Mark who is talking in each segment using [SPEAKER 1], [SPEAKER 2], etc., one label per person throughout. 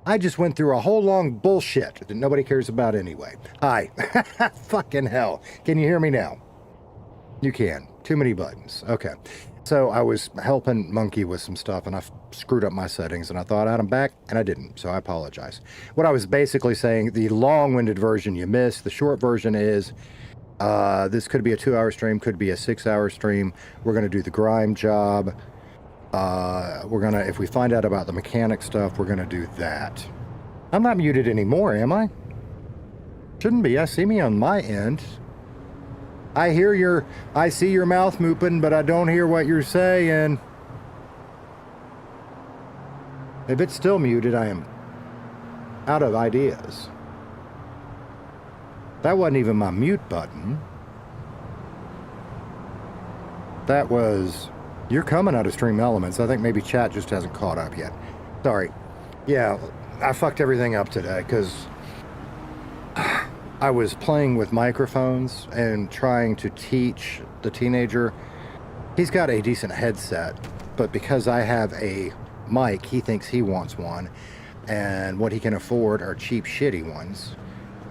[SPEAKER 1] I just went through a whole long bullshit that nobody cares about anyway. Hi. Fucking hell. Can you hear me now? You can. Too many buttons. Okay. So I was helping Monkey with some stuff, and I screwed up my settings, and I thought I'm back, and I didn't, so I apologize. What I was basically saying, the long-winded version you missed. The short version is, this could be a 2-hour stream, could be a 6-hour stream. We're going to do the Grime job. We're going to, if we find out about the mechanic stuff, we're going to do that. I'm not muted anymore, am I? Shouldn't be. I see me on my end. I see your mouth moving, but I don't hear what you're saying. If it's still muted, I am out of ideas. That wasn't even my mute button. That was, you're coming out of Stream Elements. I think maybe chat just hasn't caught up yet. Sorry. Yeah, I fucked everything up today because I was playing with microphones and trying to teach the teenager. He's got a decent headset, but because I have a mic, he thinks he wants one, and what he can afford are cheap, shitty ones.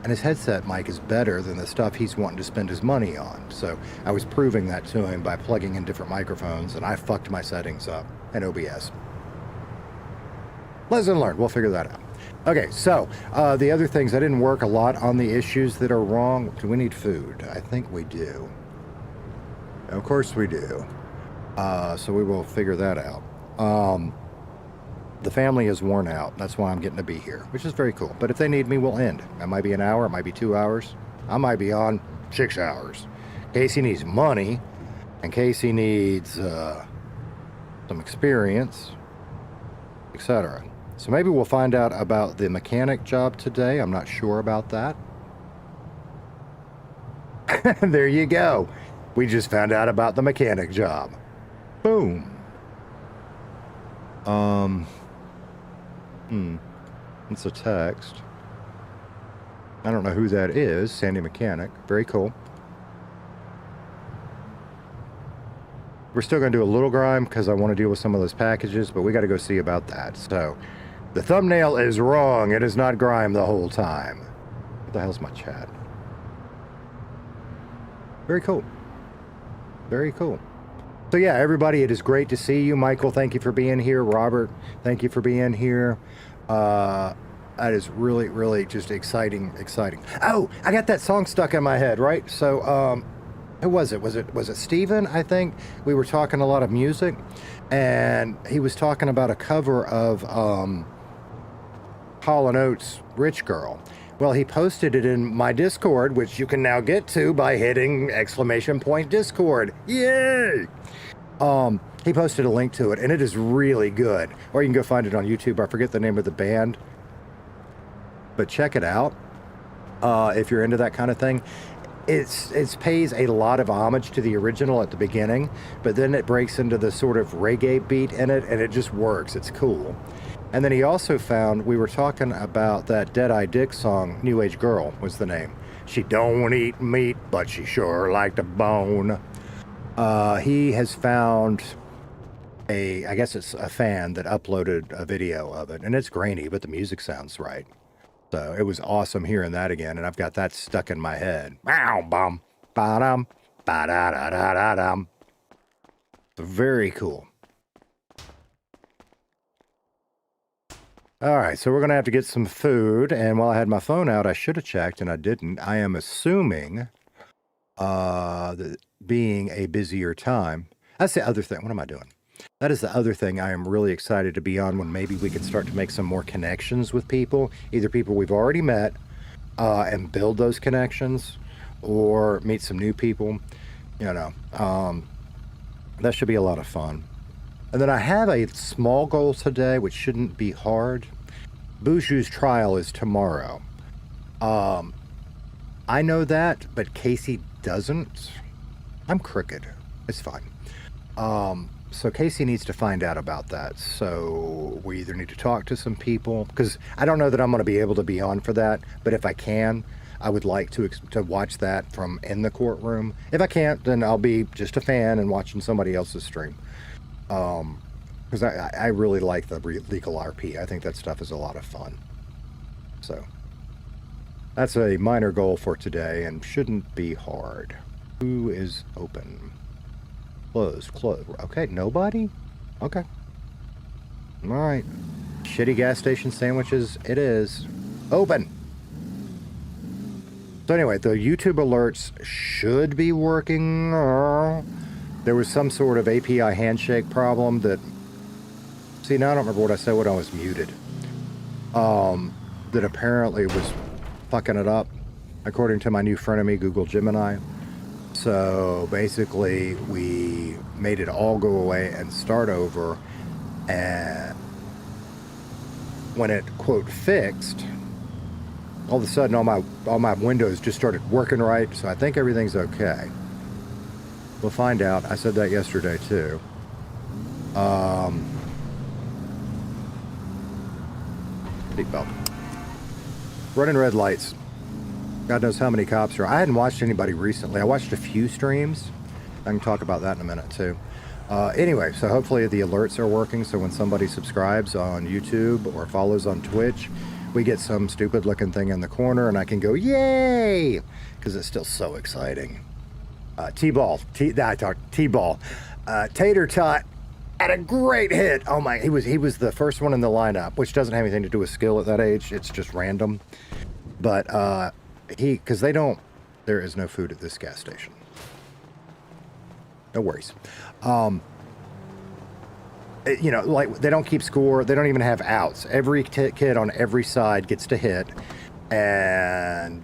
[SPEAKER 1] And his headset mic is better than the stuff he's wanting to spend his money on. So I was proving that to him by plugging in different microphones, and I fucked my settings up in OBS. Lesson learned. We'll figure that out. Okay, so the other things, I didn't work a lot on the issues that are wrong. Do we need food? I think we do. Of course we do. So we will figure that out. The family is worn out. That's why I'm getting to be here, which is very cool. But if they need me, we'll end. It might be an hour. It might be 2 hours. I might be on 6 hours. Casey needs money, and Casey needs some experience, etc. So maybe we'll find out about the mechanic job today. I'm not sure about that. There you go. We just found out about the mechanic job. Boom. It's a text. I don't know who that is. Sandy Mechanic. Very cool. We're still going to do a little Grime because I want to deal with some of those packages, but we got to go see about that. So, the thumbnail is wrong. It is not Grime the whole time. What the hell's my chat? Very cool. Very cool. So yeah, everybody, it is great to see you. Michael, thank you for being here. Robert, thank you for being here. That is really, really just exciting. Oh, I got that song stuck in my head, right? So, who was it? Was it Steven, I think? We were talking a lot of music, and he was talking about a cover of Hall & Oates' Rich Girl. Well, he posted it in my Discord, which you can now get to by hitting !Discord. Yay! He posted a link to it, and it is really good. Or you can go find it on YouTube. I forget the name of the band. But check it out if you're into that kind of thing. It pays a lot of homage to the original at the beginning, but then it breaks into the sort of reggae beat in it, and it just works. It's cool. And then he also found, we were talking about that Dead-Eye Dick song, New Age Girl was the name. She don't eat meat, but she sure like the bone. He has found I guess it's a fan that uploaded a video of it, and it's grainy, but the music sounds right. So it was awesome hearing that again, and I've got that stuck in my head. Bum, ba-dum, ba-da-da-da-da-dum. Very cool. All right, so we're going to have to get some food, and while I had my phone out, I should have checked, and I didn't. I am assuming that being a busier time, that's the other thing. What am I doing? That is the other thing I am really excited to be on, when maybe we can start to make some more connections with people, either people we've already met and build those connections, or meet some new people. You know, that should be a lot of fun. And then I have a small goal today, which shouldn't be hard. Buju's trial is tomorrow. I know that, but Casey doesn't. I'm crooked. It's fine. So Casey needs to find out about that. So we either need to talk to some people, because I don't know that I'm going to be able to be on for that, but if I can, I would like to watch that from in the courtroom. If I can't, then I'll be just a fan and watching somebody else's stream. Because I really like the legal RP. I think that stuff is a lot of fun. So that's a minor goal for today and shouldn't be hard. Who is open? Closed. Closed. Okay, nobody? Okay. All right. Shitty gas station sandwiches it is. Open. So anyway, the YouTube alerts should be working. There was some sort of API handshake problem that... See, now I don't remember what I said when I was muted. That apparently was fucking it up, according to my new frenemy, Google Gemini. So basically, we made it all go away and start over. And when it, quote, fixed... all of a sudden, all my windows just started working right, so I think everything's okay. We'll find out. I said that yesterday, too. Seatbelt. Running red lights. God knows how many cops are. I hadn't watched anybody recently. I watched a few streams. I can talk about that in a minute, too. Anyway, so hopefully the alerts are working, so when somebody subscribes on YouTube or follows on Twitch, we get some stupid looking thing in the corner and I can go, yay! Because it's still so exciting. T-ball. T-ball. Tater Tot had a great hit. Oh my, he was the first one in the lineup, which doesn't have anything to do with skill at that age. It's just random. But because there is no food at this gas station. No worries. You know, like, they don't keep score. They don't even have outs. Every kid on every side gets to hit, and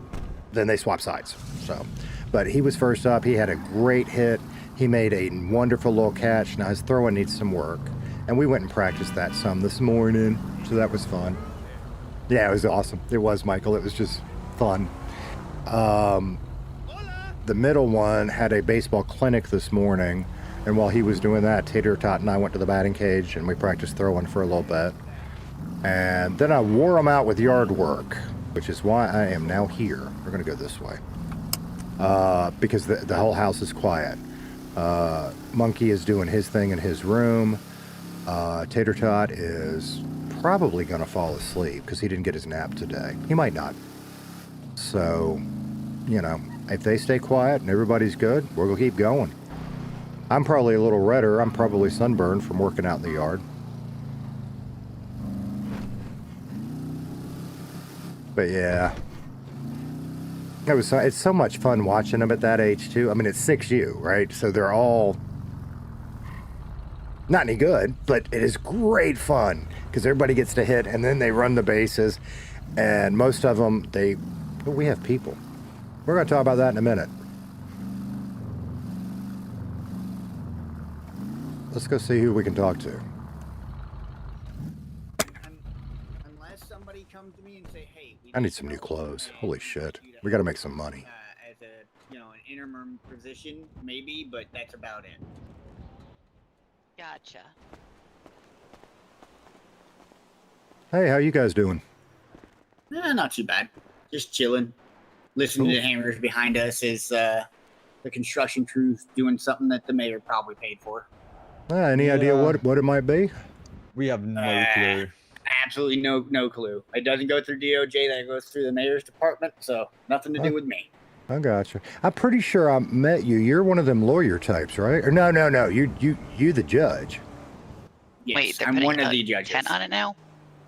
[SPEAKER 1] then they swap sides. So, but he was first up. He had a great hit. He made a wonderful little catch. Now his throwing needs some work, and we went and practiced that some this morning, so that was fun. Yeah, it was awesome. It was, Michael. It was just fun. The middle one had a baseball clinic this morning. And while he was doing that, Tater Tot and I went to the batting cage and we practiced throwing for a little bit. And then I wore him out with yard work, which is why I am now here. We're going to go this way. Because the whole house is quiet. Monkey is doing his thing in his room. Tater Tot is probably going to fall asleep because he didn't get his nap today. He might not. So, you know, if they stay quiet and everybody's good, we're going to keep going. I'm probably a little redder. I'm probably sunburned from working out in the yard. But yeah. It's so much fun watching them at that age too. I mean, it's 6U, right? So they're all not any good, but it is great fun because everybody gets to hit and then they run the bases. And most of them, we have people. We're going to talk about that in a minute. Let's go see who we can talk to.
[SPEAKER 2] Unless somebody comes to me and say, "Hey,
[SPEAKER 1] I need some new clothes." Holy shit, we got to make some money.
[SPEAKER 2] As a, an interim position, maybe, but that's about it.
[SPEAKER 3] Gotcha.
[SPEAKER 1] Hey, how you guys doing?
[SPEAKER 2] Not too bad. Just chilling. Listening to the hammers behind us is the construction crews doing something that the mayor probably paid for.
[SPEAKER 1] Any idea what it might be?
[SPEAKER 4] We have no clue.
[SPEAKER 2] Absolutely no clue. It doesn't go through DOJ. That goes through the mayor's department, so nothing to do with me.
[SPEAKER 1] I gotcha. I'm pretty sure I met you. You're one of them lawyer types, right? Or no. You the judge.
[SPEAKER 2] Yes,
[SPEAKER 3] Wait,
[SPEAKER 2] I'm one of the judges.
[SPEAKER 3] 10 on it now?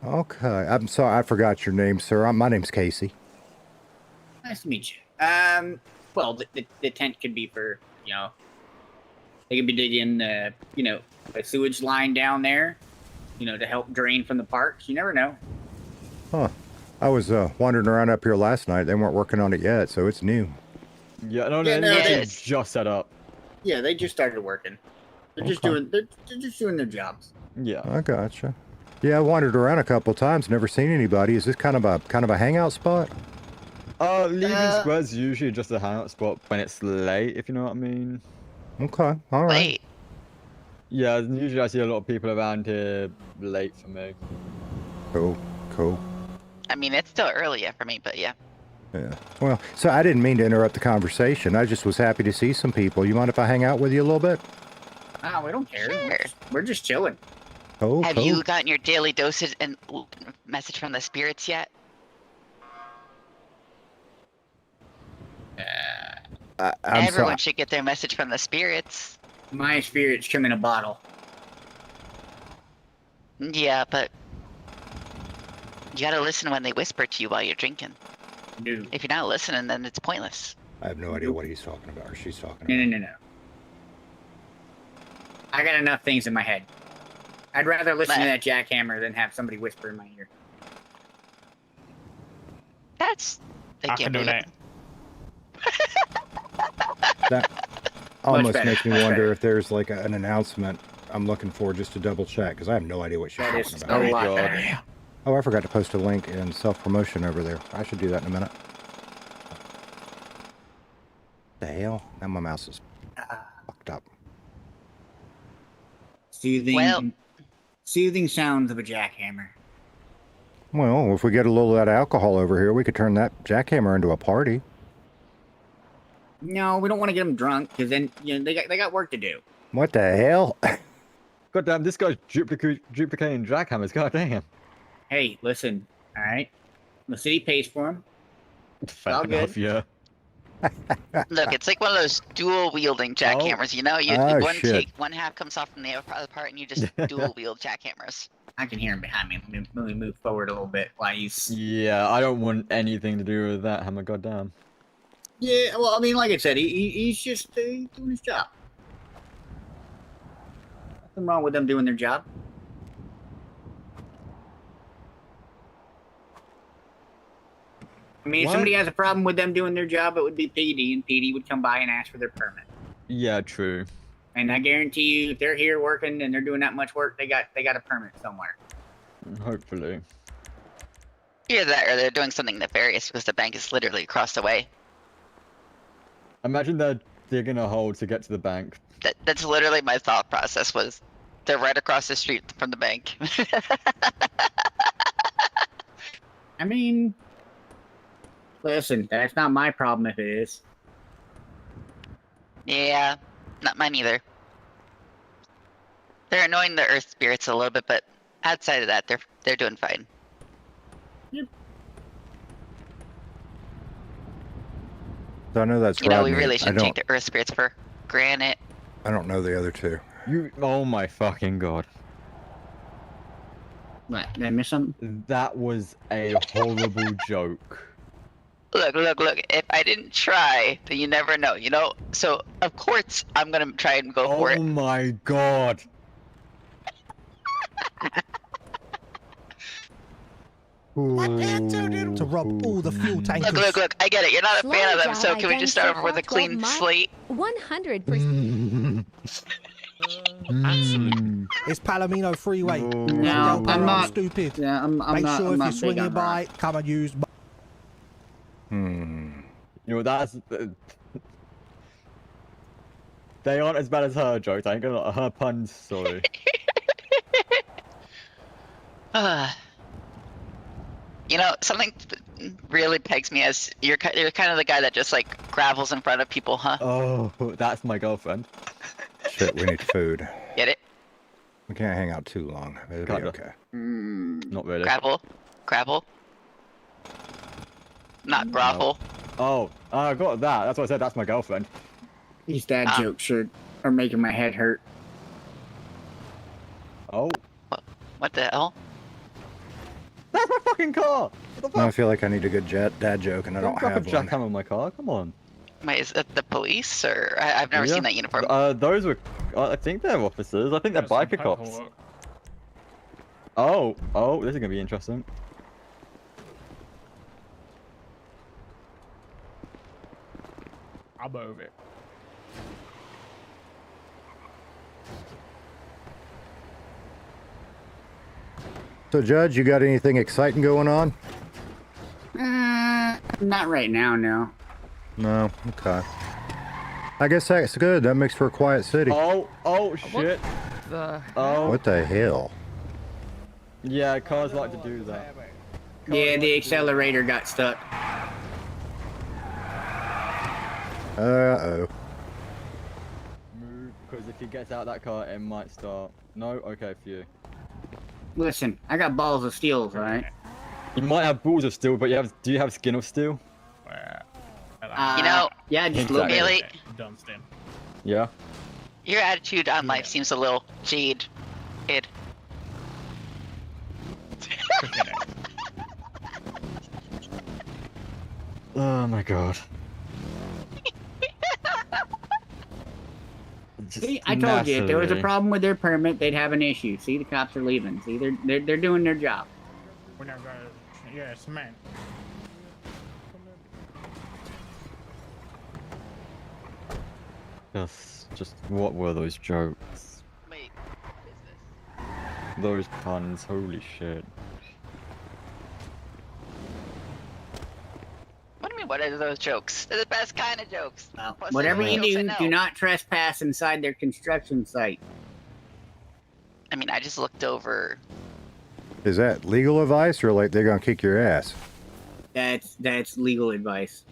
[SPEAKER 1] Okay. I'm sorry. I forgot your name, sir. My name's Casey.
[SPEAKER 2] Nice to meet you. Well, the tent could be for, they could be digging, a sewage line down there, to help drain from the parks. You never know.
[SPEAKER 1] Huh. I was wandering around up here last night. They weren't working on it yet, so it's new.
[SPEAKER 4] Yeah, no,
[SPEAKER 3] it's
[SPEAKER 4] just set up.
[SPEAKER 2] Yeah, they just started working. They're just doing their jobs.
[SPEAKER 4] Yeah.
[SPEAKER 1] I gotcha. Yeah, I wandered around a couple times, never seen anybody. Is this kind of a hangout spot?
[SPEAKER 4] Leaving Square's usually just a hangout spot when it's late, if you know what I mean.
[SPEAKER 1] Okay, all right.
[SPEAKER 3] Wait.
[SPEAKER 4] Yeah, usually I see a lot of people around here late for me.
[SPEAKER 1] Cool.
[SPEAKER 3] I mean, it's still early for me, but yeah.
[SPEAKER 1] Yeah. Well, so I didn't mean to interrupt the conversation. I just was happy to see some people. You mind if I hang out with you a little bit?
[SPEAKER 2] We don't care.
[SPEAKER 3] Sure.
[SPEAKER 2] We're just chilling.
[SPEAKER 3] Have you gotten your daily dosage and message from the spirits yet?
[SPEAKER 1] I'm
[SPEAKER 3] Everyone
[SPEAKER 1] sorry.
[SPEAKER 3] should get their message from the spirits.
[SPEAKER 2] My spirits come in a bottle.
[SPEAKER 3] Yeah, but you gotta listen when they whisper to you while you're drinking.
[SPEAKER 2] No.
[SPEAKER 3] If you're not listening, then it's pointless.
[SPEAKER 1] I have no idea what he's talking about or she's talking
[SPEAKER 2] No,
[SPEAKER 1] about.
[SPEAKER 2] no, no, no. I got enough things in my head. I'd rather listen to
[SPEAKER 3] Nah.
[SPEAKER 2] that jackhammer than have somebody whisper in my ear.
[SPEAKER 3] That's.
[SPEAKER 5] I can do that.
[SPEAKER 1] That almost
[SPEAKER 2] better,
[SPEAKER 1] makes me
[SPEAKER 2] much
[SPEAKER 1] wonder
[SPEAKER 2] better.
[SPEAKER 1] if there's like an announcement I'm looking for just to double check because I have no idea what she's
[SPEAKER 2] That
[SPEAKER 1] talking
[SPEAKER 2] is
[SPEAKER 1] about.
[SPEAKER 2] a lot
[SPEAKER 4] God.
[SPEAKER 2] better.
[SPEAKER 1] Oh, I forgot to post a link in self-promotion over there. I should do that in a minute. The hell? Now my mouse is fucked up.
[SPEAKER 2] Soothing,
[SPEAKER 3] Well-
[SPEAKER 2] soothing sounds of a jackhammer.
[SPEAKER 1] Well, if we get a little of that alcohol over here, we could turn that jackhammer into a party.
[SPEAKER 2] No, we don't want to get them drunk because then they got work to do.
[SPEAKER 1] What the hell?
[SPEAKER 4] God damn, this guy's duplicating jackhammers. God damn.
[SPEAKER 2] Hey, listen, all right. The city pays for them.
[SPEAKER 4] Fair
[SPEAKER 2] all
[SPEAKER 4] enough,
[SPEAKER 2] good.
[SPEAKER 4] yeah.
[SPEAKER 3] Look, it's like one of those dual wielding jackhammers. You know,
[SPEAKER 1] Oh,
[SPEAKER 3] one
[SPEAKER 1] shit.
[SPEAKER 3] one half comes off from the other part, and you just dual wield jackhammers.
[SPEAKER 2] I can hear him behind me. Let me move forward a little bit while he's.
[SPEAKER 4] Yeah, I don't want anything to do with that hammer. God damn.
[SPEAKER 2] Yeah, well, I mean, like I said, he's just doing his job. Nothing wrong with them doing their job. I mean, if
[SPEAKER 1] What?
[SPEAKER 2] somebody has a problem with them doing their job, it would be PD, and PD would come by and ask for their permit.
[SPEAKER 4] Yeah, true.
[SPEAKER 2] And I guarantee you, if they're here working and they're doing that much work, they got a permit somewhere.
[SPEAKER 4] Hopefully.
[SPEAKER 3] Either that, or they're doing something nefarious because the bank is literally across the way.
[SPEAKER 4] Imagine they're digging a hole to get to the bank.
[SPEAKER 3] That's literally my thought process. Was they're right across the street from the bank.
[SPEAKER 2] I mean, listen, that's not my problem if it is.
[SPEAKER 3] Yeah, not mine either. They're annoying the earth spirits a little bit, but outside of that, they're doing fine.
[SPEAKER 1] So I know that's
[SPEAKER 3] You know,
[SPEAKER 1] Rodney.
[SPEAKER 3] we really
[SPEAKER 1] I
[SPEAKER 3] shouldn't
[SPEAKER 1] don't,
[SPEAKER 3] take the earth spirits for granted.
[SPEAKER 1] I don't know the other two.
[SPEAKER 4] You. Oh my fucking god.
[SPEAKER 2] What? Did I miss something?
[SPEAKER 4] That was a horrible joke.
[SPEAKER 3] Look. If I didn't try, then you never know, you know? So, of course, I'm gonna try and go for
[SPEAKER 4] Oh
[SPEAKER 3] it.
[SPEAKER 4] my god.
[SPEAKER 6] To rob all the fuel tankers.
[SPEAKER 3] Look, I get it. You're not a fan of them, so
[SPEAKER 7] Slow
[SPEAKER 3] can we just start
[SPEAKER 7] down,
[SPEAKER 3] over with a clean
[SPEAKER 7] 12 months.
[SPEAKER 3] slate?
[SPEAKER 7] 100%.
[SPEAKER 5] Absolutely.
[SPEAKER 6] It's Palomino Freeway.
[SPEAKER 4] No,
[SPEAKER 6] Del
[SPEAKER 2] I'm
[SPEAKER 6] Perro,
[SPEAKER 2] not-
[SPEAKER 6] stupid.
[SPEAKER 2] Yeah, I'm
[SPEAKER 6] Make
[SPEAKER 2] not.
[SPEAKER 6] sure
[SPEAKER 2] I'm
[SPEAKER 6] if
[SPEAKER 2] not
[SPEAKER 6] you're
[SPEAKER 2] big
[SPEAKER 6] swinging
[SPEAKER 2] on
[SPEAKER 6] by,
[SPEAKER 2] rock.
[SPEAKER 6] come and use.
[SPEAKER 1] Hmm.
[SPEAKER 4] You know, that's. They aren't as bad as her jokes. I ain't gonna. Her puns, sorry.
[SPEAKER 3] You know, something really pegs me as you're kind of the guy that just like gravels in front of people, huh?
[SPEAKER 4] Oh, that's my girlfriend.
[SPEAKER 1] Shit, we need food.
[SPEAKER 3] Get it?
[SPEAKER 1] We can't hang out too long. It'll be
[SPEAKER 4] Kinda.
[SPEAKER 1] okay.
[SPEAKER 4] Not really.
[SPEAKER 3] Gravel. Not gravel.
[SPEAKER 4] Oh, I got that. That's what I said. That's my girlfriend.
[SPEAKER 2] These dad
[SPEAKER 3] Ah.
[SPEAKER 2] jokes are making my head hurt.
[SPEAKER 4] Oh,
[SPEAKER 3] What the hell?
[SPEAKER 4] that's my fucking car. What the
[SPEAKER 1] Now I
[SPEAKER 4] fuck?
[SPEAKER 1] feel like I need a good dad joke, and I don't
[SPEAKER 4] Drop a
[SPEAKER 1] have one.
[SPEAKER 4] jackhammer in my car. Come on.
[SPEAKER 3] Wait, is it the police or I've never
[SPEAKER 4] Yeah.
[SPEAKER 3] seen that uniform.
[SPEAKER 4] Those were. I think they're officers. I think they're
[SPEAKER 5] Got some
[SPEAKER 4] biker cops.
[SPEAKER 5] paperwork.
[SPEAKER 4] Oh, this is gonna be interesting.
[SPEAKER 5] I'll move it.
[SPEAKER 1] So, Judge, you got anything exciting going on?
[SPEAKER 2] Not right now, no.
[SPEAKER 1] No. Okay. I guess that's good. That makes for a quiet city.
[SPEAKER 4] Oh shit. Oh,
[SPEAKER 1] What the hell?
[SPEAKER 4] yeah, cars like to do that.
[SPEAKER 2] Yeah, the accelerator got stuck.
[SPEAKER 1] Uh-oh.
[SPEAKER 4] Move, because if he gets out that car, it might start. No, okay for you.
[SPEAKER 2] Listen, I got balls of steel, alright?
[SPEAKER 4] You might have balls of steel, but do you have skin of steel?
[SPEAKER 5] Well, that.
[SPEAKER 3] You know,
[SPEAKER 2] yeah, just a little bit.
[SPEAKER 3] Really?
[SPEAKER 5] Don't stand.
[SPEAKER 4] Yeah.
[SPEAKER 3] your attitude on life seems a little jaded.
[SPEAKER 4] Oh my god.
[SPEAKER 2] See, I told you, if there was a
[SPEAKER 4] Naturally.
[SPEAKER 2] problem with their permit, they'd have an issue. See, the cops are leaving. See, they're doing their job.
[SPEAKER 5] We're not gonna. Yes, man.
[SPEAKER 4] Just what were those jokes?
[SPEAKER 3] Wait, what is this?
[SPEAKER 4] Those puns, holy shit.
[SPEAKER 3] What do you mean, what are those jokes? They're the best kind of jokes.
[SPEAKER 2] Well,
[SPEAKER 3] What's
[SPEAKER 2] whatever
[SPEAKER 3] the
[SPEAKER 2] you
[SPEAKER 3] jokes I
[SPEAKER 2] do,
[SPEAKER 3] know?
[SPEAKER 2] do not trespass inside their construction site.
[SPEAKER 3] I mean, I just looked over.
[SPEAKER 1] Is that legal advice or like they're gonna kick your ass?
[SPEAKER 2] That's legal advice.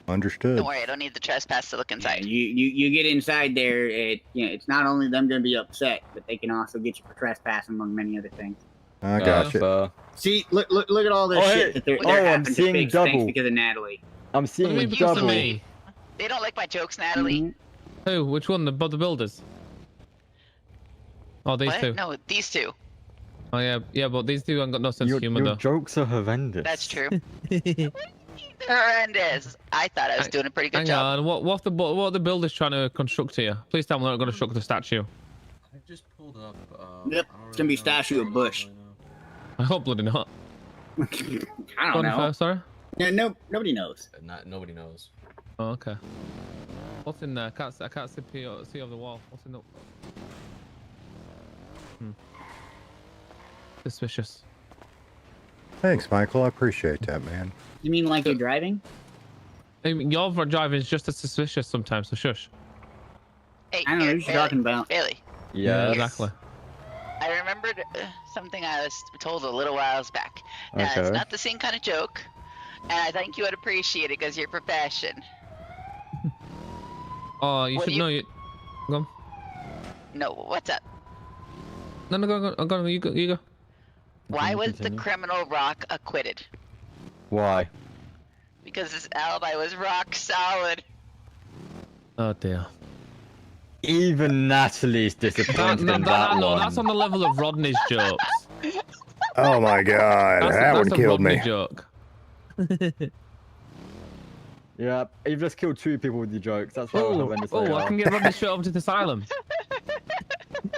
[SPEAKER 1] Understood.
[SPEAKER 3] Don't worry, I don't need the trespass to look
[SPEAKER 2] Yeah,
[SPEAKER 3] inside.
[SPEAKER 2] you get inside there, it's not only them going to be upset, but they can also get you for trespassing, among many other things.
[SPEAKER 1] I got you.
[SPEAKER 2] See, look at all this
[SPEAKER 4] Oh,
[SPEAKER 2] shit
[SPEAKER 4] hey.
[SPEAKER 2] that they're
[SPEAKER 4] Oh, I'm
[SPEAKER 2] having to
[SPEAKER 4] seeing
[SPEAKER 2] fix
[SPEAKER 4] double.
[SPEAKER 2] thanks because of Natalie.
[SPEAKER 4] I'm seeing
[SPEAKER 8] mean,
[SPEAKER 3] because of
[SPEAKER 4] double.
[SPEAKER 3] me? They don't like my jokes, Natalie.
[SPEAKER 2] Mhm.
[SPEAKER 8] Who? Which one? The builders? Oh, these
[SPEAKER 3] What?
[SPEAKER 8] two.
[SPEAKER 3] No, these two.
[SPEAKER 8] Oh yeah, yeah, but these two haven't got no sense
[SPEAKER 4] Your
[SPEAKER 8] of humor though.
[SPEAKER 4] jokes are horrendous.
[SPEAKER 3] That's true. They're horrendous. I thought I was doing a pretty good
[SPEAKER 8] Hang
[SPEAKER 3] job.
[SPEAKER 8] on, what are the builders trying to construct here? Please tell me they're not going to construct the statue.
[SPEAKER 9] I just pulled up.
[SPEAKER 2] Yep, it's gonna be statue of Bush.
[SPEAKER 8] I hope bloody not.
[SPEAKER 2] I
[SPEAKER 8] Go
[SPEAKER 2] don't
[SPEAKER 8] on
[SPEAKER 2] know.
[SPEAKER 8] first, sorry.
[SPEAKER 2] Yeah, nobody knows.
[SPEAKER 9] Nobody knows.
[SPEAKER 8] Oh, okay. What's in there? I can't see over the wall. What's in the? Suspicious.
[SPEAKER 1] Thanks, Michael. I appreciate that, man.
[SPEAKER 2] You mean like you're driving?
[SPEAKER 8] I mean, your driving is just as suspicious sometimes. So shush.
[SPEAKER 3] Hey,
[SPEAKER 2] I don't know what you're talking about.
[SPEAKER 3] Bailey,
[SPEAKER 4] Yeah.
[SPEAKER 8] exactly.
[SPEAKER 3] I remembered something I was told a little whiles back. Now,
[SPEAKER 4] Okay.
[SPEAKER 3] it's not the same kind of joke, and I think you would appreciate it because your profession.
[SPEAKER 8] Oh, you
[SPEAKER 3] What
[SPEAKER 8] should
[SPEAKER 3] do you-
[SPEAKER 8] know. You go. On.
[SPEAKER 3] No, what's up?
[SPEAKER 8] No, go. You go.
[SPEAKER 3] Why was
[SPEAKER 4] Continue.
[SPEAKER 3] the criminal Rock acquitted?
[SPEAKER 4] Why?
[SPEAKER 3] Because his alibi was rock solid.
[SPEAKER 8] Oh dear.
[SPEAKER 4] Even Natalie's disappointed in that
[SPEAKER 8] No,
[SPEAKER 4] one.
[SPEAKER 8] that's on the level of Rodney's jokes.
[SPEAKER 1] Oh my god, that one
[SPEAKER 8] a
[SPEAKER 1] killed
[SPEAKER 8] Rodney
[SPEAKER 1] me.
[SPEAKER 8] joke.
[SPEAKER 4] Yeah, you've just killed 2 people with your jokes. That's how horrendous they
[SPEAKER 8] I
[SPEAKER 4] are.
[SPEAKER 8] can get Rodney straight over to the asylum.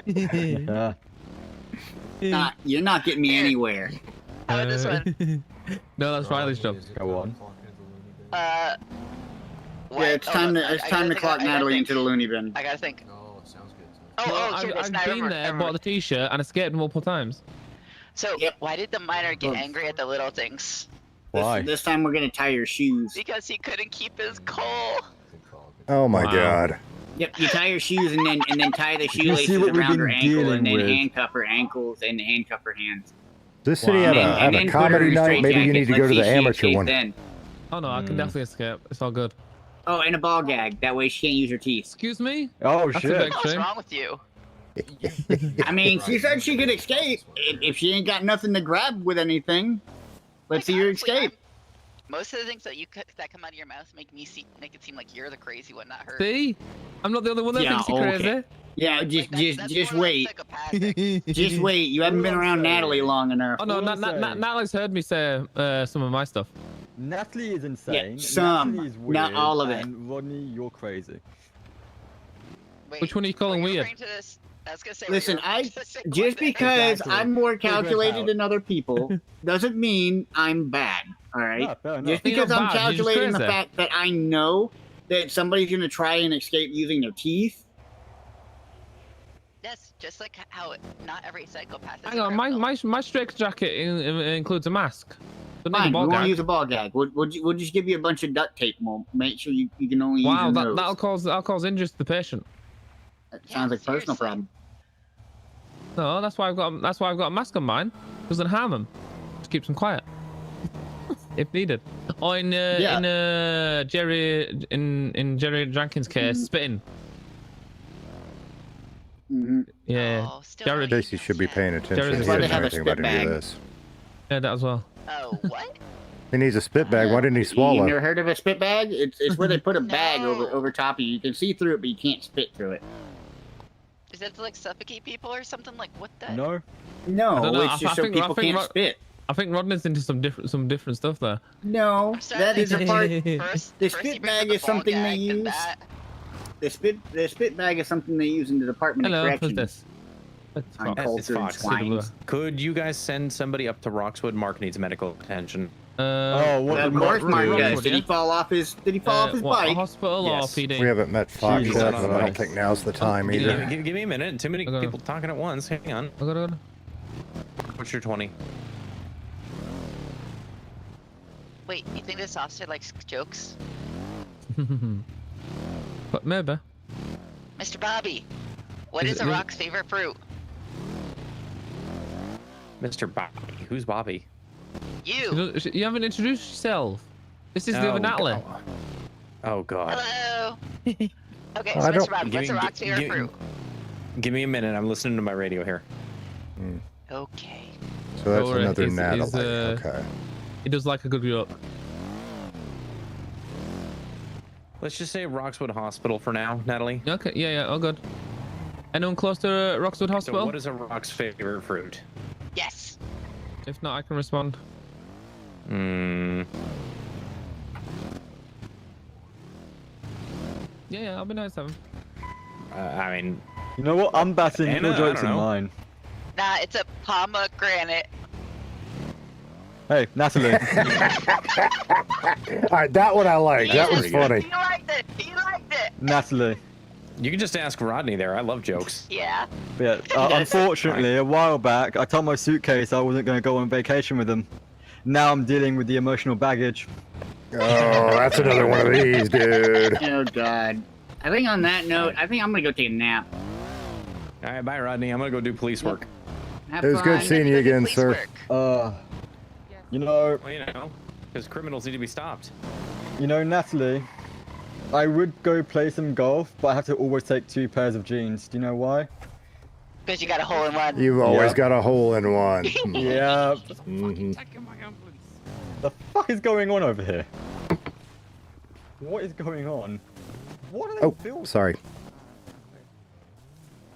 [SPEAKER 4] Yeah.
[SPEAKER 2] You're not getting me anywhere.
[SPEAKER 3] How about this one?
[SPEAKER 8] No, that's Riley's job.
[SPEAKER 4] Go on.
[SPEAKER 3] What?
[SPEAKER 2] Yeah, it's time to
[SPEAKER 3] I gotta
[SPEAKER 2] clock
[SPEAKER 3] think,
[SPEAKER 2] Natalie into the loony bin.
[SPEAKER 3] I gotta think.
[SPEAKER 9] No, it sounds good.
[SPEAKER 3] Oh, here it is.
[SPEAKER 8] I've
[SPEAKER 3] Now I
[SPEAKER 8] been
[SPEAKER 3] remember-
[SPEAKER 8] there,
[SPEAKER 3] I
[SPEAKER 8] bought
[SPEAKER 3] remember.
[SPEAKER 8] the t-shirt, and escaped multiple times.
[SPEAKER 3] So,
[SPEAKER 2] Yep.
[SPEAKER 3] why did the miner get angry at the little things?
[SPEAKER 4] Why?
[SPEAKER 2] This time we're gonna tie your shoes.
[SPEAKER 3] Because he couldn't keep his coal.
[SPEAKER 9] Good call.
[SPEAKER 1] Oh my
[SPEAKER 8] Wow.
[SPEAKER 1] god.
[SPEAKER 2] Yep, you tie your shoes and then tie the
[SPEAKER 4] You see
[SPEAKER 2] shoelaces
[SPEAKER 4] what we've
[SPEAKER 2] around her
[SPEAKER 4] been
[SPEAKER 2] ankle
[SPEAKER 4] dealing
[SPEAKER 2] and then
[SPEAKER 4] with.
[SPEAKER 2] handcuff her ankles and handcuff her hands.
[SPEAKER 1] This city
[SPEAKER 8] Wow.
[SPEAKER 1] have a
[SPEAKER 2] put her
[SPEAKER 1] comedy
[SPEAKER 2] in a
[SPEAKER 1] night. Maybe you
[SPEAKER 2] straitjacket.
[SPEAKER 1] need to go
[SPEAKER 2] Let's
[SPEAKER 1] to
[SPEAKER 2] see
[SPEAKER 1] the
[SPEAKER 2] if she
[SPEAKER 1] amateur
[SPEAKER 2] escapes
[SPEAKER 1] one.
[SPEAKER 2] then.
[SPEAKER 8] Oh no, I can definitely escape. It's all good.
[SPEAKER 2] Oh, and a ball gag. That way she can't use her teeth.
[SPEAKER 8] Excuse me?
[SPEAKER 4] Oh
[SPEAKER 8] That's a
[SPEAKER 4] shit.
[SPEAKER 8] big-
[SPEAKER 3] What's
[SPEAKER 8] Shame.
[SPEAKER 3] wrong with you?
[SPEAKER 2] I mean, she said she could escape if she ain't got nothing to grab with anything. Let's see her
[SPEAKER 3] Honestly,
[SPEAKER 2] escape.
[SPEAKER 3] Most of the things that that come out of your mouth make it seem like you're the crazy one, not her.
[SPEAKER 8] See? I'm not the only one that
[SPEAKER 2] Yeah,
[SPEAKER 8] thinks you're
[SPEAKER 2] okay.
[SPEAKER 8] crazy.
[SPEAKER 2] Yeah,
[SPEAKER 3] Like, that's
[SPEAKER 2] just
[SPEAKER 3] more like
[SPEAKER 2] wait.
[SPEAKER 3] psychopathic.
[SPEAKER 2] Just wait. You haven't been around Natalie long enough.
[SPEAKER 8] Oh no,
[SPEAKER 4] What am I saying?
[SPEAKER 8] Natalie's heard me say some of my stuff.
[SPEAKER 4] Natalie is insane.
[SPEAKER 2] some,
[SPEAKER 4] Natalie is
[SPEAKER 2] not
[SPEAKER 4] weird,
[SPEAKER 2] all of it.
[SPEAKER 4] And Rodney, you're crazy.
[SPEAKER 3] Wait,
[SPEAKER 8] Which one are you calling
[SPEAKER 3] were you
[SPEAKER 8] weird?
[SPEAKER 3] referring to this? I was gonna say.
[SPEAKER 2] Listen,
[SPEAKER 3] were you referring to this
[SPEAKER 2] just
[SPEAKER 3] one thing?
[SPEAKER 2] because
[SPEAKER 4] Exactly.
[SPEAKER 2] I'm more
[SPEAKER 4] Figure it
[SPEAKER 2] calculated
[SPEAKER 4] out.
[SPEAKER 2] than other people doesn't mean I'm bad. All right.
[SPEAKER 4] No, fair enough.
[SPEAKER 2] Just
[SPEAKER 8] You're
[SPEAKER 2] because
[SPEAKER 8] not
[SPEAKER 2] I'm
[SPEAKER 8] bad, you're just
[SPEAKER 2] calculating the
[SPEAKER 8] crazy.
[SPEAKER 2] fact that I know that somebody's gonna try and escape using their teeth.
[SPEAKER 3] Yes, just like how not every psychopath is
[SPEAKER 8] Hang
[SPEAKER 3] a
[SPEAKER 8] on,
[SPEAKER 3] criminal.
[SPEAKER 8] my straight jacket includes a mask. Don't need a
[SPEAKER 2] Fine,
[SPEAKER 8] ball
[SPEAKER 2] you want to
[SPEAKER 8] gag.
[SPEAKER 2] use a ball gag. We'll just give you a bunch of duct tape. And we'll make sure you can only use
[SPEAKER 8] Wow,
[SPEAKER 2] your nose.
[SPEAKER 8] that'll cause injuries to the patient.
[SPEAKER 2] That
[SPEAKER 3] Yeah,
[SPEAKER 2] sounds like a personal
[SPEAKER 3] seriously.
[SPEAKER 2] problem.
[SPEAKER 8] No, that's why I've got a mask on mine. Doesn't harm them. Just keeps them quiet. If needed. Or in Jerry Jenkins' case, spitting.
[SPEAKER 2] Mm-hmm.
[SPEAKER 8] Yeah,
[SPEAKER 3] Oh, still
[SPEAKER 8] Jared-
[SPEAKER 3] don't
[SPEAKER 1] Casey
[SPEAKER 3] even
[SPEAKER 1] should be
[SPEAKER 3] know
[SPEAKER 1] paying
[SPEAKER 3] yet.
[SPEAKER 1] attention
[SPEAKER 8] Jared's
[SPEAKER 1] if he
[SPEAKER 8] why
[SPEAKER 1] doesn't
[SPEAKER 2] they
[SPEAKER 1] know
[SPEAKER 2] have a
[SPEAKER 1] anything about
[SPEAKER 2] spit
[SPEAKER 1] any of
[SPEAKER 2] bag.
[SPEAKER 1] this.
[SPEAKER 8] yeah, that as well.
[SPEAKER 3] Oh, what?
[SPEAKER 1] He needs a spit bag. Why didn't he
[SPEAKER 2] You
[SPEAKER 1] swallow?
[SPEAKER 2] never heard of a spit bag? It's where they put a bag
[SPEAKER 3] No.
[SPEAKER 2] over top of you. You can see through it, but you can't spit through it.
[SPEAKER 3] Is that to like suffocate people or something? Like what the?
[SPEAKER 4] No.
[SPEAKER 2] No,
[SPEAKER 8] don't know,
[SPEAKER 2] it's
[SPEAKER 8] I
[SPEAKER 2] just so
[SPEAKER 8] think-
[SPEAKER 2] people can't
[SPEAKER 8] Ro-
[SPEAKER 2] spit.
[SPEAKER 8] I think Rodney's into some different stuff there.
[SPEAKER 2] No,
[SPEAKER 3] Sorry,
[SPEAKER 2] that is a part.
[SPEAKER 3] First,
[SPEAKER 2] The
[SPEAKER 3] first
[SPEAKER 2] spit
[SPEAKER 3] you bring
[SPEAKER 2] bag
[SPEAKER 3] the
[SPEAKER 2] is
[SPEAKER 3] ball
[SPEAKER 2] something they
[SPEAKER 3] gag, then
[SPEAKER 2] use.
[SPEAKER 3] that.
[SPEAKER 2] The spit bag is something they use in the Department
[SPEAKER 8] Hello,
[SPEAKER 2] of
[SPEAKER 8] who's
[SPEAKER 2] Corrections.
[SPEAKER 8] this? It's
[SPEAKER 2] On
[SPEAKER 8] Fox.
[SPEAKER 2] culture and
[SPEAKER 10] Fox.
[SPEAKER 2] swines.
[SPEAKER 10] Could you guys send somebody up to Roxwood? Mark needs medical attention.
[SPEAKER 4] Oh, what
[SPEAKER 2] Of
[SPEAKER 4] did
[SPEAKER 2] course,
[SPEAKER 4] Mark
[SPEAKER 2] Mark
[SPEAKER 4] do?
[SPEAKER 2] does. Did he fall off his? Did he fall off his
[SPEAKER 8] what,
[SPEAKER 2] bike?
[SPEAKER 8] hospital
[SPEAKER 10] Yes.
[SPEAKER 8] or PD?
[SPEAKER 1] We haven't met Fox
[SPEAKER 4] Jesus
[SPEAKER 1] yet, but I don't
[SPEAKER 10] Christ.
[SPEAKER 1] think now's the time
[SPEAKER 10] Give,
[SPEAKER 1] either.
[SPEAKER 10] give me a minute. Too many
[SPEAKER 8] Okay.
[SPEAKER 10] people talking at once. Hang on.
[SPEAKER 8] I got it.
[SPEAKER 10] What's your 20?
[SPEAKER 3] Wait, you think this officer likes jokes?
[SPEAKER 8] But maybe.
[SPEAKER 3] Mr. Bobby, what
[SPEAKER 8] Is
[SPEAKER 3] is
[SPEAKER 8] it-
[SPEAKER 3] a rock's favorite fruit?
[SPEAKER 10] Mr. Bobby. Who's Bobby?
[SPEAKER 3] You.
[SPEAKER 8] You haven't introduced yourself. This is the other Natalie.
[SPEAKER 10] Oh God.
[SPEAKER 3] Hello. Okay, so
[SPEAKER 1] I don't-
[SPEAKER 3] Mr. Bobby, what's a rock's favorite fruit?
[SPEAKER 10] Give me a minute. I'm listening to my radio here.
[SPEAKER 3] Okay.
[SPEAKER 1] So that's
[SPEAKER 8] Or,
[SPEAKER 1] another
[SPEAKER 8] is-
[SPEAKER 1] Natalie.
[SPEAKER 8] is,
[SPEAKER 1] Okay.
[SPEAKER 8] He does like a good joke.
[SPEAKER 10] Let's just say Roxwood Hospital for now, Natalie.
[SPEAKER 8] Okay, yeah, all good. Anyone close to Roxwood
[SPEAKER 10] So
[SPEAKER 8] Hospital?
[SPEAKER 10] what is a rock's favorite fruit?
[SPEAKER 3] Yes.
[SPEAKER 8] If not, I can respond.
[SPEAKER 10] Hmm.
[SPEAKER 8] Yeah, I'll be nice to have him.
[SPEAKER 10] I mean,
[SPEAKER 4] You know what? I'm batting
[SPEAKER 10] Anna,
[SPEAKER 4] your
[SPEAKER 10] I
[SPEAKER 4] jokes
[SPEAKER 10] don't
[SPEAKER 4] in
[SPEAKER 10] know.
[SPEAKER 4] mine.
[SPEAKER 3] Nah, it's a pomegranate.
[SPEAKER 4] Hey, Natalie.
[SPEAKER 1] All right, that one I like. That was
[SPEAKER 10] pretty good.
[SPEAKER 1] funny.
[SPEAKER 3] You liked it. You liked it.
[SPEAKER 4] Natalie.
[SPEAKER 10] you can just ask Rodney there. I love jokes.
[SPEAKER 3] Yeah.
[SPEAKER 4] Yeah, unfortunately, a while back, I told my suitcase I wasn't going to go on vacation with them. Now I'm dealing with the emotional baggage.
[SPEAKER 1] Oh, that's another one of these, dude.
[SPEAKER 2] Oh God. I think on that note, I think I'm gonna go take a nap.
[SPEAKER 10] All right, bye, Rodney. I'm gonna go do police work.
[SPEAKER 2] Have
[SPEAKER 1] It was good
[SPEAKER 2] fun.
[SPEAKER 1] seeing you again,
[SPEAKER 3] Police
[SPEAKER 1] sir.
[SPEAKER 3] work.
[SPEAKER 4] You know,
[SPEAKER 10] Well, you know, because criminals need to be stopped.
[SPEAKER 4] Natalie, I would go play some golf, but I have to always take 2 pairs of jeans. Do you know why?
[SPEAKER 3] Because you got a hole in one.
[SPEAKER 1] You've always
[SPEAKER 4] Yeah.
[SPEAKER 1] got a hole in one.
[SPEAKER 4] Yeah.
[SPEAKER 1] Mhm.
[SPEAKER 4] The fuck is going on over here? What is going on? What are they
[SPEAKER 1] Oh,
[SPEAKER 4] building?
[SPEAKER 1] sorry.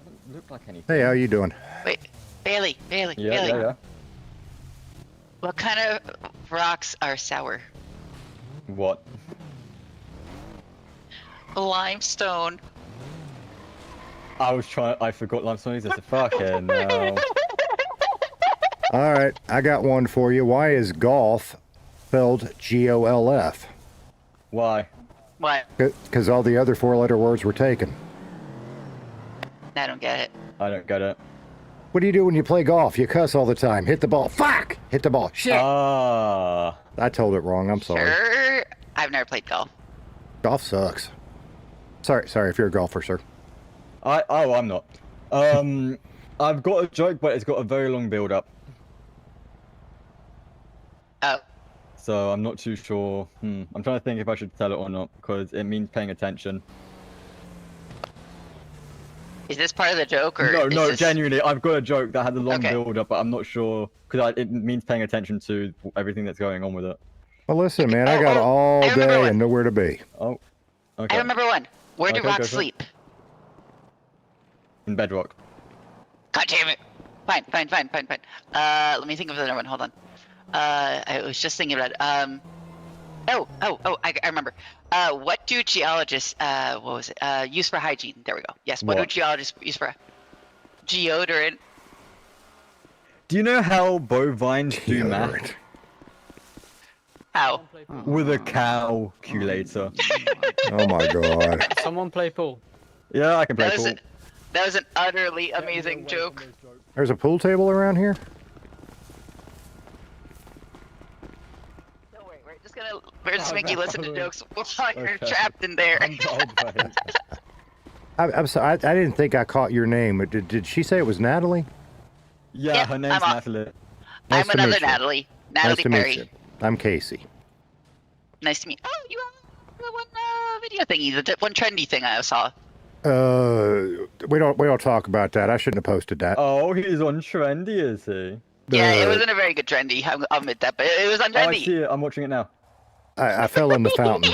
[SPEAKER 4] Doesn't look like anything.
[SPEAKER 1] Hey, how you doing?
[SPEAKER 3] Wait, Bailey.
[SPEAKER 4] Yeah,
[SPEAKER 3] Bailey.
[SPEAKER 4] yeah.
[SPEAKER 3] What kind of rocks are sour?
[SPEAKER 4] What?
[SPEAKER 3] Limestone.
[SPEAKER 4] I forgot limestone existed. Fucking no.
[SPEAKER 1] All right, I got one for you. Why is golf spelled Golf?
[SPEAKER 4] Why?
[SPEAKER 3] What?
[SPEAKER 1] Because all the other 4-letter words were taken.
[SPEAKER 3] I don't get it.
[SPEAKER 4] I don't get it.
[SPEAKER 1] What do you do when you play golf? You cuss all the time. Hit the ball. Fuck! Hit the ball. Shit!
[SPEAKER 4] Ah.
[SPEAKER 1] I told it wrong. I'm sorry.
[SPEAKER 3] Sure. I've never played golf.
[SPEAKER 1] Golf sucks. Sorry if you're a golfer, sir.
[SPEAKER 4] I'm not. I've got a joke, but it's got a very long build up.
[SPEAKER 3] Oh.
[SPEAKER 4] So I'm not too sure. I'm trying to think if I should tell it or not, because it means paying attention.
[SPEAKER 3] Is this part of the joke or?
[SPEAKER 4] No,
[SPEAKER 3] is
[SPEAKER 4] no,
[SPEAKER 3] this...
[SPEAKER 4] genuinely, I've got a joke that has a long
[SPEAKER 3] Okay.
[SPEAKER 4] build up, but I'm not sure, because it means paying attention to everything that's going on with it.
[SPEAKER 1] Well, listen, man, I got all
[SPEAKER 3] I remember
[SPEAKER 1] day
[SPEAKER 3] one.
[SPEAKER 1] and nowhere to be.
[SPEAKER 4] Oh, okay.
[SPEAKER 3] I remember one. Where do
[SPEAKER 4] Okay, go
[SPEAKER 3] rocks
[SPEAKER 4] for it.
[SPEAKER 3] sleep?
[SPEAKER 4] In bedrock.
[SPEAKER 3] God damn it. Fine. Let me think of another one. Hold on. I was just thinking about it. I remember. What do geologists, what was it? Use for hygiene. There we go. Yes, what do
[SPEAKER 4] What?
[SPEAKER 3] geologists use for deodorant?
[SPEAKER 4] Do you know how bovines do math?
[SPEAKER 1] Deodorant.
[SPEAKER 3] How?
[SPEAKER 4] With a calculator.
[SPEAKER 1] Oh my god.
[SPEAKER 5] Someone play pool.
[SPEAKER 4] Yeah, I can play
[SPEAKER 3] That was,
[SPEAKER 4] pool.
[SPEAKER 3] that was an utterly amazing joke.
[SPEAKER 1] There's a pool table around here?
[SPEAKER 3] Don't worry, we're just making you listen to
[SPEAKER 4] no.
[SPEAKER 3] jokes while you're
[SPEAKER 4] Okay.
[SPEAKER 3] trapped in there.
[SPEAKER 4] I'll play.
[SPEAKER 1] I'm sorry. I didn't think I caught your name. Did she say it was Natalie?
[SPEAKER 4] Yeah,
[SPEAKER 3] Yep,
[SPEAKER 4] her name's
[SPEAKER 3] I'm
[SPEAKER 4] Natalie.
[SPEAKER 1] Nice
[SPEAKER 3] I'm
[SPEAKER 1] to
[SPEAKER 3] another
[SPEAKER 1] meet you.
[SPEAKER 3] Natalie.
[SPEAKER 1] Nice
[SPEAKER 3] Natalie
[SPEAKER 1] to
[SPEAKER 3] Perry.
[SPEAKER 1] meet you. I'm Casey.
[SPEAKER 3] Nice to meet you. Oh, you are the one video thingy, the one trendy thing I saw.
[SPEAKER 1] We don't talk about that. I shouldn't have posted that.
[SPEAKER 4] Oh, he's on trendy, is he?
[SPEAKER 3] Yeah, it wasn't a very good trendy. I'll admit that, but it was on
[SPEAKER 4] Oh, I
[SPEAKER 3] trendy.
[SPEAKER 4] see it. I'm watching it now.
[SPEAKER 1] I fell in the fountain.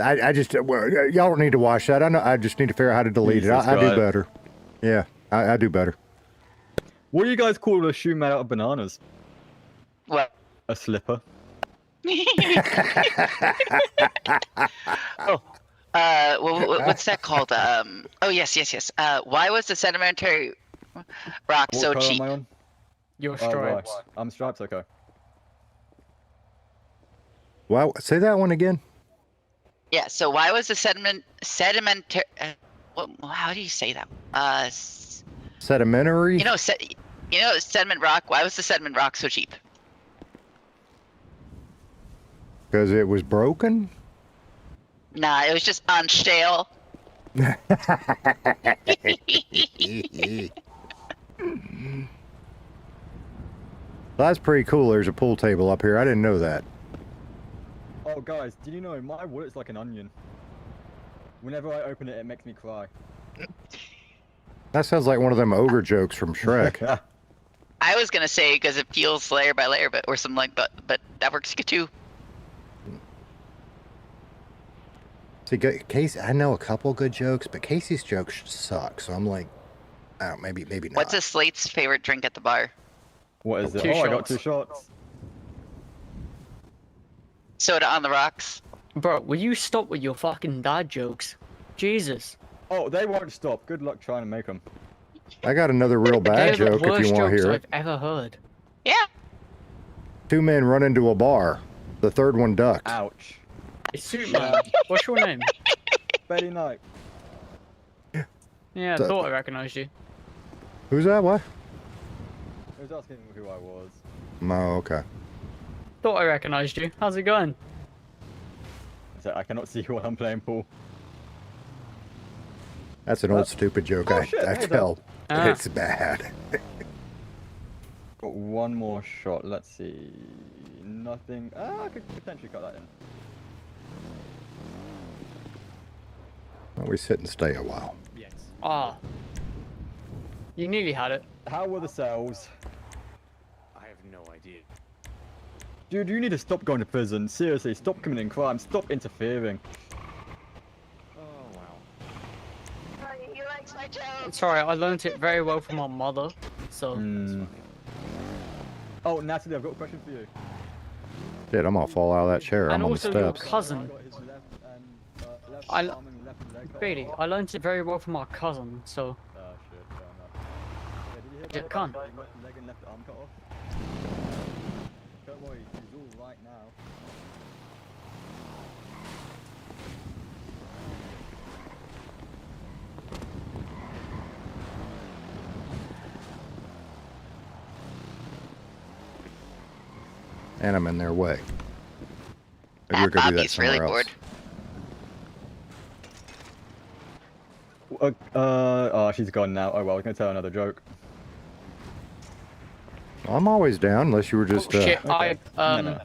[SPEAKER 1] I just well, y'all don't need to watch that. I know. I just need to figure out how to delete it.
[SPEAKER 4] Jesus
[SPEAKER 1] I do
[SPEAKER 4] Christ.
[SPEAKER 1] better. Yeah, I do better.
[SPEAKER 4] What do you guys call a shoe made out of bananas?
[SPEAKER 3] What?
[SPEAKER 4] A slipper.
[SPEAKER 3] Oh, what's that called? Oh yes. Why was the sedimentary rock
[SPEAKER 4] What
[SPEAKER 3] so
[SPEAKER 4] colour
[SPEAKER 3] cheap?
[SPEAKER 4] am I on?
[SPEAKER 5] You're
[SPEAKER 4] Oh,
[SPEAKER 5] stripes.
[SPEAKER 4] right. I'm stripes. Okay.
[SPEAKER 1] Well, say that one again.
[SPEAKER 3] Yeah. So why was the sedimentary? How do you say that?
[SPEAKER 1] Sedimentary.
[SPEAKER 3] You know, sediment rock. Why was the sediment rock so cheap?
[SPEAKER 1] Because it was broken.
[SPEAKER 3] Nah, it was just on shale.
[SPEAKER 1] That's pretty cool. There's a pool table up here. I didn't know that.
[SPEAKER 4] Oh, guys, did you know my wallet's like an onion? Whenever I open it, it makes me cry.
[SPEAKER 1] That sounds like one of them ogre jokes from Shrek.
[SPEAKER 3] I was gonna say because it peels layer by layer, or something like that. But that works too.
[SPEAKER 1] See, Casey, I know a couple good jokes, but Casey's jokes suck. So I'm like, oh, maybe not.
[SPEAKER 3] What's a Slate's favorite drink at the bar?
[SPEAKER 4] What is it?
[SPEAKER 5] Two
[SPEAKER 4] Oh, I got
[SPEAKER 5] shots.
[SPEAKER 4] 2 shots.
[SPEAKER 3] Soda on the rocks.
[SPEAKER 11] Bro, will you stop with your fucking dad jokes? Jesus.
[SPEAKER 4] Oh, they won't stop. Good luck trying to make them.
[SPEAKER 1] I got another real bad
[SPEAKER 11] They're the
[SPEAKER 1] joke if
[SPEAKER 11] worst
[SPEAKER 1] you want to
[SPEAKER 11] jokes
[SPEAKER 1] hear
[SPEAKER 11] I've
[SPEAKER 1] it.
[SPEAKER 11] ever heard.
[SPEAKER 3] Yeah.
[SPEAKER 1] 2 men run into a bar. The third one ducked.
[SPEAKER 4] Ouch.
[SPEAKER 11] It's Superman. What's your name?
[SPEAKER 4] Betty Knight.
[SPEAKER 11] Yeah, I
[SPEAKER 1] So-
[SPEAKER 11] thought I recognized you.
[SPEAKER 1] Who's that? What?
[SPEAKER 4] I was asking who I was.
[SPEAKER 1] Oh, okay.
[SPEAKER 11] Thought I recognized you. How's it going?
[SPEAKER 4] I cannot see you while I'm playing pool.
[SPEAKER 1] That's an old stupid joke.
[SPEAKER 4] Oh,
[SPEAKER 1] I
[SPEAKER 4] shit, hey,
[SPEAKER 1] tell.
[SPEAKER 11] Ah.
[SPEAKER 1] It's bad.
[SPEAKER 4] Got one more shot. Let's see. Nothing. Ah, I could potentially cut that in.
[SPEAKER 1] Well, we sit and stay a while.
[SPEAKER 4] Yes.
[SPEAKER 11] Ah. You nearly had it.
[SPEAKER 4] How were the sales?
[SPEAKER 9] I have no idea.
[SPEAKER 4] Dude, you need to stop going to prison. Seriously, stop committing crime. Stop interfering.
[SPEAKER 9] Oh wow.
[SPEAKER 3] He likes my jokes.
[SPEAKER 11] It's alright, I learned it very well from my mother. So,
[SPEAKER 4] Oh, Natalie, I've got a question for you.
[SPEAKER 1] Shit, I'm gonna fall out of that chair.
[SPEAKER 11] and
[SPEAKER 1] I'm on the
[SPEAKER 11] also your
[SPEAKER 1] steps.
[SPEAKER 11] cousin.
[SPEAKER 4] Got his left and left
[SPEAKER 11] I-
[SPEAKER 4] arm and left leg cut
[SPEAKER 11] Really,
[SPEAKER 4] off.
[SPEAKER 11] I learned it very well from my cousin. So,
[SPEAKER 4] Oh shit, fair enough. Yeah, did you hear
[SPEAKER 11] Yeah,
[SPEAKER 4] about
[SPEAKER 11] can't.
[SPEAKER 4] that? His left leg and left arm cut off? Don't worry, he's all right now.
[SPEAKER 1] And I'm in their way. Maybe we're
[SPEAKER 3] That
[SPEAKER 1] gonna do that
[SPEAKER 3] Bobby's really
[SPEAKER 1] somewhere else.
[SPEAKER 3] bored.
[SPEAKER 4] Oh, she's gone now. Oh well, I was gonna tell another joke.
[SPEAKER 1] I'm always down, unless you were just.
[SPEAKER 11] shit,
[SPEAKER 4] Okay.
[SPEAKER 11] I,
[SPEAKER 4] No.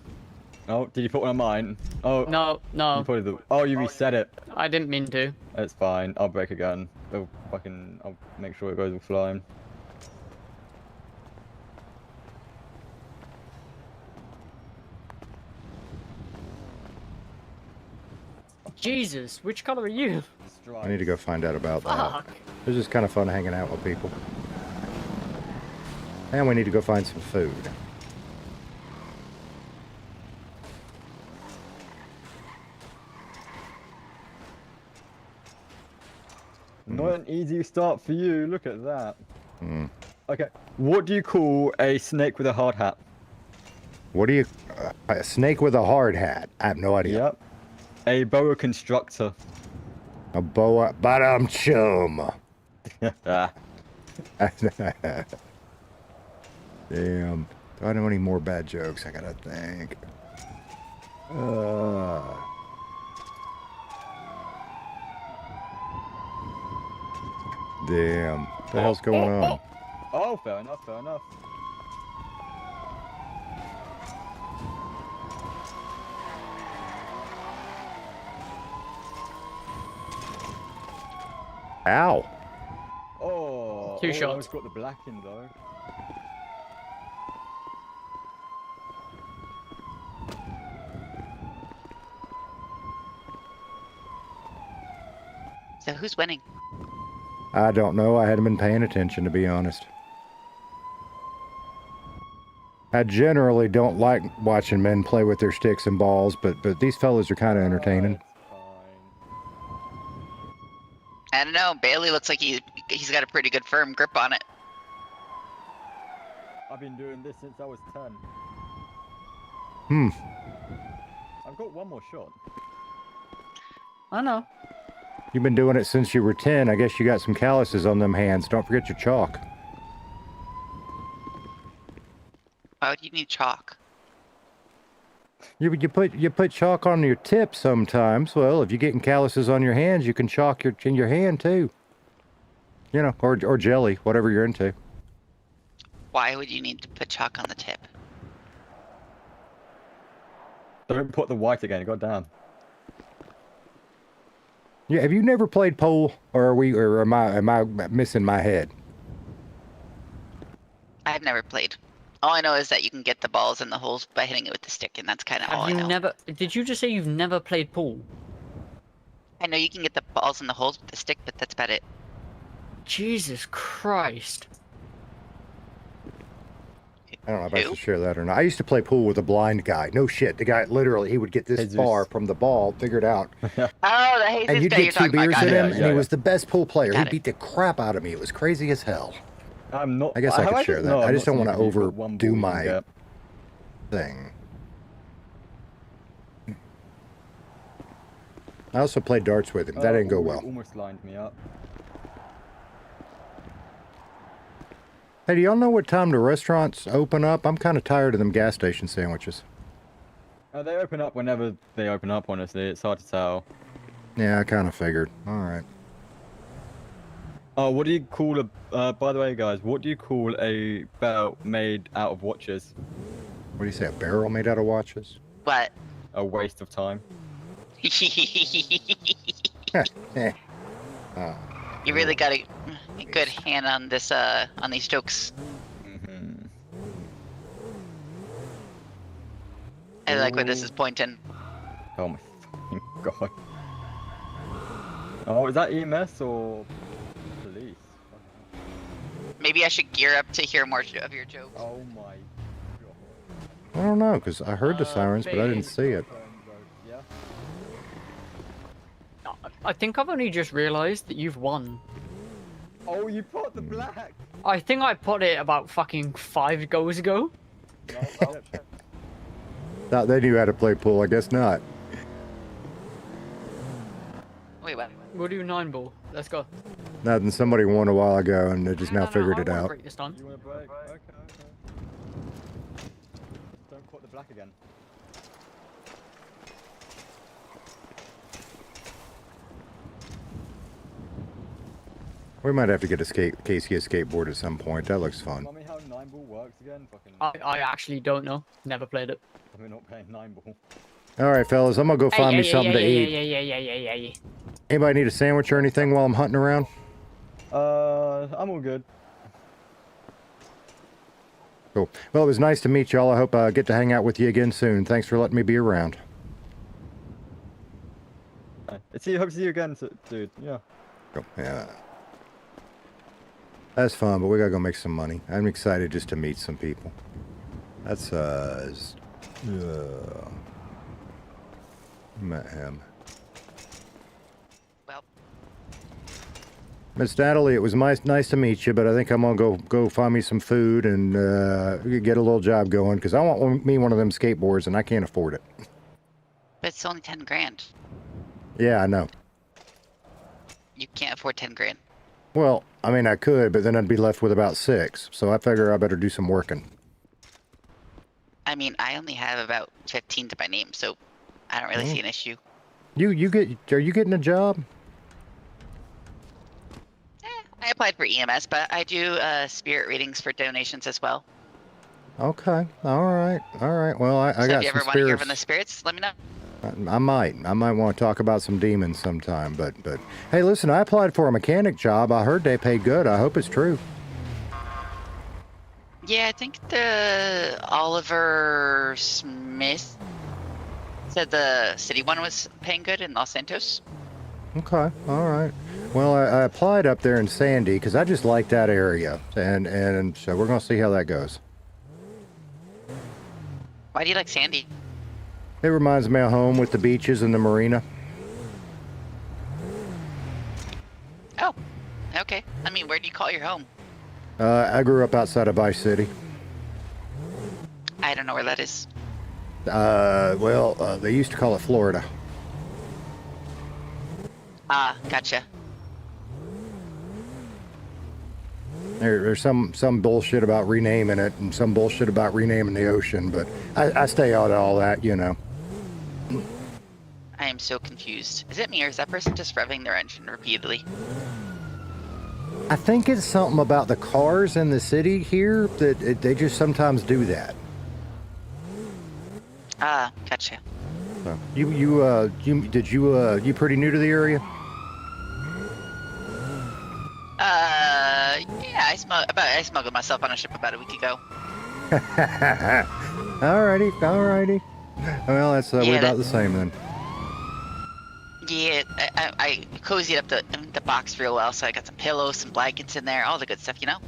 [SPEAKER 4] Oh, did you put one on mine? Oh,
[SPEAKER 11] no,
[SPEAKER 4] You probably the. Oh, you reset it.
[SPEAKER 11] I didn't mean to.
[SPEAKER 4] It's fine. I'll break again. I'll make sure it goes all flying.
[SPEAKER 11] Jesus, which color are you?
[SPEAKER 1] I need to go find out about that.
[SPEAKER 11] Fuck.
[SPEAKER 1] It's just kind of fun hanging out with people. And we need to go find some food.
[SPEAKER 4] Not an easy start for you. Look at that.
[SPEAKER 1] Hmm.
[SPEAKER 4] Okay. What do you call a snake with a hard hat?
[SPEAKER 1] What do you? A snake with a hard hat. I have no idea.
[SPEAKER 4] Yep. A boa constrictor.
[SPEAKER 1] A boa, but I'm chum.
[SPEAKER 4] Ah.
[SPEAKER 1] Damn. Do I know any more bad jokes? I gotta think. Damn. What the hell's going on?
[SPEAKER 4] Oh, fair enough. Fair enough.
[SPEAKER 1] Ow.
[SPEAKER 4] Oh.
[SPEAKER 11] Two
[SPEAKER 4] I
[SPEAKER 11] shots.
[SPEAKER 4] got the black in though.
[SPEAKER 3] So who's winning?
[SPEAKER 1] I don't know. I hadn't been paying attention, to be honest. I generally don't like watching men play with their sticks and balls, but these fellas are kind of entertaining.
[SPEAKER 3] I don't know. Bailey looks like he's got a pretty good firm grip on it.
[SPEAKER 4] I've been doing this since I was 10.
[SPEAKER 1] Hmm.
[SPEAKER 4] I've got one more shot.
[SPEAKER 11] I know.
[SPEAKER 1] You've been doing it since you were 10. I guess you got some calluses on them hands. Don't forget your chalk.
[SPEAKER 3] Why would you need chalk?
[SPEAKER 1] You put chalk on your tip sometimes. Well, if you're getting calluses on your hands, you can chalk in your hand too. You know, or jelly, whatever you're into.
[SPEAKER 3] Why would you need to put chalk on the tip?
[SPEAKER 4] Don't put the white again, goddamn.
[SPEAKER 1] Yeah, have you never played pool, or am I missing my head?
[SPEAKER 3] I've never played. All I know is that you can get the balls in the holes by hitting it with the stick, and that's kind of all I know.
[SPEAKER 11] Never? Did you just say you've never played pool?
[SPEAKER 3] I know you can get the balls in the holes with the stick, but that's about it.
[SPEAKER 11] Jesus Christ.
[SPEAKER 1] I don't know if I should share that or not. I used to play pool with a blind guy. No shit. The guy literally, he would get this far from the ball, figured out.
[SPEAKER 3] Oh, the Jesus
[SPEAKER 1] And you'd
[SPEAKER 3] guy
[SPEAKER 1] get
[SPEAKER 3] you're
[SPEAKER 1] 2
[SPEAKER 3] talking
[SPEAKER 1] beers
[SPEAKER 3] about.
[SPEAKER 1] in him, and
[SPEAKER 4] yeah.
[SPEAKER 1] he was the best pool player.
[SPEAKER 3] Got
[SPEAKER 1] He beat the crap out of me. It was crazy as hell.
[SPEAKER 4] I'm not.
[SPEAKER 1] I guess I could share that. I just don't want to
[SPEAKER 4] overdo
[SPEAKER 1] overdo my thing. I also played darts with him. That didn't go well.
[SPEAKER 4] Almost lined me up.
[SPEAKER 1] Hey, do y'all know what time the restaurants open up? I'm kind of tired of them gas station sandwiches.
[SPEAKER 4] They open up whenever they open up, honestly. It's hard to tell.
[SPEAKER 1] Yeah, I kind of figured. All right.
[SPEAKER 4] Oh, what do you call a... by the way, guys, what do you call a belt made out of watches?
[SPEAKER 1] What do you say, a barrel made out of watches?
[SPEAKER 3] What?
[SPEAKER 4] A waste of time.
[SPEAKER 3] You really got a good hand on this, on these jokes.
[SPEAKER 4] Mm-hmm.
[SPEAKER 3] I like where this is pointing.
[SPEAKER 4] Oh my fucking god. Oh, is that EMS or police?
[SPEAKER 3] Maybe I should gear up to hear more of your jokes.
[SPEAKER 4] Oh my god.
[SPEAKER 1] I don't know, because I heard the sirens, but I didn't see it.
[SPEAKER 4] Yeah.
[SPEAKER 11] I think I've only just realised that you've won.
[SPEAKER 4] Oh, you put the black!
[SPEAKER 11] I think I put it about fucking 5 goes ago.
[SPEAKER 1] Thought they knew how to play pool, I guess not.
[SPEAKER 3] Wait, what?
[SPEAKER 11] We'll do 9 ball. Let's go.
[SPEAKER 1] Nothing, somebody won a while ago and they just now figured
[SPEAKER 11] I
[SPEAKER 1] it
[SPEAKER 11] wanna
[SPEAKER 1] out.
[SPEAKER 11] break this time.
[SPEAKER 4] You wanna break? Okay, okay. Don't put the black again.
[SPEAKER 1] We might have to get a Casey a skateboard at some point. That looks fun.
[SPEAKER 4] Tell me how 9 ball works again? Fucking...
[SPEAKER 11] I actually don't know. Never played it.
[SPEAKER 4] We're not playing 9 ball.
[SPEAKER 1] All right, fellas, I'm gonna go find me something to eat.
[SPEAKER 11] Yeah.
[SPEAKER 1] Anybody need a sandwich or anything while I'm hunting around?
[SPEAKER 4] I'm all good.
[SPEAKER 1] Cool. Well, it was nice to meet y'all. I hope I get to hang out with you again soon. Thanks for letting me be around.
[SPEAKER 4] Hope to see you again, dude. Yeah.
[SPEAKER 1] Cool. Yeah. That's fun, but we gotta go make some money. I'm excited just to meet some people. That's met him.
[SPEAKER 3] Well,
[SPEAKER 1] Miss Natalie, it was nice to meet you, but I think I'm gonna go find me some food and get a little job going because I want me one of them skateboards and I can't afford it.
[SPEAKER 3] but it's only 10 grand.
[SPEAKER 1] Yeah, I know.
[SPEAKER 3] You can't afford 10 grand.
[SPEAKER 1] Well, I mean I could, but then I'd be left with about 6. So I figure I better do some working.
[SPEAKER 3] I mean, I only have about 15 to my name, so I don't really see an issue.
[SPEAKER 1] Are you getting a job?
[SPEAKER 3] I applied for EMS, but I do spirit readings for donations as well.
[SPEAKER 1] Okay. All right. Well, I
[SPEAKER 3] So
[SPEAKER 1] got
[SPEAKER 3] if you
[SPEAKER 1] some
[SPEAKER 3] ever want to hear
[SPEAKER 1] spirits.
[SPEAKER 3] from the spirits, let me know.
[SPEAKER 1] I might want to talk about some demons sometime, but hey, listen, I applied for a mechanic job. I heard they pay good. I hope it's true.
[SPEAKER 3] Yeah, I think the Oliver Smith said the city one was paying good in Los Santos.
[SPEAKER 1] Okay, all right. Well, I applied up there in Sandy because I just like that area, and so we're gonna see how that goes.
[SPEAKER 3] Why do you like Sandy?
[SPEAKER 1] It reminds me of home with the beaches and the marina.
[SPEAKER 3] Oh, okay. I mean, where do you call your home?
[SPEAKER 1] I grew up outside of Vice City.
[SPEAKER 3] I don't know where that is.
[SPEAKER 1] Well, they used to call it Florida.
[SPEAKER 3] Ah, gotcha.
[SPEAKER 1] There's some bullshit about renaming it and some bullshit about renaming the ocean, but I stay out of all that, you know.
[SPEAKER 3] I am so confused. Is it me or is that person just revving their engine repeatedly?
[SPEAKER 1] I think it's something about the cars in the city here that they just sometimes do that.
[SPEAKER 3] Ah, gotcha.
[SPEAKER 1] So, you pretty new to the area?
[SPEAKER 3] Yeah, I smuggled myself on a ship about a week ago.
[SPEAKER 1] Alrighty. Well, that's we're
[SPEAKER 3] Yeah,
[SPEAKER 1] about the same then.
[SPEAKER 3] Yeah, I cozied up the box real well, so I got some pillows, some blankets in there, all the good stuff, you know?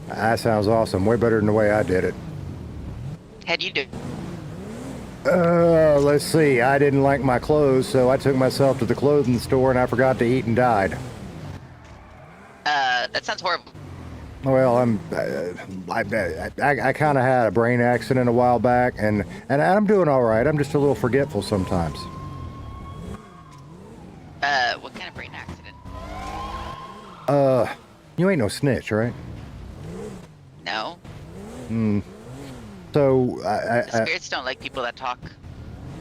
[SPEAKER 1] That sounds awesome. Way better than the way I did it.
[SPEAKER 3] How'd you do?
[SPEAKER 1] Let's see. I didn't like my clothes, so I took myself to the clothing store and I forgot to eat and died.
[SPEAKER 3] That sounds horrible.
[SPEAKER 1] Well, I kind of had a brain accident a while back, and I'm doing all right. I'm just a little forgetful sometimes.
[SPEAKER 3] What kind of brain accident?
[SPEAKER 1] You ain't no snitch, right?
[SPEAKER 3] No.
[SPEAKER 1] So,
[SPEAKER 3] The spirits don't like people that talk.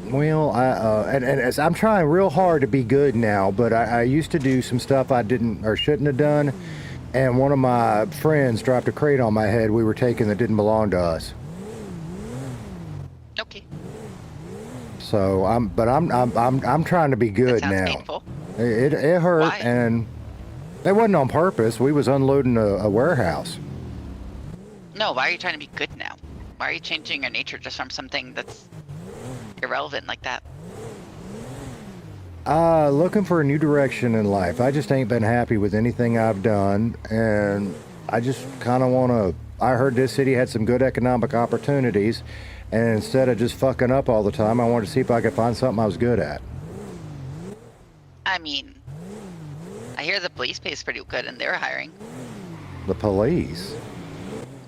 [SPEAKER 1] well, I'm trying real hard to be good now, but I used to do some stuff I didn't or shouldn't have done, and one of my friends dropped a crate on my head we were taking that didn't belong to us.
[SPEAKER 3] Okay.
[SPEAKER 1] So I'm trying to be good
[SPEAKER 3] That sounds
[SPEAKER 1] now.
[SPEAKER 3] painful.
[SPEAKER 1] It hurt,
[SPEAKER 3] Why?
[SPEAKER 1] and it wasn't on purpose. We was unloading a warehouse.
[SPEAKER 3] No, why are you trying to be good now? Why are you changing your nature just from something that's irrelevant like that?
[SPEAKER 1] Looking for a new direction in life. I just ain't been happy with anything I've done, and I just kind of want to. I heard this city had some good economic opportunities, and instead of just fucking up all the time, I wanted to see if I could find something I was good at.
[SPEAKER 3] I mean, I hear the police pays pretty good and they're hiring.
[SPEAKER 1] The police.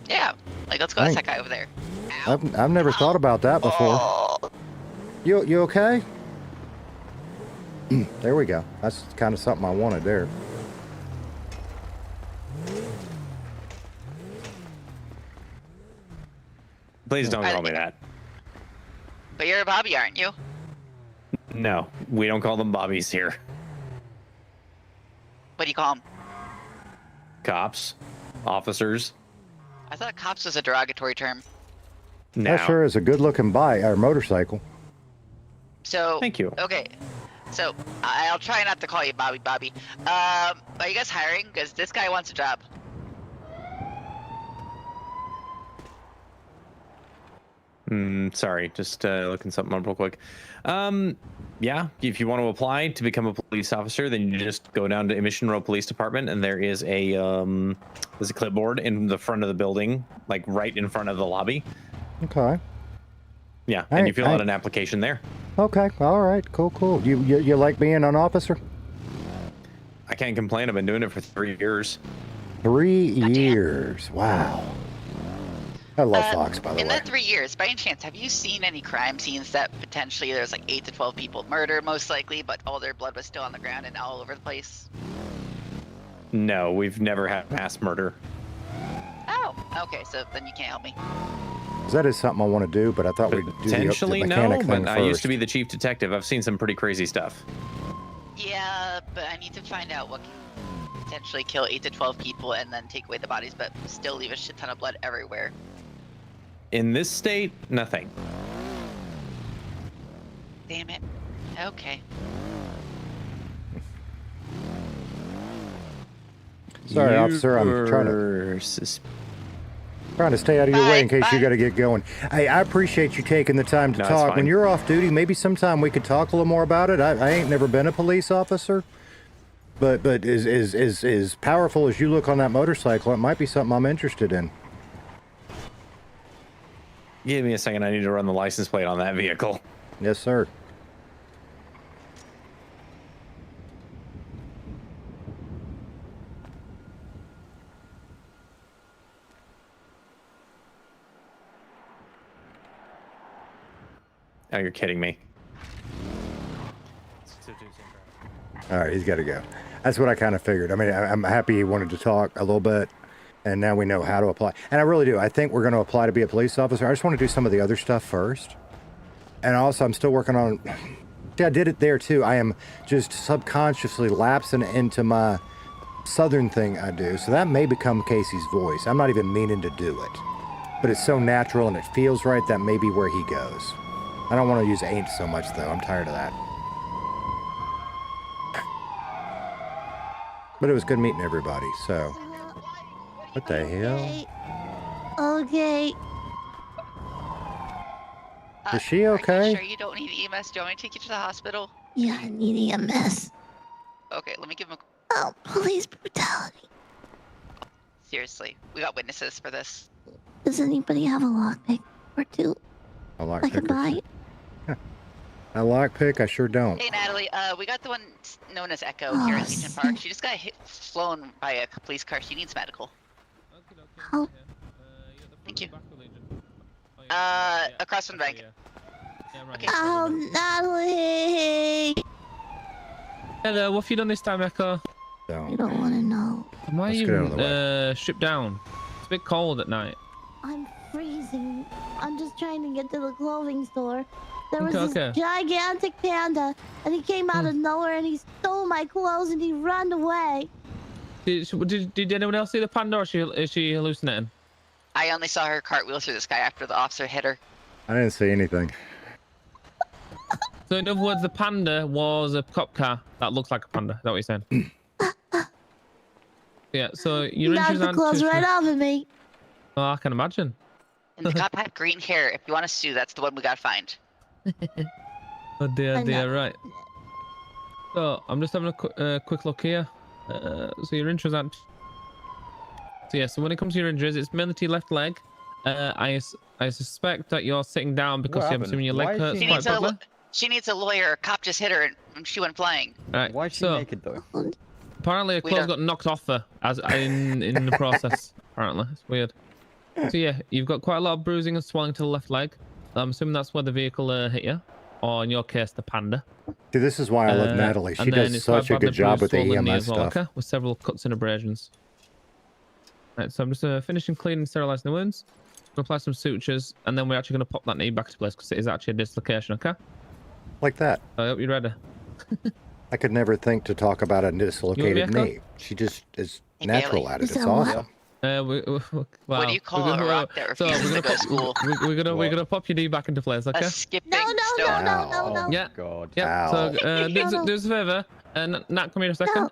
[SPEAKER 3] Yeah, like let's go to that guy over there. Ow.
[SPEAKER 1] I've never thought about that before.
[SPEAKER 3] Oh.
[SPEAKER 1] You okay? There we go. That's kind of something I wanted there.
[SPEAKER 10] Please don't call me that.
[SPEAKER 3] But you're a Bobby, aren't you?
[SPEAKER 10] No, we don't call them Bobbies here.
[SPEAKER 3] What do you call them?
[SPEAKER 10] Cops, officers.
[SPEAKER 3] I thought cops was a derogatory term.
[SPEAKER 10] No.
[SPEAKER 1] That sure is a good-looking bike or motorcycle.
[SPEAKER 3] So
[SPEAKER 10] Thank you.
[SPEAKER 3] Okay, so I'll try not to call you Bobby. Are you guys hiring? Because this guy wants a job.
[SPEAKER 10] Sorry, just looking something up real quick. Yeah, if you want to apply to become a police officer, then you just go down to Mission Row Police Department, and there is there's a clipboard in the front of the building, like right in front of the lobby.
[SPEAKER 1] Okay.
[SPEAKER 10] Yeah, and you fill out an application there.
[SPEAKER 1] Okay. All right. Cool. You like being an officer?
[SPEAKER 10] I can't complain. I've been doing it for 3 years.
[SPEAKER 1] 3 years. Wow. I love Fox, by the
[SPEAKER 3] in
[SPEAKER 1] way.
[SPEAKER 3] that 3 years, by any chance, have you seen any crime scenes that potentially there's like 8 to 12 people murdered, most likely, but all their blood was still on the ground and all over the place?
[SPEAKER 10] No, we've never had mass murder.
[SPEAKER 3] Oh, okay, so then you can't help me.
[SPEAKER 1] That is something I want to do, but I thought we'd do
[SPEAKER 10] Potentially
[SPEAKER 1] the
[SPEAKER 10] no,
[SPEAKER 1] mechanic
[SPEAKER 10] but
[SPEAKER 1] thing
[SPEAKER 10] I
[SPEAKER 1] first.
[SPEAKER 10] used to be the chief detective. I've seen some pretty crazy stuff.
[SPEAKER 3] Yeah, but I need to find out what can potentially kill 8 to 12 people and then take away the bodies, but still leave a shit ton of blood everywhere.
[SPEAKER 10] In this state, nothing.
[SPEAKER 3] Damn it. Okay.
[SPEAKER 1] Sorry, officer. I'm trying to stay out of your way in case you got to get going. Hey, I appreciate you taking the time to
[SPEAKER 10] No, it's
[SPEAKER 1] talk.
[SPEAKER 10] fine.
[SPEAKER 1] When you're off duty, maybe sometime we could talk a little more about it. I ain't never been a police officer, but as powerful as you look on that motorcycle, it might be something I'm interested in.
[SPEAKER 10] Give me a second. I need to run the license plate on that vehicle.
[SPEAKER 1] Yes, sir.
[SPEAKER 10] Oh, you're kidding me.
[SPEAKER 1] All right, he's got to go. That's what I kind of figured. I mean, I'm happy he wanted to talk a little bit, and now we know how to apply. And I really do. I think we're going to apply to be a police officer. I just want to do some of the other stuff first. And also, I'm still working on... See, I did it there, too. I am just subconsciously lapsing into my southern thing I do. So that may become Casey's voice. I'm not even meaning to do it. But it's so natural and it feels right, that may be where he goes. I don't want to use ain't so much, though. I'm tired of that. But it was good meeting everybody, so... What the hell?
[SPEAKER 12] Okay.
[SPEAKER 1] Is she
[SPEAKER 3] Are
[SPEAKER 1] okay?
[SPEAKER 3] you sure you don't need EMS? Do you want me to take you to the hospital?
[SPEAKER 12] Yeah, I need EMS.
[SPEAKER 3] Okay, let me give him a...
[SPEAKER 12] Oh, police brutality.
[SPEAKER 3] Seriously, we got witnesses for this.
[SPEAKER 12] Does anybody have a lockpick or two?
[SPEAKER 1] A
[SPEAKER 12] I could
[SPEAKER 1] lockpick?
[SPEAKER 12] buy?
[SPEAKER 1] A lockpick? I sure don't.
[SPEAKER 3] Hey, Natalie, we got the one known as Echo
[SPEAKER 12] Oh,
[SPEAKER 3] here at Legion Park. She just got flown by a police car. She needs medical.
[SPEAKER 12] How?
[SPEAKER 3] Thank you. Across from the bank. Okay.
[SPEAKER 12] Oh, Natalie!
[SPEAKER 8] Hello, what have you done this time, Echo?
[SPEAKER 12] I don't want to know.
[SPEAKER 8] Why are
[SPEAKER 1] Let's
[SPEAKER 8] you
[SPEAKER 1] get out of the way.
[SPEAKER 8] stripped down? It's a bit cold at night.
[SPEAKER 12] I'm freezing. I'm just trying to get to the clothing store. There was
[SPEAKER 8] Okay,
[SPEAKER 12] this
[SPEAKER 8] okay.
[SPEAKER 12] gigantic panda, and he came out of nowhere and he stole my clothes and he ran away.
[SPEAKER 8] Did anyone else see the panda, or is she hallucinating?
[SPEAKER 3] I only saw her cartwheel through the sky after the officer hit her.
[SPEAKER 1] I didn't see anything.
[SPEAKER 8] So in other words, the panda was a cop car that looks like a panda. Is that what you're saying? Yeah, so your
[SPEAKER 12] Knocked
[SPEAKER 8] injuries
[SPEAKER 12] the
[SPEAKER 8] aren't
[SPEAKER 12] clothes
[SPEAKER 8] too...
[SPEAKER 12] right off of me.
[SPEAKER 8] Oh, I can imagine.
[SPEAKER 3] And the cop had green hair. If you want to sue, that's the one we gotta find.
[SPEAKER 8] Oh dear,
[SPEAKER 12] I
[SPEAKER 8] dear,
[SPEAKER 12] know.
[SPEAKER 8] right. So, I'm just having a quick look here. So your injuries aren't... So yeah, so when it comes to your injuries, it's mainly to your left leg. I suspect that you're sitting down because I'm assuming your leg hurts quite badly.
[SPEAKER 3] She needs a lawyer. A cop just hit her and she went flying.
[SPEAKER 8] Right,
[SPEAKER 4] Why is she
[SPEAKER 8] so,
[SPEAKER 4] naked though?
[SPEAKER 8] apparently her
[SPEAKER 3] We
[SPEAKER 8] clothes
[SPEAKER 3] don't-
[SPEAKER 8] got knocked off her as in the process. Apparently, it's weird. So yeah, you've got quite a lot of bruising and swelling to the left leg. I'm assuming that's where the vehicle hit you, or in your case, the panda.
[SPEAKER 1] See, this is why I love Natalie. She
[SPEAKER 8] and then
[SPEAKER 1] does
[SPEAKER 8] it's quite
[SPEAKER 1] such a
[SPEAKER 8] badly
[SPEAKER 1] good job
[SPEAKER 8] bruised,
[SPEAKER 1] with the
[SPEAKER 8] swollen knee
[SPEAKER 1] EMS
[SPEAKER 8] as well,
[SPEAKER 1] stuff.
[SPEAKER 8] okay? With several cuts and abrasions. Right, so I'm just finishing cleaning and sterilizing the wounds. Gonna apply some sutures, and then we're actually gonna pop that knee back to place because it is actually a dislocation, okay?
[SPEAKER 1] Like that.
[SPEAKER 8] I hope you're ready.
[SPEAKER 1] I could never think to talk about a dislocated
[SPEAKER 8] Echo?
[SPEAKER 1] knee. She just is
[SPEAKER 3] Hey,
[SPEAKER 1] natural
[SPEAKER 3] Bailey.
[SPEAKER 1] at it. It's
[SPEAKER 12] So what?
[SPEAKER 1] awesome.
[SPEAKER 8] Wow.
[SPEAKER 3] What do you call
[SPEAKER 8] We're
[SPEAKER 3] a
[SPEAKER 8] gonna-
[SPEAKER 3] rock that
[SPEAKER 8] so
[SPEAKER 3] refuses
[SPEAKER 8] we're
[SPEAKER 3] to
[SPEAKER 8] gonna
[SPEAKER 3] go to school?
[SPEAKER 8] we're gonna pop your knee back into place, okay?
[SPEAKER 3] A skipping
[SPEAKER 12] No,
[SPEAKER 3] stone.
[SPEAKER 12] no.
[SPEAKER 8] Yeah.
[SPEAKER 4] God.
[SPEAKER 8] Yeah.
[SPEAKER 1] Ow.
[SPEAKER 8] So do
[SPEAKER 12] No.
[SPEAKER 8] us a favor, Nat, come here a second.
[SPEAKER 12] No.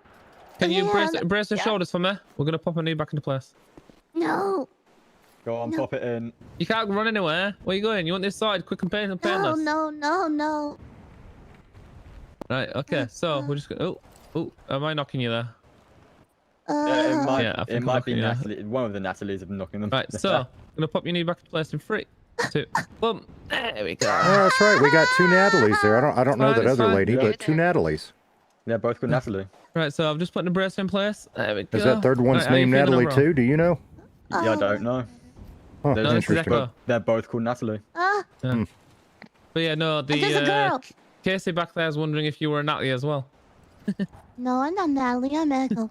[SPEAKER 8] Can you
[SPEAKER 12] Yeah,
[SPEAKER 8] brace the
[SPEAKER 3] yeah.
[SPEAKER 8] shoulders for me? We're gonna pop a knee back into place.
[SPEAKER 12] No.
[SPEAKER 4] Go on,
[SPEAKER 12] No.
[SPEAKER 4] pop it in.
[SPEAKER 8] You can't run anywhere. Where you going? You want this side, quick and
[SPEAKER 12] No,
[SPEAKER 8] painless?
[SPEAKER 12] no.
[SPEAKER 8] Right. Okay. So we're just gonna. Oh, am I knocking you there?
[SPEAKER 4] Yeah, it might,
[SPEAKER 8] Yeah, I think
[SPEAKER 4] it
[SPEAKER 8] I'm
[SPEAKER 4] might be
[SPEAKER 8] knocking, yeah.
[SPEAKER 4] Natalie. One of the Natalies of knocking them.
[SPEAKER 8] Right. So I'm gonna pop your knee back into place in 3, 2, boom. There we go.
[SPEAKER 1] Oh, that's right. We got two Natalies there. I don't know
[SPEAKER 8] Fine,
[SPEAKER 1] that
[SPEAKER 8] it's
[SPEAKER 1] other
[SPEAKER 8] fine.
[SPEAKER 1] lady,
[SPEAKER 4] Yeah.
[SPEAKER 1] but two Natalies.
[SPEAKER 4] They're both called Natalie.
[SPEAKER 8] Right. So I'm just putting the brace in place. There we go.
[SPEAKER 1] Is that third one's
[SPEAKER 8] Right, how you
[SPEAKER 1] name
[SPEAKER 8] feeling
[SPEAKER 1] Natalie
[SPEAKER 8] overall?
[SPEAKER 1] too? Do you know?
[SPEAKER 4] Yeah, I don't know.
[SPEAKER 1] Huh,
[SPEAKER 8] No, this is
[SPEAKER 1] interesting.
[SPEAKER 8] Echo.
[SPEAKER 4] They're both called Natalie.
[SPEAKER 8] Yeah. But yeah, no.
[SPEAKER 12] It's just a
[SPEAKER 8] The
[SPEAKER 12] girl.
[SPEAKER 8] Casey back there is wondering if you were a Natalie as well.
[SPEAKER 12] No, I'm not Natalie. I'm Echo.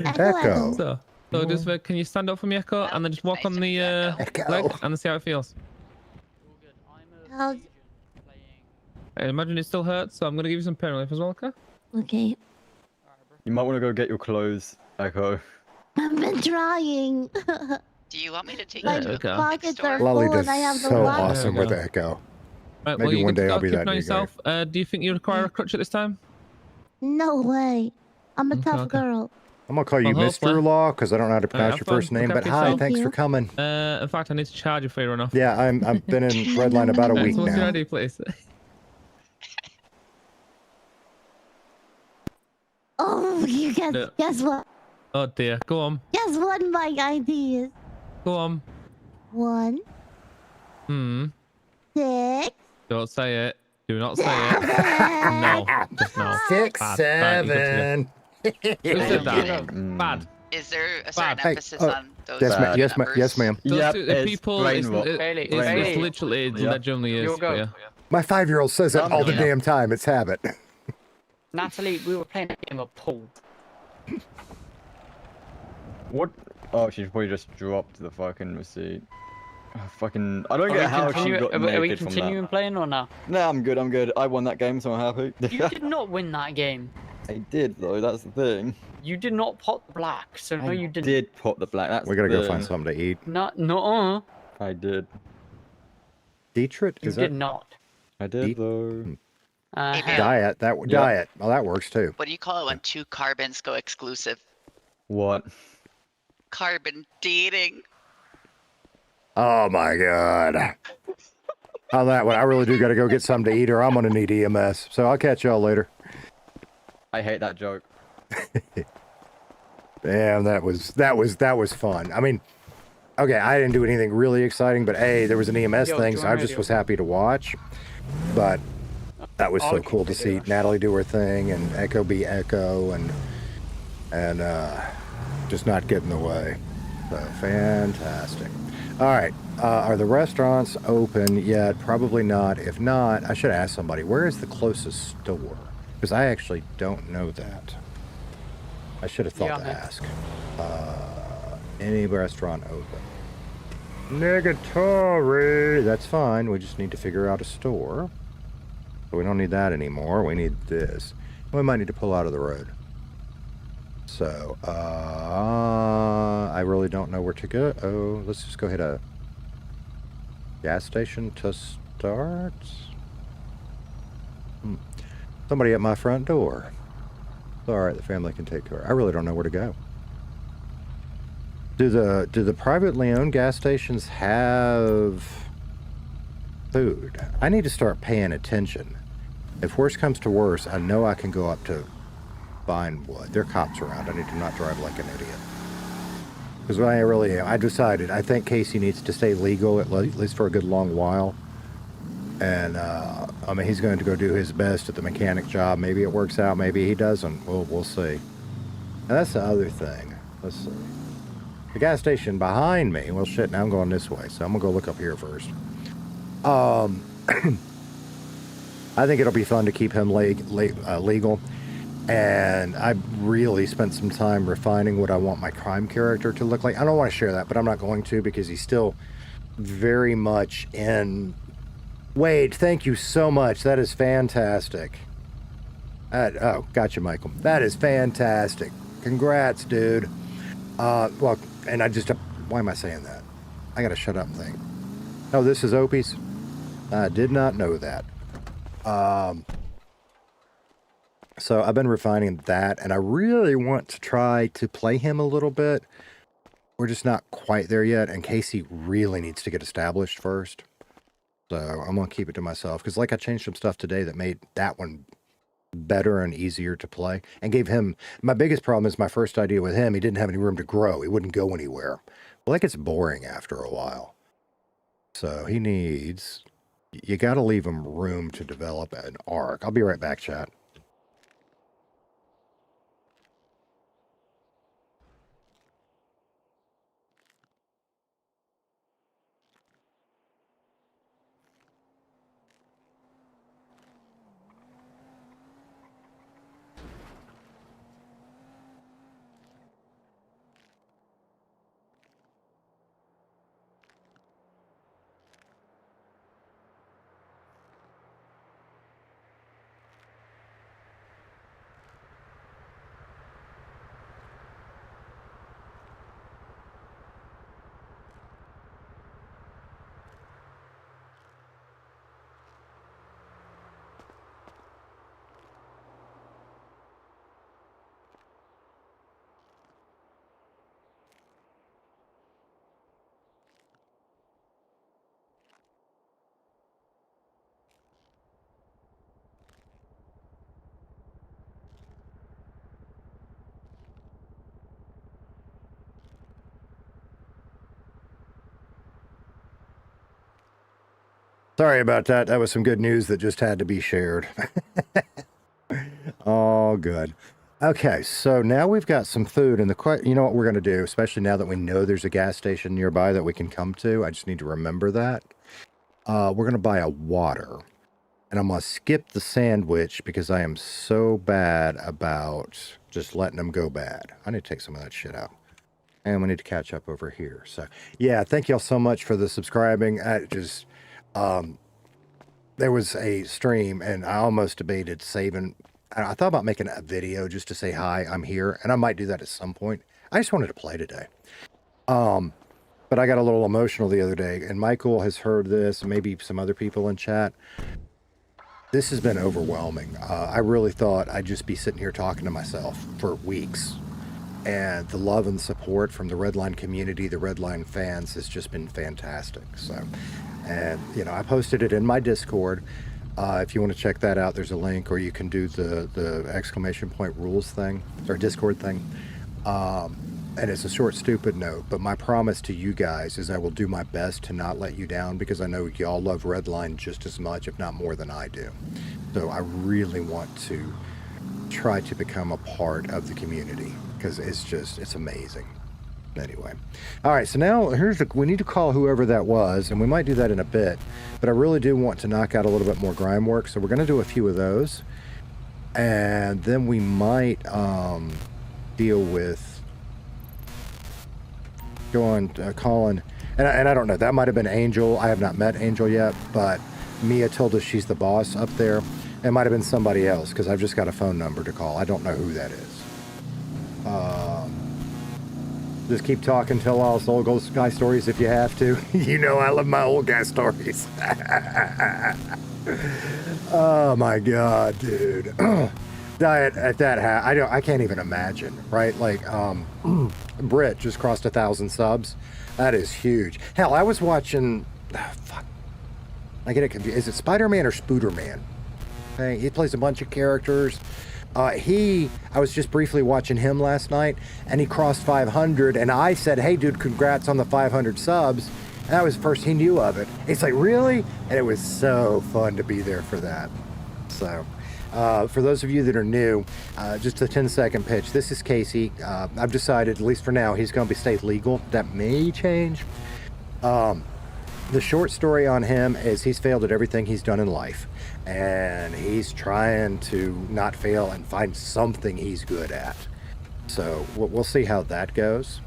[SPEAKER 1] Echo.
[SPEAKER 8] So just can you stand up for me, Echo, and then just walk on the leg and see how it feels.
[SPEAKER 12] How-
[SPEAKER 8] I imagine it still hurts, so I'm gonna give you some pain relief as well, okay?
[SPEAKER 12] Okay.
[SPEAKER 4] You might want to go get your clothes, Echo.
[SPEAKER 12] I've been trying.
[SPEAKER 3] Do you want me to take
[SPEAKER 8] Yeah,
[SPEAKER 3] you to
[SPEAKER 8] okay.
[SPEAKER 3] a
[SPEAKER 12] Pockets
[SPEAKER 3] store?
[SPEAKER 12] are
[SPEAKER 1] Lolly
[SPEAKER 12] full
[SPEAKER 1] does
[SPEAKER 12] and I have the
[SPEAKER 1] so
[SPEAKER 12] lock.
[SPEAKER 1] awesome
[SPEAKER 8] There
[SPEAKER 1] with
[SPEAKER 8] we go.
[SPEAKER 1] Echo.
[SPEAKER 8] Right,
[SPEAKER 1] Maybe
[SPEAKER 8] you're
[SPEAKER 1] one
[SPEAKER 8] good to
[SPEAKER 1] day
[SPEAKER 8] go.
[SPEAKER 1] I'll be
[SPEAKER 8] Keep
[SPEAKER 1] that
[SPEAKER 8] an eye on
[SPEAKER 1] new guy.
[SPEAKER 8] yourself. Do you think you require a crutch at this time?
[SPEAKER 12] No way. I'm a
[SPEAKER 8] Okay,
[SPEAKER 12] tough
[SPEAKER 8] okay.
[SPEAKER 12] girl.
[SPEAKER 1] I'm gonna call you
[SPEAKER 8] Well,
[SPEAKER 1] Mr.
[SPEAKER 8] hopefully.
[SPEAKER 1] Law because I don't know how to pronounce
[SPEAKER 8] have
[SPEAKER 1] your
[SPEAKER 8] fun.
[SPEAKER 1] first name.
[SPEAKER 8] Look
[SPEAKER 1] But
[SPEAKER 8] after
[SPEAKER 1] hi,
[SPEAKER 8] yourself.
[SPEAKER 1] thanks for
[SPEAKER 12] you.
[SPEAKER 1] coming.
[SPEAKER 8] In fact, I need to charge you for your runoff.
[SPEAKER 1] Yeah, I've been in Redline about a
[SPEAKER 8] Right,
[SPEAKER 1] week
[SPEAKER 8] so once you're
[SPEAKER 1] now.
[SPEAKER 8] ready, please.
[SPEAKER 12] Oh, you guess,
[SPEAKER 8] No.
[SPEAKER 12] guess what?
[SPEAKER 8] Oh dear. Go on.
[SPEAKER 12] Guess what my ID is?
[SPEAKER 8] Go on.
[SPEAKER 12] 1,
[SPEAKER 8] Hmm.
[SPEAKER 12] 6,
[SPEAKER 8] Don't say it. Do not say it.
[SPEAKER 12] 7.
[SPEAKER 8] No. Just no.
[SPEAKER 1] 6,
[SPEAKER 8] Bad. Right, you're good to
[SPEAKER 1] 7.
[SPEAKER 8] Who
[SPEAKER 3] I
[SPEAKER 8] said
[SPEAKER 3] don't get
[SPEAKER 8] that?
[SPEAKER 3] it.
[SPEAKER 8] Bad.
[SPEAKER 3] Is there a
[SPEAKER 8] Bad.
[SPEAKER 3] certain
[SPEAKER 1] Hey,
[SPEAKER 3] emphasis on those
[SPEAKER 1] Yes, ma'am.
[SPEAKER 4] Bad.
[SPEAKER 1] Yes, ma'am.
[SPEAKER 3] numbers?
[SPEAKER 1] Yes, ma'am.
[SPEAKER 8] Those
[SPEAKER 4] Yep,
[SPEAKER 8] two, the
[SPEAKER 4] it's
[SPEAKER 8] people,
[SPEAKER 4] brain
[SPEAKER 8] it's,
[SPEAKER 4] rot.
[SPEAKER 11] Bailey,
[SPEAKER 8] it's
[SPEAKER 11] Bailey.
[SPEAKER 8] literally
[SPEAKER 4] Yep.
[SPEAKER 8] generally is
[SPEAKER 11] You'll
[SPEAKER 8] for
[SPEAKER 11] go.
[SPEAKER 8] you.
[SPEAKER 1] My 5-year-old says it
[SPEAKER 4] I'm
[SPEAKER 1] all the
[SPEAKER 4] gonna-
[SPEAKER 1] damn time. It's habit.
[SPEAKER 11] Natalie, we were playing a game of pool.
[SPEAKER 4] What? Oh, she probably just dropped the fucking receipt. Oh, fucking. I don't
[SPEAKER 11] Are
[SPEAKER 4] get
[SPEAKER 11] we,
[SPEAKER 4] how she
[SPEAKER 11] continue,
[SPEAKER 4] got
[SPEAKER 11] are we
[SPEAKER 4] naked from
[SPEAKER 11] continuing
[SPEAKER 4] that.
[SPEAKER 11] playing or not?
[SPEAKER 4] No, I'm good. I'm good. I won that game, so I'm happy.
[SPEAKER 11] You did not win that game.
[SPEAKER 4] I did though. That's the thing.
[SPEAKER 11] You did not pot the black, so no, you didn't.
[SPEAKER 4] Did pot the black. That's
[SPEAKER 1] We gotta
[SPEAKER 4] the
[SPEAKER 1] go
[SPEAKER 4] thing.
[SPEAKER 1] find something to eat.
[SPEAKER 11] No.
[SPEAKER 4] I did.
[SPEAKER 1] Dietrich?
[SPEAKER 11] You
[SPEAKER 1] Is
[SPEAKER 11] did
[SPEAKER 1] that
[SPEAKER 11] not.
[SPEAKER 4] I did though.
[SPEAKER 3] Hey, man.
[SPEAKER 1] diet? Diet. Well, that works too.
[SPEAKER 3] What do you call it when 2 carbons go exclusive?
[SPEAKER 4] What?
[SPEAKER 3] Carbon dating.
[SPEAKER 1] Oh my god. On that one, I really do gotta go get something to eat, or I'm gonna need EMS. So I'll catch y'all later.
[SPEAKER 4] I hate that joke.
[SPEAKER 1] Damn, that was fun. I mean, okay, I didn't do anything really exciting, but hey, there was an EMS
[SPEAKER 11] Yo,
[SPEAKER 1] thing,
[SPEAKER 11] do
[SPEAKER 1] so
[SPEAKER 11] you
[SPEAKER 1] I
[SPEAKER 11] want
[SPEAKER 1] just
[SPEAKER 11] radio?
[SPEAKER 1] was happy to watch. But that was so
[SPEAKER 11] Okay,
[SPEAKER 1] cool to see
[SPEAKER 11] radio.
[SPEAKER 1] Natalie do her thing and Echo be Echo and just not get in the way. So fantastic. All right, are the restaurants open yet? Probably not. If not, I should ask somebody, where is the closest store? Because I actually don't know that. I should have thought
[SPEAKER 11] Yeah,
[SPEAKER 1] to
[SPEAKER 11] man.
[SPEAKER 1] ask. Any restaurant open? Negatory. That's fine. We just need to figure out a store. But we don't need that anymore. We need this. We might need to pull out of the road. So, I really don't know where to go. Oh, let's just go hit a gas station to start. Somebody at my front door. All right, the family can take care. I really don't know where to go. Do the privately owned gas stations have food? I need to start paying attention. If worse comes to worse, I know I can go up to Vinewood. There are cops around. I need to not drive like an idiot. Because I really am. I decided. I think Casey needs to stay legal at least for a good long while. And I mean, he's going to go do his best at the mechanic job. Maybe it works out. Maybe he doesn't. We'll see. And that's the other thing. Let's see. The gas station behind me. Well, shit. Now I'm going this way, so I'm gonna go look up here first. I think it'll be fun to keep him legal. And I really spent some time refining what I want my crime character to look like. I don't want to share that, but I'm not going to because he's still very much in. Wade, thank you so much. That is fantastic. Oh, gotcha, Michael. That is fantastic. Congrats, dude. Well, and I just, why am I saying that? I gotta shut up and think. Oh, this is Opie's? I did not know that. So I've been refining that, and I really want to try to play him a little bit. We're just not quite there yet, and Casey really needs to get established first. So I'm going to keep it to myself, because like I changed some stuff today that made that one better and easier to play, and gave him, my biggest problem is my first idea with him, he didn't have any room to grow. He wouldn't go anywhere. Well, that gets boring after a while. So he needs, you got to leave him room to develop an arc. I'll be right back, chat. Sorry about that. That was some good news that just had to be shared. All good. Okay, so now we've got some food, and you know what we're going to do, especially now that we know there's a gas station nearby that we can come to. I just need to remember that. We're going to buy a water, and I'm going to skip the sandwich because I am so bad about just letting them go bad. I need to take some of that shit out. And we need to catch up over here. So, yeah, thank y'all so much for the subscribing. There was a stream, and I almost debated saving. I thought about making a video just to say, hi, I'm here. And I might do that at some point. I just wanted to play today. But I got a little emotional the other day, and Michael has heard this, and maybe some other people in chat. This has been overwhelming. I really thought I'd just be sitting here talking to myself for weeks. And the love and support from the Redline community, the Redline fans, has just been fantastic. So, and, you know, I posted it in my Discord. If you want to check that out, there's a link, or you can do the exclamation point rules thing, or Discord thing. And it's a short, stupid note, but my promise to you guys is I will do my best to not let you down, because I know y'all love Redline just as much, if not more than I do. So I really want to try to become a part of the community, because it's amazing. Anyway, all right, so now we need to call whoever that was, and we might do that in a bit, but I really do want to knock out a little bit more grime work, so we're going to do a few of those, and then we might deal with calling, and I don't know, that might have been Angel. I have not met Angel yet, but Mia told us she's the boss up there. It might have been somebody else, because I've just got a phone number to call. I don't know who that is. Just keep talking, tell all us old guy stories if you have to. You know I love my old guy stories. Oh my god, dude. I can't even imagine, right? Like, Brit just crossed 1,000 subs. That is huge. Hell, I was watching, fuck. I get it confused. Is it Spider-Man or Spooderman? Okay, he plays a bunch of characters. I was just briefly watching him last night, and he crossed 500, and I said, hey dude, congrats on the 500 subs. And that was the first he knew of it. He's like, really? And it was so fun to be there for that. So, for those of you that are new, just a 10-second pitch. This is Casey. I've decided, at least for now, he's going to stay legal. That may change. The short story on him is he's failed at everything he's done in life, and he's trying to not fail and find something he's good at. So we'll see how that goes.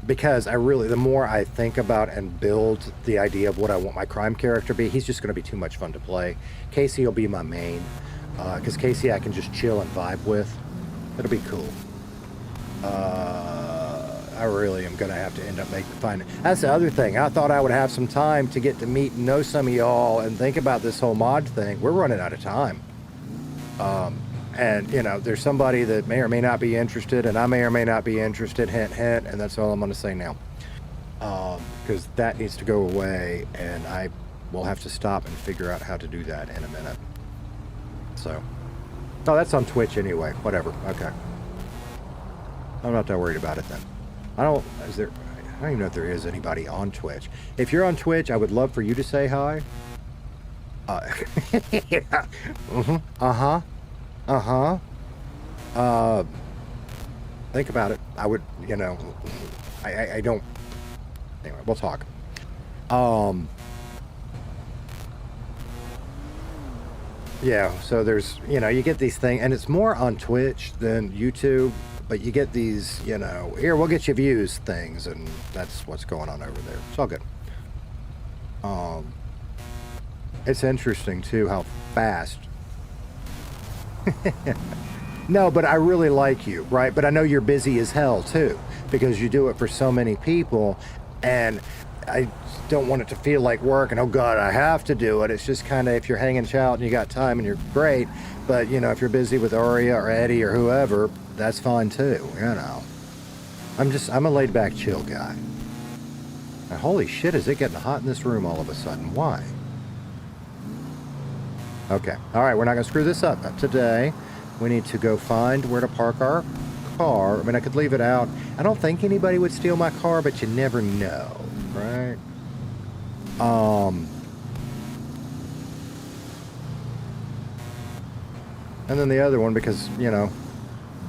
[SPEAKER 1] Because the more I think about and build the idea of what I want my crime character to be, he's just going to be too much fun to play. Casey will be my main, because Casey I can just chill and vibe with. It'll be cool. I really am going to have to end up finding. That's the other thing. I thought I would have some time to get to meet and know some of y'all and think about this whole mod thing. We're running out of time. And, you know, there's somebody that may or may not be interested, and I may or may not be interested, hint, hint, and that's all I'm going to say now. Because that needs to go away, and I will have to stop and figure out how to do that in a minute. So, oh, that's on Twitch anyway. Whatever. Okay. I'm not that worried about it then. I don't even know if there is anybody on Twitch. If you're on Twitch, I would love for you to say hi. Yeah. Think about it. I would, you know, I don't. Anyway, we'll talk. Yeah, so there's, you know, you get these things, and it's more on Twitch than YouTube. But you get these, you know, here, we'll get you views things, and that's what's going on over there. It's all good. It's interesting, too, how fast. No, but I really like you, right? But I know you're busy as hell, too, because you do it for so many people, and I don't want it to feel like work, and, oh, God, I have to do it. It's just kind of, if you're hanging out and you got time and you're great, but, you know, if you're busy with Aria or Eddie or whoever, that's fine too, you know. I'm a laid back, chill guy. Now, holy shit, is it getting hot in this room all of a sudden? Why? Okay, all right, we're not gonna screw this up today. We need to go find where to park our car. I mean, I could leave it out. I don't think anybody would steal my car, but you never know, right? And then the other one because, you know,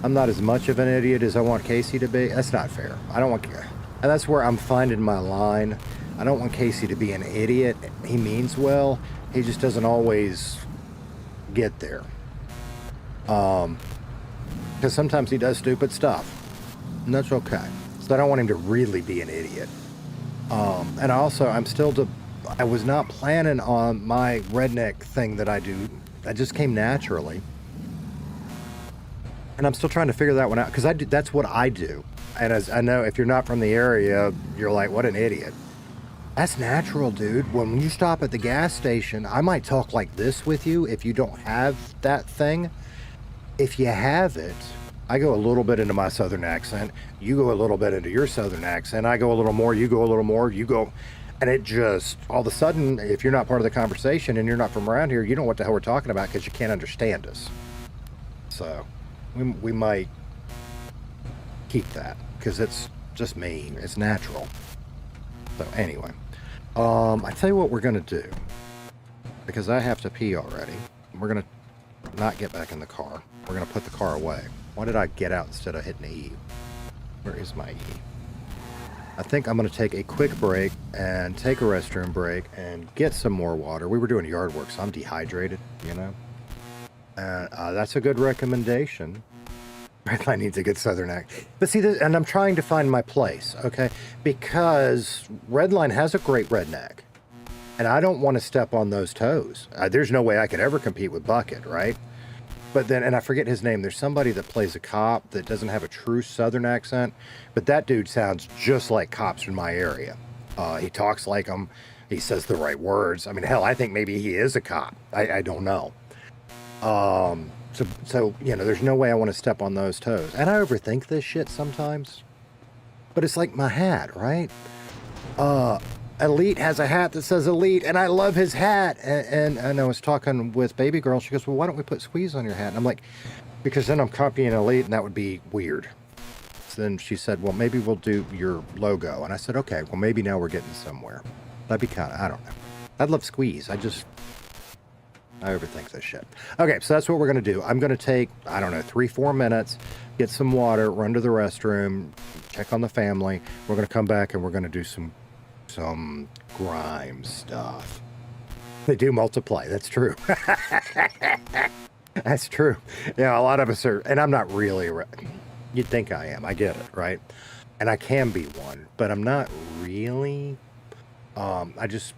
[SPEAKER 1] I'm not as much of an idiot as I want Casey to be. That's not fair. I don't want... And that's where I'm finding my line. I don't want Casey to be an idiot. He means well. He just doesn't always get there. Because sometimes he does stupid stuff. And that's okay. So I don't want him to really be an idiot. And also, I was not planning on my redneck thing that I do. That just came naturally. And I'm still trying to figure that one out because that's what I do. And as I know, if you're not from the area, you're like, what an idiot. That's natural, dude. When you stop at the gas station, I might talk like this with you if you don't have that thing. If you have it, I go a little bit into my southern accent. You go a little bit into your southern accent. I go a little more. You go a little more. You go. And it just, all of a sudden, if you're not part of the conversation and you're not from around here, you don't know what the hell we're talking about because you can't understand us. So we might keep that because it's just me. It's natural. So anyway, I tell you what we're going to do because I have to pee already. We're going to not get back in the car. We're going to put the car away. Why did I get out instead of hitting E? Where is my E? I think I'm going to take a quick break and take a restroom break and get some more water. We were doing yard work, so I'm dehydrated, you know. And that's a good recommendation. Redline needs a good southern accent. But see, and I'm trying to find my place, okay? Because Redline has a great redneck. And I don't want to step on those toes. There's no way I could ever compete with Bucket, right? But then, and I forget his name, there's somebody that plays a cop that doesn't have a true southern accent. But that dude sounds just like cops from my area. He talks like them. He says the right words. I mean, hell, I think maybe he is a cop. I don't know. So, you know, there's no way I want to step on those toes. And I overthink this shit sometimes. But it's like my hat, right? Elite has a hat that says Elite, and I love his hat. And I was talking with Baby Girl. She goes, well, why don't we put Squeeze on your hat? And I'm like, because then I'm copying Elite, and that would be weird. So then she said, well, maybe we'll do your logo. And I said, okay, well, maybe now we're getting somewhere. That'd be kind of, I don't know. I'd love Squeeze. I overthink this shit. Okay, so that's what we're going to do. I'm going to take, I don't know, 3-4 minutes, get some water, run to the restroom, check on the family. We're going to come back and we're going to do some Grime stuff. They do multiply. That's true. That's true. Yeah, a lot of us are, and I'm not really, you'd think I am. I get it, right? And I can be one, but I'm not really. I just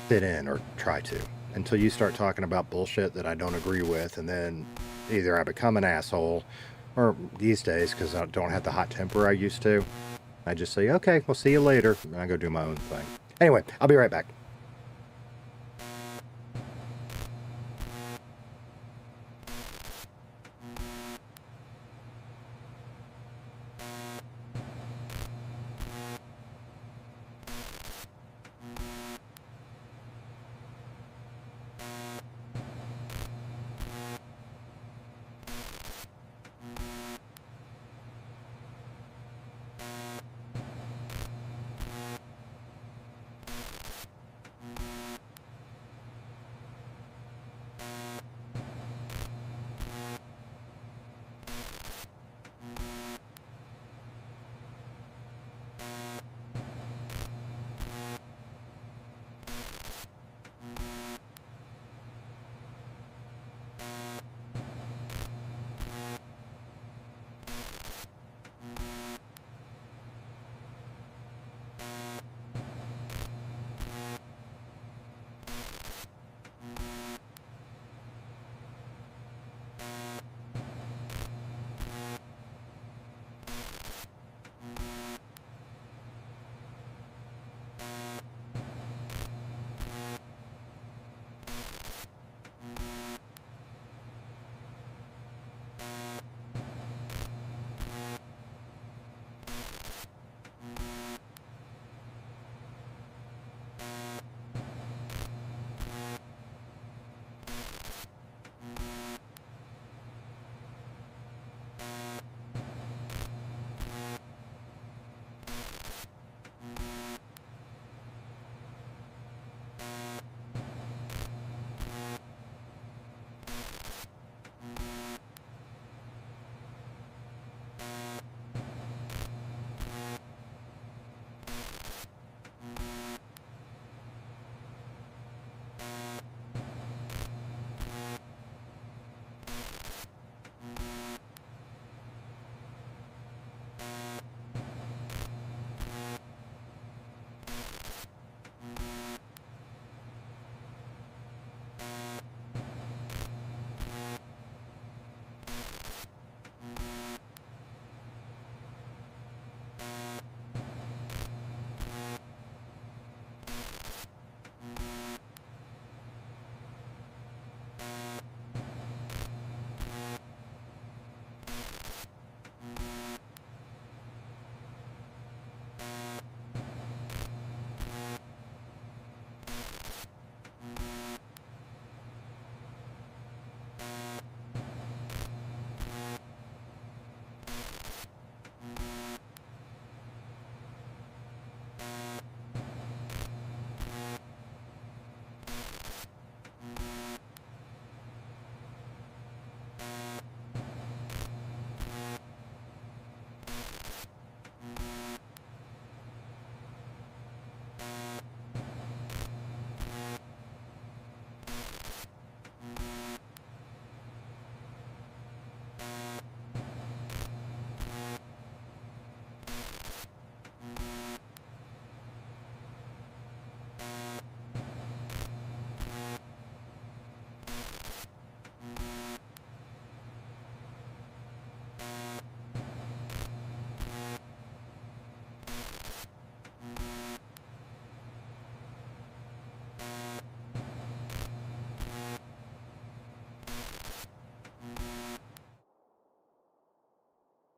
[SPEAKER 1] fit in or try to. Until you start talking about bullshit that I don't agree with, and then either I become an asshole, or these days, because I don't have the hot temper I used to, I just say, okay, we'll see you later, and I go do my own thing. Anyway, I'll be right back.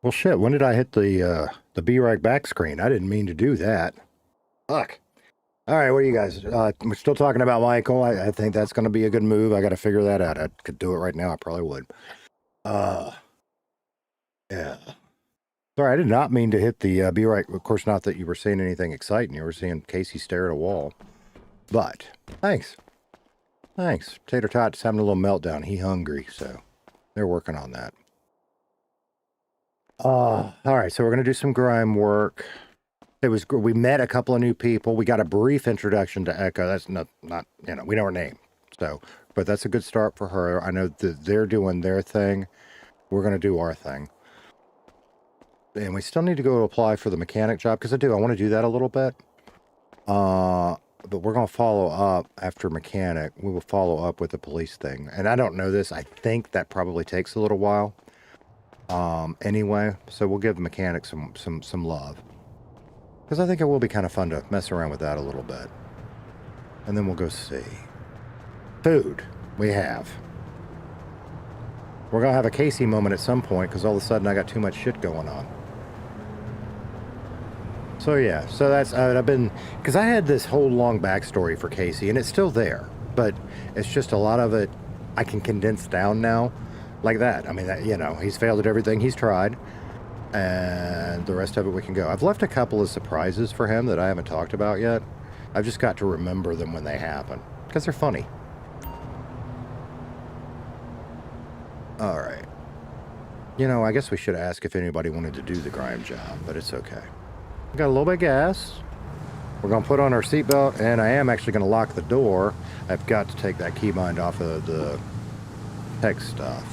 [SPEAKER 1] Well, shit, when did I hit the B-Rag back screen? I didn't mean to do that. Fuck. All right, what are you guys? We're still talking about Michael. I think that's going to be a good move. I got to figure that out. I could do it right now. I probably would. Yeah. Sorry, I did not mean to hit the B-Rag. Of course, not that you were seeing anything exciting. You were seeing Casey stare at a wall. But, thanks. Thanks. Tater Tot's having a little meltdown. He hungry, so they're working on that. All right, so we're going to do some grime work. We met a couple of new people. We got a brief introduction to Echo. That's not you know, we know her name. So, but that's a good start for her. I know that they're doing their thing. We're going to do our thing. And we still need to go apply for the mechanic job because I want to do that a little bit. But we're going to follow up after mechanic. We will follow up with the police thing. And I don't know this. I think that probably takes a little while. Anyway, so we'll give the mechanic some love. Because I think it will be kind of fun to mess around with that a little bit. And then we'll go see. Food, we have. We're going to have a Casey moment at some point because all of a sudden I got too much shit going on. So yeah, so that's, because I had this whole long backstory for Casey and it's still there. But it's just a lot of it I can condense down now like that. I mean, you know, he's failed at everything he's tried. And the rest of it we can go. I've left a couple of surprises for him that I haven't talked about yet. I've just got to remember them when they happen. Because they're funny. Alright. You know, I guess we should ask if anybody wanted to do the grime job, but it's okay. We got a little bit of gas. We're going to put on our seatbelt, and I am actually going to lock the door. I've got to take that keybind off of the tech stuff.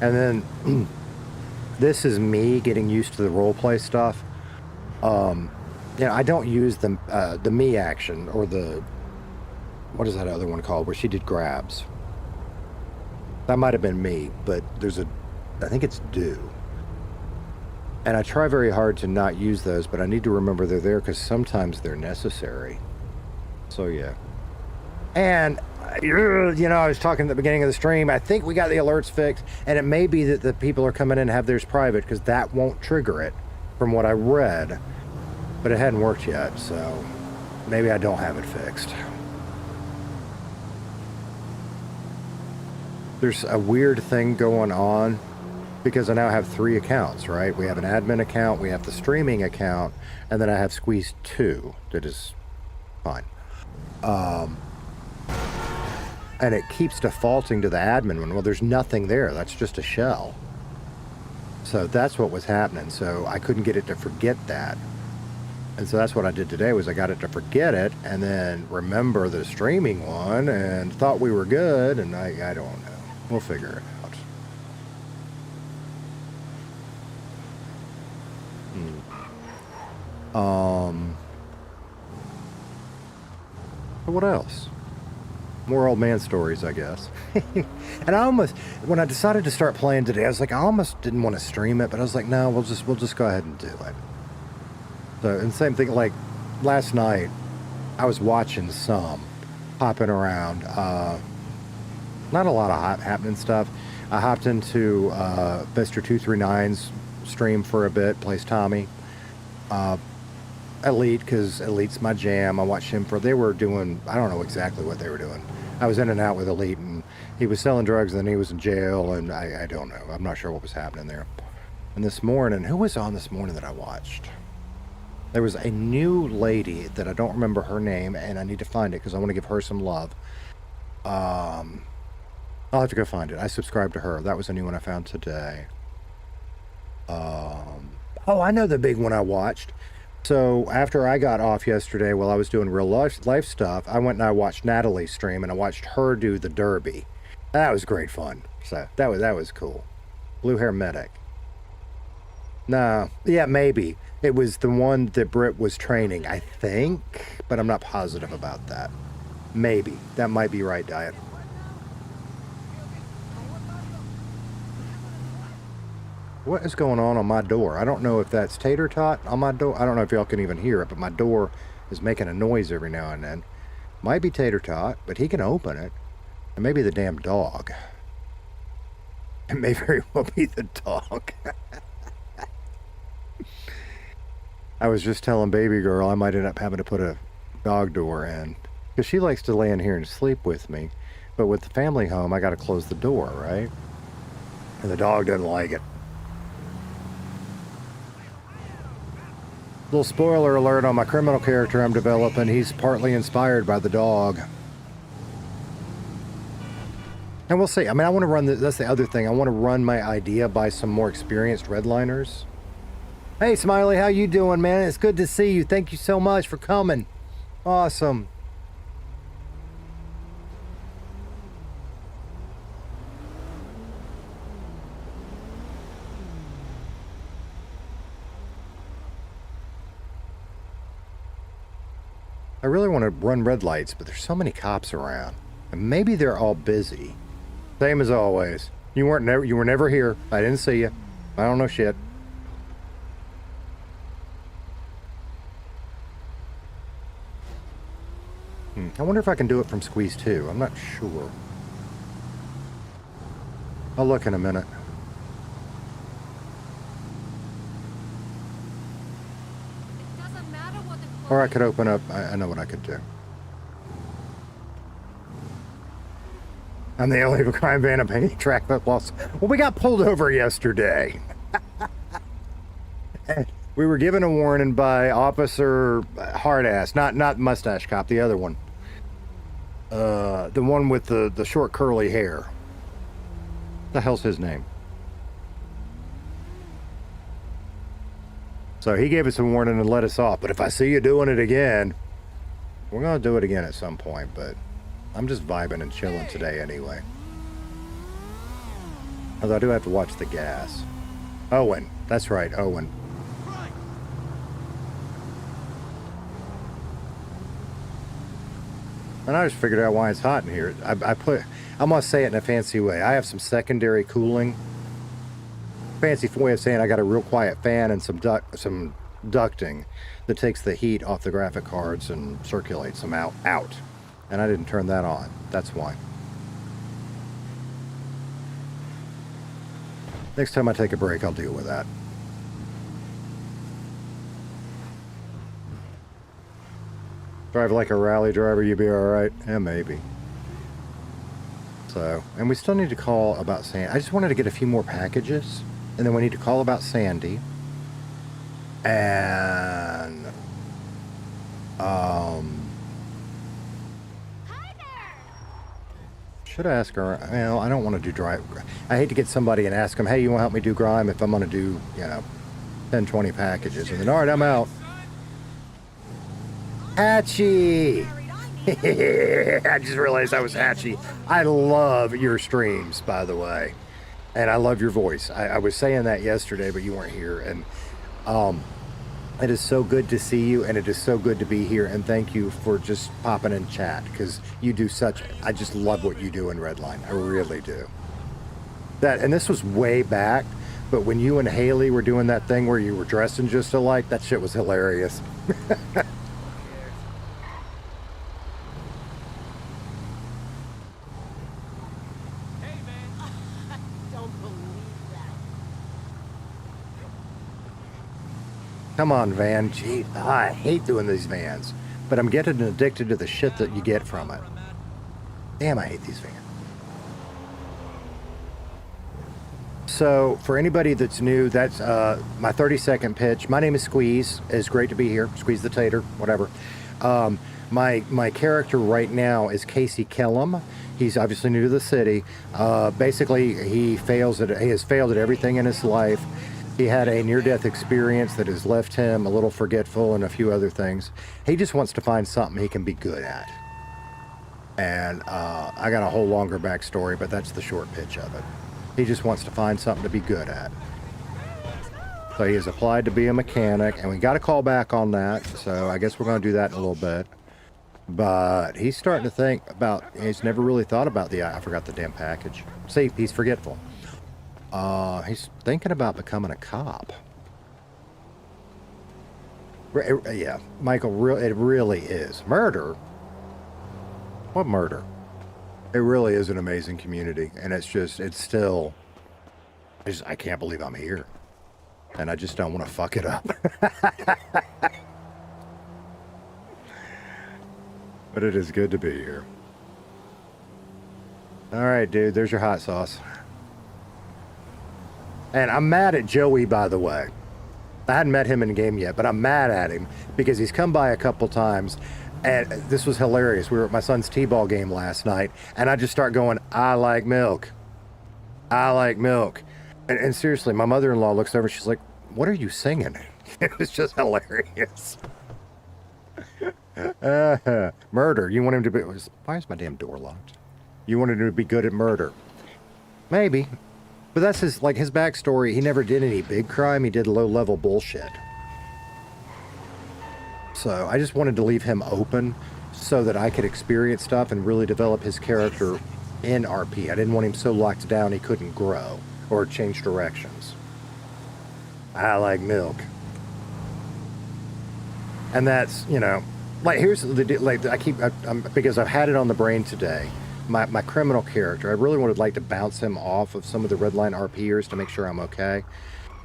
[SPEAKER 1] And then... this is me getting used to the roleplay stuff. You know, I don't use the me action or the, what is that other one called where she did grabs. That might have been me, but I think it's do. And I try very hard to not use those, but I need to remember they're there because sometimes they're necessary. So yeah. And, you know, I was talking at the beginning of the stream, I think we got the alerts fixed, and it may be that the people are coming in and have theirs private, because that won't trigger it, from what I read. But it hadn't worked yet, so maybe I don't have it fixed. There's a weird thing going on, because I now have 3 accounts, right? We have an admin account, we have the streaming account, and then I have Squeeze 2, that is fine. And it keeps defaulting to the admin one. Well, there's nothing there. That's just a shell. So that's what was happening. So I couldn't get it to forget that. And so that's what I did today was I got it to forget it and then remember the streaming one and thought we were good. And I don't know. We'll figure it out. So what else? More old man stories, I guess. And I almost, when I decided to start playing today, I was like, I almost didn't want to stream it, but I was like, no, we'll just go ahead and do it. So, and same thing, like last night, I was watching some hopping around. Not a lot of happening stuff. I hopped into Mr. 239's stream for a bit, plays Tommy. Elite, because Elite's my jam. I watched him they were doing, I don't know exactly what they were doing. I was in and out with Elite, and he was selling drugs, and then he was in jail, and I don't know. I'm not sure what was happening there. And this morning, who was on this morning that I watched? There was a new lady that I don't remember her name, and I need to find it because I want to give her some love. I'll have to go find it. I subscribed to her. That was a new one I found today. Oh, I know the big one I watched. So after I got off yesterday while I was doing real life stuff, I went and I watched Natalie's stream and I watched her do the derby. That was great fun. So that was cool. Blue hair medic. No, yeah, maybe. It was the one that Britt was training, I think, but I'm not positive about that. Maybe. That might be right, Diet. What is going on my door? I don't know if that's Tater Tot on my door. I don't know if y'all can even hear it, but my door is making a noise every now and then. Might be Tater Tot, but he can open it. And maybe the damn dog. It may very well be the dog. I was just telling baby girl I might end up having to put a dog door in. Because she likes to lay in here and sleep with me. But with the family home, I got to close the door, right? And the dog doesn't like it. Little spoiler alert on my criminal character I'm developing. He's partly inspired by the dog. And we'll see. I mean, I want to run that's the other thing. I want to run my idea by some more experienced redliners. Hey, Smiley, how you doing, man? It's good to see you. Thank you so much for coming. Awesome. I really want to run red lights, but there's so many cops around. And maybe they're all busy. Same as always. You were never here. I didn't see you. I don't know shit. I wonder if I can do it from Squeeze 2. I'm not sure. I'll look in a minute. Or I could open up. I know what I could do. I'm the only crime van of any track that lost. Well, we got pulled over yesterday. We were given a warning by Officer Hardass, not Mustache Cop, the other one. The one with the short curly hair. The hell's his name? So he gave us a warning and let us off. But if I see you doing it again, we're going to do it again at some point. But I'm just vibing and chilling today anyway. Although I do have to watch the gas. Owen. That's right, Owen. And I just figured out why it's hot in here. I'm going to say it in a fancy way. I have some secondary cooling. Fancy way of saying I got a real quiet fan and some ducting that takes the heat off the graphic cards and circulates them out. And I didn't turn that on. That's why. Next time I take a break, I'll deal with that. Drive like a rally driver, you'll be alright. Yeah, maybe. So, and we still need to call about Sandy. I just wanted to get a few more packages. And then we need to call about Sandy. And... should I ask her? Well, I don't want to do Grime. I hate to get somebody and ask them, hey, you want to help me do Grime if I'm going to do, 10, 20 packages. And then, alright, I'm out. Hatchie! I just realized I was Hatchie. I love your streams, by the way. And I love your voice. I was saying that yesterday, but you weren't here. And it is so good to see you, and it is so good to be here. And thank you for just popping in chat, because you do I just love what you do in Redline. I really do. And this was way back, but when you and Haley were doing that thing where you were dressing just alike, that shit was hilarious. Come on, van. Gee, I hate doing these vans. But I'm getting addicted to the shit that you get from it. Damn, I hate these vans. So, for anybody that's new, that's my 30-second pitch. My name is Squeeze. It's great to be here. Squeeze the tater, whatever. My character right now is Casey Kellum. He's obviously new to the city. Basically, he has failed at everything in his life. He had a near-death experience that has left him a little forgetful and a few other things. He just wants to find something he can be good at. And I got a whole longer backstory, but that's the short pitch of it. He just wants to find something to be good at. So he has applied to be a mechanic, and we got a call back on that, so I guess we're going to do that in a little bit. But he's starting to think about, he's never really thought about I forgot the damn package. See, he's forgetful. He's thinking about becoming a cop. Yeah, Michael, it really is. Murder? What murder? It really is an amazing community, and it's still I can't believe I'm here. And I just don't want to fuck it up. But it is good to be here. Alright, dude, there's your hot sauce. And I'm mad at Joey, by the way. I hadn't met him in the game yet, but I'm mad at him because he's come by a couple times, and this was hilarious. We were at my son's t-ball game last night, and I just start going, I like milk. I like milk. And seriously, my mother-in-law looks over, she's like, what are you singing? It was just hilarious. Murder. You want him to be... Why is my damn door locked? You wanted him to be good at murder. Maybe. But that's his backstory. He never did any big crime. He did low-level bullshit. So I just wanted to leave him open so that I could experience stuff and really develop his character in RP. I didn't want him so locked down he couldn't grow or change directions. I like milk. And that's, you know, like, here's the, like, because I've had it on the brain today. My criminal character, I really would like to bounce him off of some of the Redline RPers to make sure I'm okay.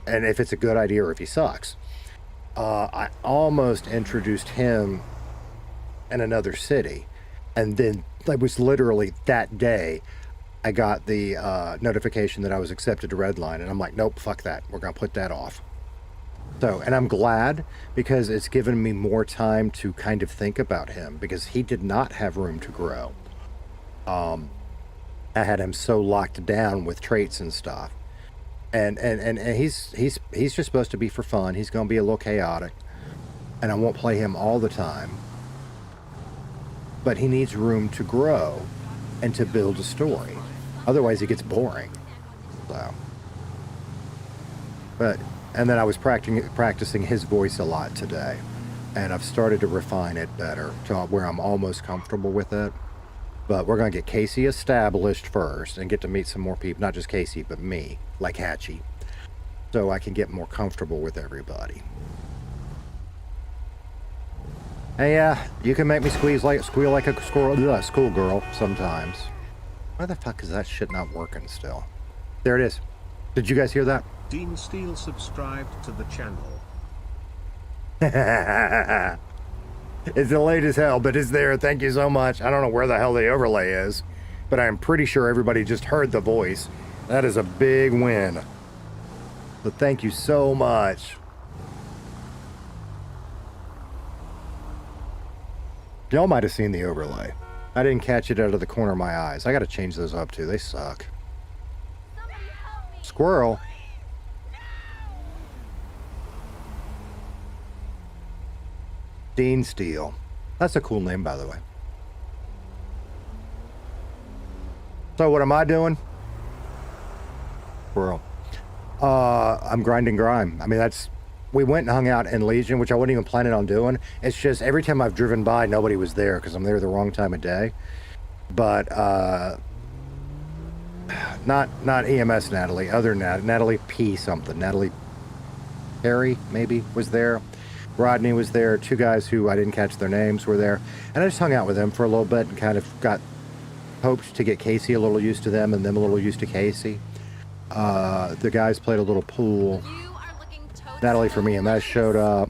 [SPEAKER 1] And if it's a good idea or if he sucks. I almost introduced him in another city. And then, it was literally that day, I got the notification that I was accepted to Redline. And I'm like, nope, fuck that. We're going to put that off. So, and I'm glad because it's given me more time to kind of think about him because he did not have room to grow. I had him so locked down with traits and stuff, and he's just supposed to be for fun. He's going to be a little chaotic, and I won't play him all the time. But he needs room to grow and to build a story. Otherwise, he gets boring. So, and then I was practicing his voice a lot today, and I've started to refine it better to where I'm almost comfortable with it. But we're going to get Casey established first and get to meet some more people. Not just Casey, but me, like Hatchie. So I can get more comfortable with everybody. Hey, you can make me squeal like a schoolgirl sometimes. Why the fuck is that shit not working still? There it is. Did you guys hear that?
[SPEAKER 13] Dean Steele subscribed to the channel.
[SPEAKER 1] It's delayed as hell, but it's there. Thank you so much. I don't know where the hell the overlay is, but I'm pretty sure everybody just heard the voice. That is a big win. So thank you so much. Y'all might have seen the overlay. I didn't catch it out of the corner of my eyes. I got to change those up too. They suck. Squirrel. Dean Steele. That's a cool name, by the way. So what am I doing? Squirrel. I'm grinding Grime. I mean, we went and hung out in Legion, which I wasn't even planning on doing. It's just every time I've driven by, nobody was there because I'm there the wrong time of day. But not EMS Natalie, other Natalie P something. Natalie Perry maybe was there. Rodney was there. Two guys who I didn't catch their names were there. And I just hung out with them for a little bit and kind of hoped to get Casey a little used to them and them a little used to Casey. The guys played a little pool. Natalie from EMS showed up.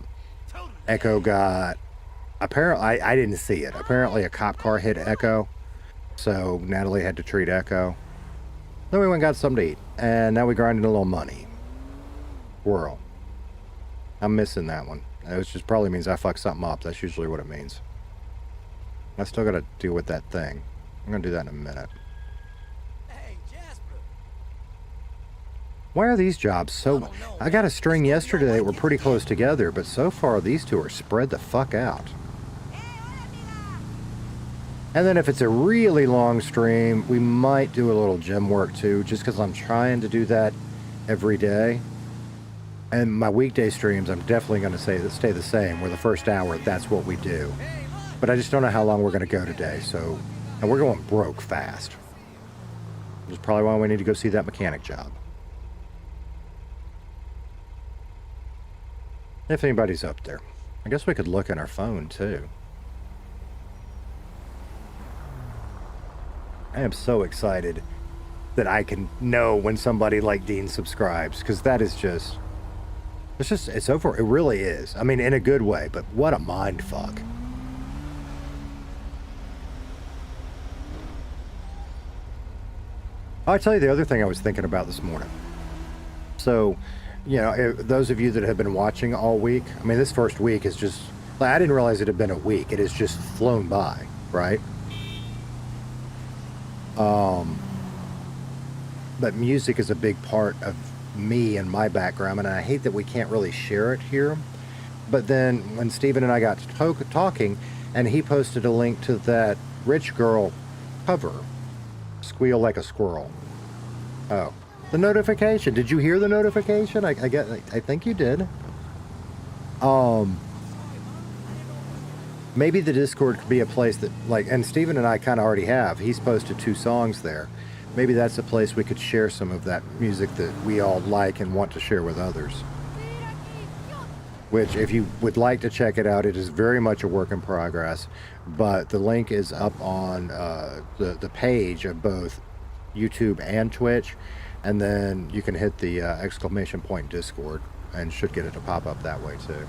[SPEAKER 1] Echo got... Apparently, I didn't see it. Apparently a cop car hit Echo. So Natalie had to treat Echo. Then we went and got something to eat. And now we grinded a little money. Squirrel. I'm missing that one. It just probably means I fucked something up. That's usually what it means. I still got to deal with that thing. I'm going to do that in a minute.
[SPEAKER 14] Hey, Jasper.
[SPEAKER 1] Why are these jobs so... I got a string yesterday that were pretty close together, but so far these two are spread the fuck out. And then if it's a really long stream, we might do a little gym work too, just because I'm trying to do that every day. And my weekday streams, I'm definitely going to stay the same, where the first hour, that's what we do. But I just don't know how long we're going to go today, so... And we're going broke fast. Which is probably why we need to go see that mechanic job. If anybody's up there. I guess we could look in our phone, too. I am so excited that I can know when somebody like Dean subscribes, because that is just, it's over. It really is. I mean, in a good way, but what a mind fuck. I'll tell you the other thing I was thinking about this morning. So, you know, those of you that have been watching all week, I mean, this first week is just, like, I didn't realize it had been a week. It has just flown by, right? But music is a big part of me and my background, and I hate that we can't really share it here. But then when Steven and I got to talking, and he posted a link to that Rich Girl cover, Squeal Like a Squirrel. Oh, the notification. Did you hear the notification? I think you did. Maybe the Discord could be a place that, like, and Steven and I kind of already have. He's posted 2 songs there. Maybe that's a place we could share some of that music that we all like and want to share with others. Which, if you would like to check it out, it is very much a work in progress. But the link is up on the page of both YouTube and Twitch. And then you can hit the exclamation point Discord and should get it to pop up that way too.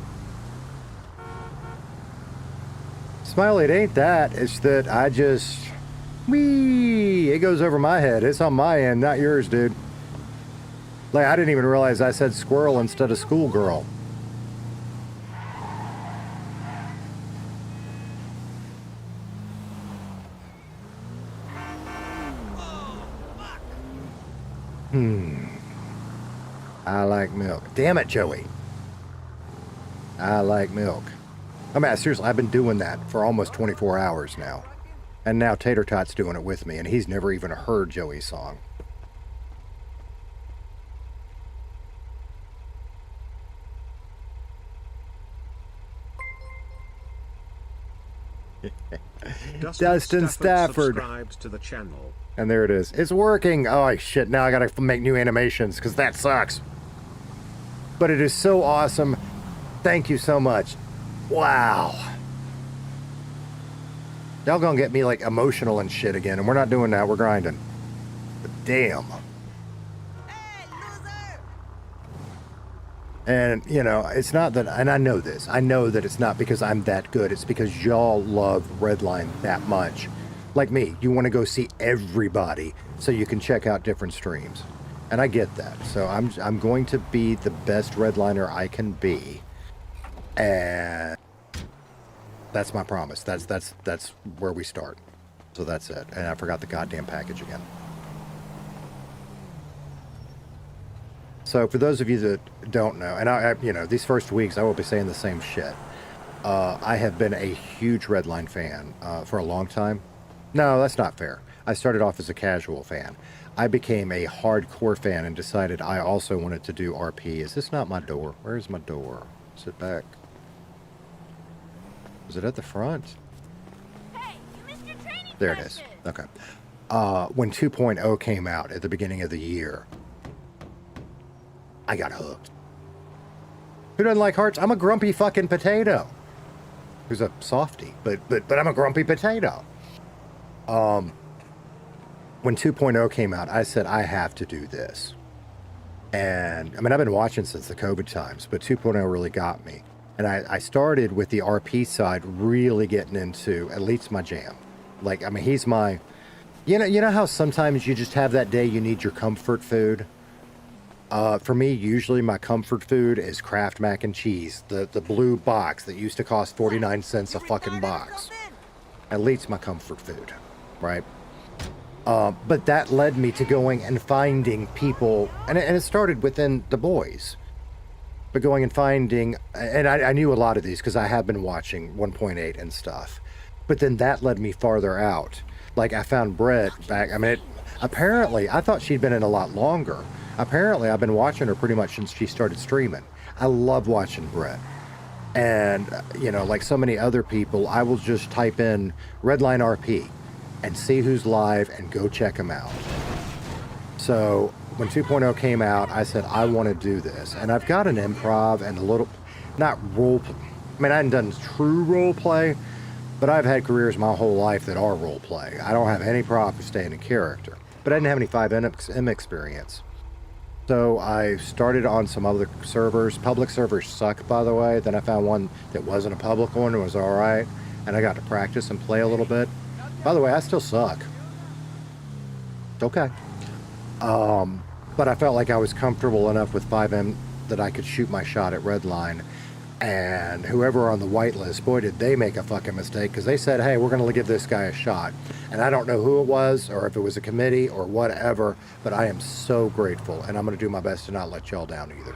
[SPEAKER 1] Smiley, it ain't that. It's that I just... Whee! It goes over my head. It's on my end, not yours, dude. Like, I didn't even realize I said squirrel instead of schoolgirl. I like milk. Damn it, Joey. I like milk. I mean, seriously, I've been doing that for almost 24 hours now. And now Tater Tot's doing it with me, and he's never even heard Joey's song. Dustin Stafford
[SPEAKER 13] subscribes to the channel.
[SPEAKER 1] And there it is. It's working. Oh, shit. Now I gotta make new animations, because that sucks. But it is so awesome. Thank you so much. Wow. Y'all gonna get me, like, emotional and shit again, and we're not doing that. We're grinding. But damn. And, you know, it's not that, and I know this. I know that it's not because I'm that good. It's because y'all love Redline that much. Like me, you want to go see everybody so you can check out different streams. And I get that. So I'm going to be the best Redliner I can be. And that's my promise. That's where we start. So that's it. And I forgot the goddamn package again. So for those of you that don't know, and I you know, these first weeks I will be saying the same shit. I have been a huge Redline fan for a long time. No, that's not fair. I started off as a casual fan. I became a hardcore fan and decided I also wanted to do RP. Is this not my door? Where is my door? Is it back? Is it at the front?
[SPEAKER 12] Hey, you missed your training
[SPEAKER 1] there it is. Okay. When 2.0 came out at the beginning of the year, I got hooked. Who doesn't like hearts? I'm a grumpy fucking potato. Who's a softie, but I'm a grumpy potato. When 2.0 came out, I said, I have to do this. And, I mean, I've been watching since the COVID times, but 2.0 really got me. And I started with the RP side, really getting into Elite's my jam. Like, I mean, he's my... You know how sometimes you just have that day you need your comfort food? For me, usually my comfort food is Kraft mac and cheese. The blue box that used to cost 49 cents a fucking box. Elite's my comfort food, right? But that led me to going and finding people, and it started within the boys. But going and finding, and I knew a lot of these because I have been watching 1.8 and stuff. But then that led me farther out. Like I found Brett back, I mean, apparently, I thought she'd been in a lot longer. Apparently, I've been watching her pretty much since she started streaming. I love watching Brett. And, you know, like so many other people, I will just type in Redline RP and see who's live and go check them out. So when 2.0 came out, I said, I want to do this. And I've got an improv and a little, not role, I mean, I haven't done true role play, but I've had careers my whole life that are role play. I don't have any problem staying in character. but I didn't have any 5M experience. So I started on some other servers. Public servers suck, by the way. Then I found one that wasn't a public one and was all right. And I got to practice and play a little bit. By the way, I still suck. It's okay. But I felt like I was comfortable enough with 5M that I could shoot my shot at Redline. And whoever on the whitelist, boy, did they make a fucking mistake, because they said, hey, we're going to give this guy a shot. And I don't know who it was, or if it was a committee, or whatever, but I am so grateful, and I'm going to do my best to not let y'all down either.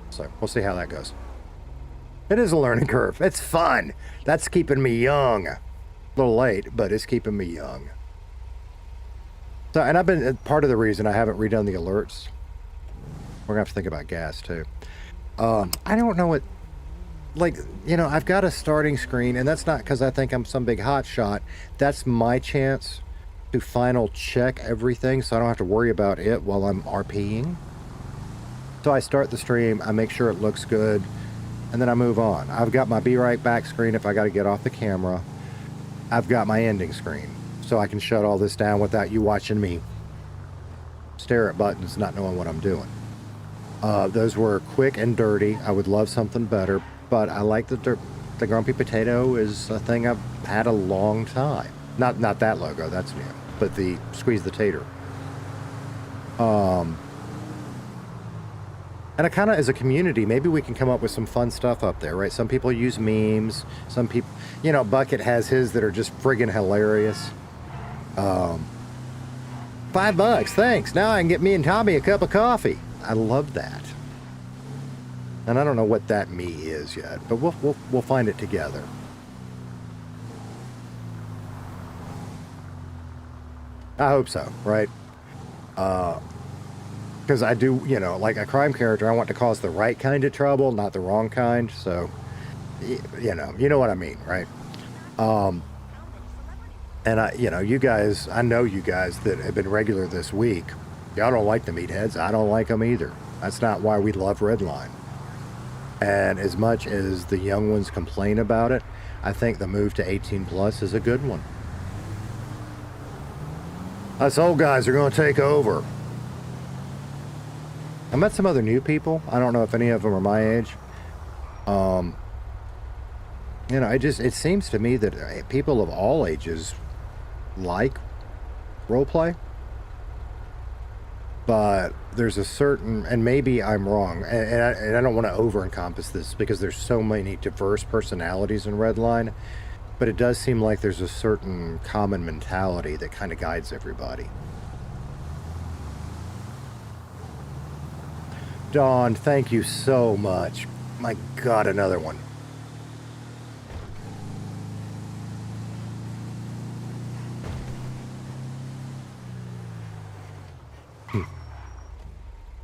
[SPEAKER 1] So, we'll see how that goes. It is a learning curve. It's fun. That's keeping me young. A little late, but it's keeping me young. So, and I've been, part of the reason I haven't redone the alerts, we're going to have to think about gas, too. I don't know what, like, you know, I've got a starting screen, and that's not because I think I'm some big hot shot. That's my chance to final check everything, so I don't have to worry about it while I'm RPing. So I start the stream, I make sure it looks good, and then I move on. I've got my be right back screen if I got to get off the camera. I've got my ending screen, so I can shut all this down without you watching me stare at buttons, not knowing what I'm doing. Those were quick and dirty. I would love something better, but I like the grumpy potato is a thing I've had a long time. Not that logo, that's new, but the squeeze the tater. And I kind of, as a community, maybe we can come up with some fun stuff up there, right? Some people use memes. Some people, you know, Bucket has his that are just friggin' hilarious. $5, thanks. Now I can get me and Tommy a cup of coffee. I love that. And I don't know what that me is yet, but we'll find it together. I hope so, right? Because I do, you know, like a crime character, I want to cause the right kind of trouble, not the wrong kind. So, you know what I mean, right? And I, you know, you guys, I know you guys that have been regular this week. Y'all don't like the meatheads. I don't like them either. That's not why we love Redline. And as much as the young ones complain about it, I think the move to 18 plus is a good one. Us old guys are going to take over. I met some other new people. I don't know if any of them are my age. You know, it seems to me that people of all ages like roleplay. But there's a certain, and maybe I'm wrong, and I don't want to over-encompass this because there's so many diverse personalities in Redline, but it does seem like there's a certain common mentality that kind of guides everybody. Dawn, thank you so much. My God, another one.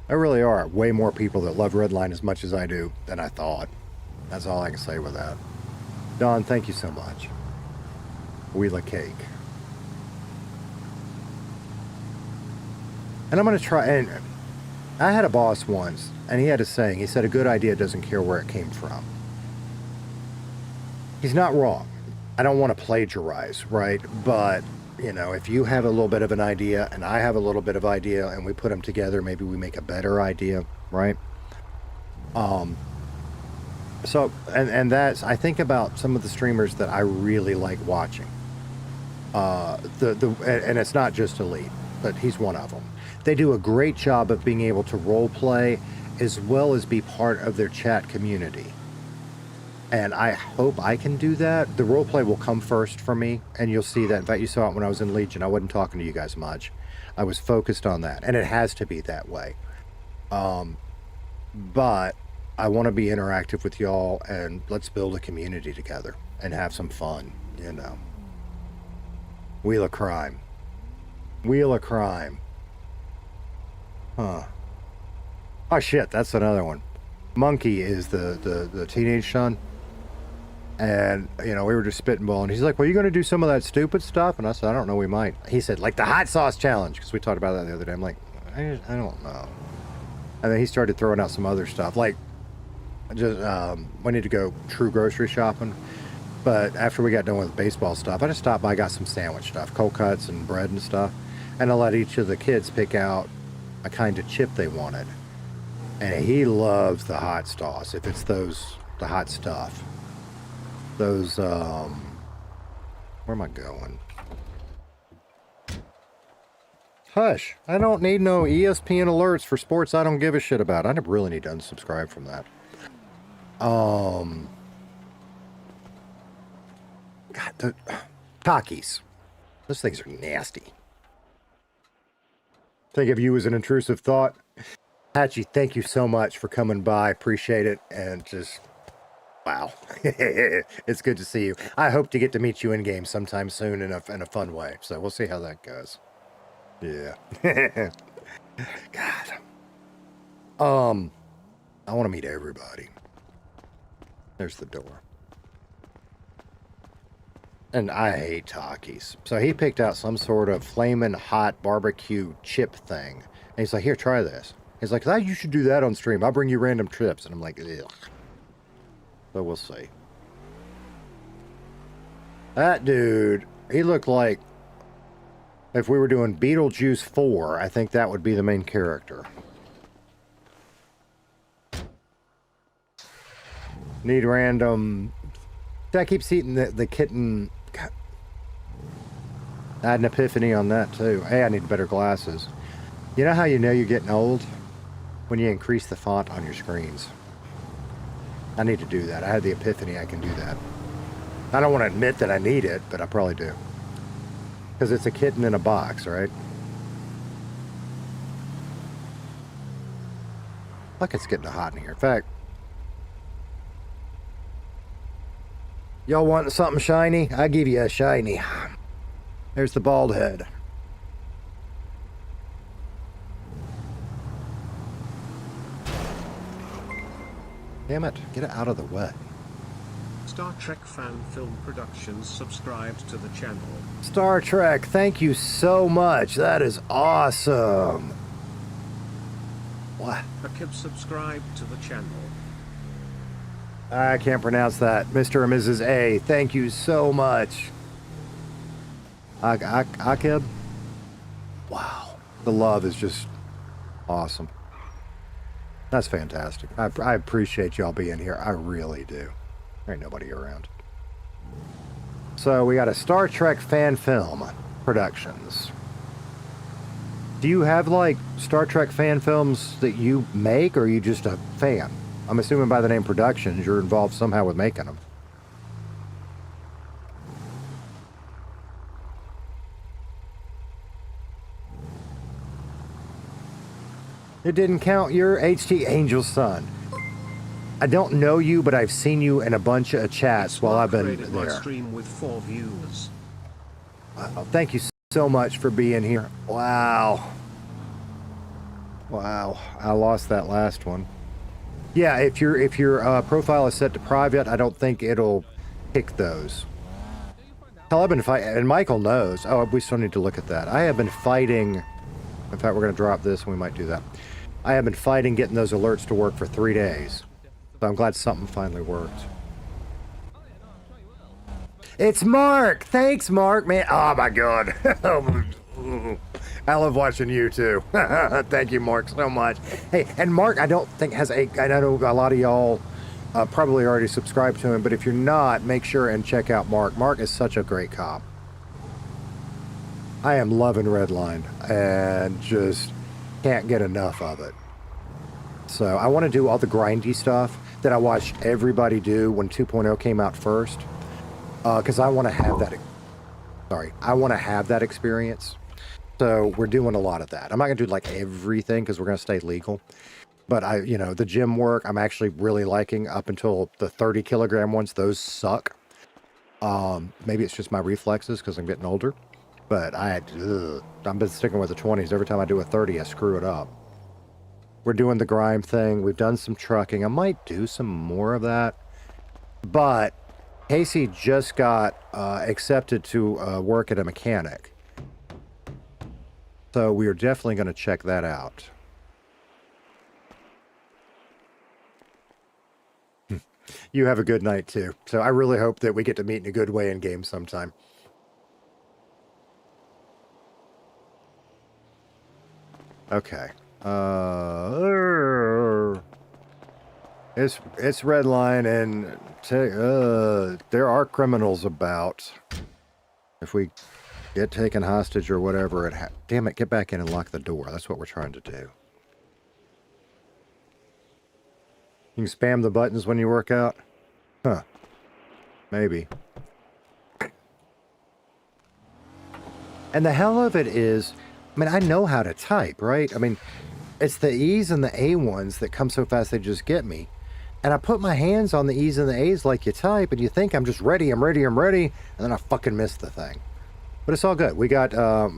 [SPEAKER 1] There really are way more people that love Redline as much as I do than I thought. That's all I can say with that. Don, thank you so much. Wheel of cake. And I'm going to try, and I had a boss once, and he had a saying. He said, a good idea doesn't care where it came from. He's not wrong. I don't want to plagiarize, right? But you know, if you have a little bit of an idea and I have a little bit of idea and we put them together, maybe we make a better idea, right? So, and that's, I think about some of the streamers that I really like watching. And it's not just Elite, but he's one of them. They do a great job of being able to role play as well as be part of their chat community. And I hope I can do that. The roleplay will come first for me, and you'll see that. In fact, you saw it when I was in Legion. I wasn't talking to you guys much. I was focused on that, and it has to be that way. But I want to be interactive with y'all, and let's build a community together and have some fun, you know. Wheel of Crime. Wheel of Crime. Huh. Oh, shit, that's another one. Monkey is the teenage son. And, you know, we were just spitballing. He's like, well, you going to do some of that stupid stuff? And I said, I don't know, we might. He said, like the hot sauce challenge, because we talked about that the other day. I'm like, I don't know. And then he started throwing out some other stuff. Like, just, we need to go true grocery shopping. But after we got done with baseball stuff, I just stopped by, got some sandwich stuff, cold cuts and bread and stuff. And I let each of the kids pick out a kind of chip they wanted. And he loves the hot sauce, if it's the hot stuff. Those, where am I going? Hush, I don't need no ESPN alerts for sports I don't give a shit about. I really need to unsubscribe from that. God, the Takis. Those things are nasty. Think of you as an intrusive thought. Hatchie, thank you so much for coming by. Appreciate it. And just, wow. It's good to see you. I hope to get to meet you in game sometime soon in a fun way. So we'll see how that goes. Yeah. God. I want to meet everybody. There's the door. And I hate Takis. So he picked out some sort of flaming hot barbecue chip thing. And he's like, here, try this. He's like, you should do that on stream. I'll bring you random chips. And I'm like, ugh. So we'll see. That dude, he looked like if we were doing Beetlejuice 4, I think that would be the main character. Need random... I keep seeing the kitten... God. I had an epiphany on that too. Hey, I need better glasses. You know how you know you're getting old? When you increase the font on your screens. I need to do that. I had the epiphany I can do that. I don't want to admit that I need it, but I probably do. Because it's a kitten in a box, right? Look, it's getting hot in here. In fact, y'all want something shiny? I give you a shiny. There's the bald head. Damn it, get it out of the way.
[SPEAKER 13] Star Trek Fan Film Productions subscribed to the channel.
[SPEAKER 1] Star Trek, thank you so much. That is awesome. What?
[SPEAKER 13] Akib subscribed to the channel.
[SPEAKER 1] I can't pronounce that. Mr. and Mrs. A, thank you so much. Akib? Wow. The love is just awesome. That's fantastic. I appreciate y'all being here. I really do. There ain't nobody around. So we got a Star Trek fan film productions. Do you have like Star Trek fan films that you make, or are you just a fan? I'm assuming by the name productions, you're involved somehow with making them. It didn't count. Your HT Angel son. I don't know you, but I've seen you in a bunch of chats while I've been there.
[SPEAKER 13] My stream with 4 views.
[SPEAKER 1] Wow, thank you so much for being here. Wow. Wow, I lost that last one. Yeah, if your profile is set to private, I don't think it'll pick those. Hell, I've been fighting, and Michael knows. Oh, we still need to look at that. I have been fighting. In fact, we're going to drop this, and we might do that. I have been fighting getting those alerts to work for 3 days. So I'm glad something finally worked. It's Mark! Thanks, Mark, man. Oh, my God. I love watching you, too. Thank you, Mark, so much. Hey, and Mark, I don't think has a... I know a lot of y'all probably already subscribed to him, but if you're not, make sure and check out Mark. Mark is such a great cop. I am loving Redline and just can't get enough of it. So I want to do all the grindy stuff that I watched everybody do when 2.0 came out first. Because I want to have that... Sorry. I want to have that experience. So we're doing a lot of that. I'm not going to do like everything because we're going to stay legal. But the gym work, I'm actually really liking up until the 30 kilogram ones. Those suck. Maybe it's just my reflexes because I'm getting older. But I've been sticking with the 20s. Every time I do a 30, I screw it up. We're doing the Grime thing. We've done some trucking. I might do some more of that. But Casey just got accepted to work at a mechanic. So we are definitely going to check that out. You have a good night, too. So I really hope that we get to meet in a good way in game sometime. Okay. It's Redline, and there are criminals about. If we get taken hostage or whatever, damn it, get back in and lock the door. That's what we're trying to do. You can spam the buttons when you work out? Huh. Maybe. And the hell of it is, I mean, I know how to type, right? I mean, it's the E's and the A ones that come so fast they just get me. And I put my hands on the E's and the A's like you type, and you think I'm just ready, I'm ready, and then I fucking miss the thing. But it's all good. We got,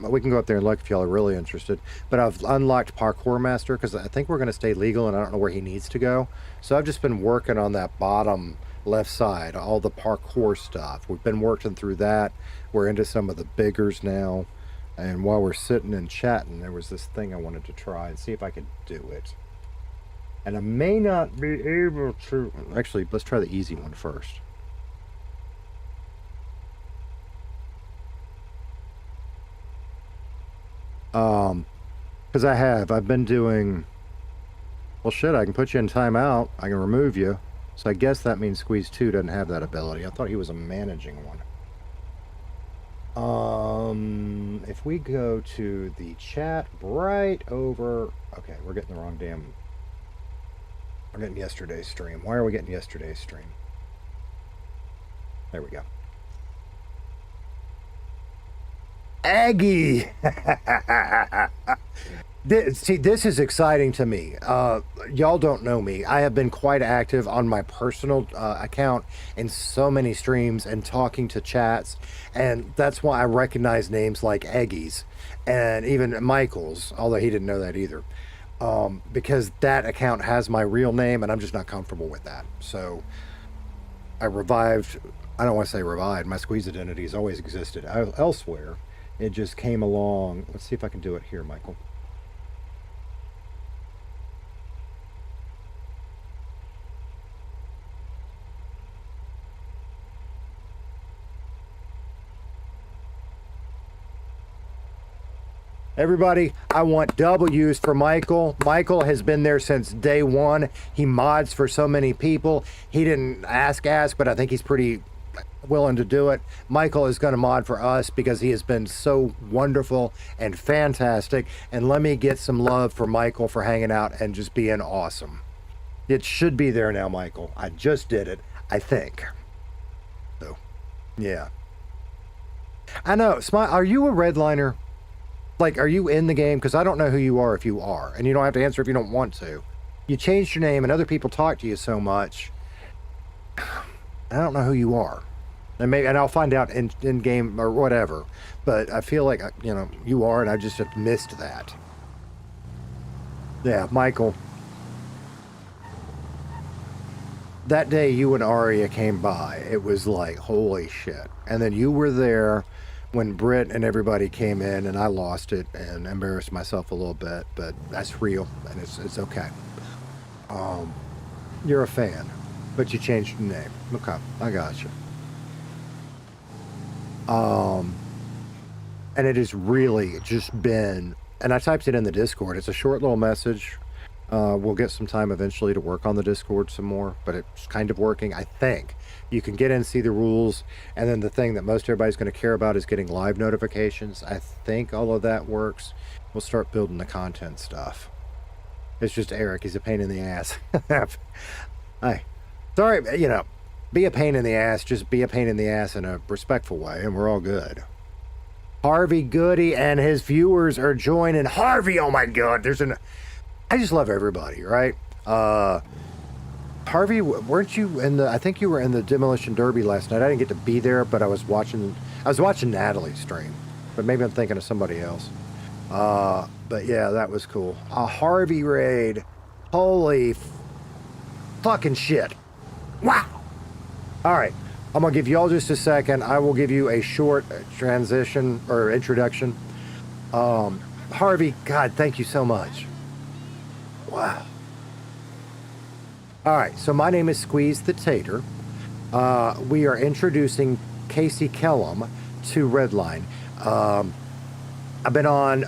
[SPEAKER 1] we can go up there and look if y'all are really interested. But I've unlocked Parkour Master because I think we're going to stay legal, and I don't know where he needs to go. So I've just been working on that bottom left side, all the parkour stuff. We've been working through that. We're into some of the biggers now. And while we're sitting and chatting, there was this thing I wanted to try and see if I could do it. And I may not be able to... Actually, let's try the easy one first. Because I've been doing... Well, shit, I can put you in timeout. I can remove you. So I guess that means Squeeze 2 doesn't have that ability. I thought he was a managing one. If we go to the chat right over... Okay, we're getting the wrong damn... We're getting yesterday's stream. Why are we getting yesterday's stream? There we go. Aggie! See, this is exciting to me. Y'all don't know me. I have been quite active on my personal account in so many streams and talking to chats, and that's why I recognize names like Aggie's and even Michael's, although he didn't know that either. Because that account has my real name, and I'm just not comfortable with that. So I revived, I don't want to say revived, my Squeeze identity has always existed elsewhere. It just came along. Let's see if I can do it here, Michael. Everybody, I want W's for Michael. Michael has been there since day one. He mods for so many people. He didn't ask, but I think he's pretty willing to do it. Michael is going to mod for us because he has been so wonderful and fantastic. And let me get some love for Michael for hanging out and just being awesome. It should be there now, Michael. I just did it, I think. So, yeah. I know. Smile, are you a redliner? Like, are you in the game? Because I don't know who you are if you are. And you don't have to answer if you don't want to. You changed your name and other people talk to you so much. I don't know who you are. And I'll find out in game or whatever. But I feel like, you know, you are, and I just have missed that. Yeah, Michael. That day you and Aria came by, it was like, holy shit. And then you were there when Britt and everybody came in, and I lost it and embarrassed myself a little bit, but that's real, and it's okay. You're a fan, but you changed your name. Okay, I got you. And it has really just been, and I typed it in the Discord. It's a short little message. We'll get some time eventually to work on the Discord some more, but it's kind of working, I think. You can get in, see the rules, and then the thing that most everybody's going to care about is getting live notifications. I think all of that works. We'll start building the content stuff. It's just Eric. He's a pain in the ass. Hey, sorry, you know, be a pain in the ass. Just be a pain in the ass in a respectful way, and we're all good. Harvey Goody and his viewers are joining. Harvey, oh my God, I just love everybody, right? Harvey, weren't you in the, I think you were in the Demolition Derby last night. I didn't get to be there, but I was watching Natalie's stream, but maybe I'm thinking of somebody else. But yeah, that was cool. A Harvey raid. Holy fucking shit. Wow. All right. I'm going to give you all just a second. I will give you a short transition or introduction. Harvey, God, thank you so much. Wow. All right, so my name is Squeeze the Tater. We are introducing Casey Kellum to Redline. I've been on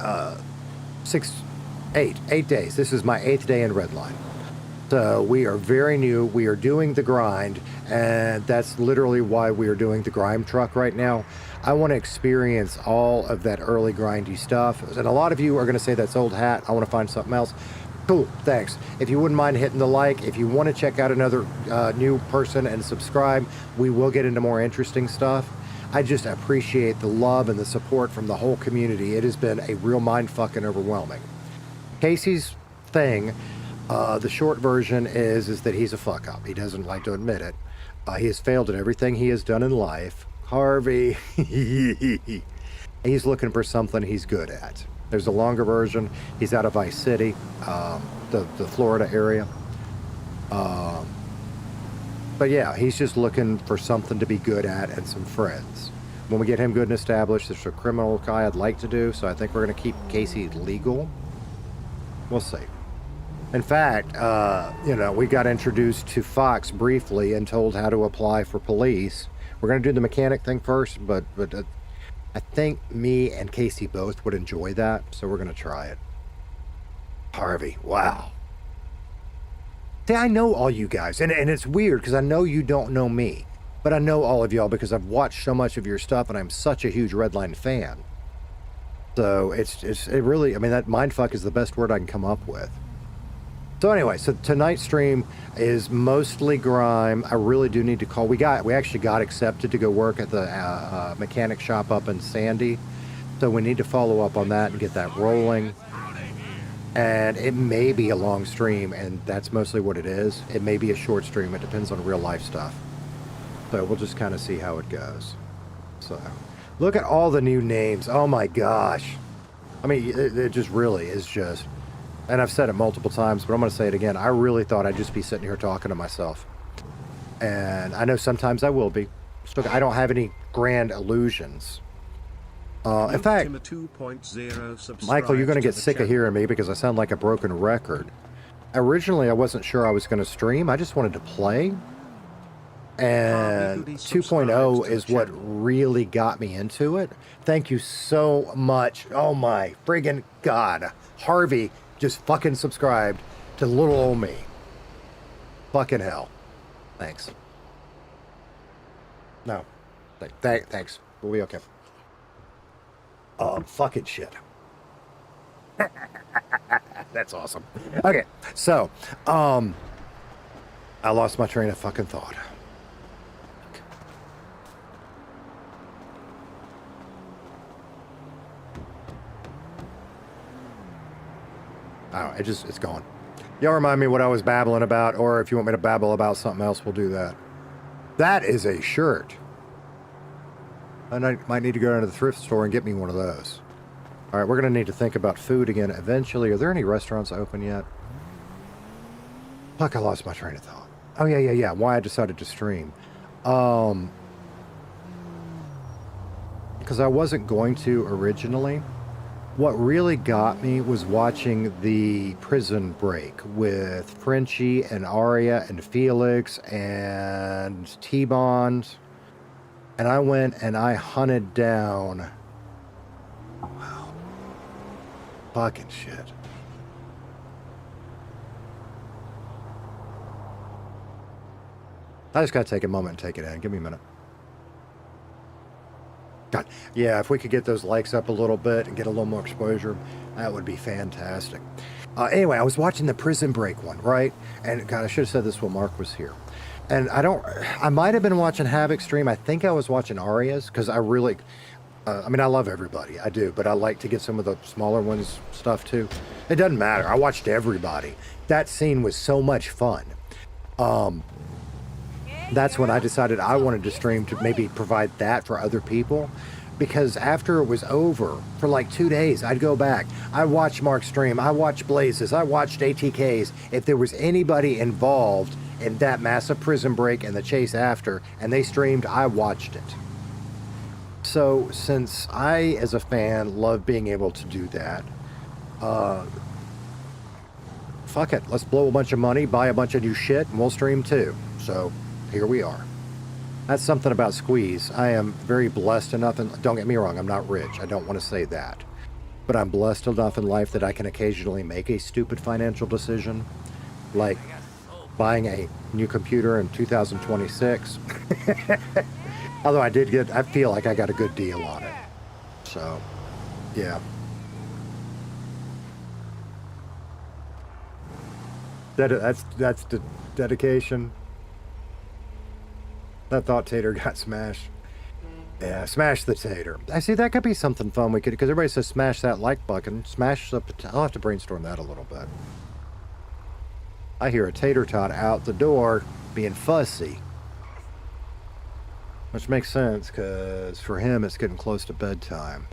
[SPEAKER 1] 8 days. This is my 8th day in Redline. So we are very new. We are doing the grind, and that's literally why we are doing the Grime truck right now. I want to experience all of that early grindy stuff. And a lot of you are going to say that's old hat. I want to find something else. Cool, thanks. If you wouldn't mind hitting the like, if you want to check out another new person and subscribe, we will get into more interesting stuff. I just appreciate the love and the support from the whole community. It has been a real mind fucking overwhelming. Casey's thing, the short version is that he's a fuck up. He doesn't like to admit it. He has failed at everything he has done in life. Harvey, he's looking for something he's good at. There's a longer version. He's out of Vice City, the Florida area. But yeah, he's just looking for something to be good at and some friends. When we get him good and established, there's a criminal guy I'd like to do, so I think we're going to keep Casey legal. We'll see. In fact, you know, we got introduced to Fox briefly and told how to apply for police. We're going to do the mechanic thing first, but I think me and Casey both would enjoy that, so we're going to try it. Harvey, wow. See, I know all you guys, and it's weird because I know you don't know me, but I know all of y'all because I've watched so much of your stuff, and I'm such a huge Redline fan. So it really, I mean, that mindfuck is the best word I can come up with. So anyway, so tonight's stream is mostly Grime. I really do need to call. We actually got accepted to go work at the mechanic shop up in Sandy. So we need to follow up on that and get that rolling. And it may be a long stream, and that's mostly what it is. It may be a short stream. It depends on real life stuff. So we'll just kind of see how it goes. So look at all the new names. Oh my gosh. I mean, it just really is just... And I've said it multiple times, but I'm going to say it again. I really thought I'd just be sitting here talking to myself. And I know sometimes I will be. So I don't have any grand illusions. In fact, Michael, you're going to get sick of hearing me because I sound like a broken record. Originally, I wasn't sure I was going to stream. I just wanted to play. And 2.0 is what really got me into it. Thank you so much. Oh my friggin' God. Harvey just fucking subscribed to little old me. Fucking hell. Thanks. No. Thanks. We'll be okay. Fucking shit. That's awesome. Okay, so, I lost my train of fucking thought. Oh, it's gone. Y'all remind me what I was babbling about, or if you want me to babble about something else, we'll do that. That is a shirt. I might need to go down to the thrift store and get me one of those. All right, we're going to need to think about food again eventually. Are there any restaurants open yet? Fuck, I lost my train of thought. Oh, yeah. Why I decided to stream. Because I wasn't going to originally. What really got me was watching the Prison Break with Frenchie and Arya and Felix and T-Bond. And I went and I hunted down... Wow. Fucking shit. I just gotta take a moment and take it in. Give me a minute. God, yeah, if we could get those likes up a little bit and get a little more exposure, that would be fantastic. Anyway, I was watching the Prison Break one, right? And God, I should have said this when Mark was here. And I might have been watching Havoc stream. I think I was watching Arya's because I really, I mean, I love everybody. I do, but I like to get some of the smaller ones stuff too. It doesn't matter. I watched everybody. That scene was so much fun. That's when I decided I wanted to stream to maybe provide that for other people. Because after it was over, for like 2 days, I'd go back. I watched Mark's stream. I watched Blazes. I watched ATKs. If there was anybody involved in that massive prison break and the chase after, and they streamed, I watched it. So since I, as a fan, love being able to do that, fuck it. Let's blow a bunch of money, buy a bunch of new shit, and we'll stream too. So here we are. That's something about Squeeze. I am very blessed enough, and don't get me wrong, I'm not rich. I don't want to say that. but I'm blessed enough in life that I can occasionally make a stupid financial decision, like buying a new computer in 2026. Although I feel like I got a good deal on it. So, yeah. That's the dedication. That thought tater got smashed. Yeah, smash the tater. I see that could be something fun we could, because everybody says smash that like button. Smash the, I'll have to brainstorm that a little bit. I hear a tater tot out the door being fussy. Which makes sense, because for him it's getting close to bedtime.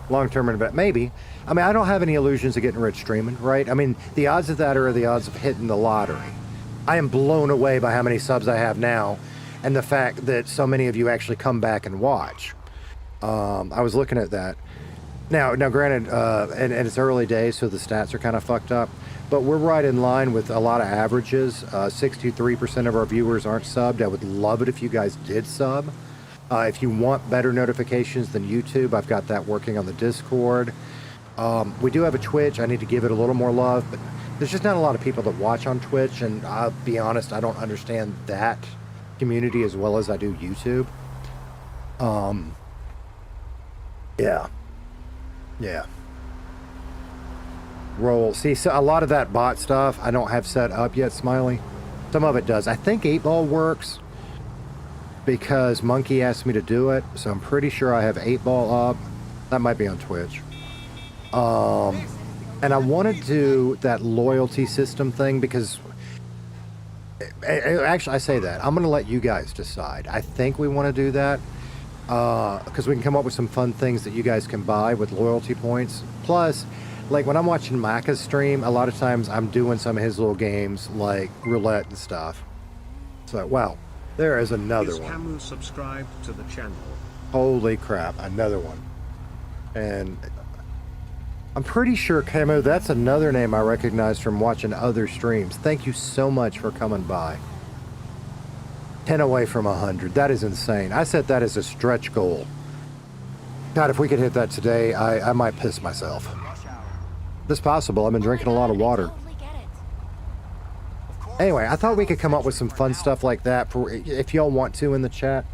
[SPEAKER 1] Long-term investment, maybe. I mean, I don't have any illusions of getting rich streaming, right? I mean, the odds of that are the odds of hitting the lottery. I am blown away by how many subs I have now, and the fact that so many of you actually come back and watch. I was looking at that. Now granted, and it's early days, so the stats are kind of fucked up, but we're right in line with a lot of averages. 63% of our viewers aren't subbed. I would love it if you guys did sub. If you want better notifications than YouTube, I've got that working on the Discord. We do have a Twitch. I need to give it a little more love, but there's just not a lot of people that watch on Twitch, and I'll be honest, I don't understand that community as well as I do YouTube. Yeah. Roll. See, so a lot of that bot stuff I don't have set up yet, Smiley. Some of it does. I think 8-Ball works because Monkey asked me to do it, so I'm pretty sure I have 8-Ball up. That might be on Twitch. And I want to do that loyalty system thing because... Actually, I say that. I'm going to let you guys decide. I think we want to do that because we can come up with some fun things that you guys can buy with loyalty points. Plus, like when I'm watching Maka's stream, a lot of times I'm doing some of his little games like roulette and stuff. So, wow. There is another one.
[SPEAKER 13] Camu subscribed to the channel.
[SPEAKER 1] Holy crap, another one. And I'm pretty sure, Camo, that's another name I recognize from watching other streams. Thank you so much for coming by. 10 away from 100. That is insane. I set that as a stretch goal. God, if we could hit that today, I might piss myself. It's possible. I've been drinking a lot of water. Anyway, I thought we could come up with some fun stuff like that for if y'all want to in the chat.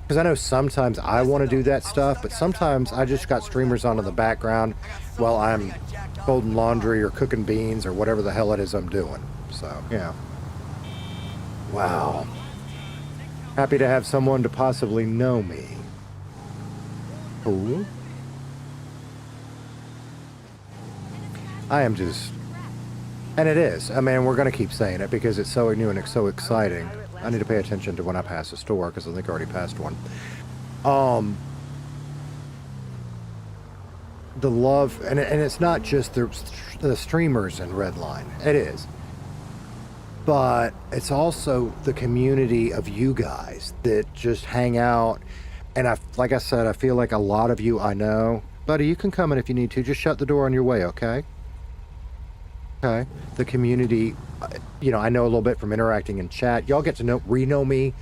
[SPEAKER 1] Because I know sometimes I want to do that stuff, but sometimes I just got streamers on in the background while I'm folding laundry or cooking beans or whatever the hell it is I'm doing. So, yeah. Wow. Happy to have someone to possibly know me. Cool. I am just... And it is. I mean, we're going to keep saying it because it's so new and it's so exciting. I need to pay attention to when I pass a store because I think I already passed one. The love, and it's not just the streamers in Redline. It is. But it's also the community of you guys that just hang out. And like I said, I feel like a lot of you I know. Buddy, you can come in if you need to. Just shut the door on your way, okay? Okay. The community, you know, I know a little bit from interacting in chat. Y'all get to re-know me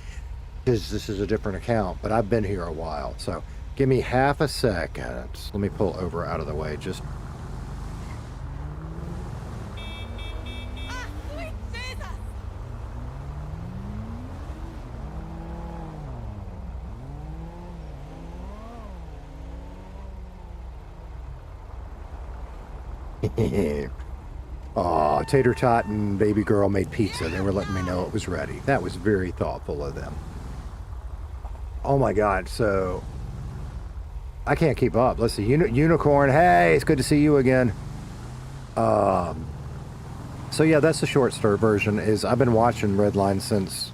[SPEAKER 1] because this is a different account, but I've been here a while. So give me half a second. Let me pull over out of the way. Just... Aw, Tater Tot and Baby Girl made pizza. They were letting me know it was ready. That was very thoughtful of them. Oh my god, so... I can't keep up. Let's see. Unicorn, hey, it's good to see you again. So yeah, that's the short story version. Is I've been watching Redline since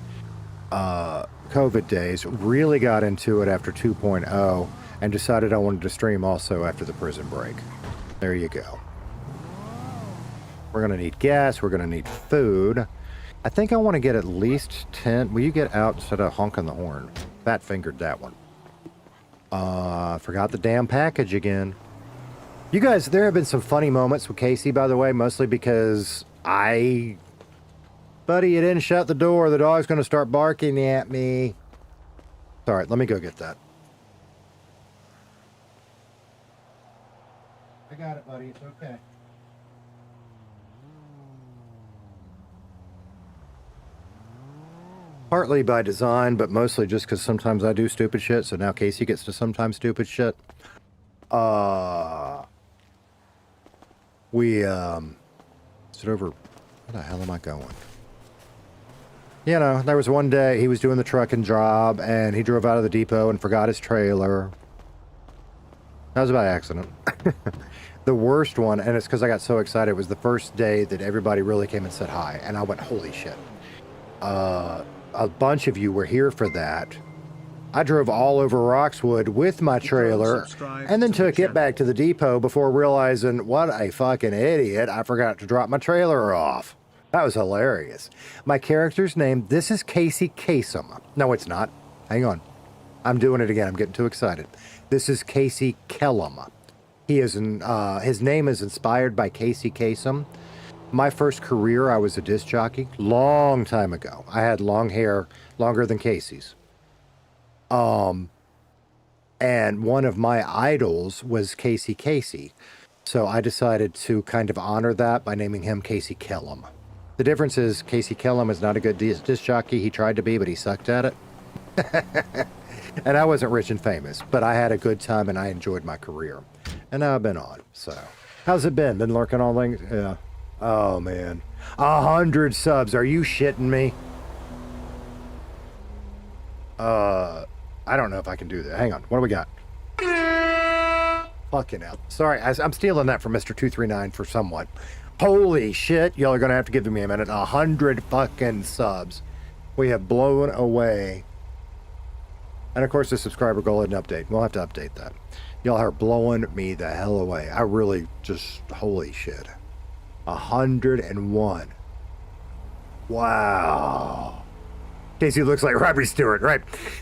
[SPEAKER 1] COVID days. Really got into it after 2.0 and decided I wanted to stream also after the prison break. There you go. We're going to need gas. We're going to need food. I think I want to get at least 10. Will you get out instead of honking the horn? Fat fingered that one. Forgot the damn package again. You guys, there have been some funny moments with Casey, by the way, mostly because Buddy, you didn't shut the door. The dog's going to start barking at me. All right, let me go get that. I got it, buddy. It's okay. Partly by design, but mostly just because sometimes I do stupid shit, so now Casey gets to sometimes stupid shit. We, is it over? Where the hell am I going? You know, there was one day he was doing the trucking job, and he drove out of the depot and forgot his trailer. That was by accident. The worst one, and it's because I got so excited, was the first day that everybody really came and said hi, and I went, holy shit. A bunch of you were here for that. I drove all over Roxwood with my trailer and then took it back to the depot before realizing, what a fucking idiot, I forgot to drop my trailer off. That was hilarious. My character's name, this is Casey Kasem. No, it's not. Hang on. I'm doing it again. I'm getting too excited. This is Casey Kellum. He is his name is inspired by Casey Kasem. My first career, I was a disc jockey. Long time ago. I had long hair, longer than Casey's. And one of my idols was Casey Casey. So I decided to kind of honor that by naming him Casey Kellum. The difference is Casey Kellum is not a good disc jockey. He tried to be, but he sucked at it. And I wasn't rich and famous, but I had a good time and I enjoyed my career. And now I've been on, so. How's it been? Been lurking on things? Yeah. Oh, man. 100 subs. Are you shitting me? I don't know if I can do that. Hang on. What do we got? Fucking hell. Sorry, I'm stealing that from Mr. 239 for somewhat. Holy shit. Y'all are going to have to give me a minute. 100 fucking subs. We have blown away. And of course, the subscriber goal and update. We'll have to update that. Y'all are blowing me the hell away. I really just, holy shit. 101. Wow. Casey looks like Robbie Stewart, right?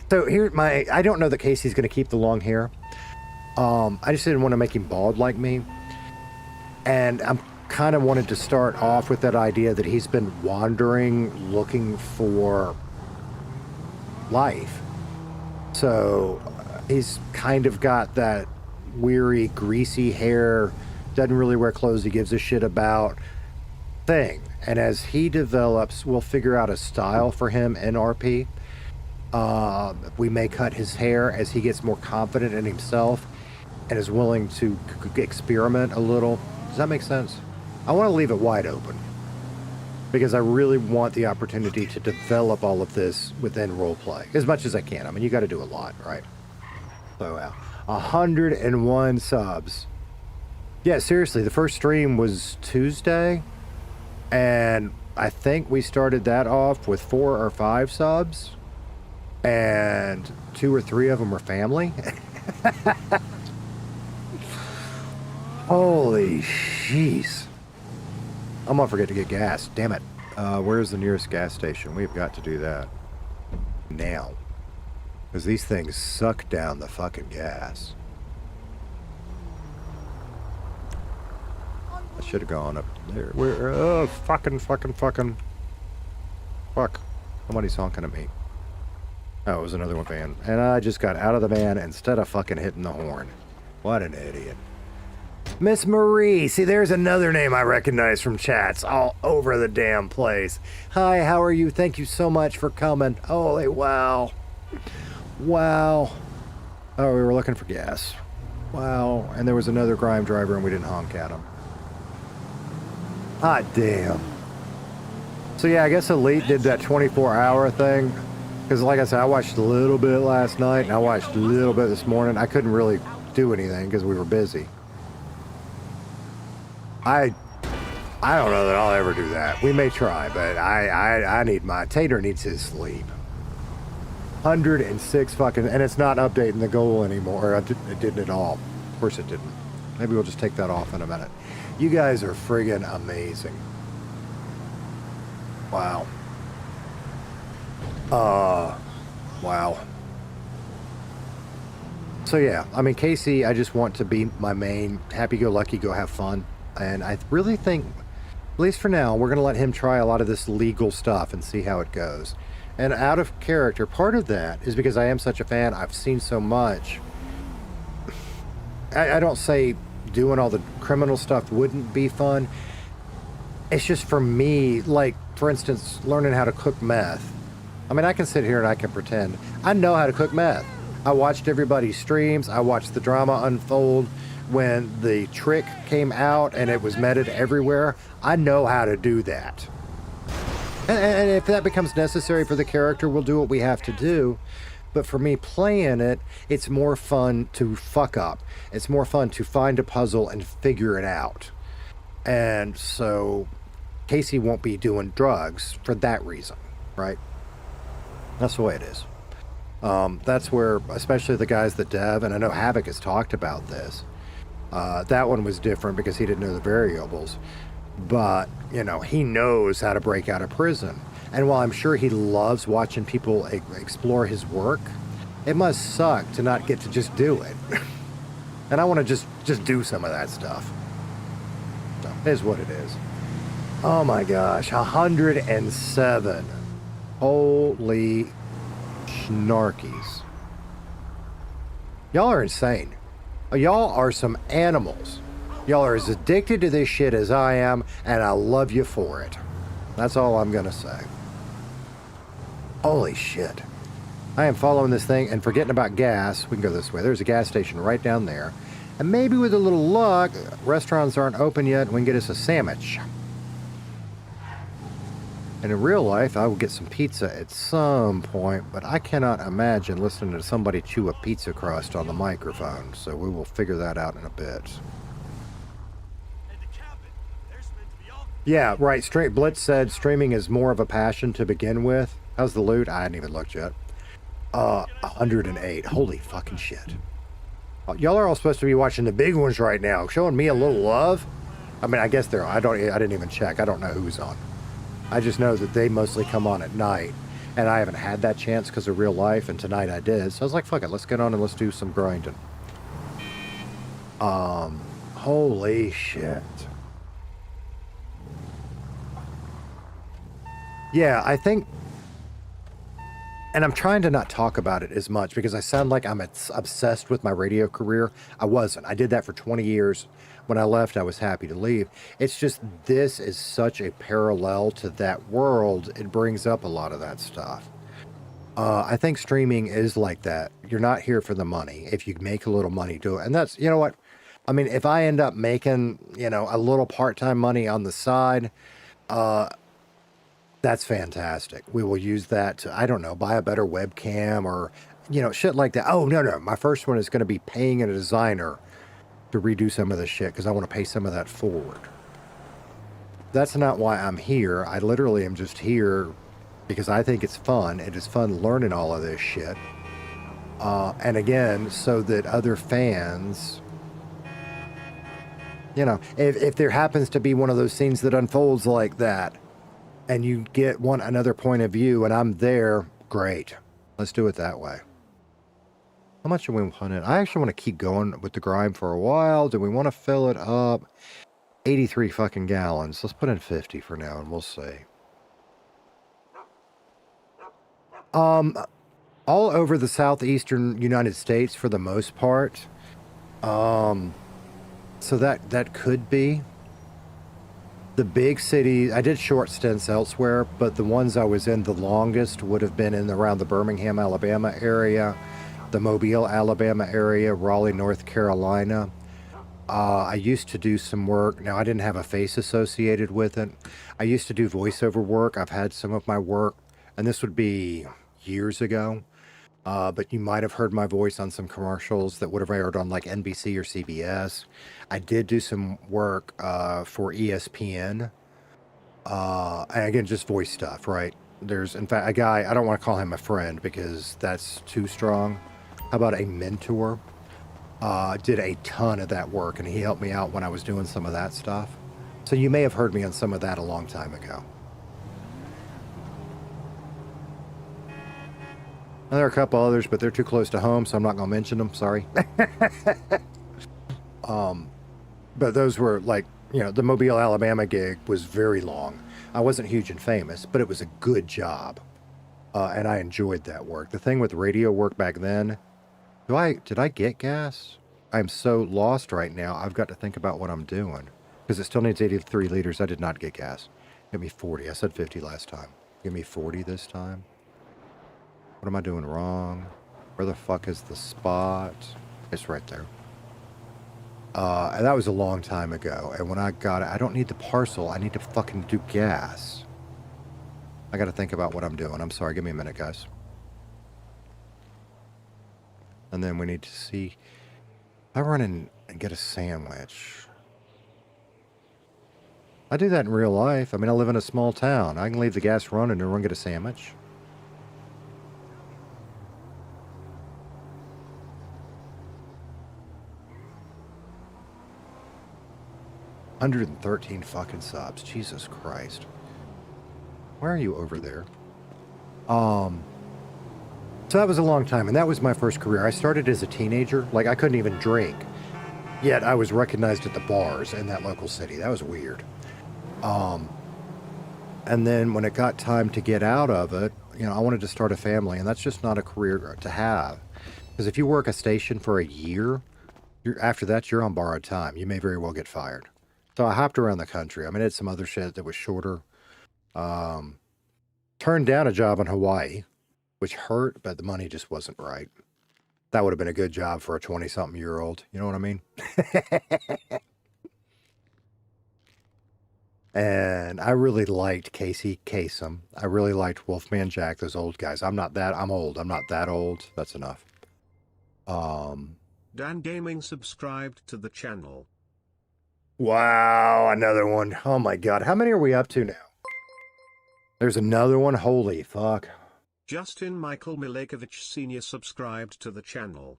[SPEAKER 1] So here, I don't know that Casey's going to keep the long hair. I just didn't want to make him bald like me. And I'm kind of wanted to start off with that idea that he's been wandering, looking for life. So he's kind of got that weary, greasy hair, doesn't really wear clothes he gives a shit about thing. And as he develops, we'll figure out a style for him in RP. We may cut his hair as he gets more confident in himself and is willing to experiment a little. Does that make sense? I want to leave it wide open because I really want the opportunity to develop all of this within roleplay as much as I can. I mean, you got to do a lot, right? So, 101 subs. Yeah, seriously, the first stream was Tuesday, and I think we started that off with 4 or 5 subs, and 2 or 3 of them were family. Holy jeez. I'm gonna forget to get gas. Damn it. Where's the nearest gas station? We've got to do that now. Because these things suck down the fucking gas. I should have gone up there. Where? Fucking. Fuck. Somebody's honking at me. Oh, it was another one van. And I just got out of the van instead of fucking hitting the horn. What an idiot. Miss Marie. See, there's another name I recognize from chats all over the damn place. Hi, how are you? Thank you so much for coming. Holy wow. Wow. Oh, we were looking for gas. Wow. And there was another Grime driver and we didn't honk at him. Hot damn. So yeah, I guess Elite did that 24-hour thing. Because like I said, I watched a little bit last night and I watched a little bit this morning. I couldn't really do anything because we were busy. I don't know that I'll ever do that. We may try, but I need Tater needs his sleep. 106 fucking, and it's not updating the goal anymore. It didn't at all. Of course it didn't. Maybe we'll just take that off in a minute. You guys are friggin' amazing. Wow. Wow. So yeah, I mean, Casey, I just want to be my main happy-go-lucky, go have fun. And I really think, at least for now, we're going to let him try a lot of this legal stuff and see how it goes. And out of character, part of that is because I am such a fan. I've seen so much. I don't say doing all the criminal stuff wouldn't be fun. It's just for me, like, for instance, learning how to cook meth. I mean, I can sit here and I can pretend. I know how to cook meth. I watched everybody's streams. I watched the drama unfold when the trick came out and it was meted everywhere. I know how to do that. And if that becomes necessary for the character, we'll do what we have to do. But for me playing it, it's more fun to fuck up. It's more fun to find a puzzle and figure it out. And so Casey won't be doing drugs for that reason, right? That's the way it is. That's where, especially the guys that dev, and I know Havoc has talked about this. That one was different because he didn't know the variables. But, you know, he knows how to break out of prison. And while I'm sure he loves watching people explore his work, it must suck to not get to just do it. And I want to just do some of that stuff. So, it is what it is. Oh my gosh, 107. Holy snarkies. Y'all are insane. Y'all are some animals. Y'all are as addicted to this shit as I am, and I love you for it. That's all I'm gonna say. Holy shit. I am following this thing and forgetting about gas. We can go this way. There's a gas station right down there. And maybe with a little luck, restaurants aren't open yet, we can get us a sandwich. And in real life, I will get some pizza at some point, but I cannot imagine listening to somebody chew a pizza crust on the microphone, so we will figure that out in a bit. Yeah, right. Blitz said streaming is more of a passion to begin with. How's the loot? I hadn't even looked yet. 108. Holy fucking shit. Y'all are all supposed to be watching the big ones right now, showing me a little love. I mean, I guess they're. I didn't even check. I don't know who's on. I just know that they mostly come on at night, and I haven't had that chance because of real life, and tonight I did. So I was like, fuck it, let's get on and let's do some grinding. Holy shit. Yeah, I think, and I'm trying to not talk about it as much because I sound like I'm obsessed with my radio career. I wasn't. I did that for 20 years. When I left, I was happy to leave. It's just, this is such a parallel to that world. It brings up a lot of that stuff. I think streaming is like that. You're not here for the money. If you make a little money, do it. And that's, you know what? I mean, if I end up making, you know, a little part-time money on the side, that's fantastic. We will use that to, I don't know, buy a better webcam or, you know, shit like that. Oh, no. My first one is going to be paying a designer to redo some of this shit because I want to pay some of that forward. That's not why I'm here. I literally am just here because I think it's fun. It is fun learning all of this shit. And again, so that other fans, you know, if there happens to be one of those scenes that unfolds like that and you get another point of view and I'm there, great. Let's do it that way. How much do we put in? I actually want to keep going with the grime for a while. Do we want to fill it up? 83 fucking gallons. Let's put in 50 for now and we'll see. All over the southeastern United States for the most part. So that could be. The big cities, I did short stints elsewhere, but the ones I was in the longest would have been in around the Birmingham, Alabama area, the Mobile, Alabama area, Raleigh, North Carolina. I used to do some work. Now, I didn't have a face associated with it. I used to do voiceover work. I've had some of my work, and this would be years ago. But you might have heard my voice on some commercials that would have aired on like NBC or CBS. I did do some work for ESPN. And again, just voice stuff, right? There's, in fact, a guy, I don't want to call him a friend because that's too strong. How about a mentor? Did a ton of that work, and he helped me out when I was doing some of that stuff. So you may have heard me on some of that a long time ago. And there are a couple others, but they're too close to home, so I'm not going to mention them. Sorry. But those were like, you know, the Mobile, Alabama gig was very long. I wasn't huge and famous, but it was a good job. And I enjoyed that work. The thing with radio work back then, did I get gas? I'm so lost right now. I've got to think about what I'm doing. Because it still needs 83 liters. I did not get gas. Give me 40. I said 50 last time. Give me 40 this time. What am I doing wrong? Where the fuck is the spot? It's right there. And that was a long time ago. And when I got it, I don't need the parcel. I need to fucking do gas. I got to think about what I'm doing. I'm sorry. Give me a minute, guys. And then we need to see. I run in and get a sandwich. I do that in real life. I mean, I live in a small town. I can leave the gas running and run get a sandwich. $113 fucking subs. Jesus Christ. Why are you over there? So that was a long time, and that was my first career. I started as a teenager. Like, I couldn't even drink. Yet I was recognized at the bars in that local city. That was weird. And then when it got time to get out of it, you know, I wanted to start a family, and that's just not a career to have. Because if you work a station for a year, after that, you're on borrowed time. You may very well get fired. So I hopped around the country. I mean, I did some other shit that was shorter. Turned down a job in Hawaii, which hurt, but the money just wasn't right. That would have been a good job for a 20-something-year-old. You know what I mean? And I really liked Casey Kasem. I really liked Wolfman Jack, those old guys. I'm old. I'm not that old. That's enough.
[SPEAKER 13] Dan Gaming subscribed to the channel.
[SPEAKER 1] Wow, another one. Oh my God. How many are we up to now? There's another one. Holy fuck.
[SPEAKER 13] Justin Michael Milakovic Sr. subscribed to the channel.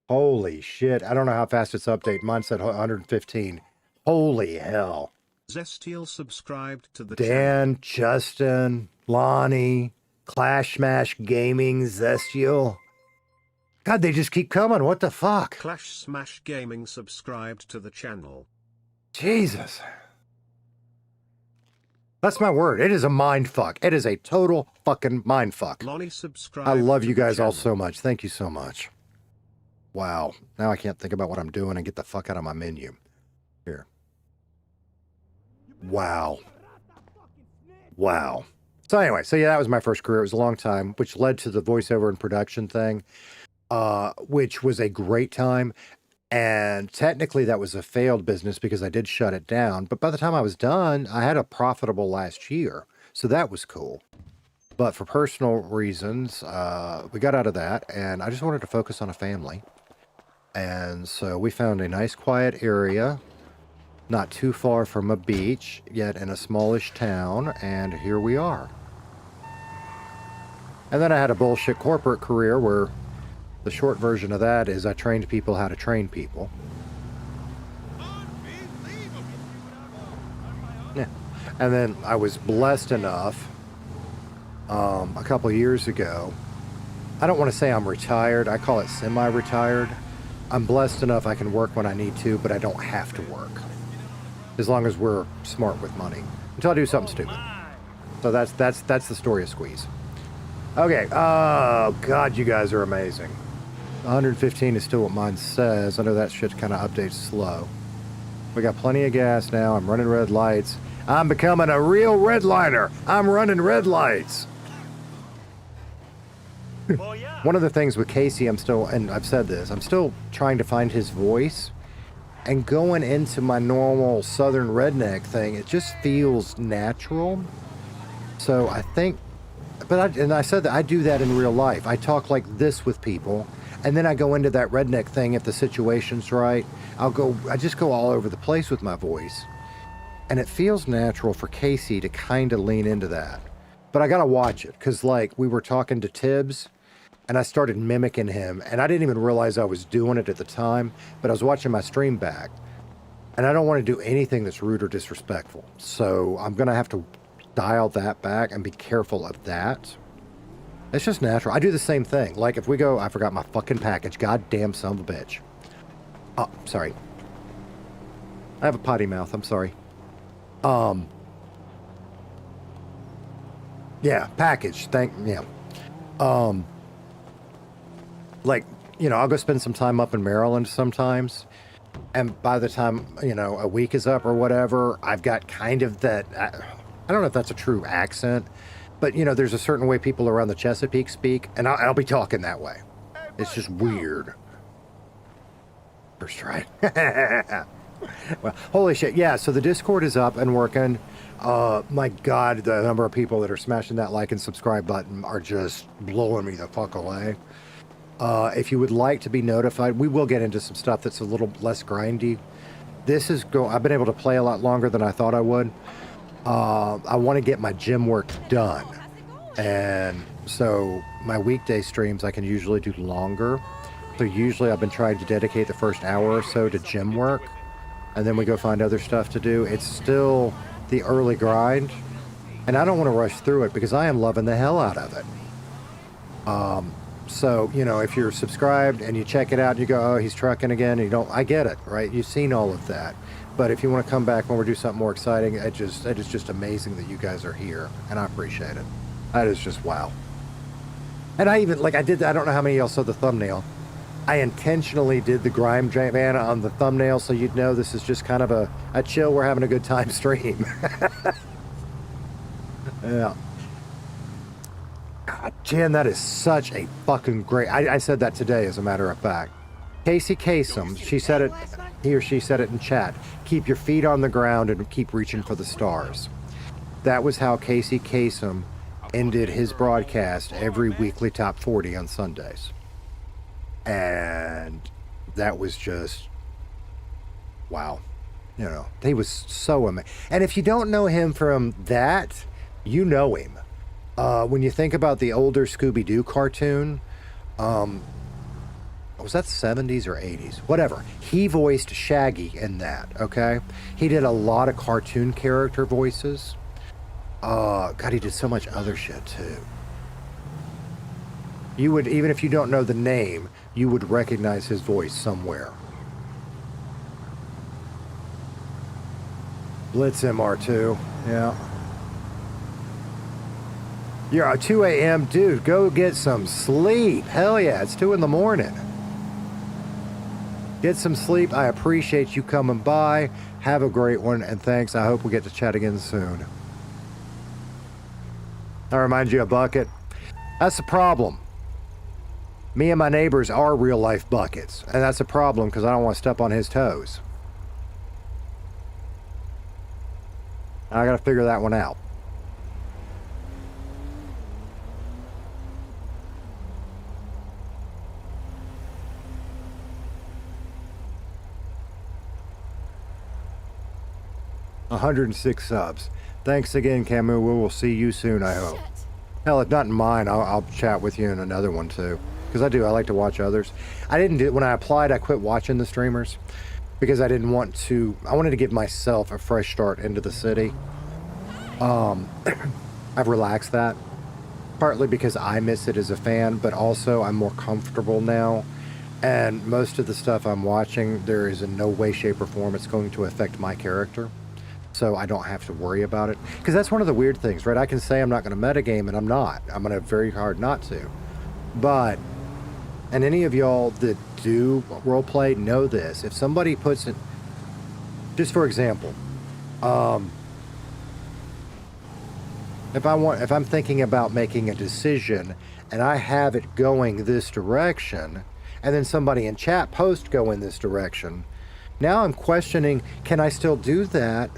[SPEAKER 1] Holy shit. I don't know how fast it's updated. Mine said 115. Holy hell.
[SPEAKER 13] Zestiel subscribed to the
[SPEAKER 1] Dan, Justin, Lonnie, Clash Smash Gaming, Zestiel. God, they just keep coming. What the fuck?
[SPEAKER 13] Clash Smash Gaming subscribed to the channel.
[SPEAKER 1] Jesus. That's my word. It is a mind fuck. It is a total fucking mind fuck.
[SPEAKER 13] Lonnie subscribed.
[SPEAKER 1] I love you guys all so much. Thank you so much. Wow. Now I can't think about what I'm doing and get the fuck out of my menu. Here. Wow. Wow. So anyway, so yeah, that was my first career. It was a long time, which led to the voiceover and production thing, which was a great time. And technically that was a failed business because I did shut it down. But by the time I was done, I had a profitable last year. So that was cool. But for personal reasons, we got out of that. And I just wanted to focus on a family. And so we found a nice quiet area, not too far from a beach, yet in a smallish town. And here we are. And then I had a bullshit corporate career where the short version of that is I trained people how to train people. Yeah. And then I was blessed enough a couple years ago. I don't want to say I'm retired. I call it semi-retired. I'm blessed enough I can work when I need to, but I don't have to work. As long as we're smart with money. Until I do something stupid. So that's the story of Squeeze. Okay. Oh, God, you guys are amazing. 115 is still what mine says. I know that shit kind of updates slow. We got plenty of gas now. I'm running red lights. I'm becoming a real redliner. I'm running red lights. One of the things with Casey, and I've said this, I'm still trying to find his voice. And going into my normal southern redneck thing, it just feels natural. So I think, I said that I do that in real life. I talk like this with people. And then I go into that redneck thing if the situation's right. I just go all over the place with my voice. And it feels natural for Casey to kind of lean into that. But I gotta watch it, because like we were talking to Tibbs, and I started mimicking him, and I didn't even realize I was doing it at the time, but I was watching my stream back. And I don't want to do anything that's rude or disrespectful. So I'm gonna have to dial that back and be careful of that. It's just natural. I do the same thing. Like if we go, I forgot my fucking package. Goddamn son of a bitch. Oh, sorry. I have a potty mouth. I'm sorry. Yeah, package. Like, you know, I'll go spend some time up in Maryland sometimes, and by the time, you know, a week is up or whatever, I've got kind of that, I don't know if that's a true accent, but, you know, there's a certain way people around the Chesapeake speak, and I'll be talking that way. It's just weird. First try. Well, holy shit. Yeah, so the Discord is up and working. My God, the number of people that are smashing that like and subscribe button are just blowing me the fuck away. If you would like to be notified, we will get into some stuff that's a little less grindy. I've been able to play a lot longer than I thought I would. I want to get my gym work done. And so my weekday streams, I can usually do longer. So usually I've been trying to dedicate the first hour or so to gym work. And then we go find other stuff to do. It's still the early grind. And I don't want to rush through it because I am loving the hell out of it. So, you know, if you're subscribed and you check it out and you go, oh, he's trucking again, and I get it, right? You've seen all of that. But if you want to come back when we do something more exciting, it is just amazing that you guys are here, and I appreciate it. That is just wow. And I even, like, I don't know how many of y'all saw the thumbnail. I intentionally did the Grime van on the thumbnail so you'd know this is just kind of a chill, we're having a good time stream. Yeah. God, Jen, that is such a fucking great... I said that today, as a matter of fact. Casey Kasem, he or she said it in chat. Keep your feet on the ground and keep reaching for the stars. That was how Casey Kasem ended his broadcast every weekly top 40 on Sundays. And that was just... wow. You know, he was so amazing. And if you don't know him from that, you know him. When you think about the older Scooby-Doo cartoon, was that 70s or 80s? Whatever. He voiced Shaggy in that, okay? He did a lot of cartoon character voices. God, he did so much other shit, too. You would, even if you don't know the name, you would recognize his voice somewhere. Blitz MR2, yeah. You're at 2 a.m. Dude, go get some sleep. Hell yeah, it's 2 in the morning. Get some sleep. I appreciate you coming by. Have a great one, and thanks. I hope we get to chat again soon. I remind you of Bucket. That's the problem. Me and my neighbors are real-life buckets, and that's a problem because I don't want to step on his toes. I gotta figure that one out. $106 subs. Thanks again, Camu. We will see you soon, I hope. Hell, if not in mine, I'll chat with you in another one too. Because I like to watch others. I didn't do it when I applied. I quit watching the streamers because I didn't want to. I wanted to give myself a fresh start into the city. I've relaxed that, partly because I miss it as a fan, but also I'm more comfortable now. And most of the stuff I'm watching, there is in no way, shape, or form it's going to affect my character. So I don't have to worry about it. Because that's one of the weird things, right? I can say I'm not going to metagame, and I'm not. I'm going to very hard not to. But, and any of y'all that do roleplay know this. If somebody puts it, just for example, if I'm thinking about making a decision, and I have it going this direction, and then somebody in chat post go in this direction, now I'm questioning, can I still do that?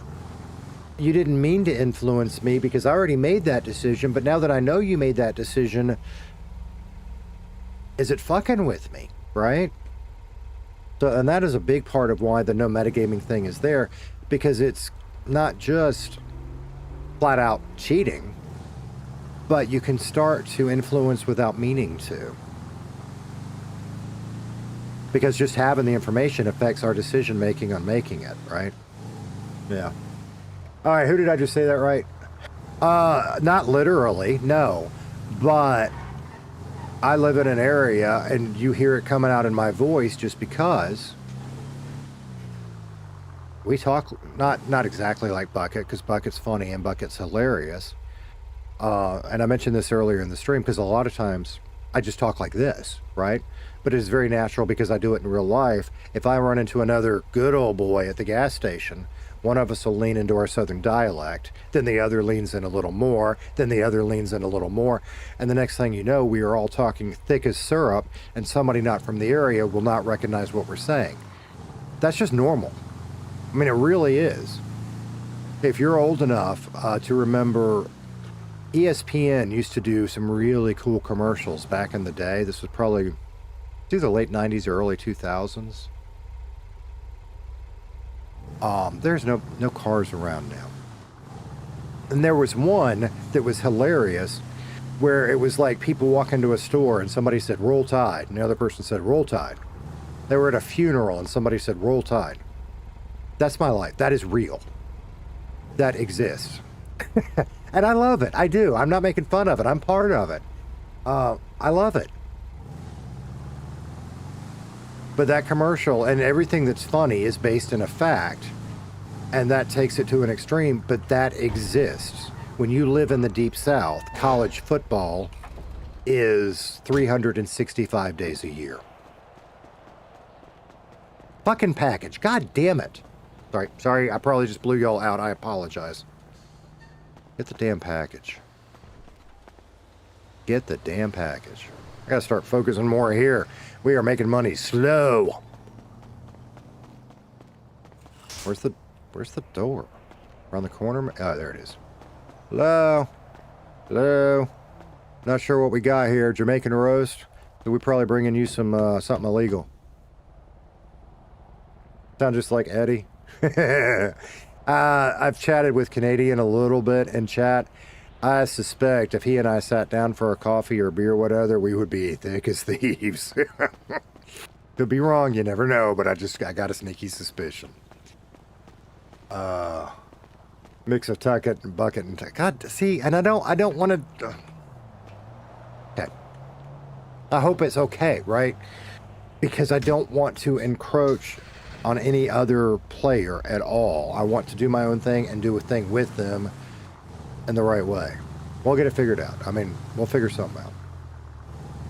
[SPEAKER 1] You didn't mean to influence me because I already made that decision, but now that I know you made that decision, is it fucking with me, right? So, and that is a big part of why the no metagaming thing is there, because it's not just flat out cheating, but you can start to influence without meaning to. Because just having the information affects our decision making on making it, right? Yeah. All right, who did I just say that right? Not literally, no. But I live in an area and you hear it coming out in my voice just because we talk not exactly like Bucket, because Bucket's funny and Bucket's hilarious. and I mentioned this earlier in the stream because a lot of times I just talk like this, right? But it's very natural because I do it in real life. If I run into another good old boy at the gas station, one of us will lean into our southern dialect, then the other leans in a little more, then the other leans in a little more, and the next thing you know, we are all talking thick as syrup, and somebody not from the area will not recognize what we're saying. That's just normal. I mean, it really is. If you're old enough to remember, ESPN used to do some really cool commercials back in the day. This was probably either the late 90s or early 2000s. There's no cars around now. And there was one that was hilarious where it was like people walk into a store and somebody said, "Roll Tide," and the other person said, "Roll Tide." They were at a funeral and somebody said, "Roll Tide." That's my life. That is real. That exists. And I love it. I do. I'm not making fun of it. I'm part of it. I love it. But that commercial and everything that's funny is based in a fact, and that takes it to an extreme, but that exists. When you live in the Deep South, college football is 365 days a year. Fucking package. God damn it. Sorry, I probably just blew y'all out. I apologize. Get the damn package. Get the damn package. I gotta start focusing more here. We are making money slow. Where's the door? Around the corner? Oh, there it is. Hello? Hello? Not sure what we got here. Jamaican roast? So we probably bringing you some something illegal. Sound just like Eddie. I've chatted with Canadian a little bit in chat. I suspect if he and I sat down for a coffee or beer or whatever, we would be thick as thieves. Could be wrong, you never know, but I got a sneaky suspicion. Mix of tucket and bucket and God, see, and I don't want to. Okay. I hope it's okay, right? Because I don't want to encroach on any other player at all. I want to do my own thing and do a thing with them in the right way. We'll get it figured out. I mean, we'll figure something out.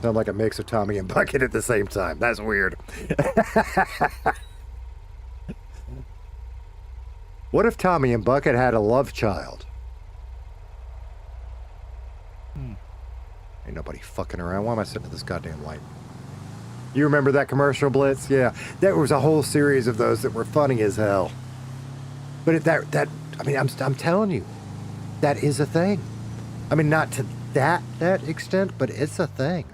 [SPEAKER 1] Sound like a mix of Tommy and Bucket at the same time. That's weird. What if Tommy and Bucket had a love child? Ain't nobody fucking around. Why am I sitting at this goddamn light? You remember that commercial, Blitz? Yeah, there was a whole series of those that were funny as hell. But I mean, I'm telling you, that is a thing. I mean, not to that extent, but it's a thing.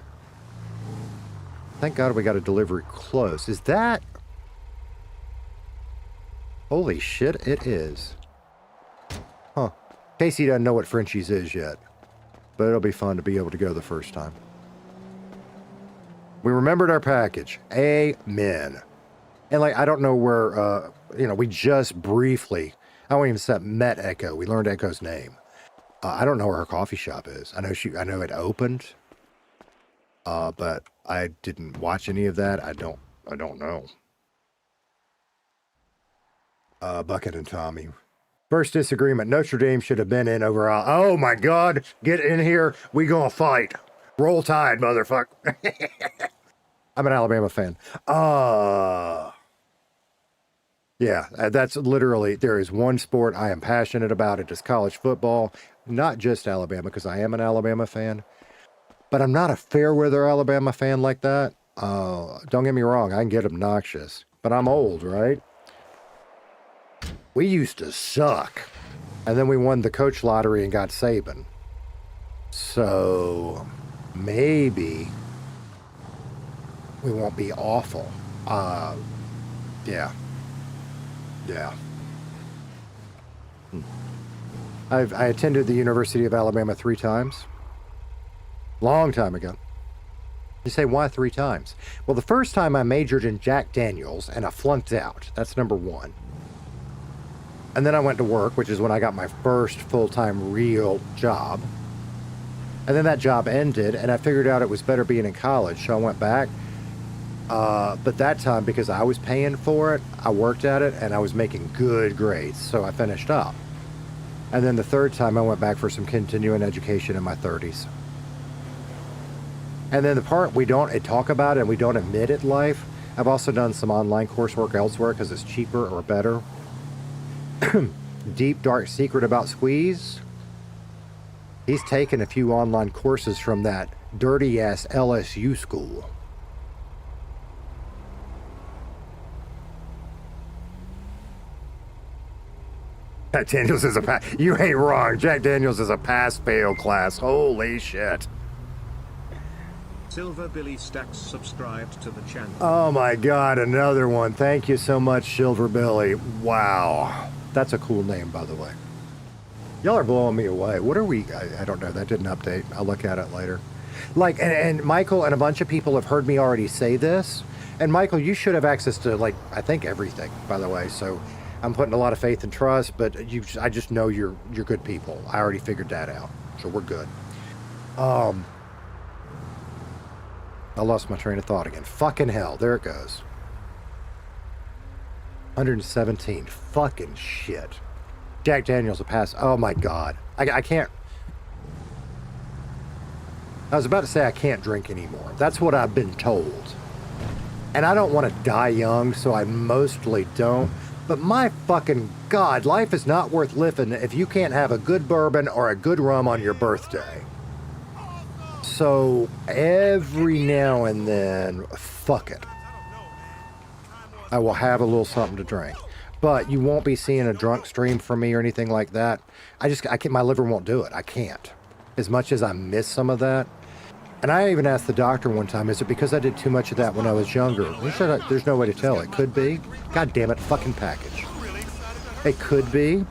[SPEAKER 1] Thank God we got a delivery close. Is that? Holy shit, it is. Huh. Casey doesn't know what Frenchies is yet, but it'll be fun to be able to go the first time. We remembered our package. Amen. And like, I don't know where, we just briefly, I don't even said met Echo. We learned Echo's name. I don't know where her coffee shop is. I know it opened, but I didn't watch any of that. I don't know. Bucket and Tommy. First disagreement. Notre Dame should have been in overall. Oh my God. Get in here. We gonna fight. Roll Tide, motherfucker. I'm an Alabama fan. Yeah, that's literally, there is one sport I am passionate about. It is college football. Not just Alabama, because I am an Alabama fan. But I'm not a fair weather Alabama fan like that. Don't get me wrong, I can get obnoxious. But I'm old, right? We used to suck. And then we won the coach lottery and got Saban. So maybe we won't be awful. Yeah. I attended the University of Alabama 3 times. Long time ago. You say, why 3 times? Well, the first time I majored in Jack Daniels and I flunked out. That's number 1. And then I went to work, which is when I got my first full-time real job. And then that job ended, and I figured out it was better being in college, so I went back. But that time, because I was paying for it, I worked at it, and I was making good grades, so I finished up. And then the third time I went back for some continuing education in my 30s. And then the part we don't talk about and we don't admit at life, I've also done some online coursework elsewhere because it's cheaper or better. Deep Dark Secret about Squeeze. He's taken a few online courses from that dirty ass LSU school. Jack Daniels is a pass. You ain't wrong. Jack Daniels is a pass-fail class. Holy shit.
[SPEAKER 13] Silver Billy Stacks subscribed to the channel.
[SPEAKER 1] Oh my god, another one. Thank you so much, Silver Billy. Wow. That's a cool name, by the way. Y'all are blowing me away. What are we? I don't know. That didn't update. I'll look at it later. Like, and Michael and a bunch of people have heard me already say this. And Michael, you should have access to, like, I think everything, by the way. So I'm putting a lot of faith and trust, but I just know you're good people. I already figured that out. So we're good. I lost my train of thought again. Fucking hell. There it goes. 117. Fucking shit. Jack Daniels a pass. Oh my god. I can't. I was about to say I can't drink anymore. That's what I've been told. And I don't want to die young, so I mostly don't. But my fucking god, life is not worth living if you can't have a good bourbon or a good rum on your birthday. So every now and then, fuck it, I will have a little something to drink. But you won't be seeing a drunk stream from me or anything like that. I can't, my liver won't do it. I can't. As much as I miss some of that. And I even asked the doctor one time, is it because I did too much of that when I was younger? He said, there's no way to tell. It could be. God damn it, fucking package. It could be.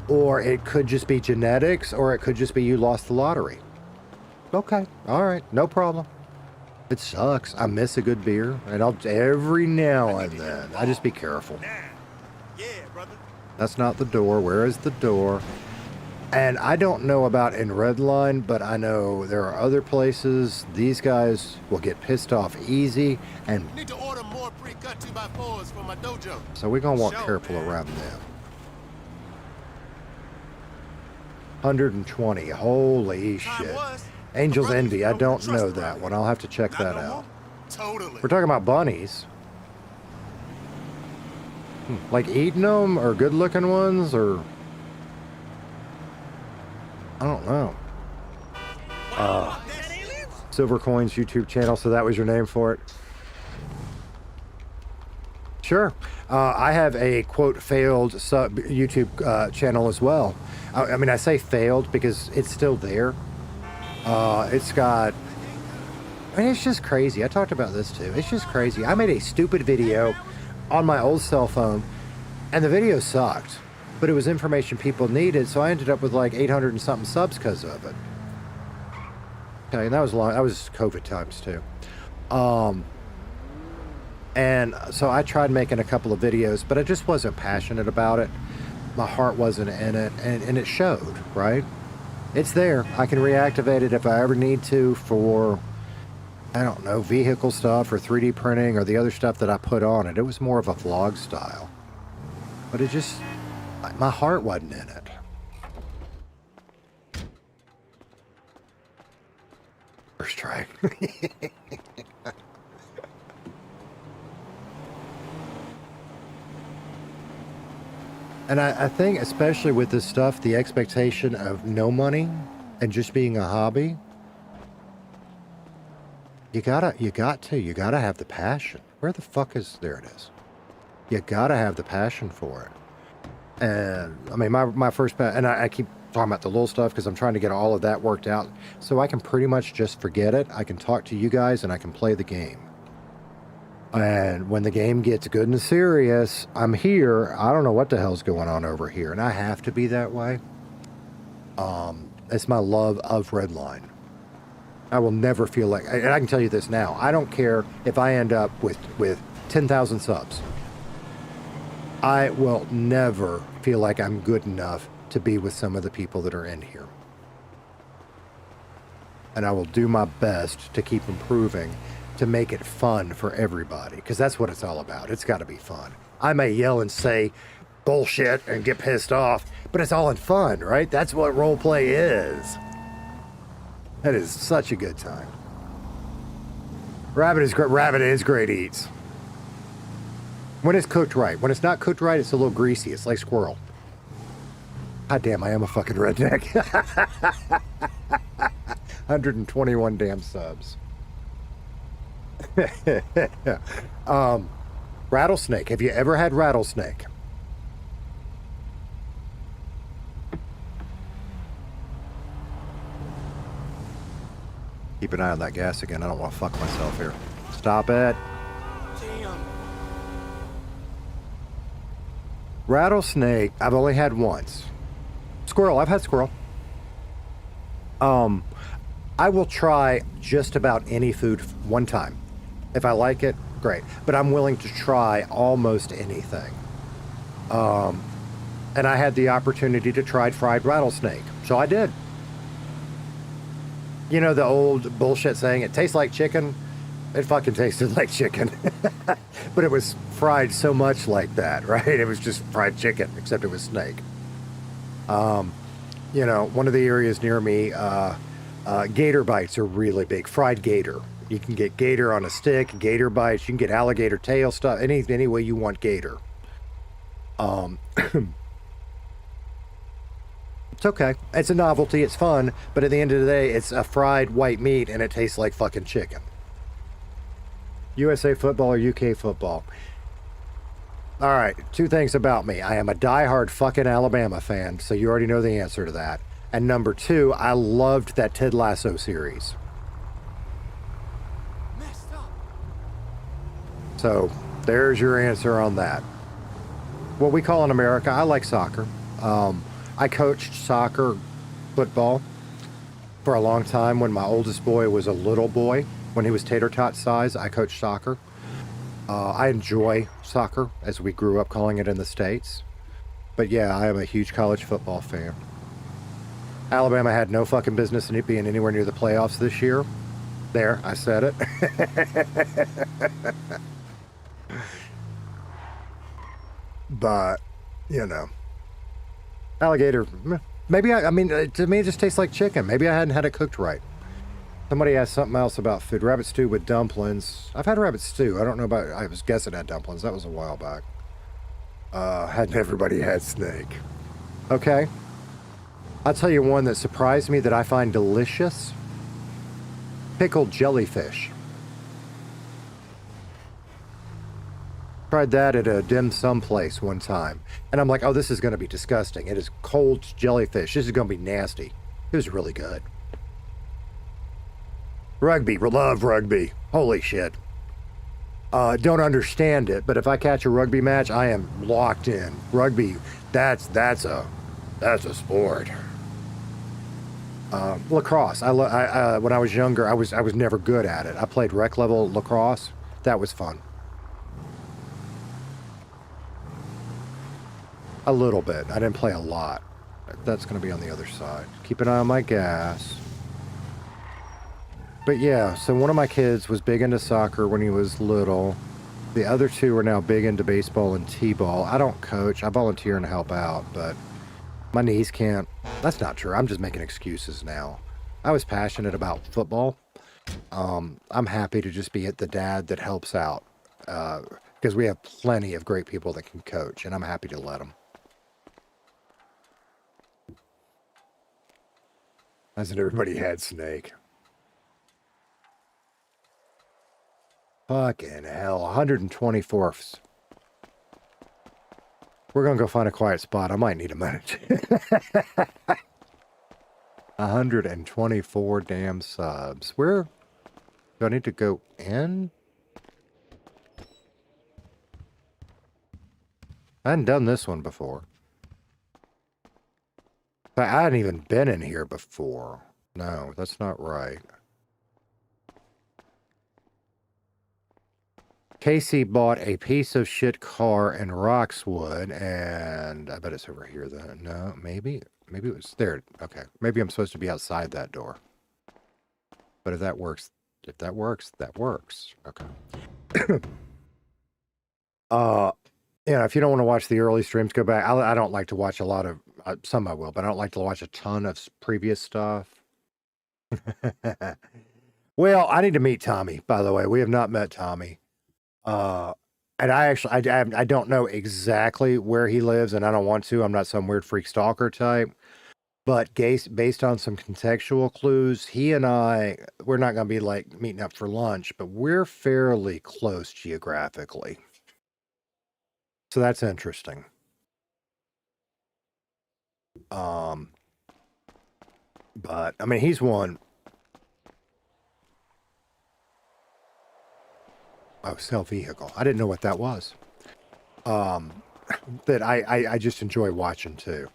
[SPEAKER 1] Or it could just be genetics, or it could just be you lost the lottery. Okay, all right, no problem. It sucks. I miss a good beer, and I'll every now and then. I just be careful. That's not the door. Where is the door? And I don't know about in Redline, but I know there are other places. These guys will get pissed off easy, and
[SPEAKER 14] need to order more pre-cut 2x4s for my dojo.
[SPEAKER 1] So we're gonna walk careful around them. 120. Holy shit. Angel's Envy. I don't know that one. I'll have to check that out. We're talking about bunnies. Like eating them, or good looking ones, or I don't know. Silver Coins YouTube channel, so that was your name for it? Sure. I have a, quote, failed sub YouTube channel as well. I mean, I say failed because it's still there. It's got... I mean, it's just crazy. I talked about this too. It's just crazy. I made a stupid video on my old cell phone, and the video sucked. But it was information people needed, so I ended up with like 800 and something subs because of it. Okay, and that was long. That was COVID times too. And so I tried making a couple of videos, but I just wasn't passionate about it. My heart wasn't in it, and it showed, right? It's there. I can reactivate it if I ever need to for, I don't know, vehicle stuff or 3D printing or the other stuff that I put on it. It was more of a vlog style. But it just... my heart wasn't in it. First try. And I think, especially with this stuff, the expectation of no money and just being a hobby, you gotta have the passion. Where the fuck is, there it is. You gotta have the passion for it. And I mean, my first, and I keep talking about the little stuff because I'm trying to get all of that worked out so I can pretty much just forget it. I can talk to you guys and I can play the game. And when the game gets good and serious, I'm here. I don't know what the hell's going on over here, and I have to be that way. It's my love of Redline. I will never feel like, and I can tell you this now, I don't care if I end up with 10,000 subs. I will never feel like I'm good enough to be with some of the people that are in here. And I will do my best to keep improving, to make it fun for everybody, because that's what it's all about. It's got to be fun. I may yell and say bullshit and get pissed off, but it's all in fun, right? That's what role play is. That is such a good time. Rabbit is great. Rabbit is great eats. When it's cooked right. When it's not cooked right, it's a little greasy. It's like squirrel. God damn, I am a fucking redneck. 121 damn subs. Rattlesnake. Have you ever had rattlesnake? Keep an eye on that gas again. I don't want to fuck myself here. Stop it. Rattlesnake, I've only had once. Squirrel, I've had squirrel. I will try just about any food one time. If I like it, great. But I'm willing to try almost anything. And I had the opportunity to try fried rattlesnake, so I did. You know the old bullshit saying, it tastes like chicken? It fucking tasted like chicken. But it was fried so much like that, right? It was just fried chicken, except it was snake. You know, one of the areas near me, gator bites are really big. Fried gator. You can get gator on a stick, gator bites. You can get alligator tail stuff, any way you want gator. It's okay. It's a novelty. It's fun. But at the end of the day, it's a fried white meat and it tastes like fucking chicken. USA football or UK football? All right. Two things about me. I am a diehard fucking Alabama fan, so you already know the answer to that. And number two, I loved that Ted Lasso series. So there's your answer on that. What we call in America, I like soccer. I coached soccer, football for a long time. When my oldest boy was a little boy, when he was tater tot size, I coached soccer. I enjoy soccer, as we grew up calling it in the States. But yeah, I am a huge college football fan. Alabama had no fucking business in it being anywhere near the playoffs this year. There, I said it. But, you know. Alligator, maybe I mean, to me it just tastes like chicken. Maybe I hadn't had it cooked right. Somebody asked something else about food. Rabbit stew with dumplings. I've had rabbit stew. I don't know about, I was guessing at dumplings. That was a while back. Hadn't everybody had snake? Okay. I'll tell you one that surprised me that I find delicious. Pickled jellyfish. Tried that at a dim sum place one time. And I'm like, oh, this is going to be disgusting. It is cold jellyfish. This is going to be nasty. It was really good. Rugby. Love rugby. Holy shit. Don't understand it, but if I catch a rugby match, I am locked in. Rugby, that's a sport. Lacrosse. When I was younger, I was never good at it. I played rec level lacrosse. That was fun. A little bit. I didn't play a lot. That's going to be on the other side. Keep an eye on my gas. But yeah, so one of my kids was big into soccer when he was little. The other two are now big into baseball and t-ball. I don't coach. I volunteer and help out, but my knees can't. That's not true. I'm just making excuses now. I was passionate about football. I'm happy to just be the dad that helps out. Because we have plenty of great people that can coach, and I'm happy to let them. Hasn't everybody had snake? Fucking hell, 124th. We're gonna go find a quiet spot. I might need a minute. 124 damn subs. Where do I need to go in? I hadn't done this one before. I hadn't even been in here before. No, that's not right. Casey bought a piece of shit car in Roxwood, and I bet it's over here then. No, maybe it was there. Okay, maybe I'm supposed to be outside that door. But if that works, that works. Okay. You know, if you don't want to watch the early streams, go back. I don't like to watch a lot of, some I will, but I don't like to watch a ton of previous stuff. Well, I need to meet Tommy, by the way. We have not met Tommy. And I don't know exactly where he lives, and I don't want to. I'm not some weird freak stalker type. But based on some contextual clues, he and we're not going to be like meeting up for lunch, but we're fairly close geographically. So that's interesting. But I mean, he's one. Oh, sell vehicle. I didn't know what that was. That I just enjoy watching too.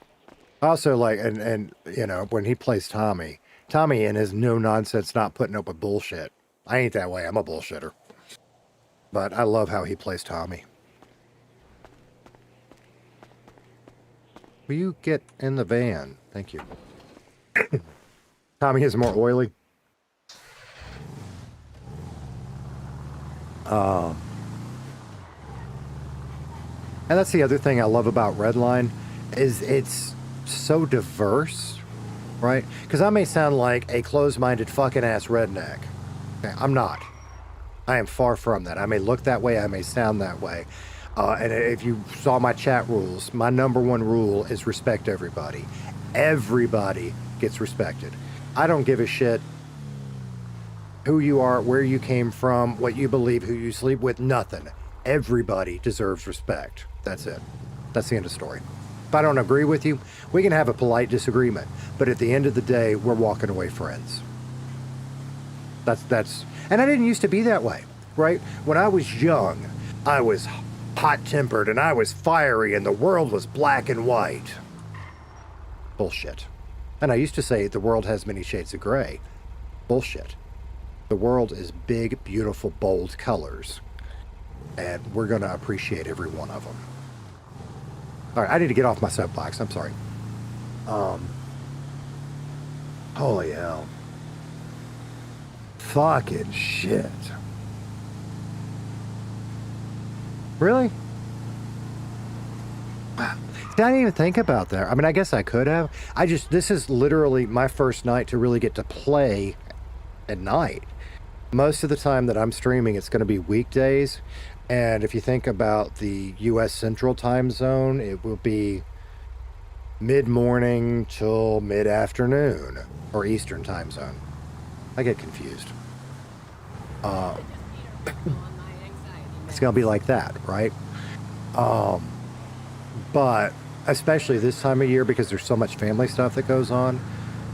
[SPEAKER 1] Also, like, and you know, when he plays Tommy and his no nonsense, not putting up with bullshit. I ain't that way. I'm a bullshitter. But I love how he plays Tommy. Will you get in the van? Thank you. Tommy is more oily. And that's the other thing I love about Redline is it's so diverse, right? Because I may sound like a closed-minded fucking ass redneck. Okay, I'm not. I am far from that. I may look that way. I may sound that way. And if you saw my chat rules, my number one rule is respect everybody. Everybody gets respected. I don't give a shit who you are, where you came from, what you believe, who you sleep with, nothing. Everybody deserves respect. That's it. That's the end of the story. If I don't agree with you, we can have a polite disagreement. But at the end of the day, we're walking away friends. And I didn't used to be that way, right? When I was young, I was hot-tempered and I was fiery and the world was black and white. Bullshit. And I used to say the world has many shades of gray. Bullshit. The world is big, beautiful, bold colors. And we're going to appreciate every one of them. All right, I need to get off my soapbox. I'm sorry. Holy hell. Fucking shit. Really? See, I didn't even think about that. I mean, I guess I could have. This is literally my first night to really get to play at night. Most of the time that I'm streaming, it's going to be weekdays. And if you think about the U.S. Central Time Zone, it will be mid-morning till mid-afternoon, or Eastern Time Zone. I get confused. It's going to be like that, right? But especially this time of year because there's so much family stuff that goes on.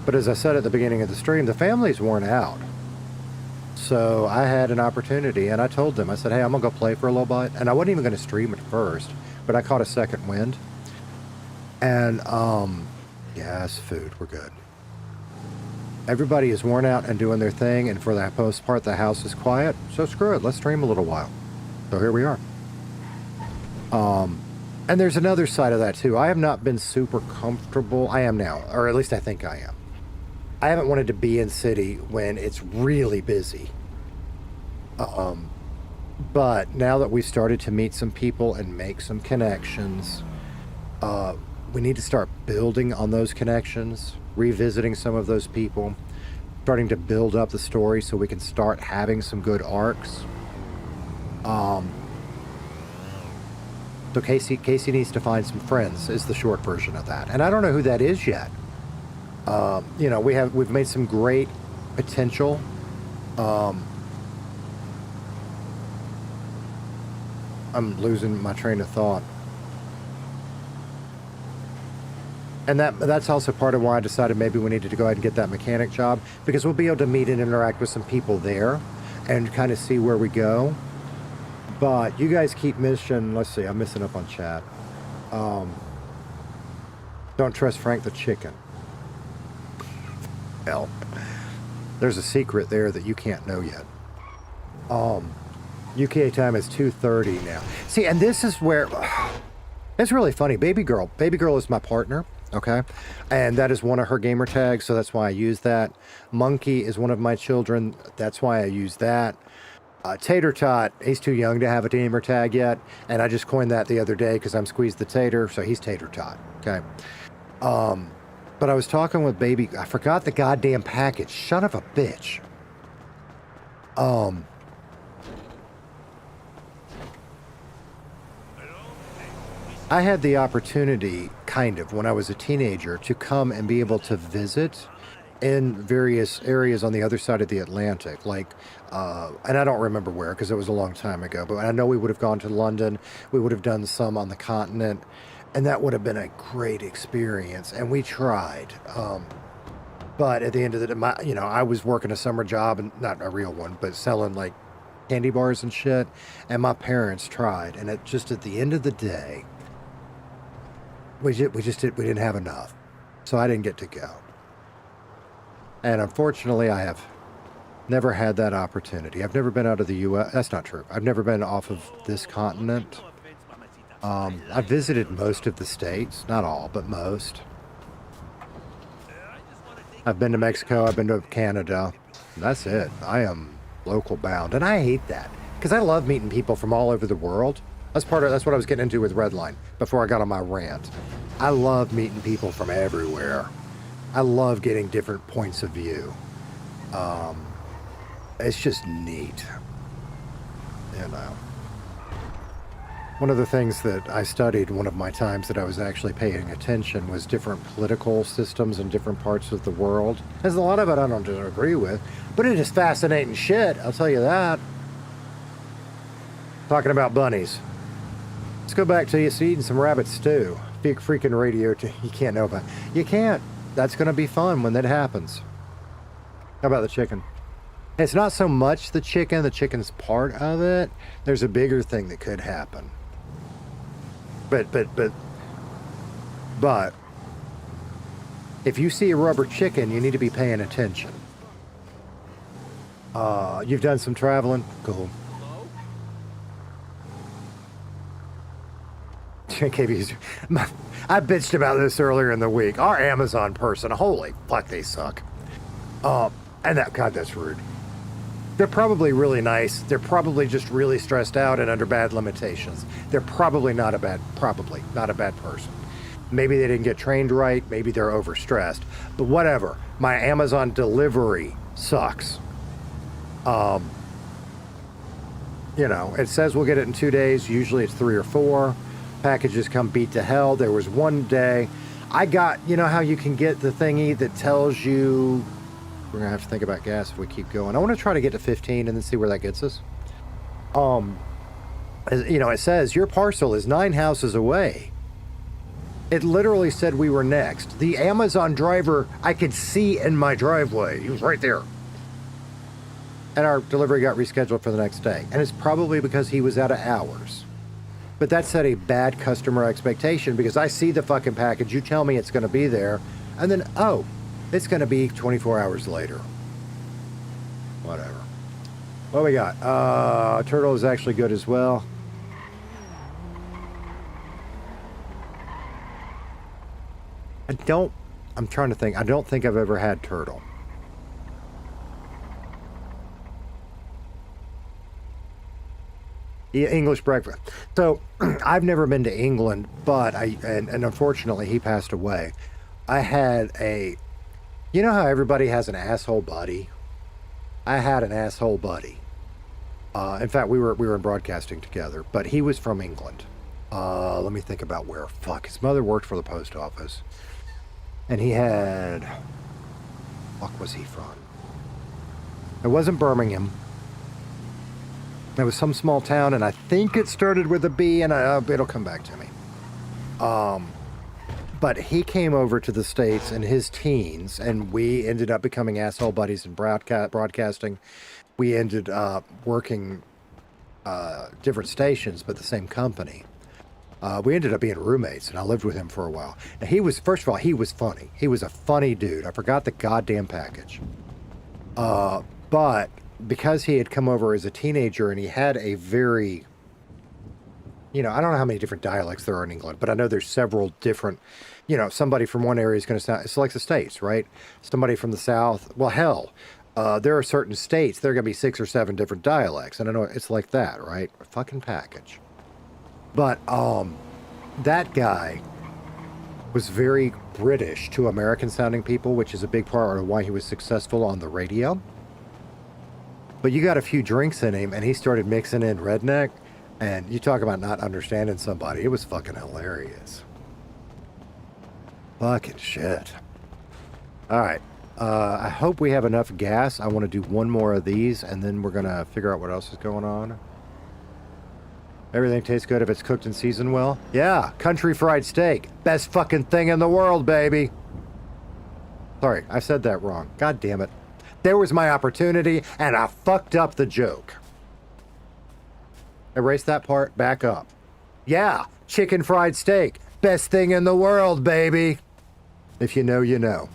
[SPEAKER 1] But as I said at the beginning of the stream, the family's worn out. So I had an opportunity, and I told them, I said, hey, I'm going to go play for a little bit. And I wasn't even going to stream at first, but I caught a second wind. And, yes, food, we're good. Everybody is worn out and doing their thing, and for the most part, the house is quiet. So screw it, let's stream a little while. So here we are. And there's another side of that, too. I have not been super comfortable. I am now, or at least I think I am. I haven't wanted to be in city when it's really busy. But now that we've started to meet some people and make some connections, we need to start building on those connections, revisiting some of those people, starting to build up the story so we can start having some good arcs. So Casey needs to find some friends is the short version of that. And I don't know who that is yet. You know, we've made some great potential. I'm losing my train of thought. And that's also part of why I decided maybe we needed to go ahead and get that mechanic job, because we'll be able to meet and interact with some people there and kind of see where we go. But you guys keep missing, let's see, I'm missing up on chat. Don't trust Frank the chicken. Hell, there's a secret there that you can't know yet. UK time is 2:30 now. See, and this is where it's really funny. Baby girl is my partner, okay, and that is one of her gamer tags, so that's why I use that. Monkey is one of my children, that's why I use that. Tater Tot, he's too young to have a gamer tag yet, and I just coined that the other day because I'm Squeeze the Tater, so he's Tater Tot. Okay. But I was talking with Baby. I forgot the goddamn package. Son of a bitch. I had the opportunity, kind of, when I was a teenager, to come and be able to visit in various areas on the other side of the Atlantic, like, and I don't remember where because it was a long time ago, but I know we would have gone to London, we would have done some on the continent, and that would have been a great experience, and we tried. But at the end of the day, I was working a summer job, and not a real one, but selling like candy bars and shit, and my parents tried, and at the end of the day, we didn't have enough, so I didn't get to go. And unfortunately, I have never had that opportunity. I've never been out of the U.S. That's not true. I've never been off of this continent. I've visited most of the states. Not all, but most. I've been to Mexico. I've been to Canada. That's it. I am local bound. And I hate that. Because I love meeting people from all over the world. That's what I was getting into with Redline before I got on my rant. I love meeting people from everywhere. I love getting different points of view. It's just neat. One of the things that I studied one of my times that I was actually paying attention was different political systems in different parts of the world. There's a lot of it I don't agree with, but it is fascinating shit, I'll tell you that. Talking about bunnies. Let's go back to you eating some rabbit stew. Big freaking radio, you can't know about. You can't. That's going to be fun when that happens. How about the chicken? It's not so much the chicken's part of it. There's a bigger thing that could happen. But if you see a rubber chicken, you need to be paying attention. You've done some traveling? Cool. I bitched about this earlier in the week. Our Amazon person, holy fuck, they suck. And that's rude. They're probably really nice. They're probably just really stressed out and under bad limitations. They're probably not a bad person. Maybe they didn't get trained right. Maybe they're overstressed. But whatever. My Amazon delivery sucks. It says we'll get it in 2 days. Usually it's 3 or 4. Packages come beat to hell. There was one day I got, how you can get the thingy that tells you we're gonna have to think about gas if we keep going. I want to try to get to 15 and then see where that gets us. It says your parcel is 9 houses away. It literally said we were next. The Amazon driver I could see in my driveway. He was right there. And our delivery got rescheduled for the next day. And it's probably because he was out of hours. But that set a bad customer expectation because I see the fucking package, you tell me it's going to be there, and then, oh, it's going to be 24 hours later. Whatever. What we got? Turtle is actually good as well. I'm trying to think. I don't think I've ever had turtle. Yeah, English breakfast. So I've never been to England, but and unfortunately he passed away. I had you know how everybody has an asshole buddy? I had an asshole buddy. In fact, we were in broadcasting together, but he was from England. Let me think about where. Fuck, his mother worked for the post office, and he had. Fuck, was he from? It wasn't Birmingham. It was some small town, and I think it started with a B, and it'll come back to me. But he came over to the States in his teens, and we ended up becoming asshole buddies in broadcasting. We ended up working different stations, but the same company. We ended up being roommates, and I lived with him for a while. Now, first of all, he was funny. He was a funny dude. I forgot the goddamn package. But because he had come over as a teenager, and he had a very... I don't know how many different dialects there are in England, but I know there's several different, somebody from one area is going to sound, it's like the States, right? Somebody from the South, well, hell, there are certain states, there are going to be 6 or 7 different dialects. And I know it's like that, right? A fucking package. But that guy was very British to American sounding people, which is a big part of why he was successful on the radio. But you got a few drinks in him and he started mixing in redneck, and you talk about not understanding somebody. It was fucking hilarious. Fucking shit. All right. I hope we have enough gas. I want to do one more of these and then we're going to figure out what else is going on. Everything tastes good if it's cooked and seasoned well. Yeah, country fried steak. Best fucking thing in the world, baby. Sorry, I said that wrong. God damn it. There was my opportunity, and I fucked up the joke. Erase that part, back up. Yeah, chicken fried steak. Best thing in the world, baby. If you know, you know.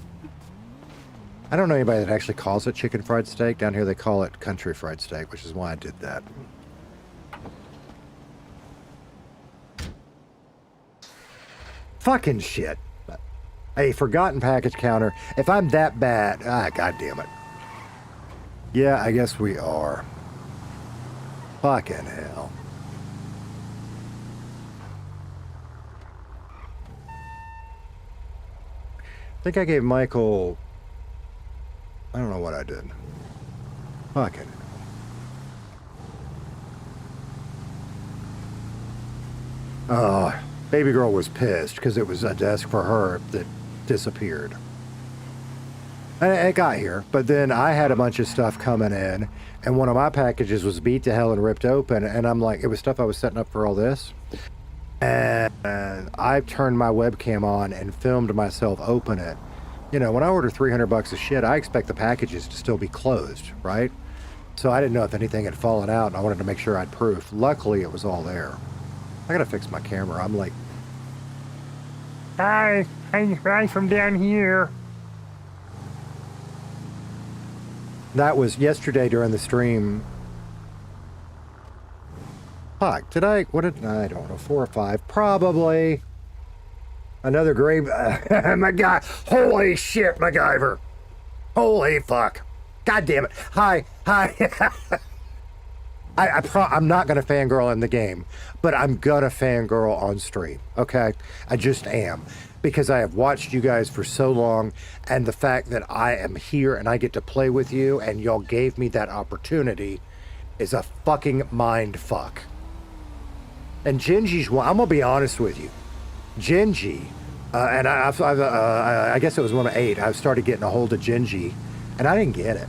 [SPEAKER 1] I don't know anybody that actually calls it chicken fried steak. Down here they call it country fried steak, which is why I did that. Fucking shit. A forgotten package counter. If I'm that bad, god damn it. Yeah, I guess we are. Fucking hell. I think I gave Michael... I don't know what I did. Fucking hell. Baby girl was pissed because it was a desk for her that disappeared. And it got here, but then I had a bunch of stuff coming in, and one of my packages was beat to hell and ripped open, and I'm like, it was stuff I was setting up for all this. And I turned my webcam on and filmed myself open it. You know, when I order $300 of shit, I expect the packages to still be closed, right? So I didn't know if anything had fallen out, and I wanted to make sure I'd proof. Luckily, it was all there. I gotta fix my camera. I'm like, hi, I'm from down here. That was yesterday during the stream. Fuck, what did I don't know, 4 or 5, probably. Another grave, my God, holy shit, MacGyver. Holy fuck. God damn it. Hi. I'm not going to fangirl in the game, but I'm going to fangirl on stream, okay? I just am. Because I have watched you guys for so long, and the fact that I am here and I get to play with you, and y'all gave me that opportunity, is a fucking mind fuck. And Gingy's one, I'm going to be honest with you. Gingy, and I guess it was one of 8, I started getting a hold of Gingy, and I didn't get it.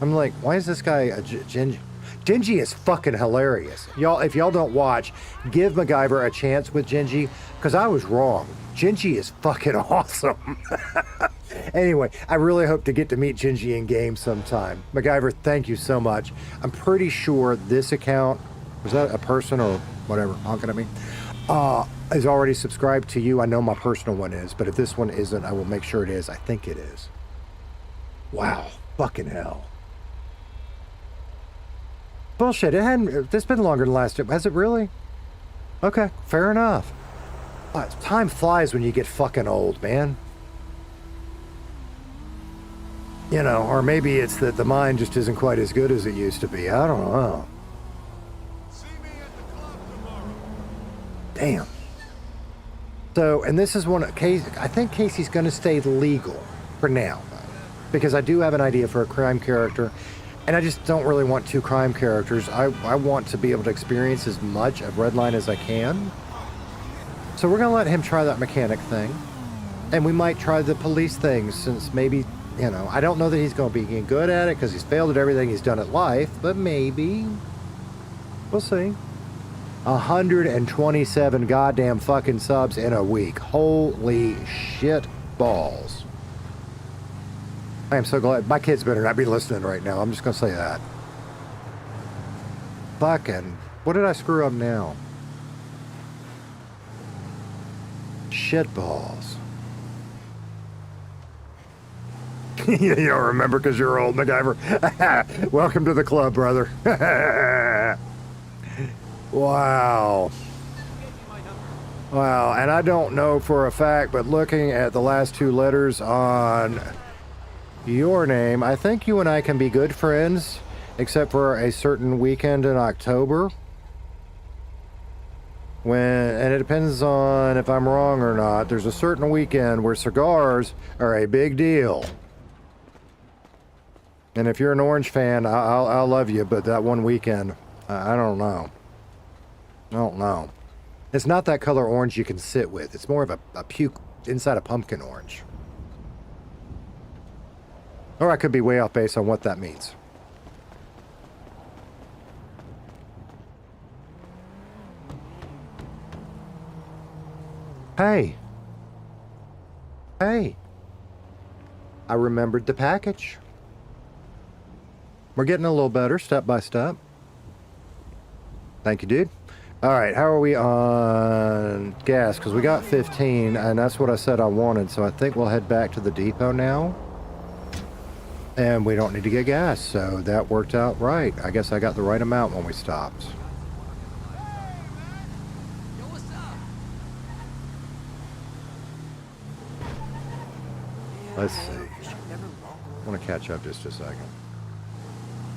[SPEAKER 1] I'm like, why is this guy a Gingy? Gingy is fucking hilarious. Y'all, if y'all don't watch, give MacGyver a chance with Gingy, because I was wrong. Gingy is fucking awesome. Anyway, I really hope to get to meet Gingy in game sometime. MacGyver, thank you so much. I'm pretty sure this account, was that a person or whatever, honking at me, is already subscribed to you. I know my personal one is, but if this one isn't, I will make sure it is. I think it is. Wow, fucking hell. Bullshit, it's been longer than last year. Has it really? Okay, fair enough. Time flies when you get fucking old, man. You know, or maybe it's that the mind just isn't quite as good as it used to be. I don't know.
[SPEAKER 14] See me at the club tomorrow.
[SPEAKER 1] Damn. So, and this is one of Casey. I think Casey's going to stay legal for now, because I do have an idea for a crime character. And I just don't really want 2 crime characters. I want to be able to experience as much of Redline as I can. So we're going to let him try that mechanic thing. And we might try the police thing, since maybe, you know, I don't know that he's going to be good at it because he's failed at everything he's done at life, but maybe. We'll see. 127 goddamn fucking subs in a week. Holy shit balls. I am so glad. My kids better not be listening right now. I'm just going to say that. Fucking. What did I screw up now? Shit balls. You don't remember because you're old, MacGyver. Welcome to the club, brother. Wow. Wow. And I don't know for a fact, but looking at the last 2 letters on your name. I think you and I can be good friends, except for a certain weekend in October. And it depends on if I'm wrong or not. There's a certain weekend where cigars are a big deal. And if you're an Orange fan, I'll love you, but that one weekend, I don't know. I don't know. It's not that color orange you can sit with. It's more of a puke inside a pumpkin orange. Or I could be way off base on what that means. Hey. Hey. I remembered the package. We're getting a little better step by step. Thank you, dude. All right, how are we on gas? Because we got 15, and that's what I said I wanted. So I think we'll head back to the depot now. And we don't need to get gas, so that worked out right. I guess I got the right amount when we stopped. Let's see. I want to catch up just a second.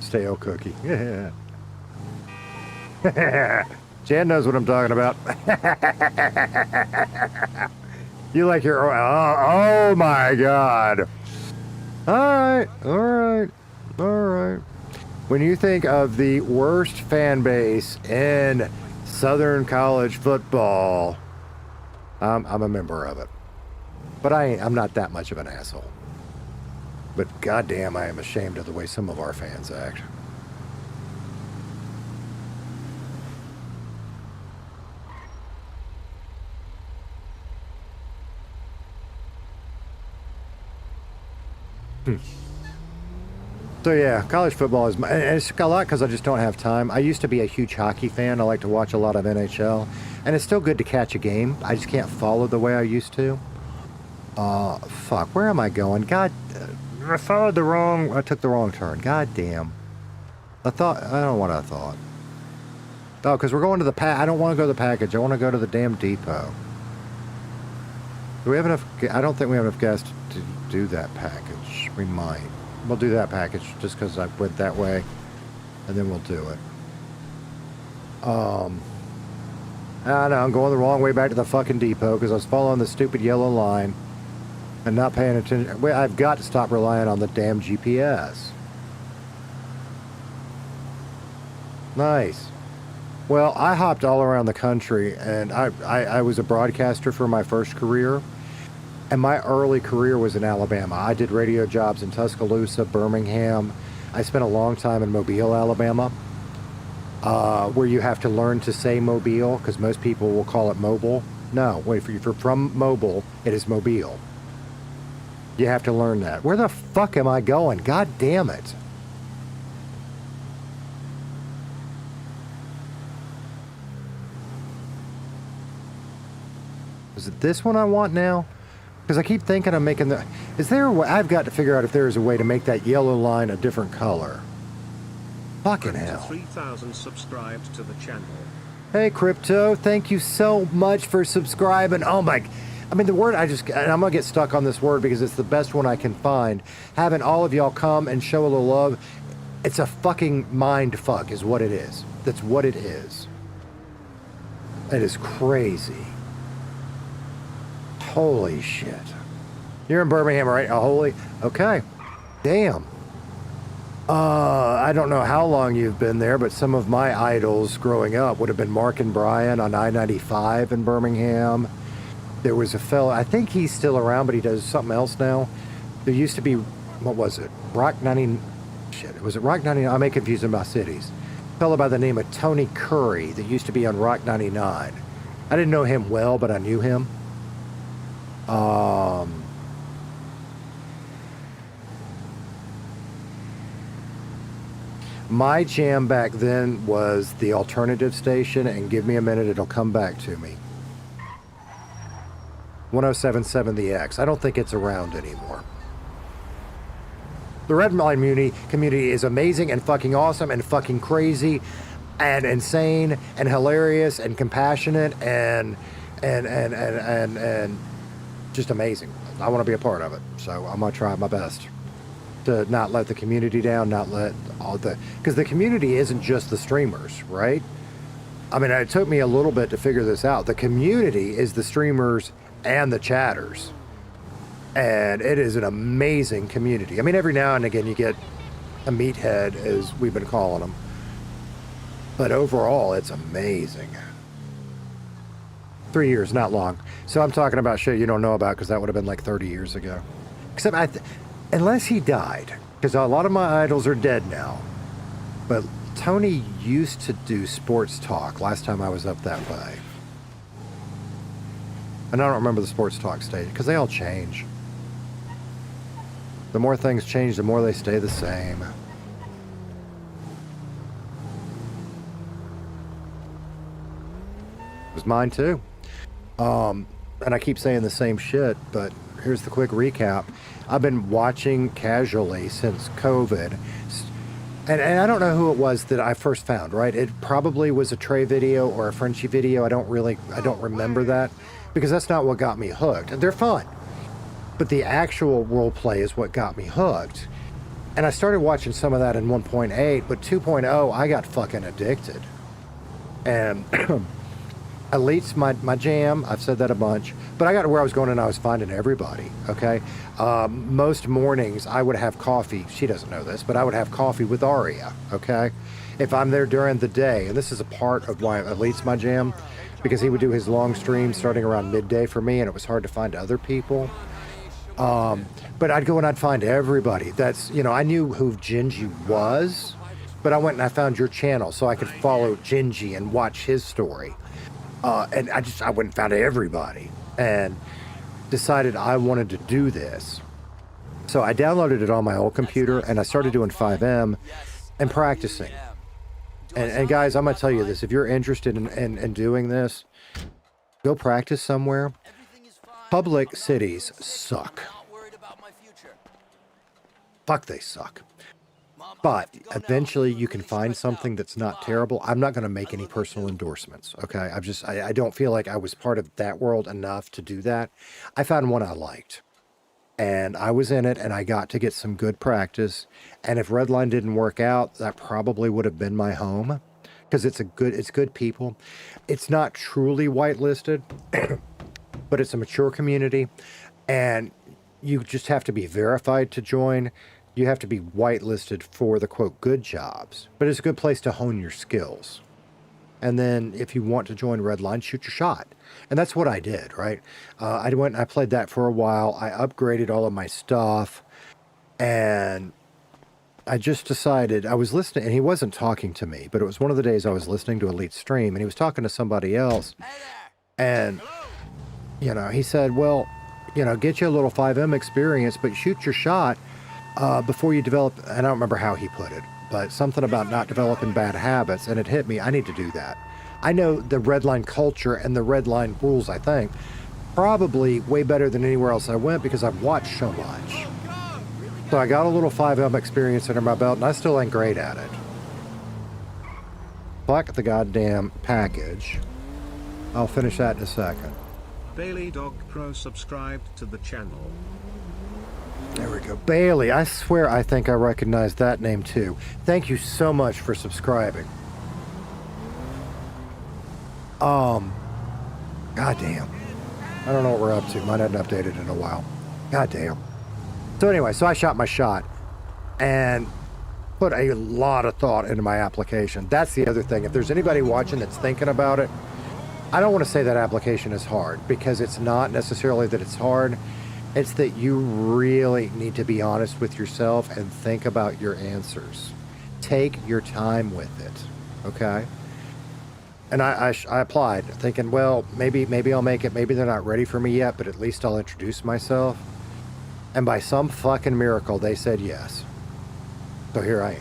[SPEAKER 1] Stale cookie. Yeah. Jan knows what I'm talking about. You like your... Oh my God. Alright. When you think of the worst fan base in Southern college football, I'm a member of it. But I'm not that much of an asshole. But goddamn, I am ashamed of the way some of our fans act. So yeah, college football is and it's a lot because I just don't have time. I used to be a huge hockey fan. I like to watch a lot of NHL, and it's still good to catch a game. I just can't follow the way I used to. Fuck, where am I going? God, I followed the wrong. I took the wrong turn. God damn. I don't know what I thought. Oh, because we're going to the I don't want to go to the package. I want to go to the damn depot. Do we have enough? I don't think we have enough gas to do that package. We might. We'll do that package just because I went that way, and then we'll do it. I know I'm going the wrong way back to the fucking depot because I was following the stupid yellow line and not paying attention. Well, I've got to stop relying on the damn GPS. Nice. Well, I hopped all around the country, and I was a broadcaster for my first career. And my early career was in Alabama. I did radio jobs in Tuscaloosa, Birmingham. I spent a long time in Mobile, Alabama, where you have to learn to say Mobile, because most people will call it mobile. No, wait, if you're from Mobile, it is Mobile. You have to learn that. Where the fuck am I going? God damn it. Is it this one I want now? Because I keep thinking I'm making the... Is there a way... I've got to figure out if there is a way to make that yellow line a different color. Fucking hell.
[SPEAKER 13] 3,000 subscribed to the channel.
[SPEAKER 1] Hey, Crypto. Thank you so much for subscribing. Oh, my... I mean, the word I just... And I'm going to get stuck on this word because it's the best one I can find. Having all of y'all come and show a little love, it's a fucking mind fuck is what it is. That's what it is. It is crazy. Holy shit. You're in Birmingham, right? Oh, holy. Okay. Damn. I don't know how long you've been there, but some of my idols growing up would have been Mark and Brian on I-95 in Birmingham. There was a fella, I think he's still around, but he does something else now. There used to be, what was it? Rock 90, shit, was it Rock 99? I may confuse them by cities. A fella by the name of Tony Curry that used to be on Rock 99. I didn't know him well, but I knew him. My jam back then was the alternative station, and give me a minute, it'll come back to me. 107.7 The X. I don't think it's around anymore. The Redline community is amazing and fucking awesome and fucking crazy and insane and hilarious and compassionate and just amazing. I want to be a part of it, so I'm gonna try my best. to not let the community down, not let all the, because the community isn't just the streamers, right? I mean, it took me a little bit to figure this out. The community is the streamers and the chatters. And it is an amazing community. I mean, every now and again you get a meathead, as we've been calling them. But overall, it's amazing. 3 years, not long. So I'm talking about shit you don't know about because that would have been like 30 years ago. Except, unless he died, because a lot of my idols are dead now. But Tony used to do sports talk last time I was up that way. And I don't remember the sports talk stage because they all change. The more things change, the more they stay the same. It was mine too. And I keep saying the same shit, but here's the quick recap. I've been watching casually since COVID. And I don't know who it was that I first found, right? It probably was a Trey video or a Frenchie video. I don't remember that because that's not what got me hooked. They're fun. But the actual role play is what got me hooked. And I started watching some of that in 1.8, but 2.0, I got fucking addicted. And Elite's my jam. I've said that a bunch. But I got to where I was going and I was finding everybody, okay? Most mornings I would have coffee. She doesn't know this, but I would have coffee with Aria, okay? If I'm there during the day, and this is a part of why Elite's my jam, because he would do his long stream starting around midday for me, and it was hard to find other people. But I'd go and I'd find everybody. That's, you know, I knew who Gingy was, but I went and I found your channel so I could follow Gingy and watch his story. And I went and found everybody and decided I wanted to do this. So I downloaded it on my old computer and I started doing 5M and practicing. And guys, I'm going to tell you this. If you're interested in doing this, go practice somewhere. Public cities suck. Fuck, they suck. But eventually you can find something that's not terrible. I'm not going to make any personal endorsements, okay? I don't feel like I was part of that world enough to do that. I found one I liked. And I was in it, and I got to get some good practice. And if Redline didn't work out, that probably would have been my home. Because it's good people. It's not truly whitelisted, but it's a mature community. And you just have to be verified to join. You have to be whitelisted for the, quote, good jobs. But it's a good place to hone your skills. And then if you want to join Redline, shoot your shot. And that's what I did, right? I went and I played that for a while. I upgraded all of my stuff. And I just decided, I was listening, and he wasn't talking to me, but it was one of the days I was listening to Elite stream, and he was talking to somebody else. And, you know, he said, well, you know, get you a little 5M experience, but shoot your shot before you develop, and I don't remember how he put it, but something about not developing bad habits, and it hit me. I need to do that. I know the Redline culture and the Redline rules, I think, probably way better than anywhere else I went because I've watched so much. So I got a little 5M experience under my belt, and I still ain't great at it. Fuck the goddamn package. I'll finish that in a second.
[SPEAKER 13] Bailey Dog Pro subscribed to the channel.
[SPEAKER 1] There we go. Bailey, I swear I think I recognize that name too. Thank you so much for subscribing. Goddamn. I don't know what we're up to. Mine hadn't updated in a while. Goddamn. So anyway, so I shot my shot and put a lot of thought into my application. That's the other thing. If there's anybody watching that's thinking about it, I don't want to say that application is hard because it's not necessarily that it's hard. It's that you really need to be honest with yourself and think about your answers. Take your time with it, okay? And I applied thinking, well, maybe I'll make it. Maybe they're not ready for me yet, but at least I'll introduce myself. And by some fucking miracle, they said yes. So here I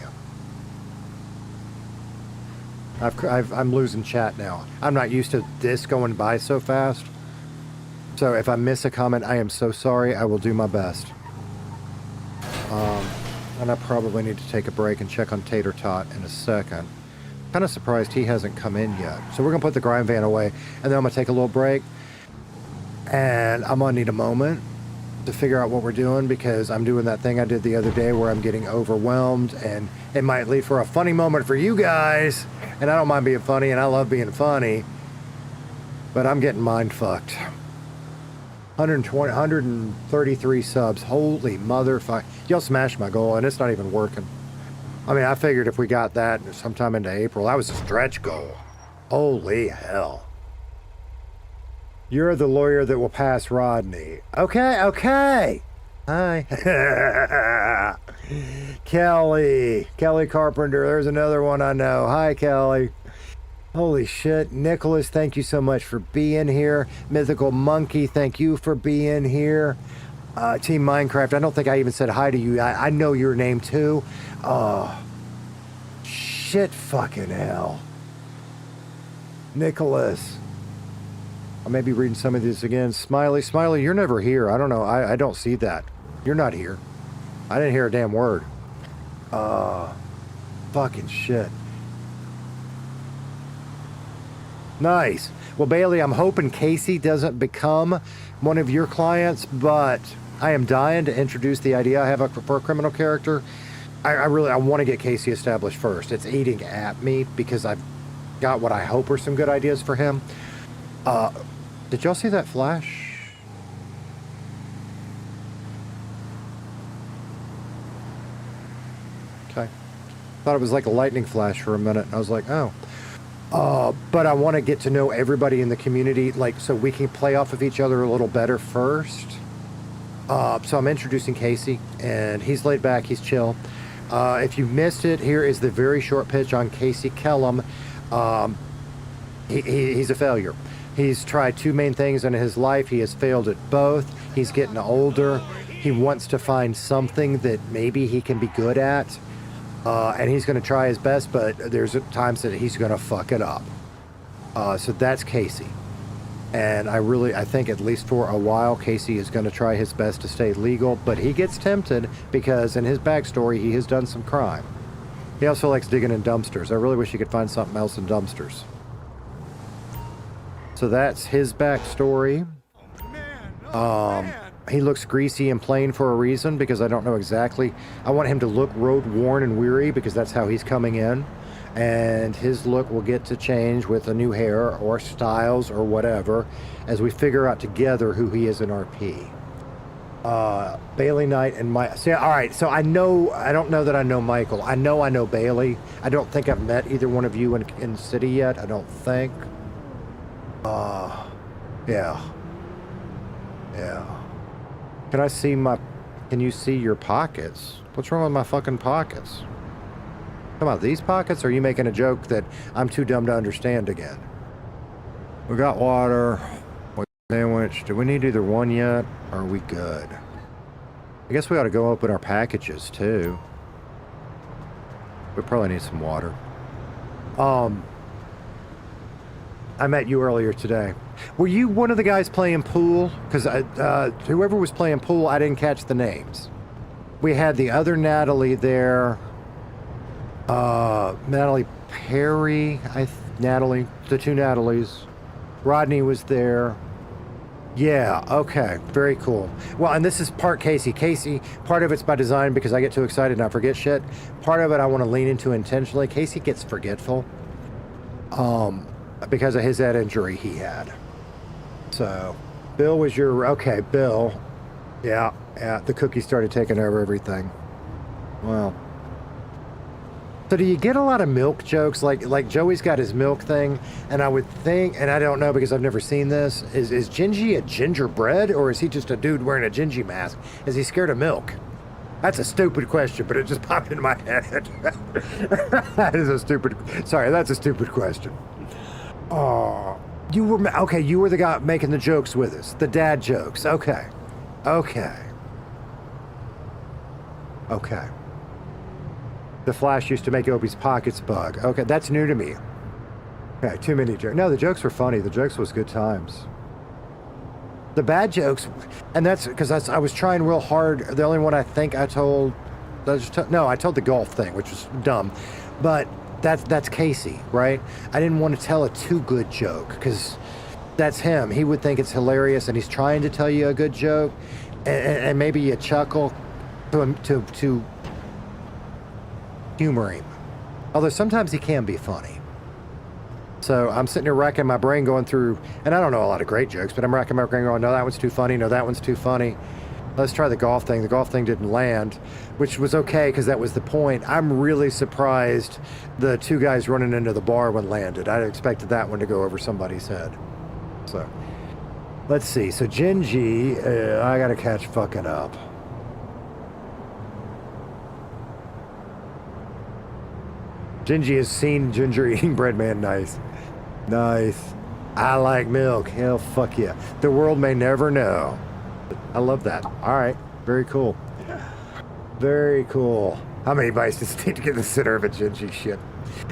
[SPEAKER 1] am. I'm losing chat now. I'm not used to this going by so fast. So if I miss a comment, I am so sorry. I will do my best. And I probably need to take a break and check on Tater Tot in a second. Kind of surprised he hasn't come in yet. So we're going to put the Grime van away, and then I'm going to take a little break. And I'm going to need a moment to figure out what we're doing, because I'm doing that thing I did the other day where I'm getting overwhelmed, and it might lead for a funny moment for you guys. And I don't mind being funny, and I love being funny, but I'm getting mind fucked. 133 subs. Holy motherfucker. Y'all smashed my goal, and it's not even working. I mean, I figured if we got that sometime into April, that was a stretch goal. Holy hell. You're the lawyer that will pass Rodney. Okay, okay. Hi. Kelly Carpenter. There's another one I know. Hi, Kelly. Holy shit. Nicholas, thank you so much for being here. Mythical Monkey, thank you for being here. Team Minecraft, I don't think I even said hi to you. I know your name too. Shit fucking hell. Nicholas. I may be reading some of these again. Smiley, you're never here. I don't know. I don't see that. You're not here. I didn't hear a damn word. Fucking shit. Nice. Well, Bailey, I'm hoping Casey doesn't become one of your clients, but I am dying to introduce the idea I have for a criminal character. I want to get Casey established first. It's eating at me because I've got what I hope are some good ideas for him. Did y'all see that flash? Okay. Thought it was like a lightning flash for a minute. I was like, oh. But I want to get to know everybody in the community, like, so we can play off of each other a little better first. So I'm introducing Casey, and he's laid back, he's chill. If you missed it, here is the very short pitch on Casey Kellum. He's a failure. He's tried two main things in his life. He has failed at both. He's getting older. He wants to find something that maybe he can be good at. And he's going to try his best, but there's times that he's going to fuck it up. So that's Casey. And I think at least for a while, Casey is going to try his best to stay legal, but he gets tempted because in his backstory, he has done some crime. He also likes digging in dumpsters. I really wish he could find something else in dumpsters. So that's his backstory. He looks greasy and plain for a reason because I don't know exactly. I want him to look road worn and weary because that's how he's coming in. And his look will get to change with a new hair or styles or whatever as we figure out together who he is in RP. Bailey Knight and Mike. See, all right, so I don't know that I know Michael. I know Bailey. I don't think I've met either one of you in the city yet. I don't think. Yeah. Can you see your pockets? What's wrong with my fucking pockets? Come on, these pockets? Or are you making a joke that I'm too dumb to understand again? We got water, sandwich. Do we need either one yet? Or are we good? I guess we ought to go open our packages too. We probably need some water. I met you earlier today. Were you one of the guys playing pool? Because whoever was playing pool, I didn't catch the names. We had the other Natalie there. Natalie Perry, Natalie, the two Natalies. Rodney was there. Yeah, okay, very cool. Well, and this is part Casey. Casey, part of it's by design because I get too excited and I forget shit. Part of it I want to lean into intentionally. Casey gets forgetful. Because of his head injury he had. So, Bill was okay, Bill. Yeah, the cookie started taking over everything. Well. So do you get a lot of milk jokes? Like Joey's got his milk thing, and I would think, and I don't know because I've never seen this, is Gingy a gingerbread, or is he just a dude wearing a Gingy mask? Is he scared of milk? That's a stupid question, but it just popped into my head. That's a stupid question. You were the guy making the jokes with us. The dad jokes. Okay. The Flash used to make Opie's pockets bug. Okay, that's new to me. Okay, too many jokes. No, the jokes were funny. The jokes was good times. The bad jokes, and that's because I was trying real hard. The only one I think I told, I told the golf thing, which was dumb. But that's Casey, right? I didn't want to tell a too good joke because that's him. He would think it's hilarious and he's trying to tell you a good joke. and maybe you chuckle to humor him. Although sometimes he can be funny. So I'm sitting here racking my brain going through, and I don't know a lot of great jokes, but I'm racking my brain going, no, that one's too funny. No, that one's too funny. Let's try the golf thing. The golf thing didn't land, which was okay because that was the point. I'm really surprised the two guys running into the bar one landed. I expected that one to go over somebody's head. So let's see. So Genji, I got to catch fucking up. Genji has seen Ginger eating bread man. Nice. Nice. I like milk. Hell, fuck yeah. The world may never know. I love that. All right. Very cool. Very cool. How many bites does it need to get the center of a Genji ship?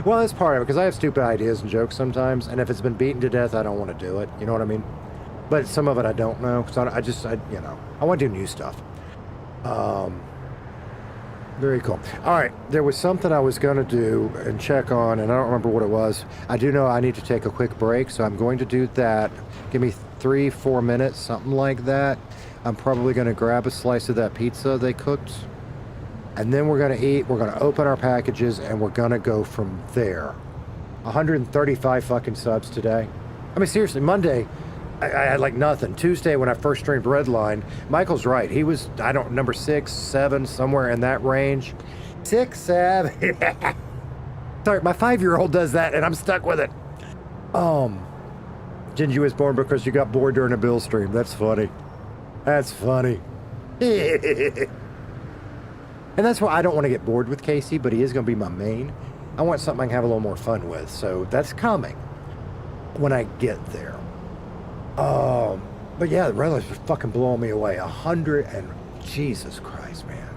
[SPEAKER 1] Well, that's part of it, because I have stupid ideas and jokes sometimes, and if it's been beaten to death, I don't want to do it. You know what I mean? But some of it I don't know, because I want to do new stuff. Very cool. All right, there was something I was going to do and check on, and I don't remember what it was. I do know I need to take a quick break, so I'm going to do that. Give me 3-4 minutes, something like that. I'm probably going to grab a slice of that pizza they cooked, and then we're going to eat. We're going to open our packages, and we're going to go from there. 135 fucking subs today. I mean, seriously, Monday, I had like nothing. Tuesday, when I first streamed Redline, Michael's right. He was, number 6, 7, somewhere in that range. 6, 7. Sorry, my 5-year-old does that, and I'm stuck with it. Gingy was born because you got bored during a Bill stream. That's funny. That's funny. And that's why I don't want to get bored with Casey, but he is going to be my main. I want something I can have a little more fun with, so that's coming when I get there. But yeah, the Redline's fucking blowing me away. 100 and Jesus Christ, man.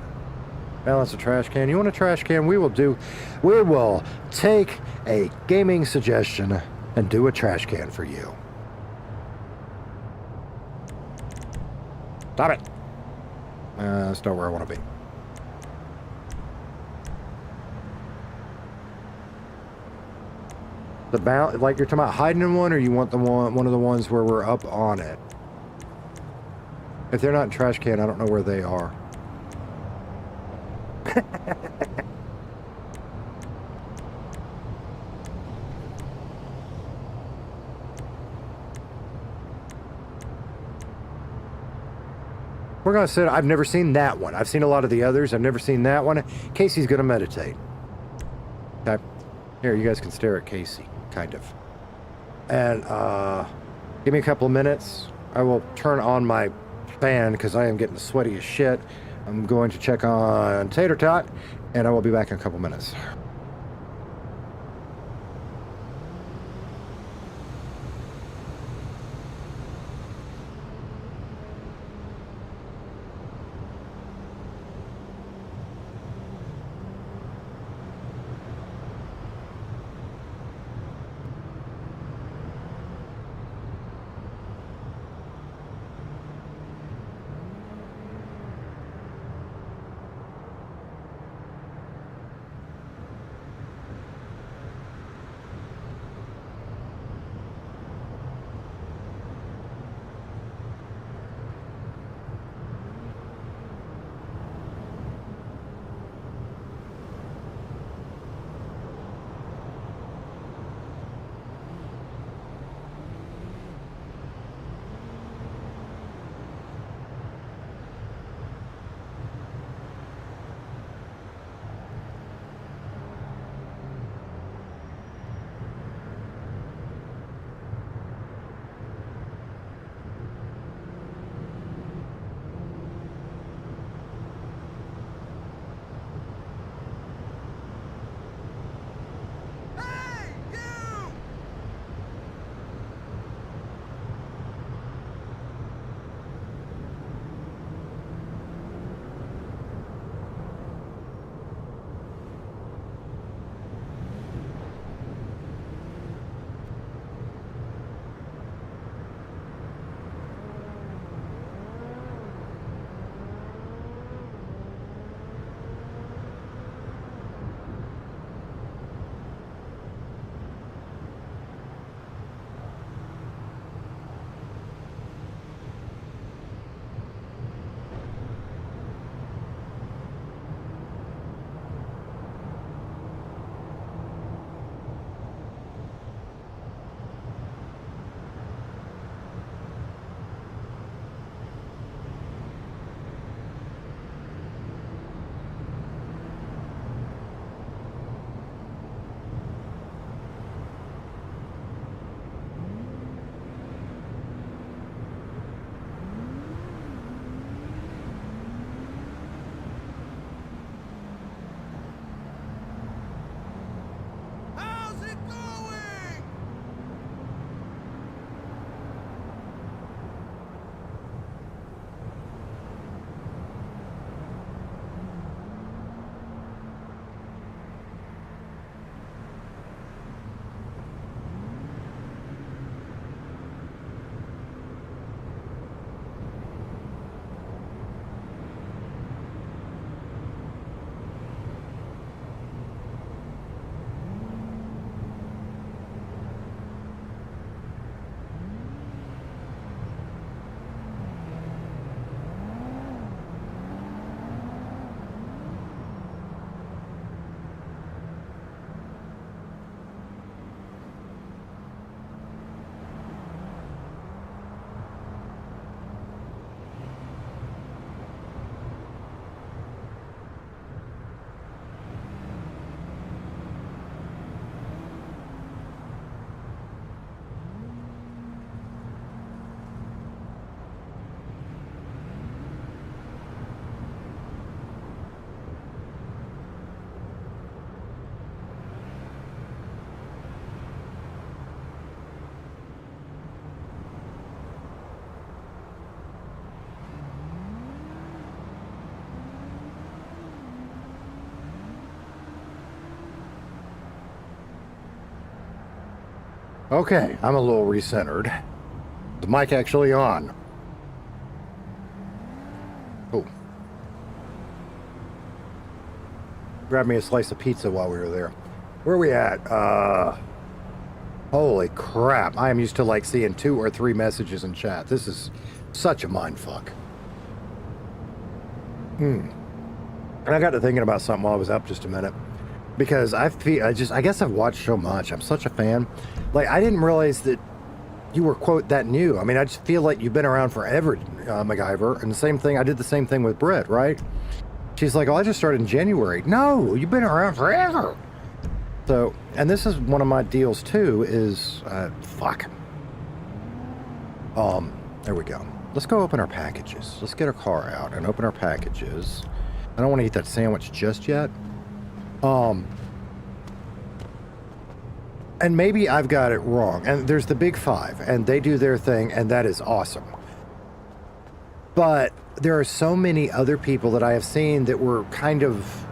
[SPEAKER 1] Balance a trash can. You want a trash can? We will take a gaming suggestion and do a trash can for you. Stop it. That's not where I want to be. Like you're talking about hiding in one, or you want one of the ones where we're up on it? If they're not in trash can, I don't know where they are. We're gonna sit. I've never seen that one. I've seen a lot of the others. I've never seen that one. Casey's gonna meditate. Okay. Here, you guys can stare at Casey, kind of. And give me a couple of minutes. I will turn on my fan because I am getting sweaty as shit. I'm going to check on Tater Tot, and I will be back in a couple minutes. Okay, I'm a little recentered. The mic actually on. Oh. Grab me a slice of pizza while we were there. Where are we at? Holy crap. I am used to like seeing 2 or 3 messages in chat. This is such a mindfuck. And I got to thinking about something while I was up just a minute. Because I guess I've watched so much. I'm such a fan. Like, I didn't realize that you were, quote, that new. I mean, I just feel like you've been around forever, MacGyver. And the same thing, I did the same thing with Britt, right? She's like, oh, I just started in January. No, you've been around forever. So, and this is one of my deals too, is, fuck. There we go. Let's go open our packages. Let's get our car out and open our packages. I don't want to eat that sandwich just yet. And maybe I've got it wrong. And there's the Big Five, and they do their thing, and that is awesome. But there are so many other people that I have seen that were kind of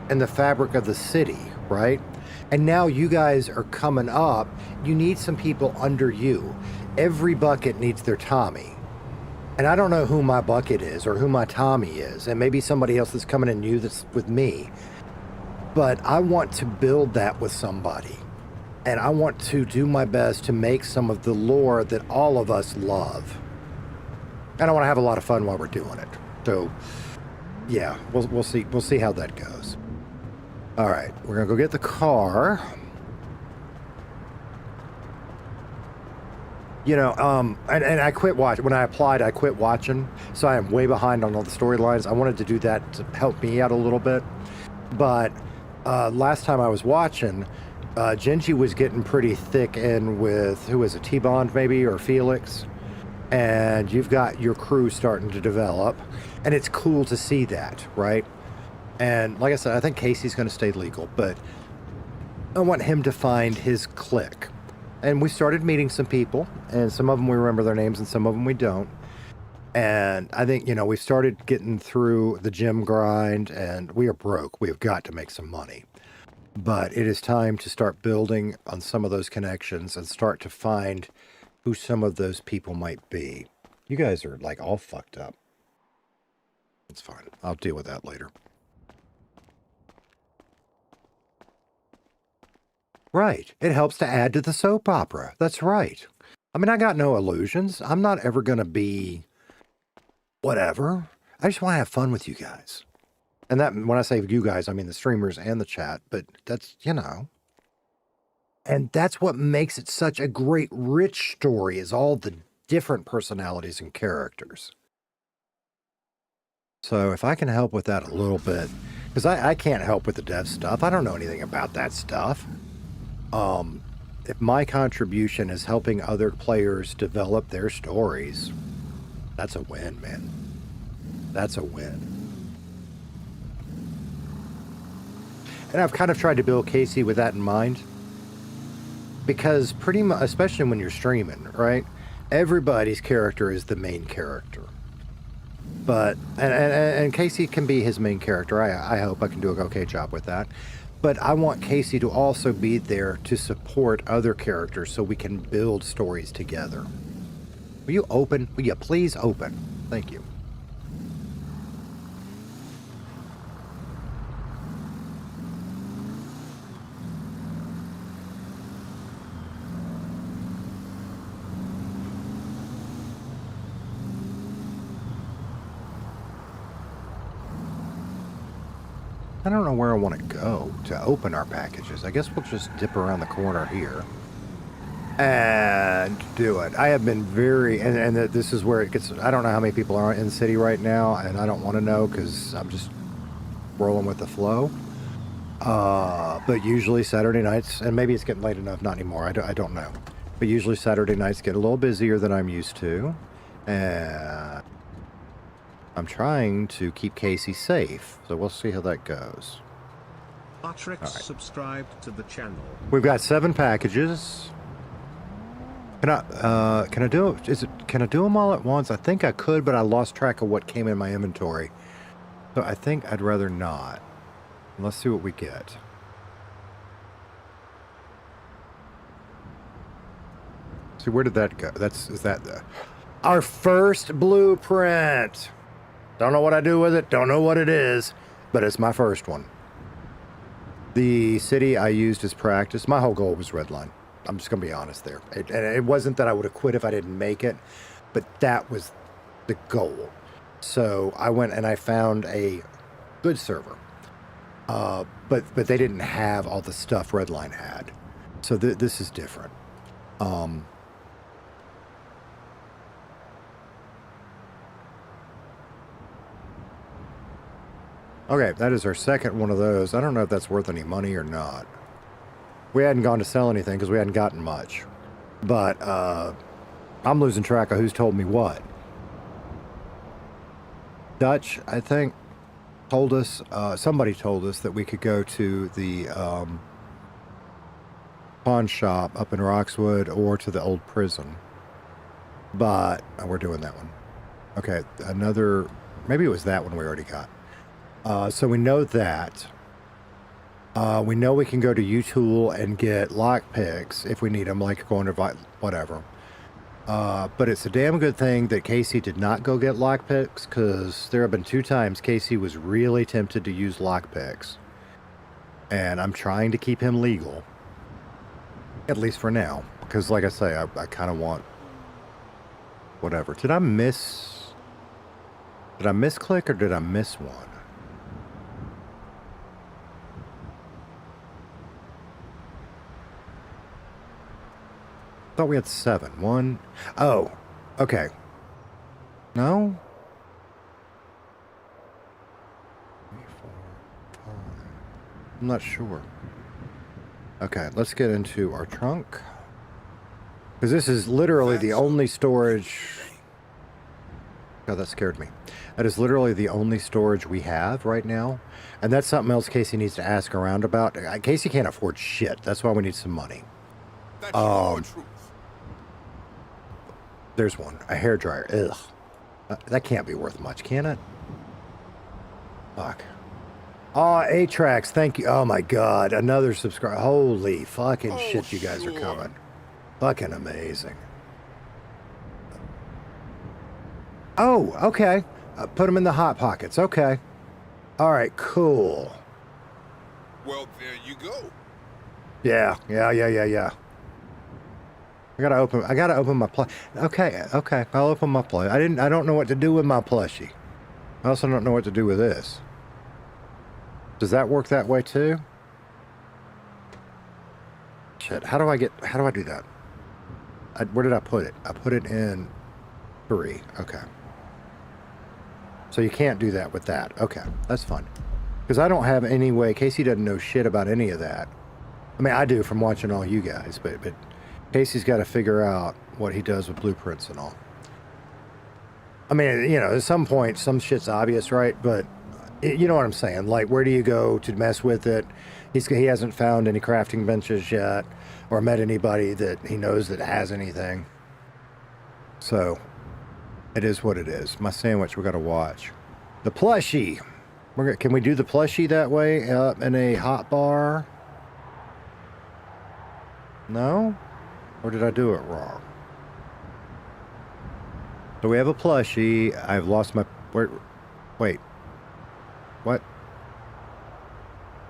[SPEAKER 1] in the fabric of the city, right? And now you guys are coming up. You need some people under you. Every bucket needs their Tommy. And I don't know who my bucket is or who my Tommy is. And maybe somebody else that's coming in new that's with me. But I want to build that with somebody. And I want to do my best to make some of the lore that all of us love. And I want to have a lot of fun while we're doing it. So, yeah, we'll see how that goes. All right, we're gonna go get the car. You know, and I quit watching. When I applied, I quit watching. So I am way behind on all the storylines. I wanted to do that to help me out a little bit. But last time I was watching, Genji was getting pretty thick in with, who is it, T-Bond maybe, or Felix? And you've got your crew starting to develop. And it's cool to see that, right? And like I said, I think Casey's going to stay legal, but I want him to find his clique. And we started meeting some people, and some of them we remember their names and some of them we don't. And I think, you know, we've started getting through the gym grind, and we are broke. We have got to make some money. But it is time to start building on some of those connections and start to find who some of those people might be. You guys are like all fucked up. It's fine. I'll deal with that later. Right. It helps to add to the soap opera. That's right. I mean, I got no illusions. I'm not ever going to be whatever. I just want to have fun with you guys. And that, when I say you guys, I mean the streamers and the chat, but that's, you know. And that's what makes it such a great, rich story, is all the different personalities and characters. So if I can help with that a little bit, because I can't help with the dev stuff. I don't know anything about that stuff. If my contribution is helping other players develop their stories, that's a win, man. That's a win. And I've kind of tried to build Casey with that in mind. Because pretty much, especially when you're streaming, right? Everybody's character is the main character. But, and Casey can be his main character. I hope I can do an okay job with that. But I want Casey to also be there to support other characters so we can build stories together. Will you open? Will you please open? Thank you. I don't know where I want to go to open our packages. I guess we'll just dip around the corner here and do it. I have been very, and this is where it gets, I don't know how many people are in the city right now, and I don't want to know because I'm just rolling with the flow. But usually Saturday nights, and maybe it's getting late enough, not anymore, I don't know. But usually Saturday nights get a little busier than I'm used to. And I'm trying to keep Casey safe, so we'll see how that goes.
[SPEAKER 13] Artrix subscribed to the channel.
[SPEAKER 1] We've got 7 packages. Can I do it? Can I do them all at once? I think I could, but I lost track of what came in my inventory. So I think I'd rather not. Let's see what we get. See, where did that go? Is that our first blueprint? Don't know what I do with it. Don't know what it is, but it's my first one. The city I used as practice. My whole goal was Redline. I'm just gonna be honest there. And it wasn't that I would have quit if I didn't make it, but that was the goal. So I went and I found a good server, but they didn't have all the stuff Redline had. So this is different. Okay, that is our second one of those. I don't know if that's worth any money or not. We hadn't gone to sell anything because we hadn't gotten much. But I'm losing track of who's told me what. Dutch, I think, told us, somebody told us that we could go to the pawn shop up in Roxwood or to the old prison. But we're doing that one. Okay, another, maybe it was that one we already got. So we know that. We know we can go to U-Tool and get lockpicks if we need them, like going to whatever. But it's a damn good thing that Casey did not go get lockpicks, because there have been 2 times Casey was really tempted to use lockpicks. And I'm trying to keep him legal. At least for now. Because like I say, I kind of want whatever. Did I misclick or did I miss one? I thought we had 7. 1. Oh, okay. No? 3, 4, 5. I'm not sure. Okay, let's get into our trunk. Because this is literally the only storage... God, that scared me. That is literally the only storage we have right now. And that's something else Casey needs to ask around about. Casey can't afford shit. That's why we need some money. There's one. A hairdryer. Ugh. That can't be worth much, can it? Fuck. Oh, Atrax, thank you. Oh my god, another subscriber. Holy fucking shit, you guys are coming. Fucking amazing. Oh, okay. Put them in the hot pockets. Okay. All right, cool.
[SPEAKER 14] Well, there you go.
[SPEAKER 1] Yeah. I gotta open my plushie. Okay, I'll open my plushie. I don't know what to do with my plushie. I also don't know what to do with this. Does that work that way too? Shit, how do I do that? Where did I put it? I put it in 3. Okay. So you can't do that with that. Okay, that's fine. Because I don't have any way. Casey doesn't know shit about any of that. I mean, I do from watching all you guys, but Casey's got to figure out what he does with blueprints and all. I mean, you know, at some point, some shit's obvious, right? But you know what I'm saying? Like, where do you go to mess with it? He hasn't found any crafting benches yet, or met anybody that he knows that has anything. So, it is what it is. My sandwich, we got to watch. The plushie. Can we do the plushie that way in a hot bar? No? Or did I do it wrong? So we have a plushie. I've lost my... Wait. What?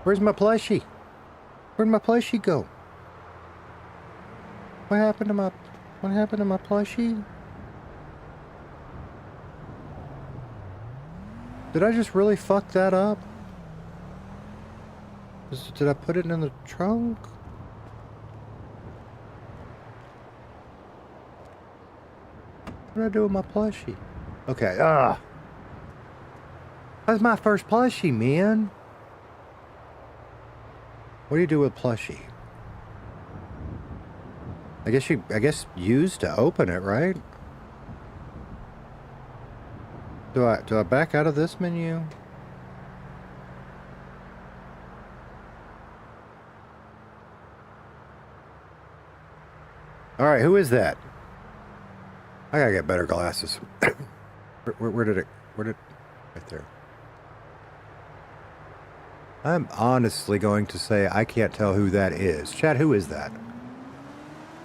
[SPEAKER 1] Where's my plushie? Where'd my plushie go? What happened to my plushie? Did I just really fuck that up? Did I put it in the trunk? What did I do with my plushie? Okay, that's my first plushie, man. What do you do with plushie? I guess use to open it, right? Do I back out of this menu? All right, who is that? I gotta get better glasses. Where did right there. I'm honestly going to say I can't tell who that is. Chat, who is that?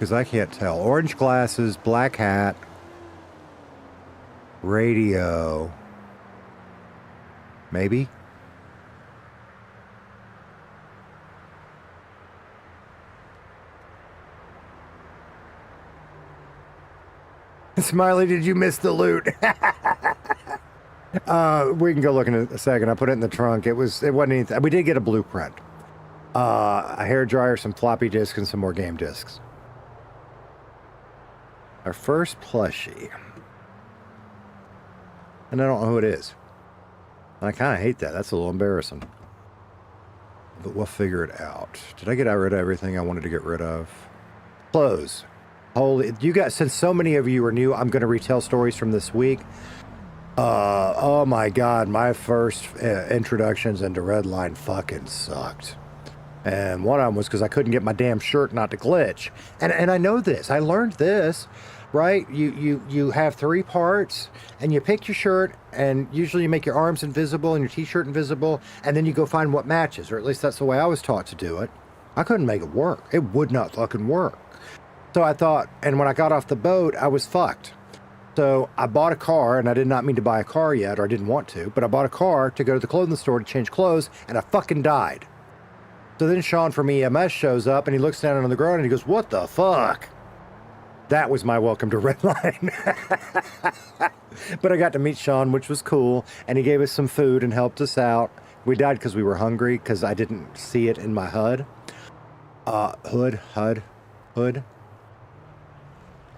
[SPEAKER 1] Because I can't tell. Orange glasses, black hat, radio. Maybe? Smiley, did you miss the loot? We can go look in a second. I put it in the trunk. It wasn't anything. We did get a blueprint. A hair dryer, some floppy disks, and some more game disks. Our first plushie. And I don't know who it is. I kind of hate that. That's a little embarrassing. But we'll figure it out. Did I get rid of everything I wanted to get rid of? Clothes. Holy, you guys, since so many of you are new, I'm going to retell stories from this week. Oh my God, my first introductions into Redline fucking sucked. And one of them was because I couldn't get my damn shirt not to glitch. And I know this. I learned this, right? You have 3 parts, and you pick your shirt, and usually you make your arms invisible and your t-shirt invisible, and then you go find what matches, or at least that's the way I was taught to do it. I couldn't make it work. It would not fucking work. So I thought, and when I got off the boat, I was fucked. So I bought a car, and I did not mean to buy a car yet, or I didn't want to, but I bought a car to go to the clothing store to change clothes, and I fucking died. So then Sean from EMS shows up, and he looks down on the ground, and he goes, "What the fuck?" That was my welcome to Redline. But I got to meet Sean, which was cool, and he gave us some food and helped us out. We died because we were hungry, because I didn't see it in my HUD. Hood.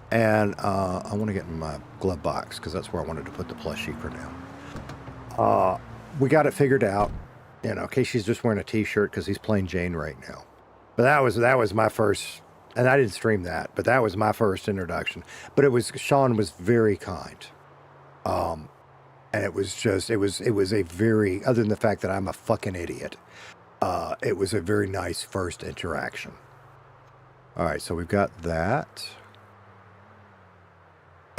[SPEAKER 1] And I want to get in my glove box because that's where I wanted to put the plushie for now. We got it figured out. You know, Casey's just wearing a t-shirt because he's playing Jane right now. But that was my first, and I didn't stream that, but that was my first introduction. But Sean was very kind. And it was a very, other than the fact that I'm a fucking idiot, it was a very nice first interaction. All right, so we've got that.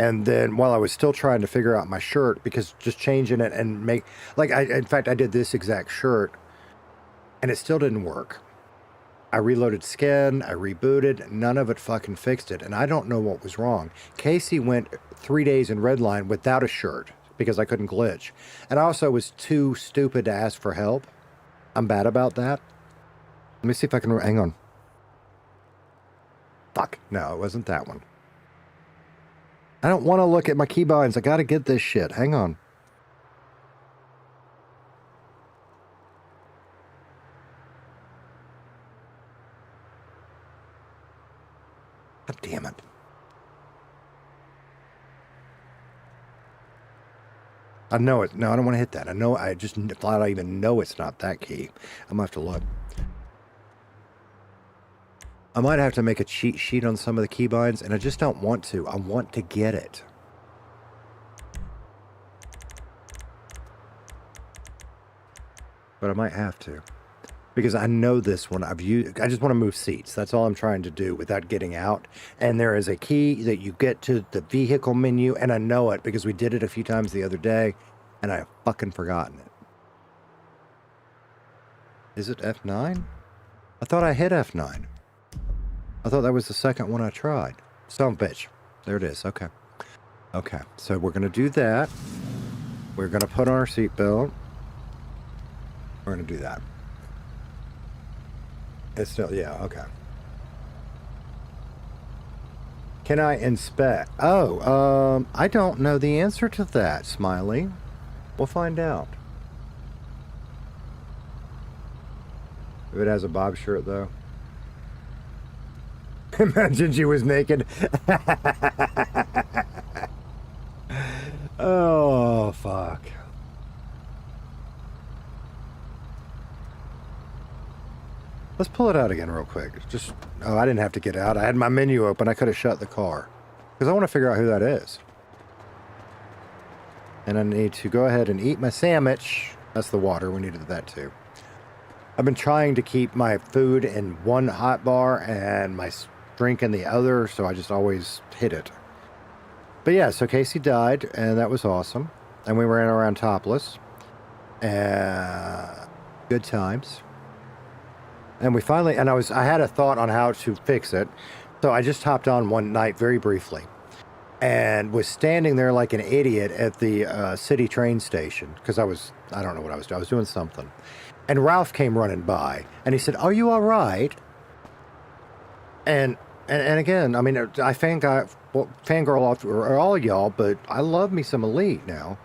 [SPEAKER 1] And then while I was still trying to figure out my shirt, because just changing it and in fact, I did this exact shirt and it still didn't work. I reloaded skin, I rebooted, none of it fucking fixed it. And I don't know what was wrong. Casey went 3 days in Redline without a shirt because I couldn't glitch. And I also was too stupid to ask for help. I'm bad about that. Let me see if I can, hang on. Fuck, no, it wasn't that one. I don't want to look at my keybinds. I got to get this shit. Hang on. God damn it. I know it. No, I don't want to hit that. I know. I just thought I even know it's not that key. I'm going to have to look. I might have to make a cheat sheet on some of the keybinds, and I just don't want to. I want to get it. But I might have to. Because I know this one. I just want to move seats. That's all I'm trying to do without getting out. And there is a key that you get to the vehicle menu, and I know it because we did it a few times the other day, and I have fucking forgotten it. Is it F9? I thought I hit F9. I thought that was the second one I tried. Son of a bitch. There it is. Okay. Okay. So we're going to do that. We're going to put on our seatbelt. We're going to do that. It's still, yeah, okay. Can I inspect? Oh, I don't know the answer to that, Smiley. We'll find out. If it has a Bob shirt, though. Imagine she was naked. Oh, fuck. Let's pull it out again real quick. Just, oh, I didn't have to get out. I had my menu open. I could have shut the car. Because I want to figure out who that is. And I need to go ahead and eat my sandwich. That's the water. We needed that too. I've been trying to keep my food in one hot bar and my drink in the other, so I just always hit it. But yeah, so Casey died, and that was awesome. And we ran around topless. Good times. And we finally, and I had a thought on how to fix it. So I just hopped on one night very briefly and was standing there like an idiot at the city train station because I don't know what I was doing. I was doing something. And Ralph came running by and he said, "Are you all right?" And again, I mean, I fangirl off all y'all, but I love me some Elite now.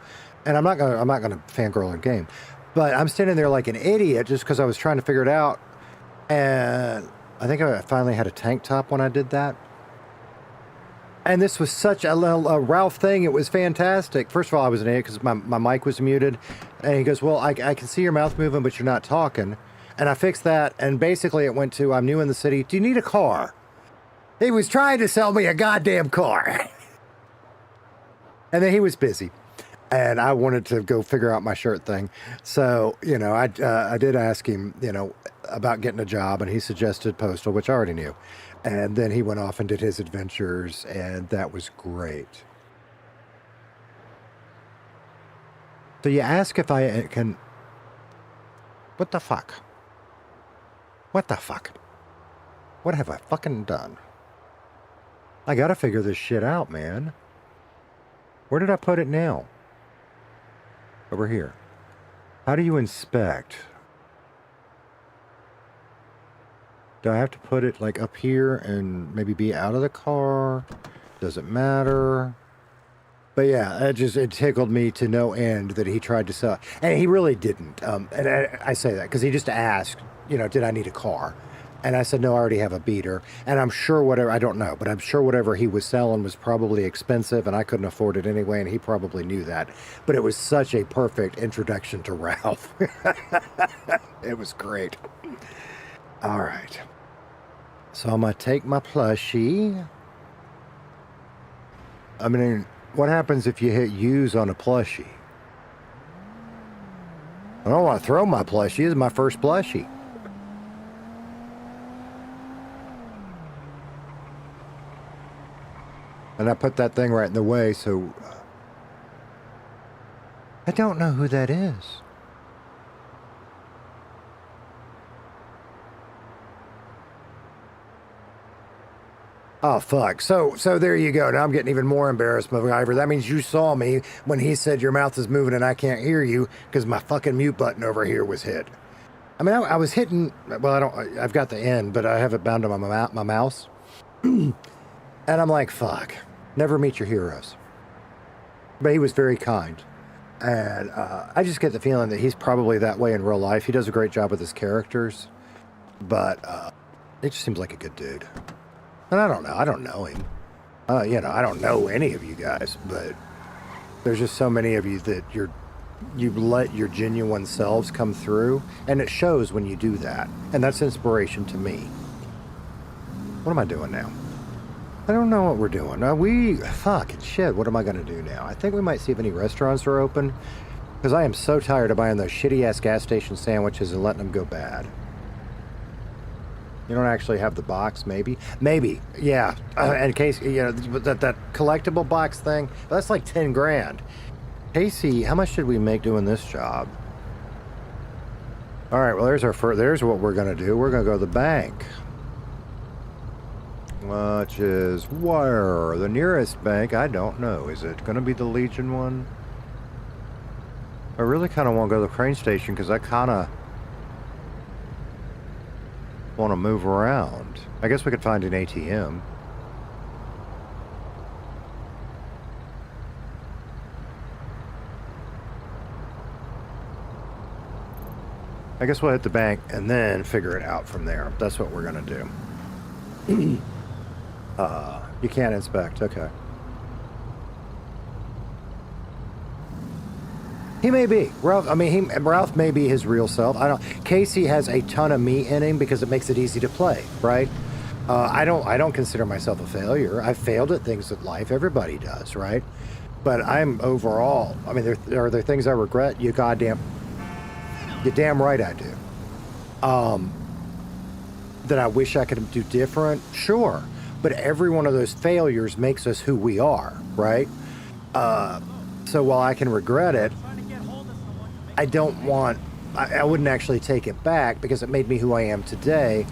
[SPEAKER 1] And I'm not gonna fangirl in game. But I'm standing there like an idiot just because I was trying to figure it out. And I think I finally had a tank top when I did that. And this was such a Ralph thing. It was fantastic. First of all, I was an idiot because my mic was muted. And he goes, "Well, I can see your mouth moving, but you're not talking." And I fixed that. And basically it went to, "I'm new in the city. Do you need a car?" He was trying to sell me a goddamn car. And then he was busy. And I wanted to go figure out my shirt thing. So, you know, I did ask him, you know, about getting a job. And he suggested Postal, which I already knew. And then he went off and did his adventures, and that was great. So you ask if I can... What the fuck? What the fuck? What have I fucking done? I gotta figure this shit out, man. Where did I put it now? Over here. How do you inspect? Do I have to put it like up here and maybe be out of the car? Does it matter? But yeah, it tickled me to no end that he tried to sell. And he really didn't. And I say that because he just asked, you know, did I need a car? And I said, no, I already have a beater. And I'm sure whatever, I don't know, but I'm sure whatever he was selling was probably expensive and I couldn't afford it anyway. And he probably knew that. But it was such a perfect introduction to Ralph. It was great. All right. So I'm going to take my plushie. I mean, what happens if you hit use on a plushie? I don't want to throw my plushie. It's my first plushie. And I put that thing right in the way, so... I don't know who that is. Oh, fuck. So there you go. Now I'm getting even more embarrassed, MacGyver. That means you saw me when he said your mouth is moving and I can't hear you because my fucking mute button over here was hit. I mean, I was hitting... Well, I've got the end, but I have it bound to my mouse. And I'm like, fuck. Never meet your heroes. But he was very kind. And I just get the feeling that he's probably that way in real life. He does a great job with his characters. But he just seems like a good dude. And I don't know. I don't know him. You know, I don't know any of you guys, but there's just so many of you that you let your genuine selves come through, and it shows when you do that. And that's inspiration to me. What am I doing now? I don't know what we're doing. Fucking shit, what am I going to do now? I think we might see if any restaurants are open, because I am so tired of buying those shitty-ass gas station sandwiches and letting them go bad. You don't actually have the box, maybe? Maybe, yeah. In case, you know, that collectible box thing, that's like 10 grand. Casey, how much did we make doing this job? All right, well, there's what we're going to do. We're going to go to the bank. Which is where? The nearest bank, I don't know. Is it going to be the Legion one? I really kind of want to go to the crane station because I kind of want to move around. I guess we could find an ATM. I guess we'll hit the bank and then figure it out from there. That's what we're going to do. You can't inspect. Okay. He may be. Ralph, I mean, Ralph may be his real self. I don't... Casey has a ton of me in him because it makes it easy to play, right? I don't consider myself a failure. I've failed at things in life. Everybody does, right? But I'm overall... I mean, are there things I regret? You're damn right I do. That I wish I could do different? Sure. But every one of those failures makes us who we are, right? So while I can regret it, I don't want... I wouldn't actually take it back because it made me who I am today.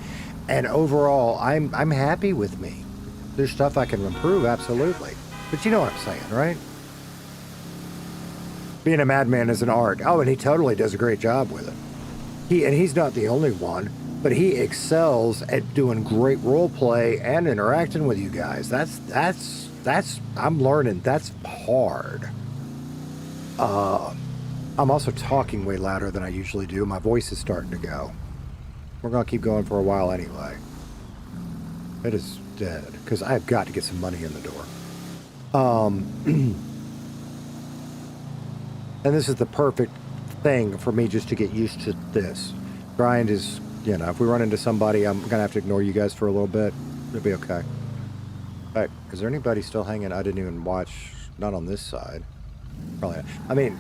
[SPEAKER 1] And overall, I'm happy with me. There's stuff I can improve, absolutely. But you know what I'm saying, right? Being a madman is an art. Oh, and he totally does a great job with it. He's not the only one, but he excels at doing great role play and interacting with you guys. That's I'm learning. That's hard. I'm also talking way louder than I usually do. My voice is starting to go. We're gonna keep going for a while anyway. It is dead because I've got to get some money in the door. And this is the perfect thing for me just to get used to this. Grind is, you know, if we run into somebody, I'm gonna have to ignore you guys for a little bit. It'll be okay. All right, is there anybody still hanging? I didn't even watch. Not on this side. Probably not. I mean,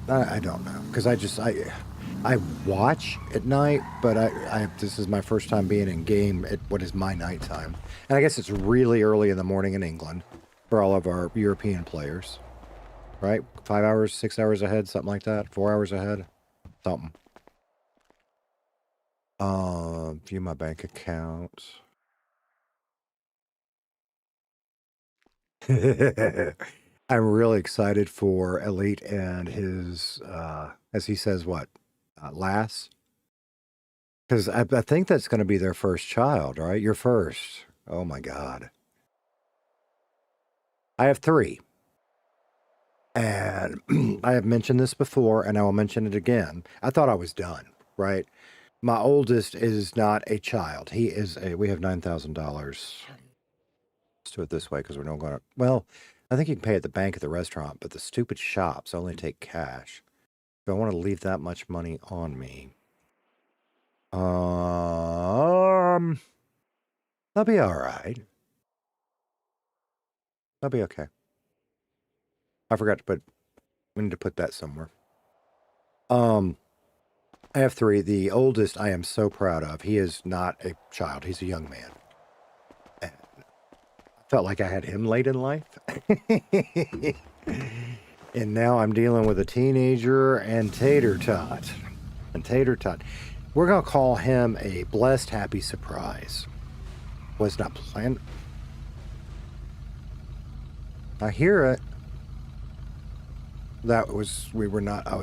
[SPEAKER 1] I don't know because I watch at night, but this is my first time being in game at what is my nighttime, and I guess it's really early in the morning in England for all of our European players, right? 5 hours, 6 hours ahead, something like that. 4 hours ahead, something. View my bank account. I'm really excited for Elite and his, as he says, what, lass? Because I think that's going to be their first child, right? Your first. Oh my God. I have 3. And I have mentioned this before, and I will mention it again. I thought I was done, right? My oldest is not a child. He is we have $9,000. Let's do it this way because we're not going to, well, I think you can pay at the bank at the restaurant, but the stupid shops only take cash. So I want to leave that much money on me. That'll be all right. That'll be okay. I forgot to put, we need to put that somewhere. I have 3. The oldest I am so proud of. He is not a child. He's a young man. And I felt like I had him late in life. And now I'm dealing with a teenager and Tater Tot. And Tater Tot. We're going to call him a blessed, happy surprise. Was not planned. I hear it. I was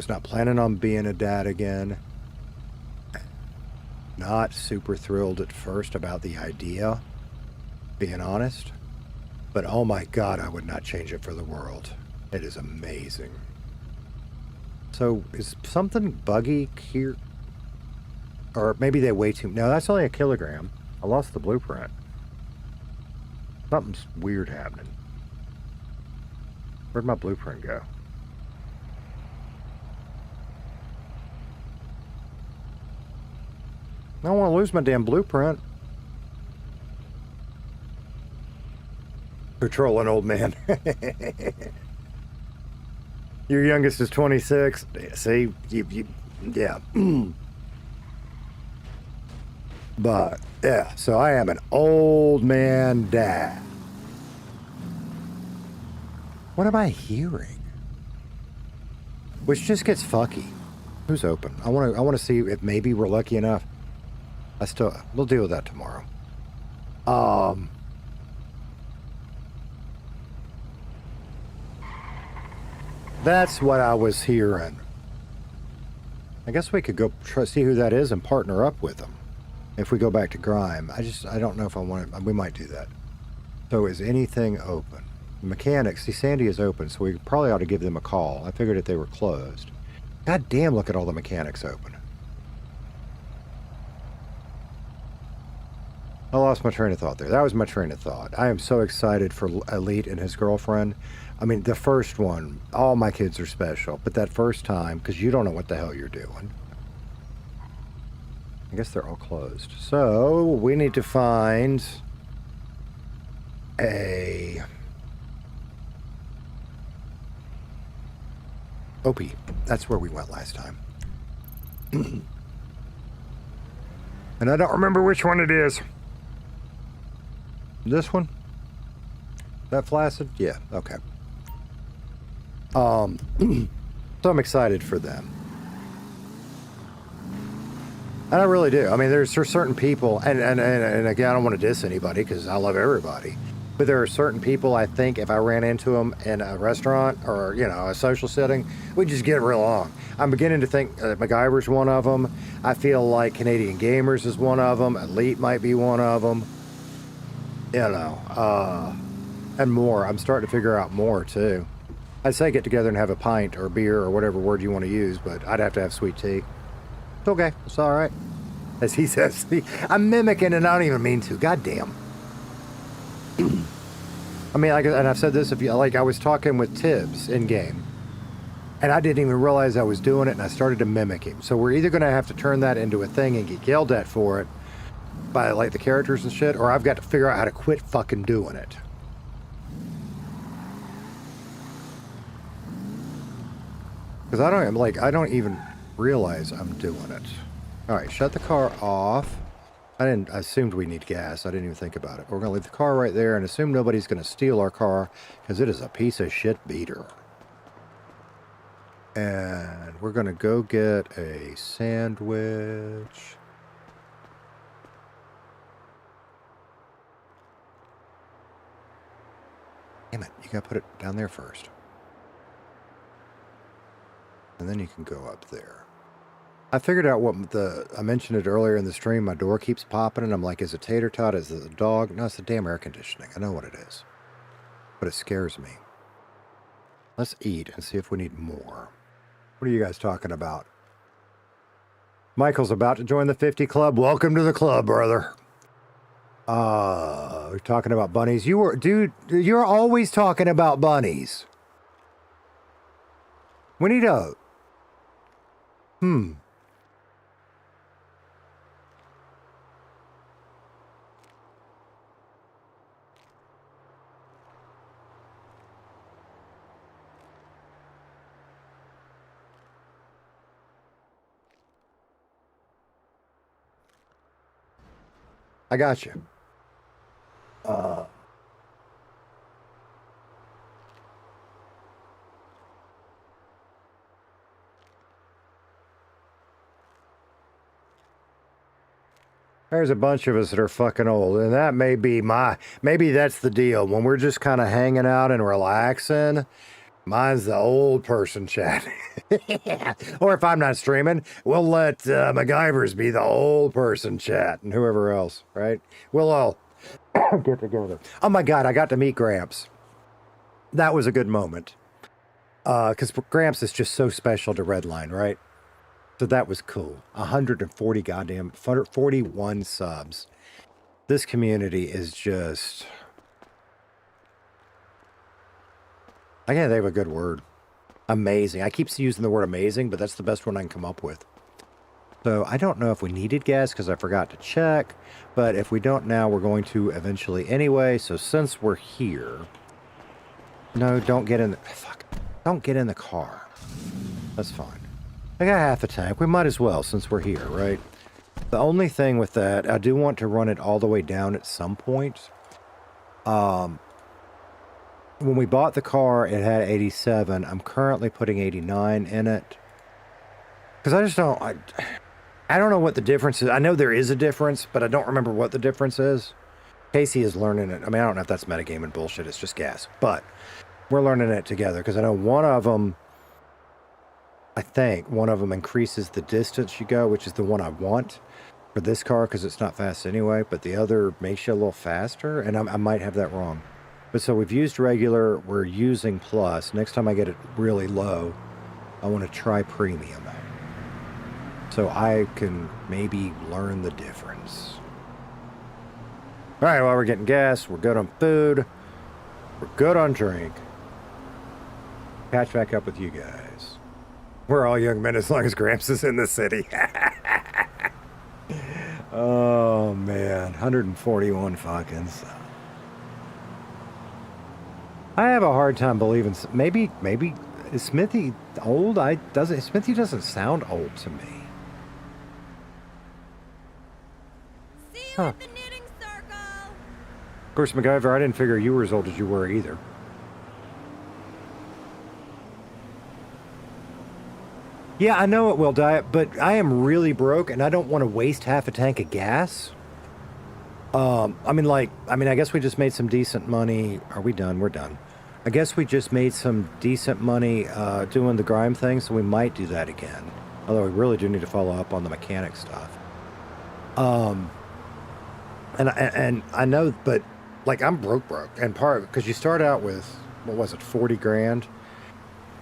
[SPEAKER 1] not planning on being a dad again. Not super thrilled at first about the idea, being honest. But oh my God, I would not change it for the world. It is amazing. So is something buggy here? Or maybe they weigh too... No, that's only a kilogram. I lost the blueprint. Something's weird happening. Where'd my blueprint go? I don't want to lose my damn blueprint. Patrolling old man. Your youngest is 26. See, yeah. But, yeah, so I am an old man dad. What am I hearing? Which just gets fucky. Who's open? I want to see if maybe we're lucky enough. We'll deal with that tomorrow. That's what I was hearing. I guess we could go see who that is and partner up with them. If we go back to Grime. I don't know if I want to, we might do that. So is anything open? The mechanics, see Sandy is open, so we probably ought to give them a call. I figured if they were closed. God damn, look at all the mechanics open. I lost my train of thought there. That was my train of thought. I am so excited for Elite and his girlfriend. I mean, the first one, all my kids are special, but that first time, because you don't know what the hell you're doing. I guess they're all closed. So, we need to find a OP. That's where we went last time. And I don't remember which one it is. This one? That flaccid? Yeah, okay. So I'm excited for them. And I really do. I mean, there's certain people, and again, I don't want to diss anybody because I love everybody. But there are certain people, I think, if I ran into them in a restaurant or, you know, a social setting, we just get real along. I'm beginning to think MacGyver's one of them. I feel like Canadian Gamers is one of them. Elite might be one of them. You know, and more. I'm starting to figure out more, too. I'd say get together and have a pint or beer or whatever word you want to use, but I'd have to have sweet tea. It's okay. It's all right. As he says, I'm mimicking and I don't even mean to. God damn. I mean, and I've said this, if you like, I was talking with Tibbs in game, and I didn't even realize I was doing it, and I started to mimic him. So we're either going to have to turn that into a thing and get yelled at for it by like the characters and shit, or I've got to figure out how to quit fucking doing it. Because I don't even realize I'm doing it. All right, shut the car off. I assumed we need gas. I didn't even think about it. We're going to leave the car right there and assume nobody's going to steal our car because it is a piece of shit beater. And we're going to go get a sandwich. Damn it, you got to put it down there first. And then you can go up there. I figured out what I mentioned it earlier in the stream. My door keeps popping, and I'm like, is it Tater Tot? Is it a dog? No, it's the damn air conditioning. I know what it is. But it scares me. Let's eat and see if we need more. What are you guys talking about? Michael's about to join the 50 club. Welcome to the club, brother. We're talking about bunnies. Dude, you're always talking about bunnies. We need a... I got you. There's a bunch of us that are fucking old, and that may be maybe that's the deal. When we're just kind of hanging out and relaxing, mine's the old person chat. Or if I'm not streaming, we'll let MacGyver's be the old person chat and whoever else, right? We'll all get together. Oh my God, I got to meet Gramps. That was a good moment. Because Gramps is just so special to Redline, right? So that was cool. 140 goddamn 41 subs. This community is just... I can't think of a good word. Amazing. I keep using the word amazing, but that's the best one I can come up with. So I don't know if we needed gas because I forgot to check. But if we don't now, we're going to eventually anyway. So since we're here... No, don't get in the... Fuck. Don't get in the car. That's fine. I got half a tank. We might as well since we're here, right? The only thing with that, I do want to run it all the way down at some point. When we bought the car, it had 87. I'm currently putting 89 in it. Because I just don't... I don't know what the difference is. I know there is a difference, but I don't remember what the difference is. Casey is learning it. I mean, I don't know if that's metagaming bullshit. It's just gas. But we're learning it together because I know one of them... I think one of them increases the distance you go, which is the one I want for this car because it's not fast anyway, but the other makes you a little faster, and I might have that wrong. But so we've used regular, we're using plus. Next time I get it really low, I want to try premium. So I can maybe learn the difference. All right, well, we're getting gas, we're good on food, we're good on drink. Catch back up with you guys. We're all young men as long as Gramps is in the city. Oh, man. 141 fucking subs. I have a hard time believing... Maybe is Smithy old? Smithy doesn't sound old to me. Huh. Of course, MacGyver, I didn't figure you were as old as you were either. Yeah, I know it will, Diet, but I am really broke, and I don't want to waste half a tank of gas. I mean, I guess we just made some decent money. Are we done? We're done. I guess we just made some decent money doing the Grime thing, so we might do that again. Although we really do need to follow up on the mechanic stuff. And I know, but like I'm broke, and because you start out with what was it, 40 grand,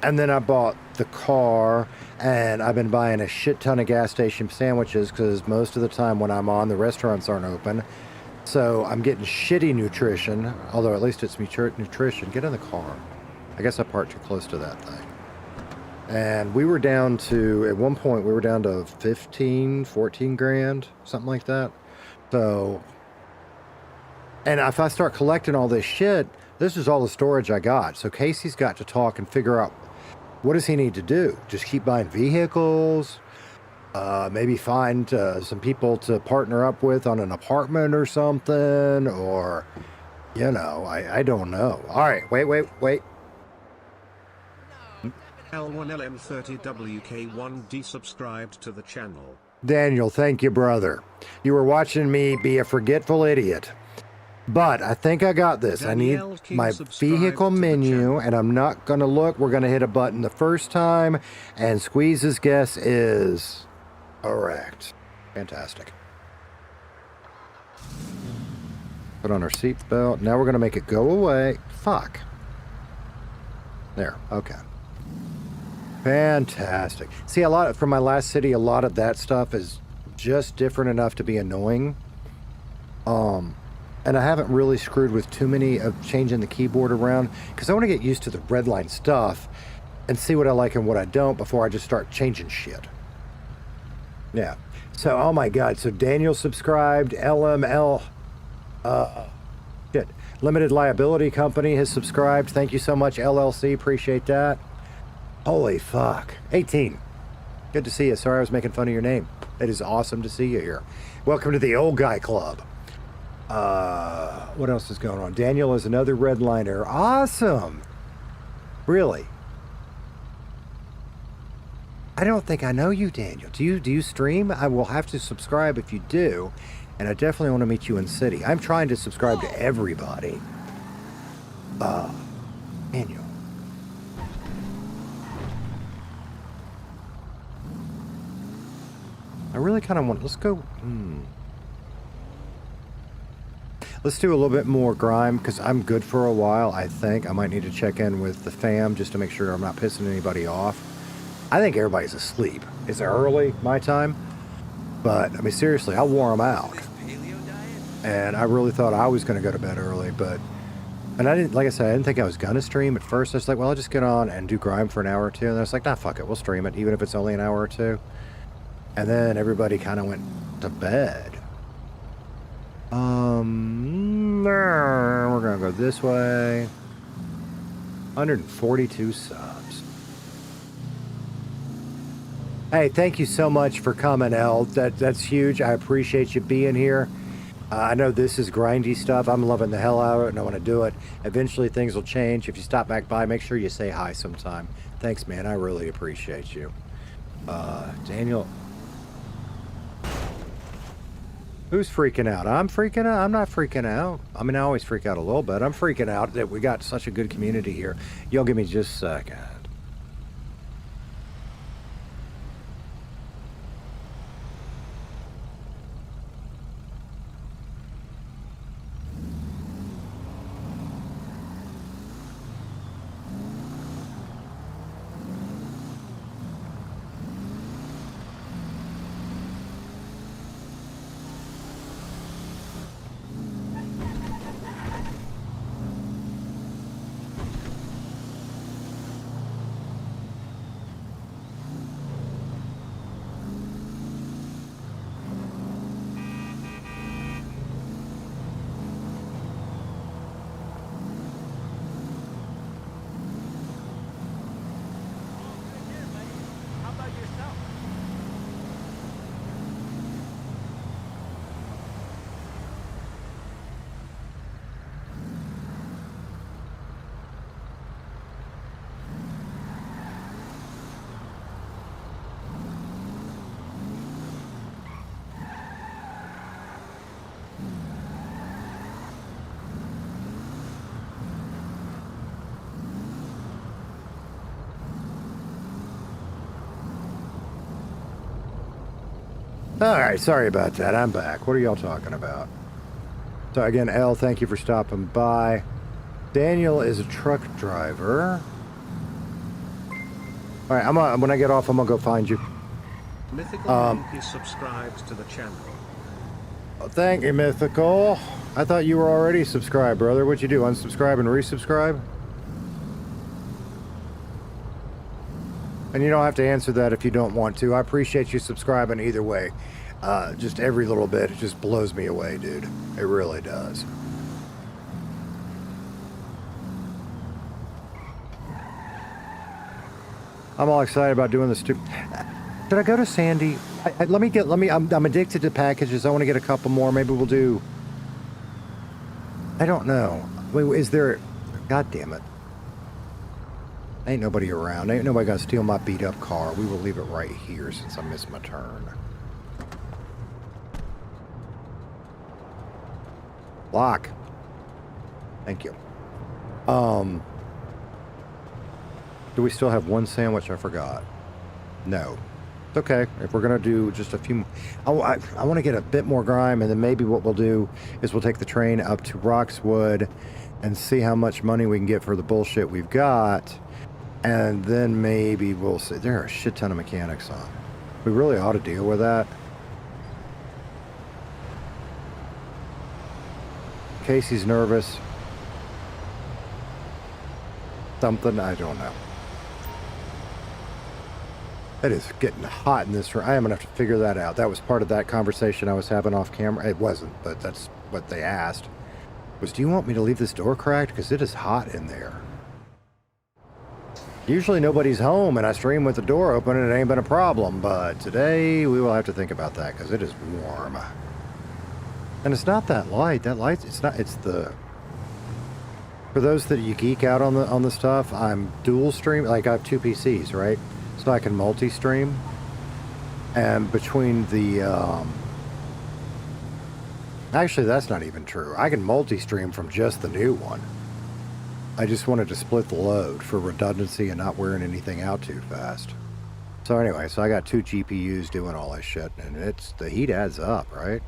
[SPEAKER 1] and then I bought the car, and I've been buying a shit ton of gas station sandwiches because most of the time when I'm on, the restaurants aren't open. So I'm getting shitty nutrition, although at least it's nutrition. Get in the car. I guess I parked too close to that thing. And we were down to, at one point, we were down to 15, 14 grand, something like that. So, and if I start collecting all this shit, this is all the storage I got. So Casey's got to talk and figure out, what does he need to do? Just keep buying vehicles? Maybe find some people to partner up with on an apartment or something, or, you know, I don't know. All right, wait.
[SPEAKER 13] L1LM30WK1 desubscribed to the channel.
[SPEAKER 1] Daniel, thank you, brother. You were watching me be a forgetful idiot. But I think I got this.
[SPEAKER 13] Danielle,
[SPEAKER 1] I need
[SPEAKER 13] keep
[SPEAKER 1] my
[SPEAKER 13] subscribed
[SPEAKER 1] vehicle
[SPEAKER 13] to the
[SPEAKER 1] menu,
[SPEAKER 13] channel.
[SPEAKER 1] and I'm not going to look. We're going to hit a button the first time, and Squeeze's guess is correct. Fantastic. Put on our seatbelt. Now we're going to make it go away. Fuck. There. Okay. Fantastic. See, from my last city, a lot of that stuff is just different enough to be annoying. And I haven't really screwed with too many of changing the keyboard around because I want to get used to the Redline stuff and see what I like and what I don't before I just start changing shit. Yeah. So, oh my God. So Daniel subscribed. LML, Limited Liability Company has subscribed. Thank you so much, LLC. Appreciate that. Holy fuck. 18. Good to see you. Sorry I was making fun of your name. It is awesome to see you here. Welcome to the Old Guy Club. What else is going on? Daniel is another redliner. Awesome. Really? I don't think I know you, Daniel. Do you stream? I will have to subscribe if you do. And I definitely want to meet you in city. I'm trying to subscribe to everybody. Daniel. I really kind of want... Let's go... Let's do a little bit more Grime, because I'm good for a while, I think. I might need to check in with the fam just to make sure I'm not pissing anybody off. I think everybody's asleep. It's early, my time. But, I mean, seriously, I wore them out. And I really thought I was going to go to bed early, but... And I didn't, like I said, I didn't think I was going to stream at first. I was like, well, I'll just get on and do Grime for an hour or two. And I was like, nah, fuck it, we'll stream it, even if it's only an hour or two. And then everybody kind of went to bed. We're gonna go this way. 142 subs. Hey, thank you so much for coming, El. That's huge. I appreciate you being here. I know this is grindy stuff. I'm loving the hell out of it, and I want to do it. Eventually, things will change. If you stop back by, make sure you say hi sometime. Thanks, man. I really appreciate you. Daniel. Who's freaking out? I'm freaking out. I'm not freaking out. I mean, I always freak out a little bit. I'm freaking out that we got such a good community here. Y'all give me just a second. All right, sorry about that. I'm back. What are y'all talking about? So again, L, thank you for stopping by. Daniel is a truck driver. All right, when I get off, I'm gonna go find you.
[SPEAKER 13] Mythical Monkey subscribed to the channel.
[SPEAKER 1] Thank you, Mythical. I thought you were already subscribed, brother. What'd you do? Unsubscribe and resubscribe? And you don't have to answer that if you don't want to. I appreciate you subscribing either way. Just every little bit, it just blows me away, dude. It really does. I'm all excited about doing this stupid. Did I go to Sandy? I'm addicted to packages. I want to get a couple more. Maybe we'll do. I don't know. Wait, is there? God damn it. Ain't nobody around. Ain't nobody gonna steal my beat up car. We will leave it right here since I missed my turn. Lock. Thank you. Do we still have one sandwich? I forgot. No. It's okay. If we're gonna do just a few, I want to get a bit more grime, and then maybe what we'll do is we'll take the train up to Roxwood and see how much money we can get for the bullshit we've got, and then maybe we'll see. There are a shit ton of mechanics on. We really ought to deal with that. Casey's nervous. Something, I don't know. It is getting hot in this room. I am gonna have to figure that out. That was part of that conversation I was having off camera. It wasn't, but that's what they asked. Was, do you want me to leave this door cracked? Because it is hot in there. Usually nobody's home and I stream with the door open and it ain't been a problem, but today we will have to think about that because it is warm. And it's not that light. That light, it's not, it's the... For those that you geek out on the stuff, I'm dual stream, like I have two PCs, right? So I can multi-stream. And between the, actually that's not even true. I can multi-stream from just the new one. I just wanted to split the load for redundancy and not wearing anything out too fast. So anyway, so I got two GPUs doing all this shit, and it's, the heat adds up, right?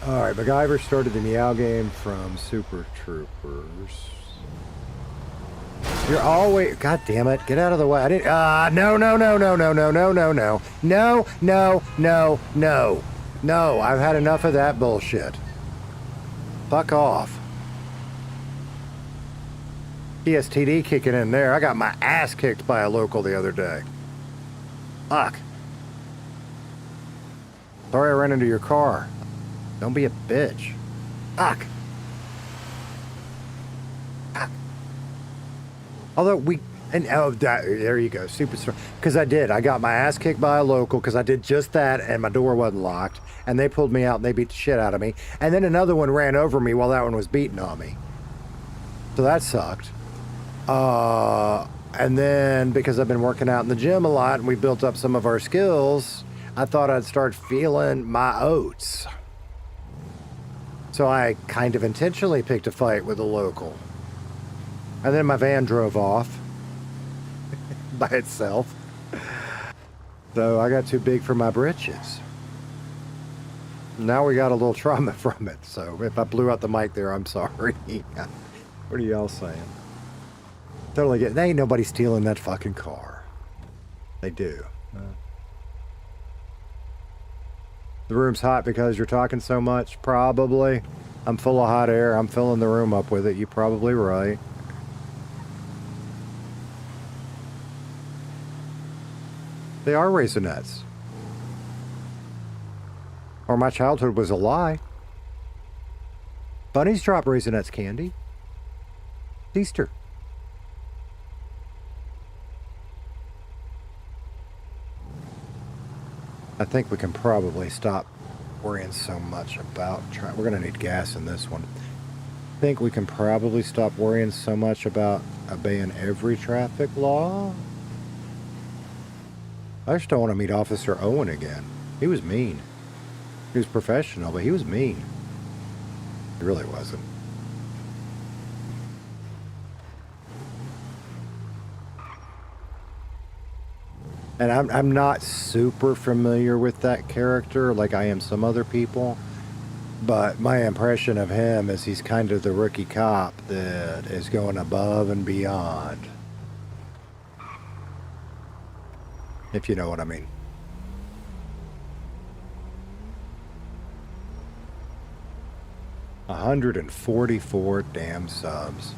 [SPEAKER 1] Alright, MacGyver started the Meow game from Super Troopers. You're always, god damn it, get out of the way. I didn't, no, I've had enough of that bullshit. Fuck off. PSTD kicking in there. I got my ass kicked by a local the other day. Fuck. Sorry I ran into your car. Don't be a bitch. Fuck. Fuck. Although we, and oh, there you go, superstar. Because I did. I got my ass kicked by a local because I did just that and my door wasn't locked. And they pulled me out and they beat the shit out of me. And then another one ran over me while that one was beating on me. So that sucked. And then because I've been working out in the gym a lot and we built up some of our skills, I thought I'd start feeling my oats. So I kind of intentionally picked a fight with a local. And then my van drove off by itself. So I got too big for my britches. Now we got a little trauma from it. So if I blew out the mic there, I'm sorry. What are y'all saying? Totally get. There ain't nobody stealing that fucking car. They do. The room's hot because you're talking so much? Probably. I'm full of hot air. I'm filling the room up with it. You're probably right. They are Raisinets. Or my childhood was a lie. Bunnies drop Raisinets candy. Easter. I think we can probably stop worrying so much about we're gonna need gas in this one. I think we can probably stop worrying so much about obeying every traffic law. I just don't want to meet Officer Owen again. He was mean. He was professional, but he was mean. He really wasn't. And I'm not super familiar with that character like I am some other people, but my impression of him is he's kind of the rookie cop that is going above and beyond. If you know what I mean. $144 damn subs.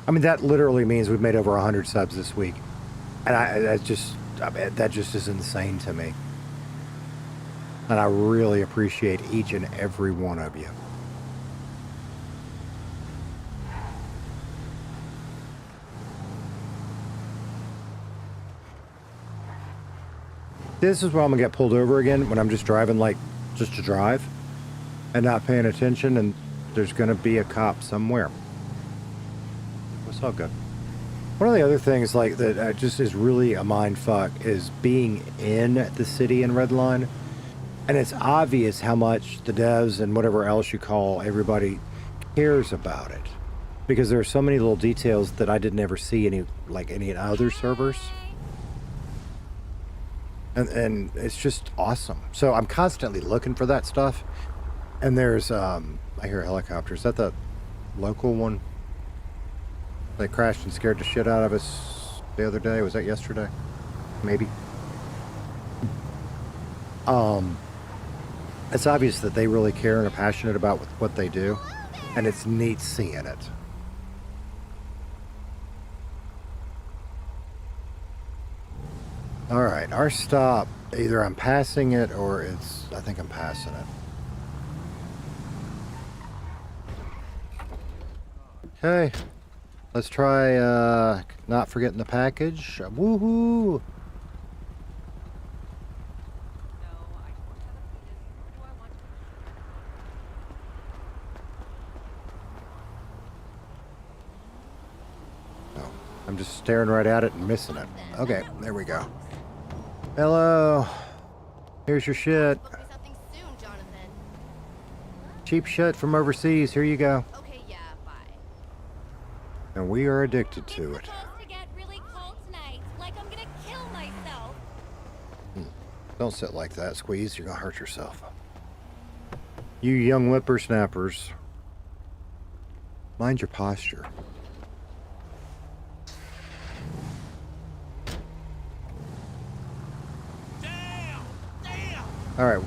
[SPEAKER 1] I mean, that literally means we've made over 100 subs this week. And that just is insane to me. And I really appreciate each and every one of you. This is where I'm gonna get pulled over again when I'm just driving, like, just to drive and not paying attention, and there's gonna be a cop somewhere. It's all good. One of the other things, like, that just is really a mind fuck is being in the city in Redline. And it's obvious how much the devs and whatever else you call everybody cares about it. Because there are so many little details that I didn't ever see any other servers. And it's just awesome. So I'm constantly looking for that stuff. And there's, I hear a helicopter. Is that the local one? They crashed and scared the shit out of us the other day. Was that yesterday? Maybe. It's obvious that they really care and are passionate about what they do. And it's neat seeing it. All right, our stop, either I'm passing it or I think I'm passing it. Okay, let's try not forgetting the package. Woohoo! Oh, I'm just staring right at it and missing it. Okay, there we go. Hello. Here's your shit. Cheap shit from overseas. Here you go.
[SPEAKER 7] Okay, yeah, bye.
[SPEAKER 1] And we are addicted to it.
[SPEAKER 7] Really cold tonight, like I'm gonna kill myself.
[SPEAKER 1] Don't sit like that, Squeeze. You're gonna hurt yourself. You young whippersnappers. Mind your posture. All right,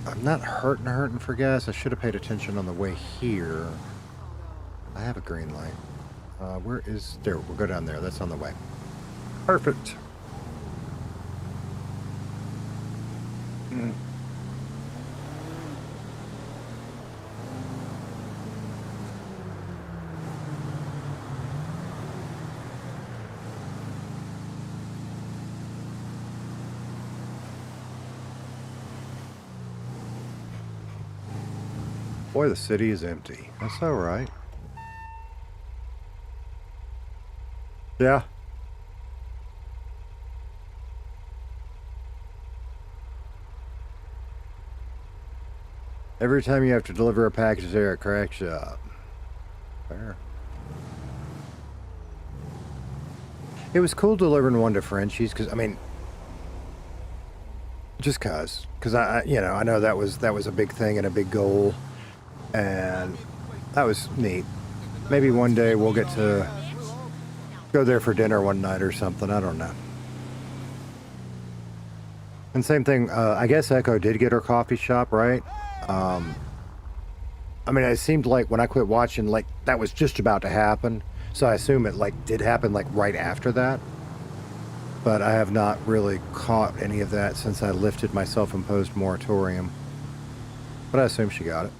[SPEAKER 1] I'm not hurting for gas. I should have paid attention on the way here. I have a green light. There, we'll go down there. That's on the way. Perfect. Boy, the city is empty. That's all right. Yeah. Every time you have to deliver a package there, it cracks you up. Fair. It was cool delivering one to Frenchie's because, I mean, just cause I know that was a big thing and a big goal. And that was neat. Maybe one day we'll get to go there for dinner one night or something. I don't know. And same thing, I guess Echo did get her coffee shop, right? I mean, it seemed like when I quit watching, like, that was just about to happen. So I assume it, like, did happen, like, right after that. But I have not really caught any of that since I lifted my self-imposed moratorium. But I assume she got it.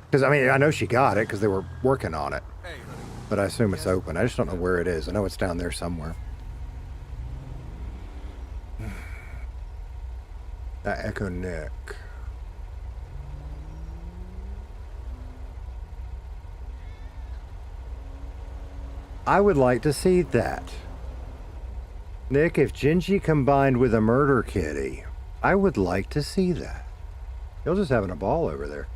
[SPEAKER 1] Because, I mean, I know she got it because they were working on it. But I assume it's open. I just don't know where it is. I know it's down there somewhere. That Echo Nick. I would like to see that. Nick, if Gingy combined with a murder kitty, I would like to see that. You're just having a ball over there.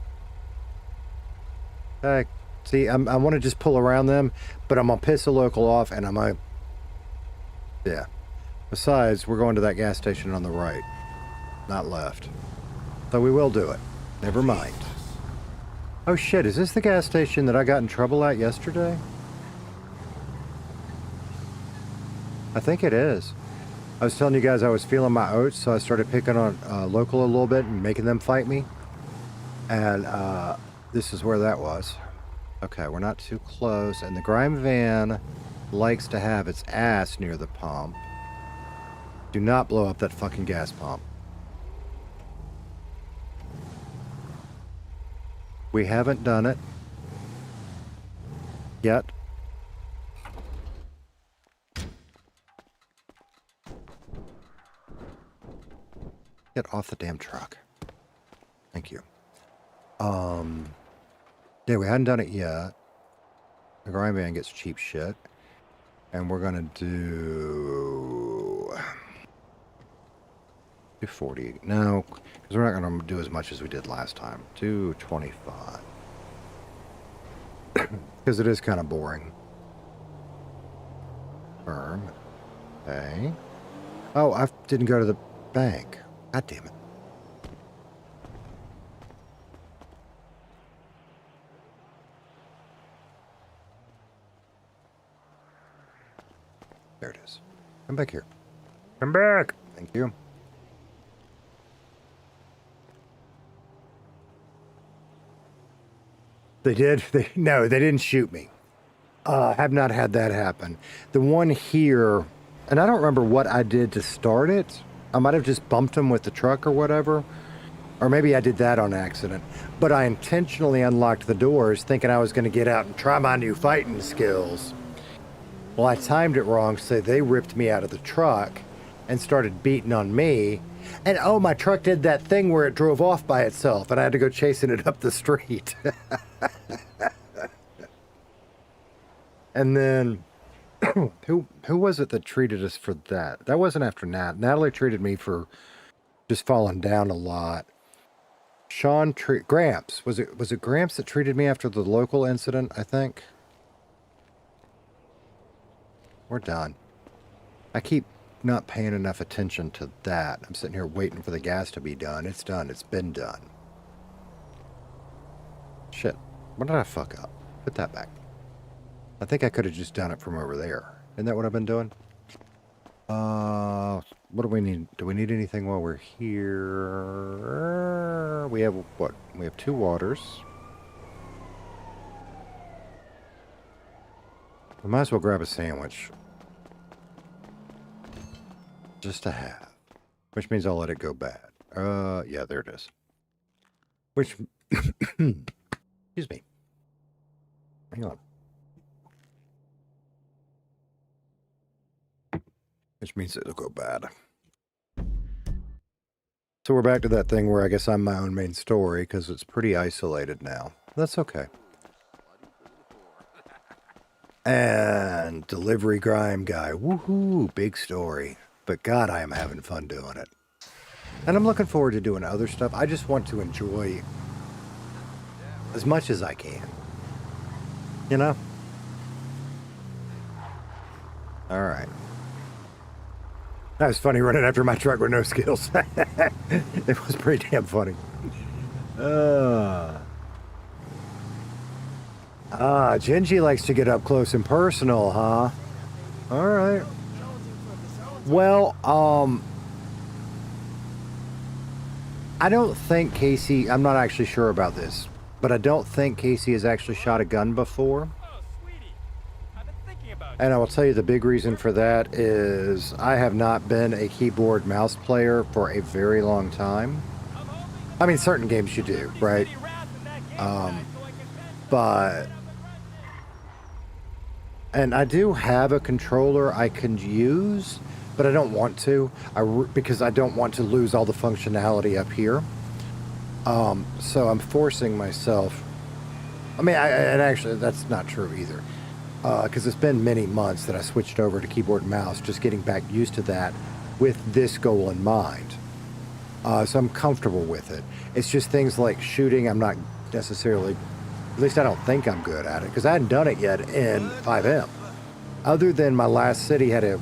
[SPEAKER 1] See, I want to just pull around them, but I'm going to piss a local off, and yeah. Besides, we're going to that gas station on the right, not left. So we will do it. Never mind. Oh shit, is this the gas station that I got in trouble at yesterday? I think it is. I was telling you guys I was feeling my oats, so I started picking on local a little bit and making them fight me. And this is where that was. Okay, we're not too close. And the Grime van likes to have its ass near the pump. Do not blow up that fucking gas pump. We haven't done it yet. Get off the damn truck. Thank you. Yeah, we hadn't done it yet. The Grime van gets cheap shit. And we're gonna do 240. No, because we're not gonna do as much as we did last time. 225. Because it is kind of boring. Firm. Okay. Oh, I didn't go to the bank. God damn it. There it is. Come back here. Come back. Thank you. They did? No, they didn't shoot me. Have not had that happen. The one here, and I don't remember what I did to start it. I might have just bumped him with the truck or whatever. Or maybe I did that on accident. But I intentionally unlocked the doors thinking I was going to get out and try my new fighting skills. Well, I timed it wrong, so they ripped me out of the truck and started beating on me. And oh, my truck did that thing where it drove off by itself and I had to go chasing it up the street. And then, who was it that treated us for that? That wasn't after Nat. Natalie treated me for just falling down a lot. Gramps. Was it Gramps that treated me after the local incident, I think? We're done. I keep not paying enough attention to that. I'm sitting here waiting for the gas to be done. It's done. It's been done. Shit. What did I fuck up? Put that back. I think I could have just done it from over there. Isn't that what I've been doing? What do we need? Do we need anything while we're here? We have what? We have 2 waters. We might as well grab a sandwich. Just to have. Which means I'll let it go bad. Yeah, there it is. Which... Excuse me. Hang on. Which means it'll go bad. So we're back to that thing where I guess I'm my own main story, because it's pretty isolated now. That's okay. And delivery Grime guy. Woohoo! Big story. But God, I am having fun doing it. And I'm looking forward to doing other stuff. I just want to enjoy as much as I can. You know? Alright. That was funny running after my truck with no skills. It was pretty damn funny. Gingy likes to get up close and personal, huh? Alright. Well, I don't think Casey, I'm not actually sure about this, but I don't think Casey has actually shot a gun before. And I will tell you the big reason for that is I have not been a keyboard mouse player for a very long time. I mean, certain games you do, right? And I do have a controller I can use, but I don't want to, because I don't want to lose all the functionality up here. So I'm forcing myself. I mean, and actually that's not true either. Because it's been many months that I switched over to keyboard and mouse, just getting back used to that with this goal in mind. So I'm comfortable with it. It's just things like shooting, I'm not necessarily, at least I don't think I'm good at it, because I hadn't done it yet in 5M. Other than my last city had a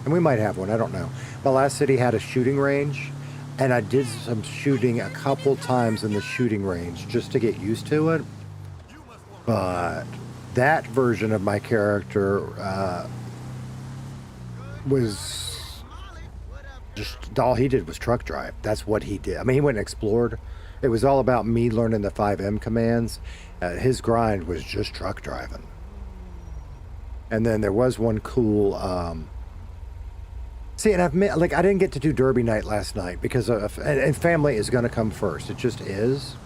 [SPEAKER 1] And we might have one, I don't know. My last city had a shooting range, and I did some shooting a couple times in the shooting range just to get used to it. But that version of my character was just, all he did was truck drive. That's what he did. I mean, he went and explored. It was all about me learning the 5M commands. His grind was just truck driving. And then there was one cool, see, and I didn't get to do Derby night last night because and family is going to come first. It just is.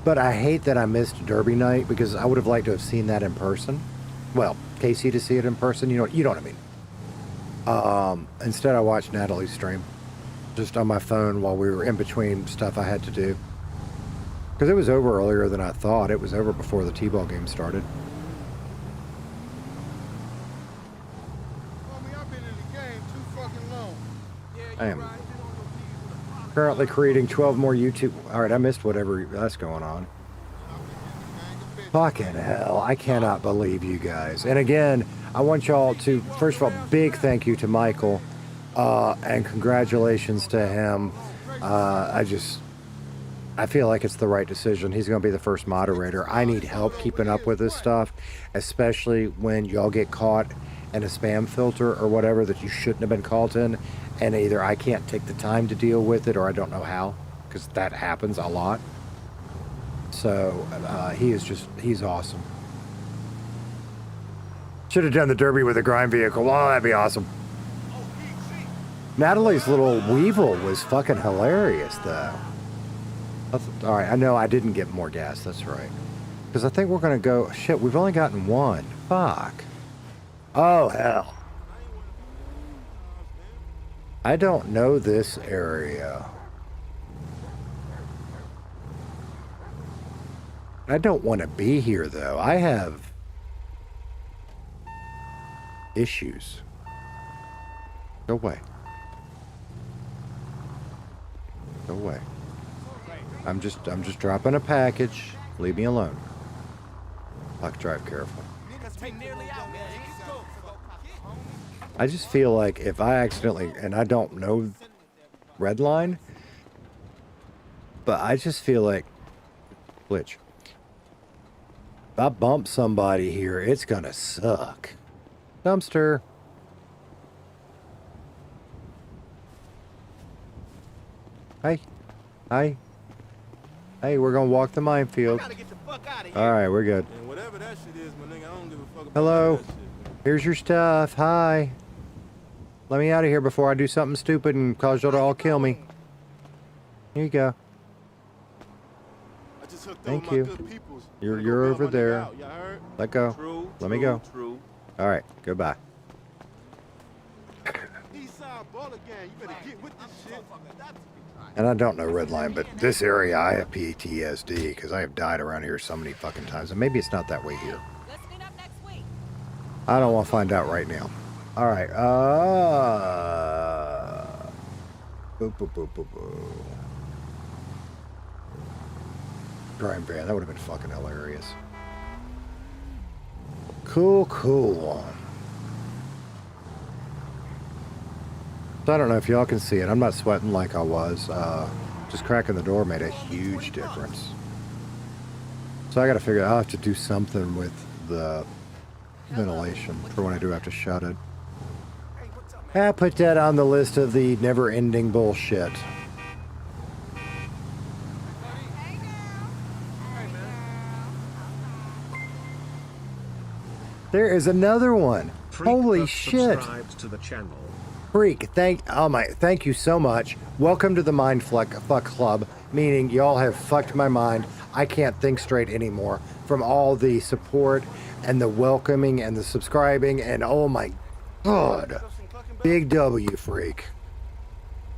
[SPEAKER 1] But I hate that I missed Derby night because I would have liked to have seen that in person. Well, Casey to see it in person, you know what I mean. Instead I watched Natalie's stream just on my phone while we were in between stuff I had to do. Because it was over earlier than I thought. It was over before the T-ball game started. I am currently creating 12 more YouTube. All right, I missed whatever that's going on. Fucking hell, I cannot believe you guys. And again, I want y'all to, first of all, big thank you to Michael, and congratulations to him. I feel like it's the right decision. He's going to be the first moderator. I need help keeping up with this stuff, especially when y'all get caught in a spam filter or whatever that you shouldn't have been caught in. And either I can't take the time to deal with it or I don't know how, because that happens a lot. So he's awesome. Should have done the Derby with a Grime vehicle. Oh, that'd be awesome. Natalie's little Weevil was fucking hilarious, though. All right, I know I didn't get more gas. That's right. Because I think we're going to go... Shit, we've only gotten one. Fuck. Oh, hell. I don't know this area. I don't want to be here, though. I have issues. Go away. Go away. I'm just dropping a package. Leave me alone. Fuck, drive careful. I just feel like if I accidentally, and I don't know Redline, but I just feel like, glitch. If I bump somebody here, it's gonna suck. Dumpster. Hey. Hi. Hey, we're gonna walk the minefield. Alright, we're good. Hello. Here's your stuff. Hi. Let me out of here before I do something stupid and cause y'all to all kill me. Here you go. Thank you. You're over there. Let go. Let me go. Alright, goodbye. And I don't know Redline, but this area I have PTSD because I have died around here so many fucking times. And maybe it's not that way here. I don't want to find out right now. Alright, boop, boop, boop, boop, boop. Grime van, that would have been fucking hilarious. Cool, cool. So I don't know if y'all can see it. I'm not sweating like I was. Just cracking the door made a huge difference. So I got to figure out, I'll have to do something with the ventilation for when I do have to shut it. I put that on the list of the never-ending bullshit. There is another one. Holy shit.
[SPEAKER 13] To the channel.
[SPEAKER 1] Freak, thank you so much. Welcome to the Mindfuck Club, meaning y'all have fucked my mind. I can't think straight anymore from all the support and the welcoming and the subscribing and oh my god. Big W, freak.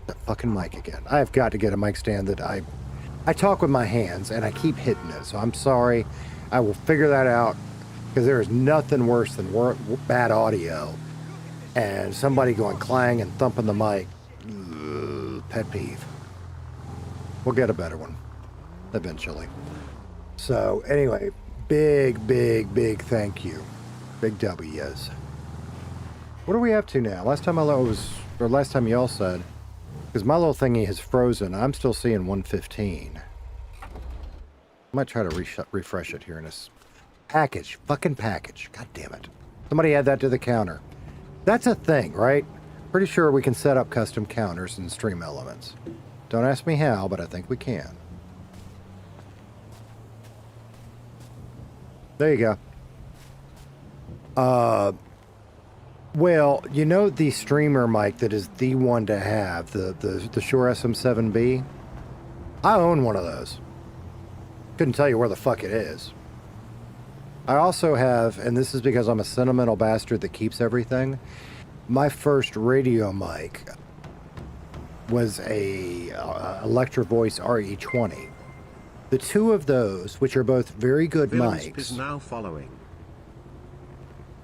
[SPEAKER 1] The fucking mic again. I've got to get a mic stand that I talk with my hands and I keep hitting it, so I'm sorry. I will figure that out because there is nothing worse than bad audio and somebody going clang and thumping the mic. Ugh, pet peeve. We'll get a better one eventually. So anyway, big thank you. Big W's. What are we up to now? Last time last time y'all said, because my little thingy has frozen. I'm still seeing 115. I might try to refresh it here in this package. Fucking package. God damn it. Somebody add that to the counter. That's a thing, right? Pretty sure we can set up custom counters in Stream Elements. Don't ask me how, but I think we can. There you go. Well, you know the streamer mic that is the one to have, the Shure SM7B? I own one of those. Couldn't tell you where the fuck it is. I also have, and this is because I'm a sentimental bastard that keeps everything, my first radio mic was a Electro Voice RE20. The two of those, which are both very good mics.
[SPEAKER 13] Is now following.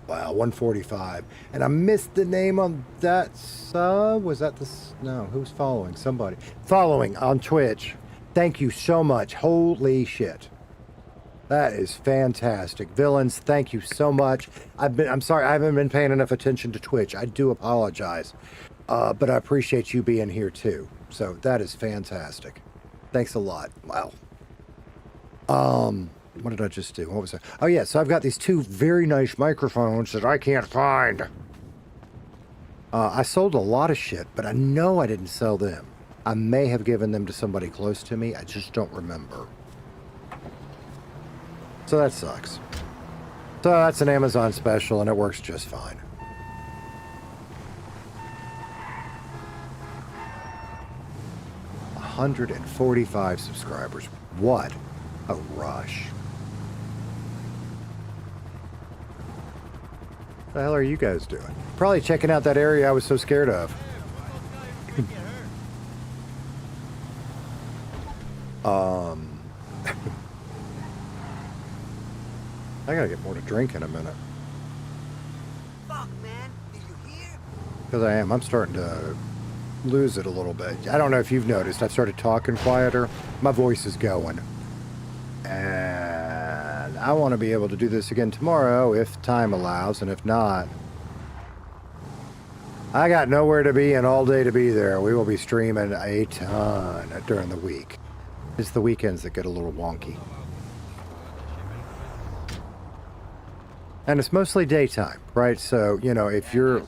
[SPEAKER 1] Wow, 145. And I missed the name on that sub. Was that the... No, who's following? Somebody. Following on Twitch. Thank you so much. Holy shit. That is fantastic. Villains, thank you so much. I'm sorry, I haven't been paying enough attention to Twitch. I do apologize. But I appreciate you being here too. So that is fantastic. Thanks a lot. Wow. What did I just do? What was that? Oh yeah, so I've got these two very nice microphones that I can't find. I sold a lot of shit, but I know I didn't sell them. I may have given them to somebody close to me. I just don't remember. So that sucks. So that's an Amazon special, and it works just fine. $145 subscribers. What a rush. What the hell are you guys doing? Probably checking out that area I was so scared of. I gotta get more to drink in a minute.
[SPEAKER 15] Fuck, man. Did you hear?
[SPEAKER 1] Because I am. I'm starting to lose it a little bit. I don't know if you've noticed. I've started talking quieter. My voice is going. And I want to be able to do this again tomorrow if time allows. And if not, I got nowhere to be and all day to be there. We will be streaming a ton during the week. It's the weekends that get a little wonky. And it's mostly daytime, right? So, you know, if you're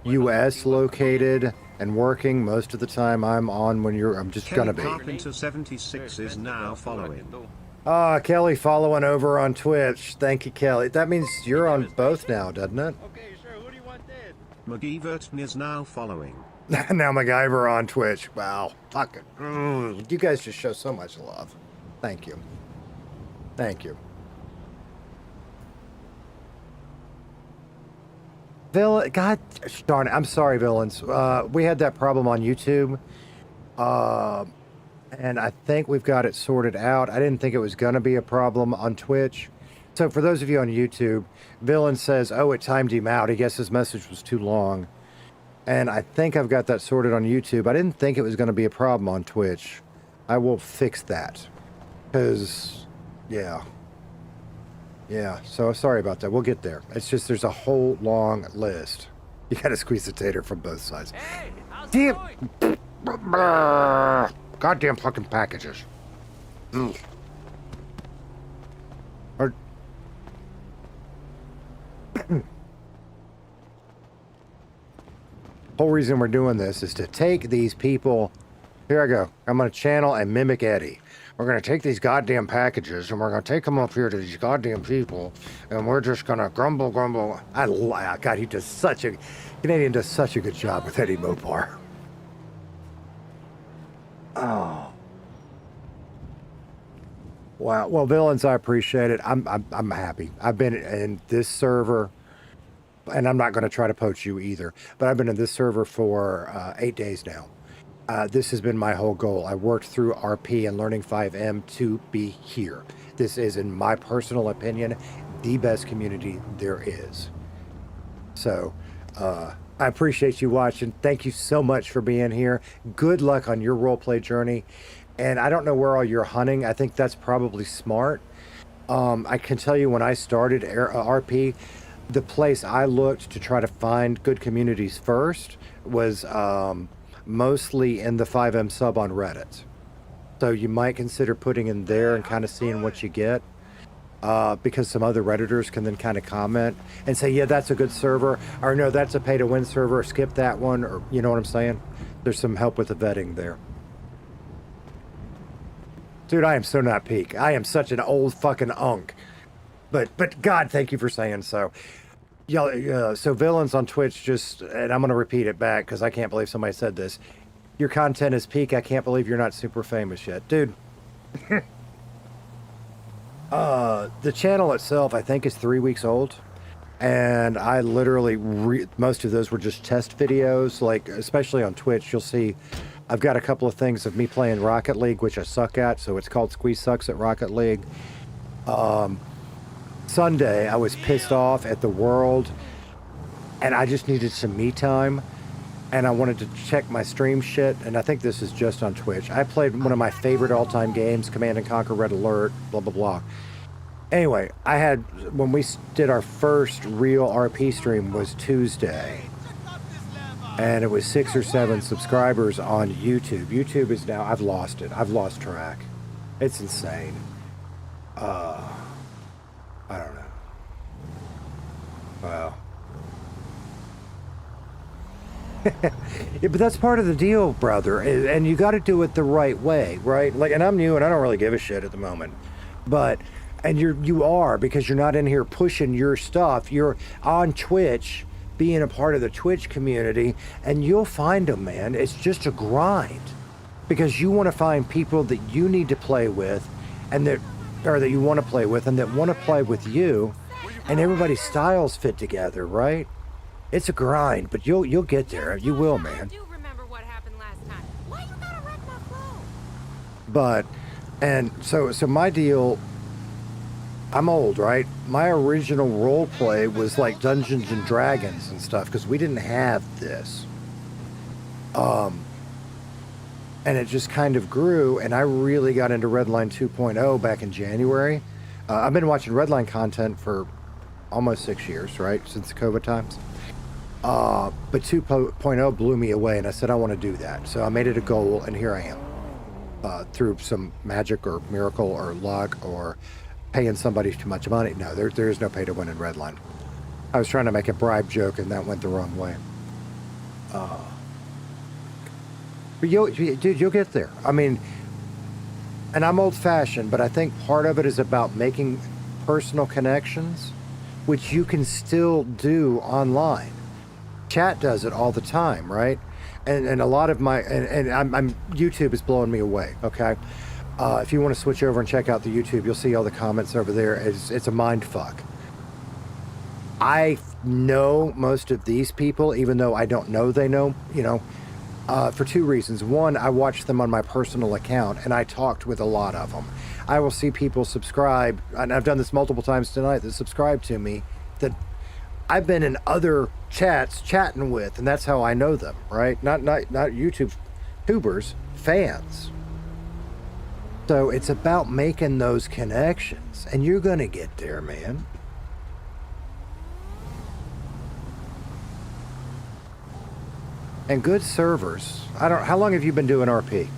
[SPEAKER 1] US located and working, most of the time I'm on when I'm just gonna be.
[SPEAKER 13] Carpenter 76 is now following.
[SPEAKER 1] Ah, Kelly following over on Twitch. Thank you, Kelly. That means you're on both now, doesn't it?
[SPEAKER 13] Okay, sure. Who do you want then? McGeevert is now following.
[SPEAKER 1] Now MacGyver on Twitch. Wow. Fucking. You guys just show so much love. Thank you. Thank you. Villain, God darn it. I'm sorry, villains. We had that problem on YouTube. And I think we've got it sorted out. I didn't think it was going to be a problem on Twitch. So for those of you on YouTube, Villain says, oh, it timed him out. I guess his message was too long. And I think I've got that sorted on YouTube. I didn't think it was going to be a problem on Twitch. I will fix that. Because, yeah. Yeah, so sorry about that. We'll get there. It's just there's a whole long list. You got to squeeze the tater from both sides.
[SPEAKER 15] Hey, how's
[SPEAKER 1] damn. Goddamn fucking packages. Ugh. Whole reason we're doing this is to take these people. Here I go. I'm going to channel and mimic Eddie. We're going to take these goddamn packages and we're going to take them up here to these goddamn people and we're just going to grumble. God, Canadian does such a good job with Eddie Mopar. Oh. Wow. Well, villains, I appreciate it. I'm happy. I've been in this server, and I'm not going to try to poach you either, but I've been in this server for 8 days now. This has been my whole goal. I worked through RP and Learning 5M to be here. This is, in my personal opinion, the best community there is. So, I appreciate you watching. Thank you so much for being here. Good luck on your roleplay journey. And I don't know where all you're hunting. I think that's probably smart. I can tell you when I started RP, the place I looked to try to find good communities first was mostly in the 5M sub on Reddit. So you might consider putting in there and kind of seeing what you get. Because some other Redditors can then kind of comment and say, yeah, that's a good server, or no, that's a pay-to-win server, skip that one, or you know what I'm saying? There's some help with the vetting there. Dude, I am so not peak. I am such an old fucking unk. But God, thank you for saying so. Y'all, so villains on Twitch just, and I'm going to repeat it back because I can't believe somebody said this. Your content is peak. I can't believe you're not super famous yet. Dude. The channel itself, I think, is 3 weeks old, and I literally most of those were just test videos. Like, especially on Twitch, you'll see I've got a couple of things of me playing Rocket League, which I suck at, so it's called Squeeze Sucks at Rocket League. Sunday, I was pissed off at the world, and I just needed some me time, and I wanted to check my stream shit, and I think this is just on Twitch. I played one of my favorite all-time games, Command & Conquer Red Alert, blah, blah, blah. Anyway, when we did our first real RP stream was Tuesday, and it was 6 or 7 subscribers on YouTube. YouTube is now, I've lost it. I've lost track. It's insane. I don't know. Well. Yeah, but that's part of the deal, brother, and you got to do it the right way, right? Like, and I'm new and I don't really give a shit at the moment, but and you are, because you're not in here pushing your stuff. You're on Twitch, being a part of the Twitch community, and you'll find them, man. It's just a grind, because you want to find people that you need to play with, and that you want to play with, and that want to play with you, and everybody's styles fit together, right? It's a grind, but you'll get there. You will, man. But, and so my deal, I'm old, right? My original role play was like Dungeons and Dragons and stuff, because we didn't have this. And it just kind of grew, and I really got into Redline 2.0 back in January. I've been watching Redline content for almost 6 years, right? Since the COVID times. But 2.0 blew me away, and I said I want to do that. So I made it a goal, and here I am. Through some magic or miracle or luck or paying somebody too much money. No, there is no pay to win in Redline. I was trying to make a bribe joke, and that went the wrong way. But dude, you'll get there. I mean, and I'm old-fashioned, but I think part of it is about making personal connections, which you can still do online. Chat does it all the time, right? And a lot of my and I'm YouTube is blowing me away. Okay, if you want to switch over and check out the YouTube, you'll see all the comments over there. It's a mind fuck. I know most of these people, even though I don't know they know. You know, for 2 reasons. One, I watch them on my personal account, and I talked with a lot of them. I will see people subscribe, and I've done this multiple times tonight, that subscribe to me, that I've been in other chats chatting with, and that's how I know them, right? Not YouTube tubers, fans. So it's about making those connections, and you're gonna get there, man. And good servers. How long have you been doing RP?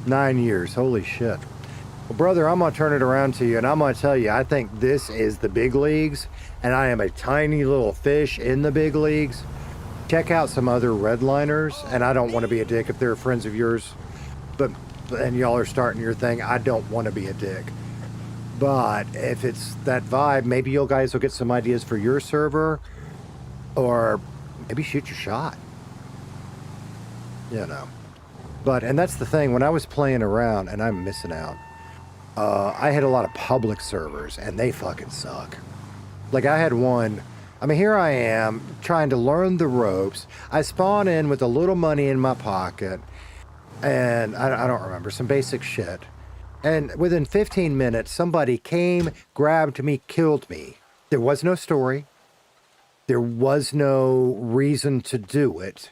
[SPEAKER 1] Nine years, holy shit. Well, brother, I'm gonna turn it around to you, and I'm gonna tell you, I think this is the big leagues, and I am a tiny little fish in the big leagues. Check out some other Redliners, and I don't want to be a dick if they're friends of yours, and y'all are starting your thing. I don't want to be a dick. But if it's that vibe, maybe you guys will get some ideas for your server, or maybe shoot your shot. You know. But, and that's the thing, when I was playing around, and I'm missing out, I had a lot of public servers, and they fucking suck. Like, I had one, I mean, here I am, trying to learn the ropes. I spawn in with a little money in my pocket, and I don't remember, some basic shit. And within 15 minutes, somebody came, grabbed me, killed me. There was no story. There was no reason to do it.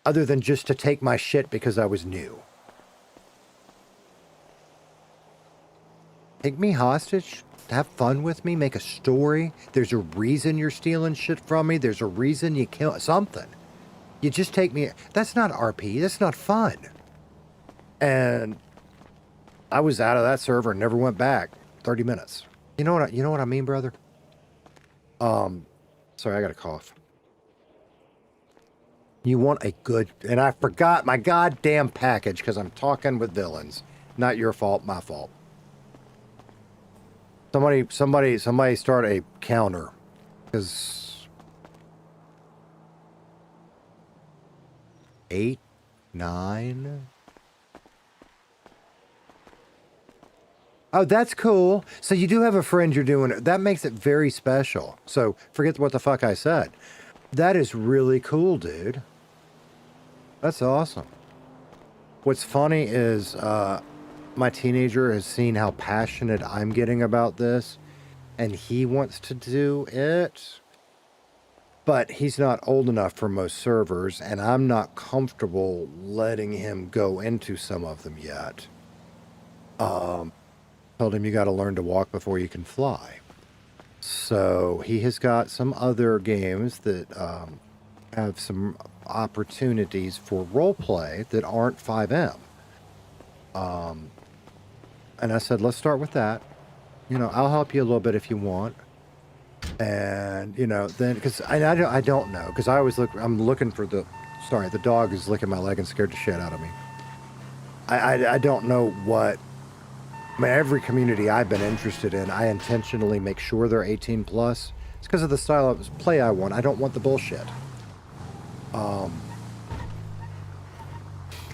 [SPEAKER 1] other than just to take my shit because I was new. Take me hostage, have fun with me, make a story. There's a reason you're stealing shit from me. There's a reason you kill something. You just take me. That's not RP. That's not fun. And I was out of that server and never went back. 30 minutes. You know what I mean, brother? Sorry, I got a cough. You want a good, and I forgot my goddamn package because I'm talking with villains. Not your fault, my fault. Somebody start a counter, because 8, 9. Oh, that's cool. So you do have a friend you're doing it. That makes it very special. So forget what the fuck I said. That is really cool, dude. That's awesome. What's funny is my teenager has seen how passionate I'm getting about this, and he wants to do it, but he's not old enough for most servers, and I'm not comfortable letting him go into some of them yet. Told him you got to learn to walk before you can fly. So he has got some other games that have some opportunities for roleplay that aren't 5M. And I said, let's start with that. You know, I'll help you a little bit if you want. And, you know, then, because I don't know, because I always I'm looking for the dog is licking my leg and scared the shit out of me. I don't know what, I mean, every community I've been interested in, I intentionally make sure they're 18 plus. It's because of the style of play I want. I don't want the bullshit.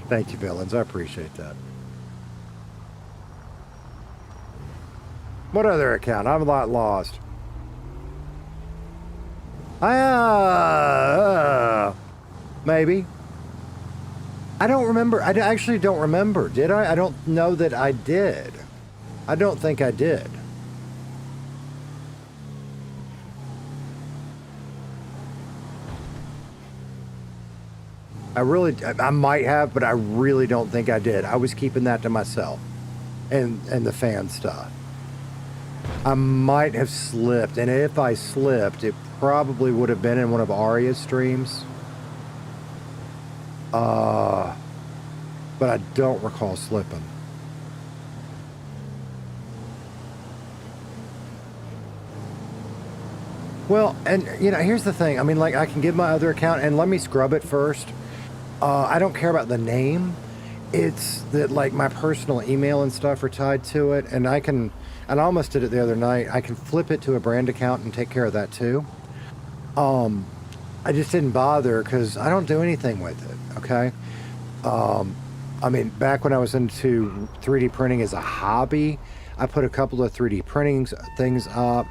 [SPEAKER 1] Thank you, villains. I appreciate that. What other account? I'm a lot lost. Maybe. I don't remember. I actually don't remember. Did I? I don't know that I did. I don't think I did. I might have, but I really don't think I did. I was keeping that to myself and the fan stuff. I might have slipped, and if I slipped, it probably would have been in one of Arya's streams. But I don't recall slipping. Well, and you know, here's the thing. I mean, like, I can give my other account, and let me scrub it first. I don't care about the name. It's that, like, my personal email and stuff are tied to it, and I almost did it the other night. I can flip it to a brand account and take care of that too. I just didn't bother because I don't do anything with it, okay? I mean, back when I was into 3D printing as a hobby, I put a couple of 3D printing things up.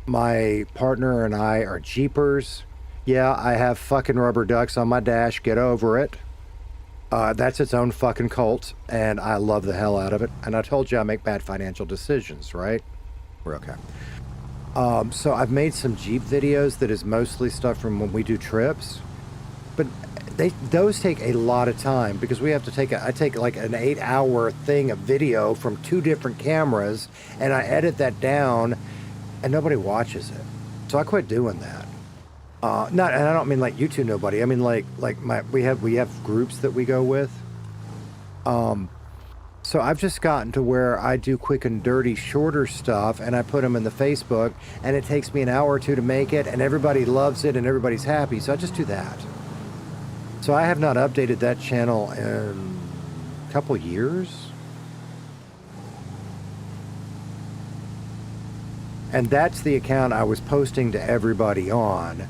[SPEAKER 1] My partner and I are Jeepers. Yeah, I have fucking rubber ducks on my dash. Get over it. That's its own fucking cult, and I love the hell out of it. And I told you I make bad financial decisions, right? We're okay. So I've made some Jeep videos that is mostly stuff from when we do trips, but those take a lot of time because we have to I take like an 8-hour thing of video from 2 different cameras, and I edit that down, and nobody watches it. So I quit doing that. And I don't mean like YouTube nobody. I mean like we have groups that we go with. So I've just gotten to where I do quick and dirty, shorter stuff, and I put them in the Facebook, and it takes me an hour or 2 to make it, and everybody loves it, and everybody's happy. So I just do that. So I have not updated that channel in a couple years. And that's the account I was posting to everybody on.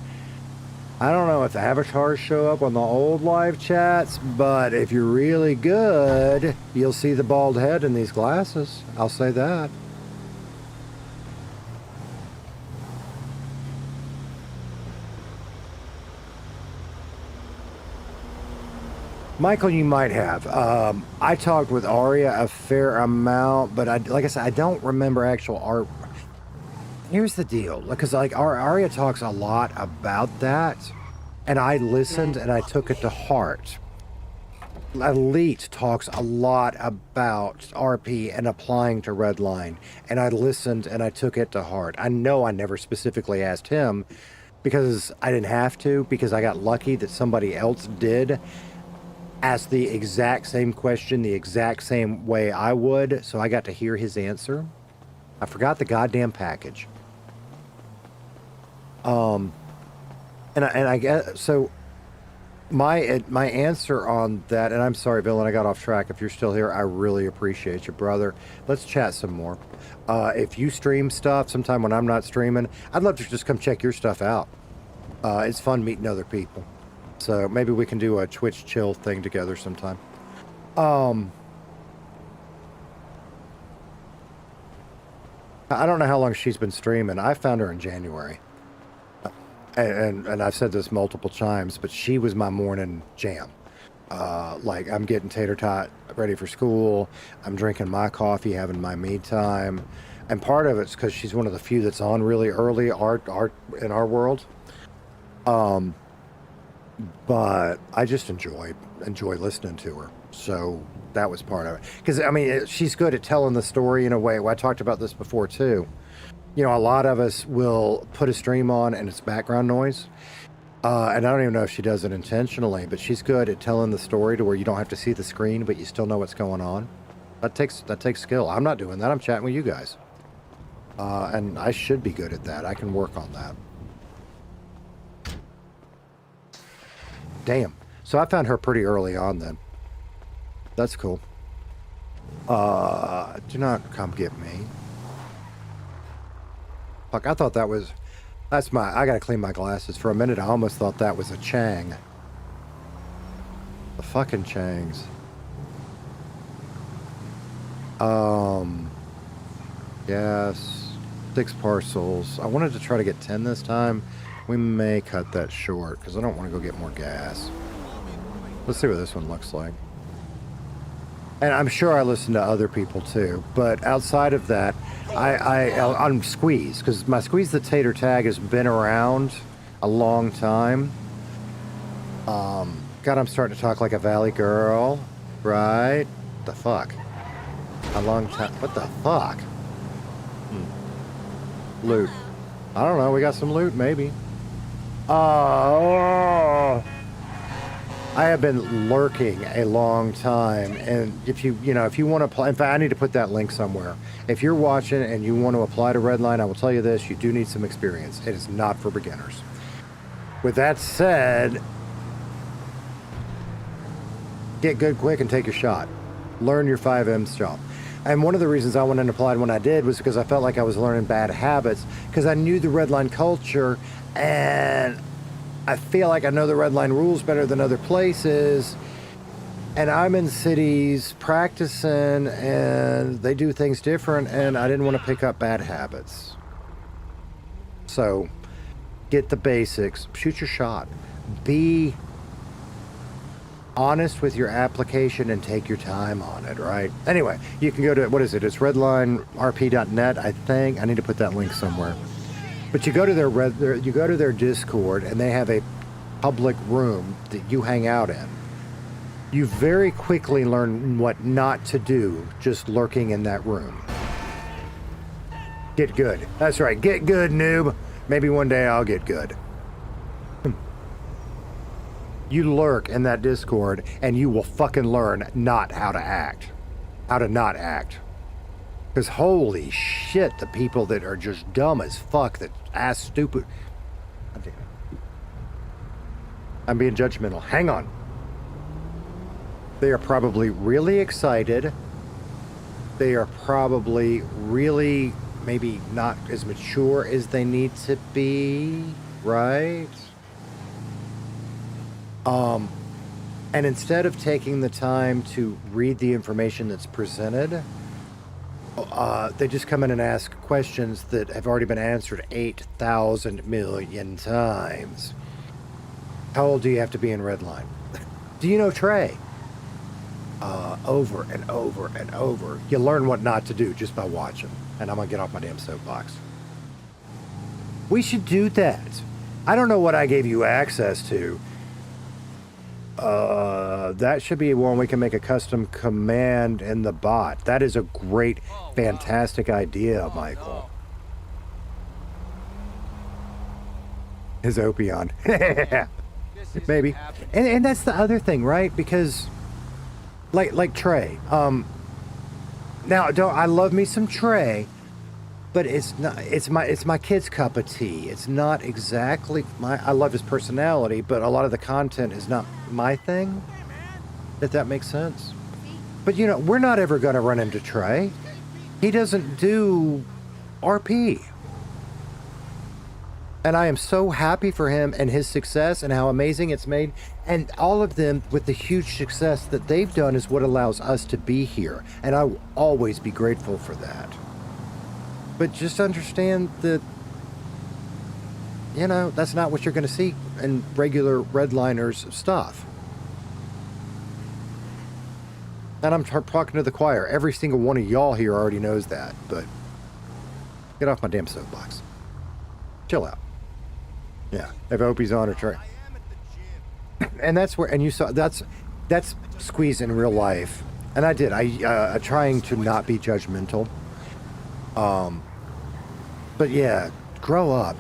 [SPEAKER 1] I don't know if the avatars show up on the old live chats, but if you're really good, you'll see the bald head in these glasses. I'll say that. Michael, you might have. I talked with Arya a fair amount, but like I said, I don't remember actual art. Here's the deal, because like Arya talks a lot about that, And I listened and I took it to heart. Elite talks a lot about RP and applying to Redline, and I listened and I took it to heart. I know I never specifically asked him because I didn't have to, because I got lucky that somebody else did ask the exact same question the exact same way I would, so I got to hear his answer. I forgot the goddamn package. And I guess so. My answer on that, and I'm sorry, Villain, I got off track. If you're still here, I really appreciate you, brother. Let's chat some more. If you stream stuff sometime when I'm not streaming, I'd love to just come check your stuff out. It's fun meeting other people. So maybe we can do a Twitch chill thing together sometime. I don't know how long she's been streaming. I found her in January. And I've said this multiple times, but she was my morning jam. Like, I'm getting tater tot ready for school. I'm drinking my coffee, having my me time. And part of it's because she's one of the few that's on really early art in our world. But I just enjoy listening to her. So that was part of it. Because, I mean, she's good at telling the story in a way. Well, I talked about this before, too. You know, a lot of us will put a stream on and it's background noise. And I don't even know if she does it intentionally, but she's good at telling the story to where you don't have to see the screen, but you still know what's going on. That takes skill. I'm not doing that. I'm chatting with you guys. And I should be good at that. I can work on that. Damn. So I found her pretty early on then. That's cool. Do not come get me. Fuck, I thought that was... I gotta clean my glasses. For a minute, I almost thought that was a Chang. The fucking Changs. Yes. 6 parcels. I wanted to try to get 10 this time. We may cut that short, because I don't want to go get more gas. Let's see what this one looks like. And I'm sure I listen to other people too, but outside of that, I'm Squeeze, because my Squeeze the Tater tag has been around a long time. God, I'm starting to talk like a Valley girl, right? The fuck? A long time. What the fuck? Loot. I don't know. We got some loot, maybe. I have been lurking a long time, and if you want to apply, in fact, I need to put that link somewhere. If you're watching and you want to apply to Redline, I will tell you this, you do need some experience. It is not for beginners. With that said, get good quick and take your shot. Learn your 5M's job. And one of the reasons I went and applied when I did was because I felt like I was learning bad habits, because I knew the Redline culture, and I feel like I know the Redline rules better than other places, and I'm in cities practicing and they do things different, and I didn't want to pick up bad habits. So get the basics, shoot your shot, be honest with your application and take your time on it, right? Anyway, you can go to, what is it? It's redlinerp.net, I think. I need to put that link somewhere. But you go to their Discord, and they have a public room that you hang out in. You very quickly learn what not to do just lurking in that room. Get good. That's right. Get good, noob. Maybe one day I'll get good. You lurk in that Discord, and you will fucking learn not how to act. How to not act. Because holy shit, the people that are just dumb as fuck, that ask stupid... I'm being judgmental. Hang on. They are probably really excited. They are probably really maybe not as mature as they need to be, right? And instead of taking the time to read the information that's presented, they just come in and ask questions that have already been answered 8,000 million times. How old do you have to be in Redline? Do you know Trey? Over and over and over. You learn what not to do just by watching. And I'm going to get off my damn soapbox. We should do that. I don't know what I gave you access to. That should be one we can make a custom command in the bot. That is a great, fantastic idea, Michael. His Opion. Maybe. And that's the other thing, right? Because like Trey. Now I love me some Trey, but it's my kid's cup of tea. It's not exactly I love his personality, but a lot of the content is not my thing. If that makes sense. But you know, we're not ever gonna run into Trey. He doesn't do RP. And I am so happy for him and his success and how amazing it's made. And all of them with the huge success that they've done is what allows us to be here. And I will always be grateful for that. But just understand that, you know, that's not what you're going to see in regular Redliners stuff. And I'm talking to the choir. Every single one of y'all here already knows that. But get off my damn soapbox. Chill out. Yeah, if Opie's on or Trey. And that's where, and you saw, that's squeezed in real life. And I did, trying to not be judgmental. But yeah, grow up,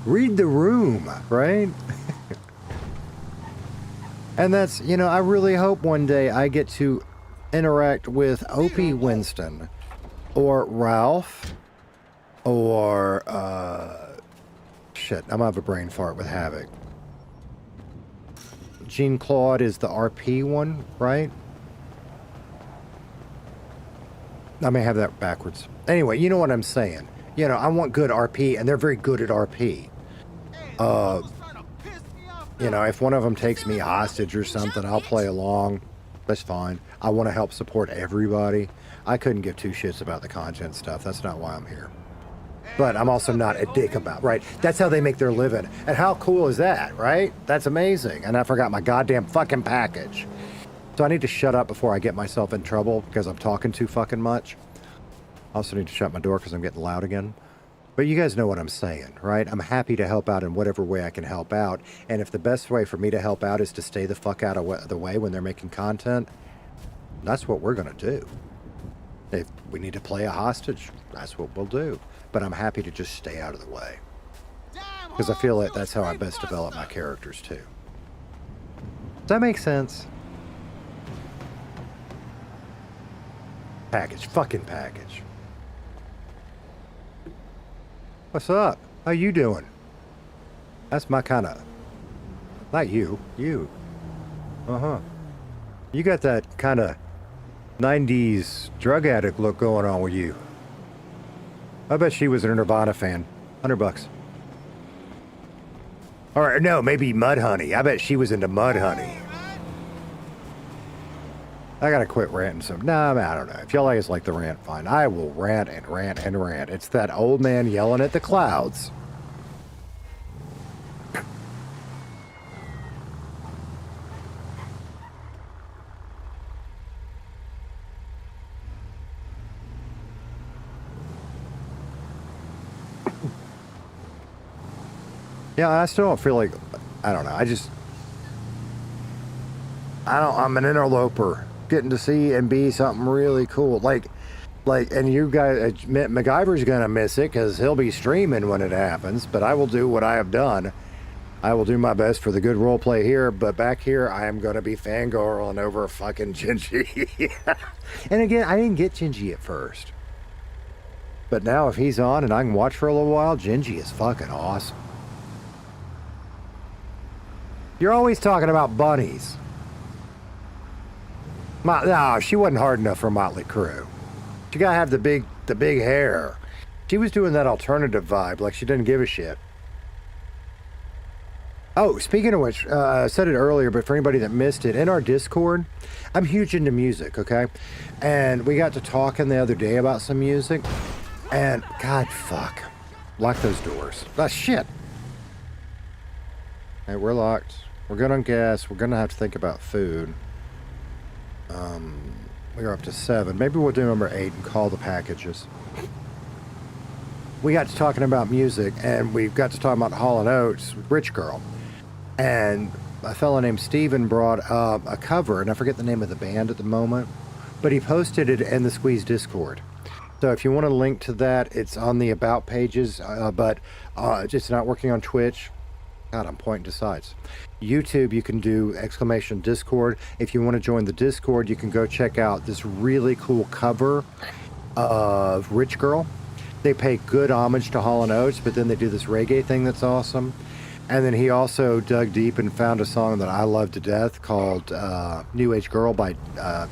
[SPEAKER 1] read the room, right? And that's, you know, I really hope one day I get to interact with Opie Winston or Ralph. Or, shit, I'm gonna have a brain fart with Havoc. Jean-Claude is the RP one, right? I may have that backwards. Anyway, you know what I'm saying. You know, I want good RP, and they're very good at RP. You know, if one of them takes me hostage or something, I'll play along. That's fine. I want to help support everybody. I couldn't give two shits about the content stuff. That's not why I'm here. But I'm also not a dick about, right? That's how they make their living. And how cool is that, right? That's amazing. And I forgot my goddamn fucking package. So I need to shut up before I get myself in trouble because I'm talking too fucking much. I also need to shut my door because I'm getting loud again. But you guys know what I'm saying, right? I'm happy to help out in whatever way I can help out. And if the best way for me to help out is to stay the fuck out of the way when they're making content, that's what we're going to do. If we need to play a hostage, that's what we'll do. But I'm happy to just stay out of the way. Because I feel like that's how I best develop my characters too. Does that make sense? Package. Fucking package. What's up? How you doing? That's my kind of... Not you. You. Uh-huh. You got that kind of 90s drug addict look going on with you. I bet she was a Nirvana fan. $100. Or no, maybe Mudhoney. I bet she was into Mudhoney. I gotta quit ranting some. Nah, I don't know. If y'all guys like the rant, fine. I will rant and rant and rant. It's that old man yelling at the clouds. Yeah, I still don't feel like, I don't know, I'm an interloper, getting to see and be something really cool. Like, and you guys, MacGyver's gonna miss it because he'll be streaming when it happens, but I will do what I have done. I will do my best for the good role play here, but back here, I am gonna be fangirling over fucking Gingy. And again, I didn't get Gingy at first. But now if he's on and I can watch for a little while, Gingy is fucking awesome. You're always talking about bunnies. No, she wasn't hard enough for Motley Crue. She gotta have the big hair. She was doing that alternative vibe, like she didn't give a shit. Oh, speaking of which, I said it earlier, but for anybody that missed it, in our Discord, I'm huge into music, okay? And we got to talking the other day about some music, and God, fuck. Lock those doors. Ah, shit. Hey, we're locked. We're good on gas. We're gonna have to think about food. We're up to 7. Maybe we'll do number 8 and call the packages. we got to talking about music, and we got to talking about Hall & Oates, Rich Girl. And a fellow named Steven brought up a cover, and I forget the name of the band at the moment, but he posted it in the Squeeze Discord. So if you want a link to that, it's on the About pages, but it's not working on Twitch. God, I'm pointing to sides. YouTube, you can do ! Discord. If you want to join the Discord, you can go check out this really cool cover of Rich Girl. They pay good homage to Hall & Oates, but then they do this reggae thing that's awesome. And then he also dug deep and found a song that I love to death called New Age Girl by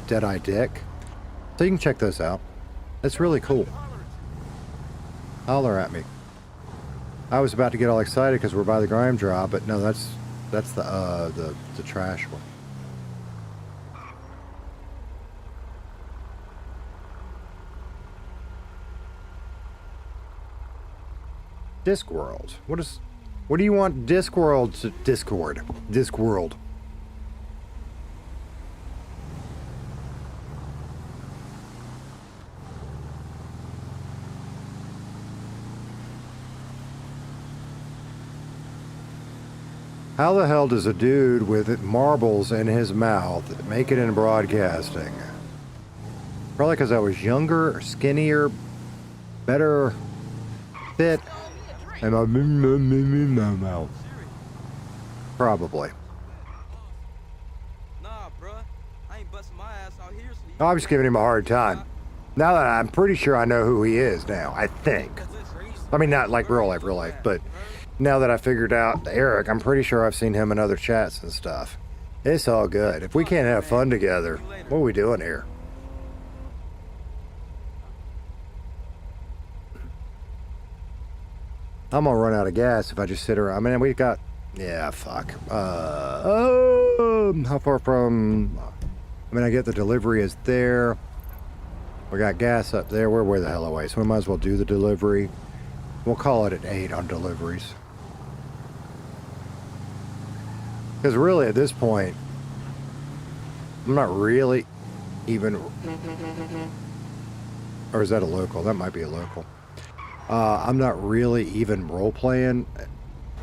[SPEAKER 1] Deadeye Dick. So you can check those out. It's really cool. Holler at me. I was about to get all excited because we're by the Grime drop, but no, that's the trash one. Discworld. What do you want Discworld to Discord? Discworld. How the hell does a dude with marbles in his mouth make it in broadcasting? Probably because I was younger, skinnier, better fit, and my mouth. Probably. Oh, I'm just giving him a hard time. Now that I'm pretty sure I know who he is now, I think. I mean, not like real life, but now that I figured out Eric, I'm pretty sure I've seen him in other chats and stuff. It's all good. If we can't have fun together, what are we doing here? I'm gonna run out of gas if I just sit around. I mean, we've got, yeah, fuck. How far from, I mean, I get the delivery is there. We got gas up there. We're way the hell away, so we might as well do the delivery. We'll call it at 8 on deliveries. Because really, at this point, I'm not really even... Or is that a local? That might be a local. I'm not really even role-playing.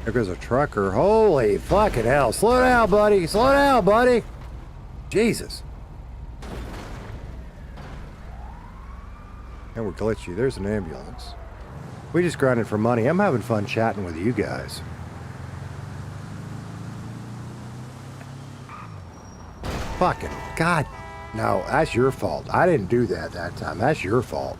[SPEAKER 1] There goes a trucker. Holy fucking hell. Slow down, buddy. Slow down, buddy. Jesus. And we're glitchy. There's an ambulance. We just grinded for money. I'm having fun chatting with you guys. Fucking God. No, that's your fault. I didn't do that time. That's your fault.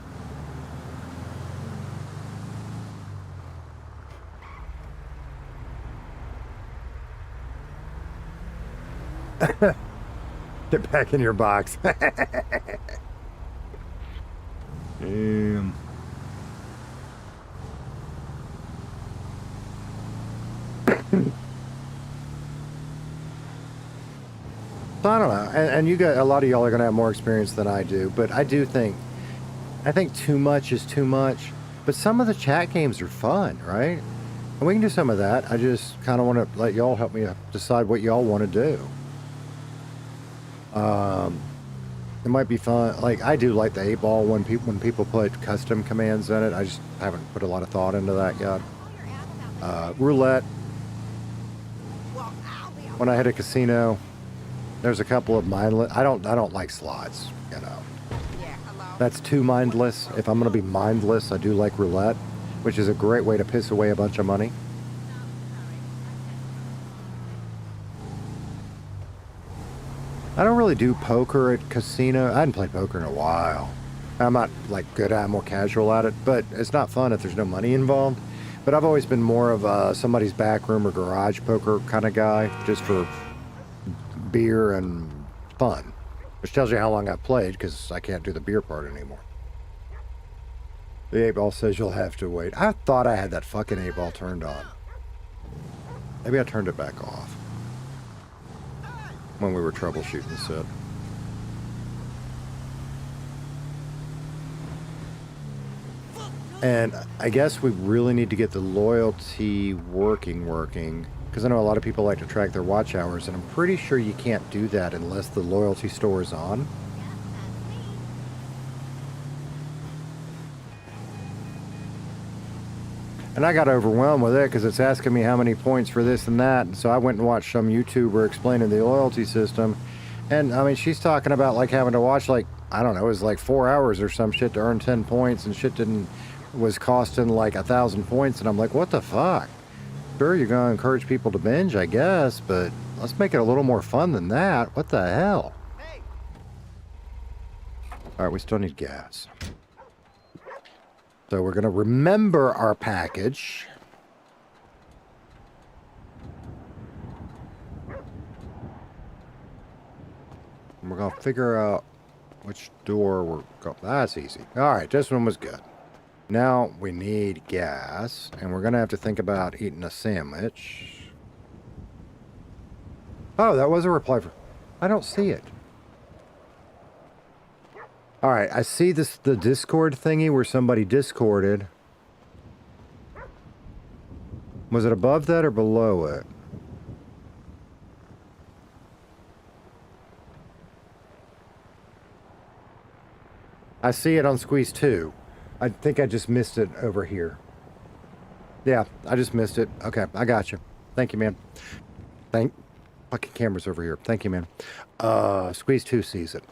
[SPEAKER 1] Get back in your box. Damn. So I don't know, and you got a lot of y'all are gonna have more experience than I do, but I think too much is too much. But some of the chat games are fun, right? And we can do some of that. I just kind of want to let y'all help me decide what y'all want to do. It might be fun. Like I do like the 8-ball when people put custom commands in it. I just haven't put a lot of thought into that yet. Roulette. When I hit a casino, there's a couple of mindless. I don't like slots. You know, that's too mindless. If I'm gonna be mindless, I do like roulette, which is a great way to piss away a bunch of money. I don't really do poker at casino. I hadn't played poker in a while. I'm not like good at it, I'm more casual at it, but it's not fun if there's no money involved. But I've always been more of somebody's back room or garage poker kind of guy, just for beer and fun. Which tells you how long I've played, because I can't do the beer part anymore. The 8-ball says you'll have to wait. I thought I had that fucking 8-ball turned on. Maybe I turned it back off when we were troubleshooting set. And I guess we really need to get the loyalty working, because I know a lot of people like to track their watch hours, and I'm pretty sure you can't do that unless the loyalty store is on. And I got overwhelmed with it because it's asking me how many points for this and that. And so I went and watched some YouTuber explaining the loyalty system. And I mean, she's talking about like having to watch like, I don't know, it was like 4 hours or some shit to earn 10 points, and shit was costing like 1,000 points. And I'm like, what the fuck? Sure, you're going to encourage people to binge, I guess, but let's make it a little more fun than that. What the hell? All right, we still need gas. So we're going to remember our package. And we're going to figure out which door we're going. That's easy. All right, this one was good. Now we need gas, and we're going to have to think about eating a sandwich. Oh, that was a reply for... I don't see it. All right, I see the Discord thingy where somebody Discorded. Was it above that or below it? I see it on Squeeze 2. I think I just missed it over here. Yeah, I just missed it. Okay, I got you. Thank you, man. Fucking camera's over here. Thank you, man. Squeeze 2 sees it.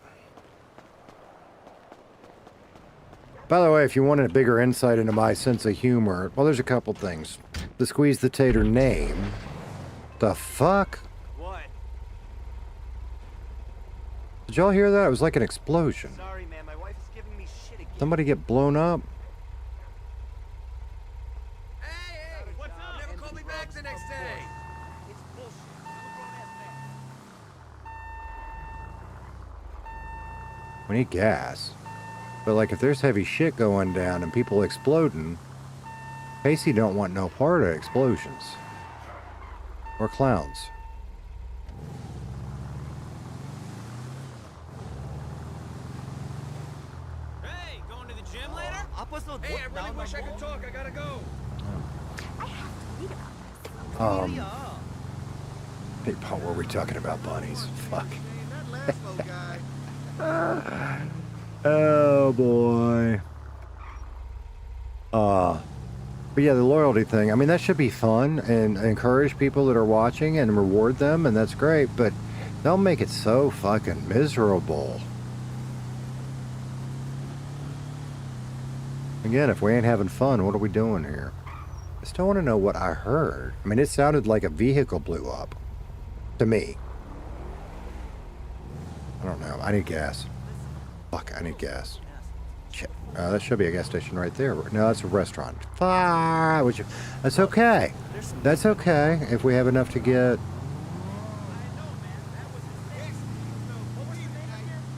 [SPEAKER 1] By the way, if you wanted a bigger insight into my sense of humor, well, there's a couple things. The Squeeze the Tater name. The fuck?
[SPEAKER 15] What?
[SPEAKER 1] Did y'all hear that? It was like an explosion.
[SPEAKER 15] Sorry, man. My wife is giving me shit again.
[SPEAKER 1] Somebody get blown up?
[SPEAKER 15] Hey, what's up? Never call me back the next day. It's bullshit.
[SPEAKER 1] We need gas. But like if there's heavy shit going down and people exploding, Casey don't want no part of explosions. Or clowns.
[SPEAKER 15] Hey, going to the gym later? Hey, I really wish I could talk. I gotta go.
[SPEAKER 1] Hey, Paul, what were we talking about, bunnies? Fuck. Oh boy. But yeah, the loyalty thing. I mean, that should be fun and encourage people that are watching and reward them, and that's great. But don't make it so fucking miserable. Again, if we ain't having fun, what are we doing here? I still want to know what I heard. I mean, it sounded like a vehicle blew up. To me. I don't know. I need gas. Fuck, I need gas. Shit. That should be a gas station right there. No, that's a restaurant. Fuck. That's okay. That's okay if we have enough to get...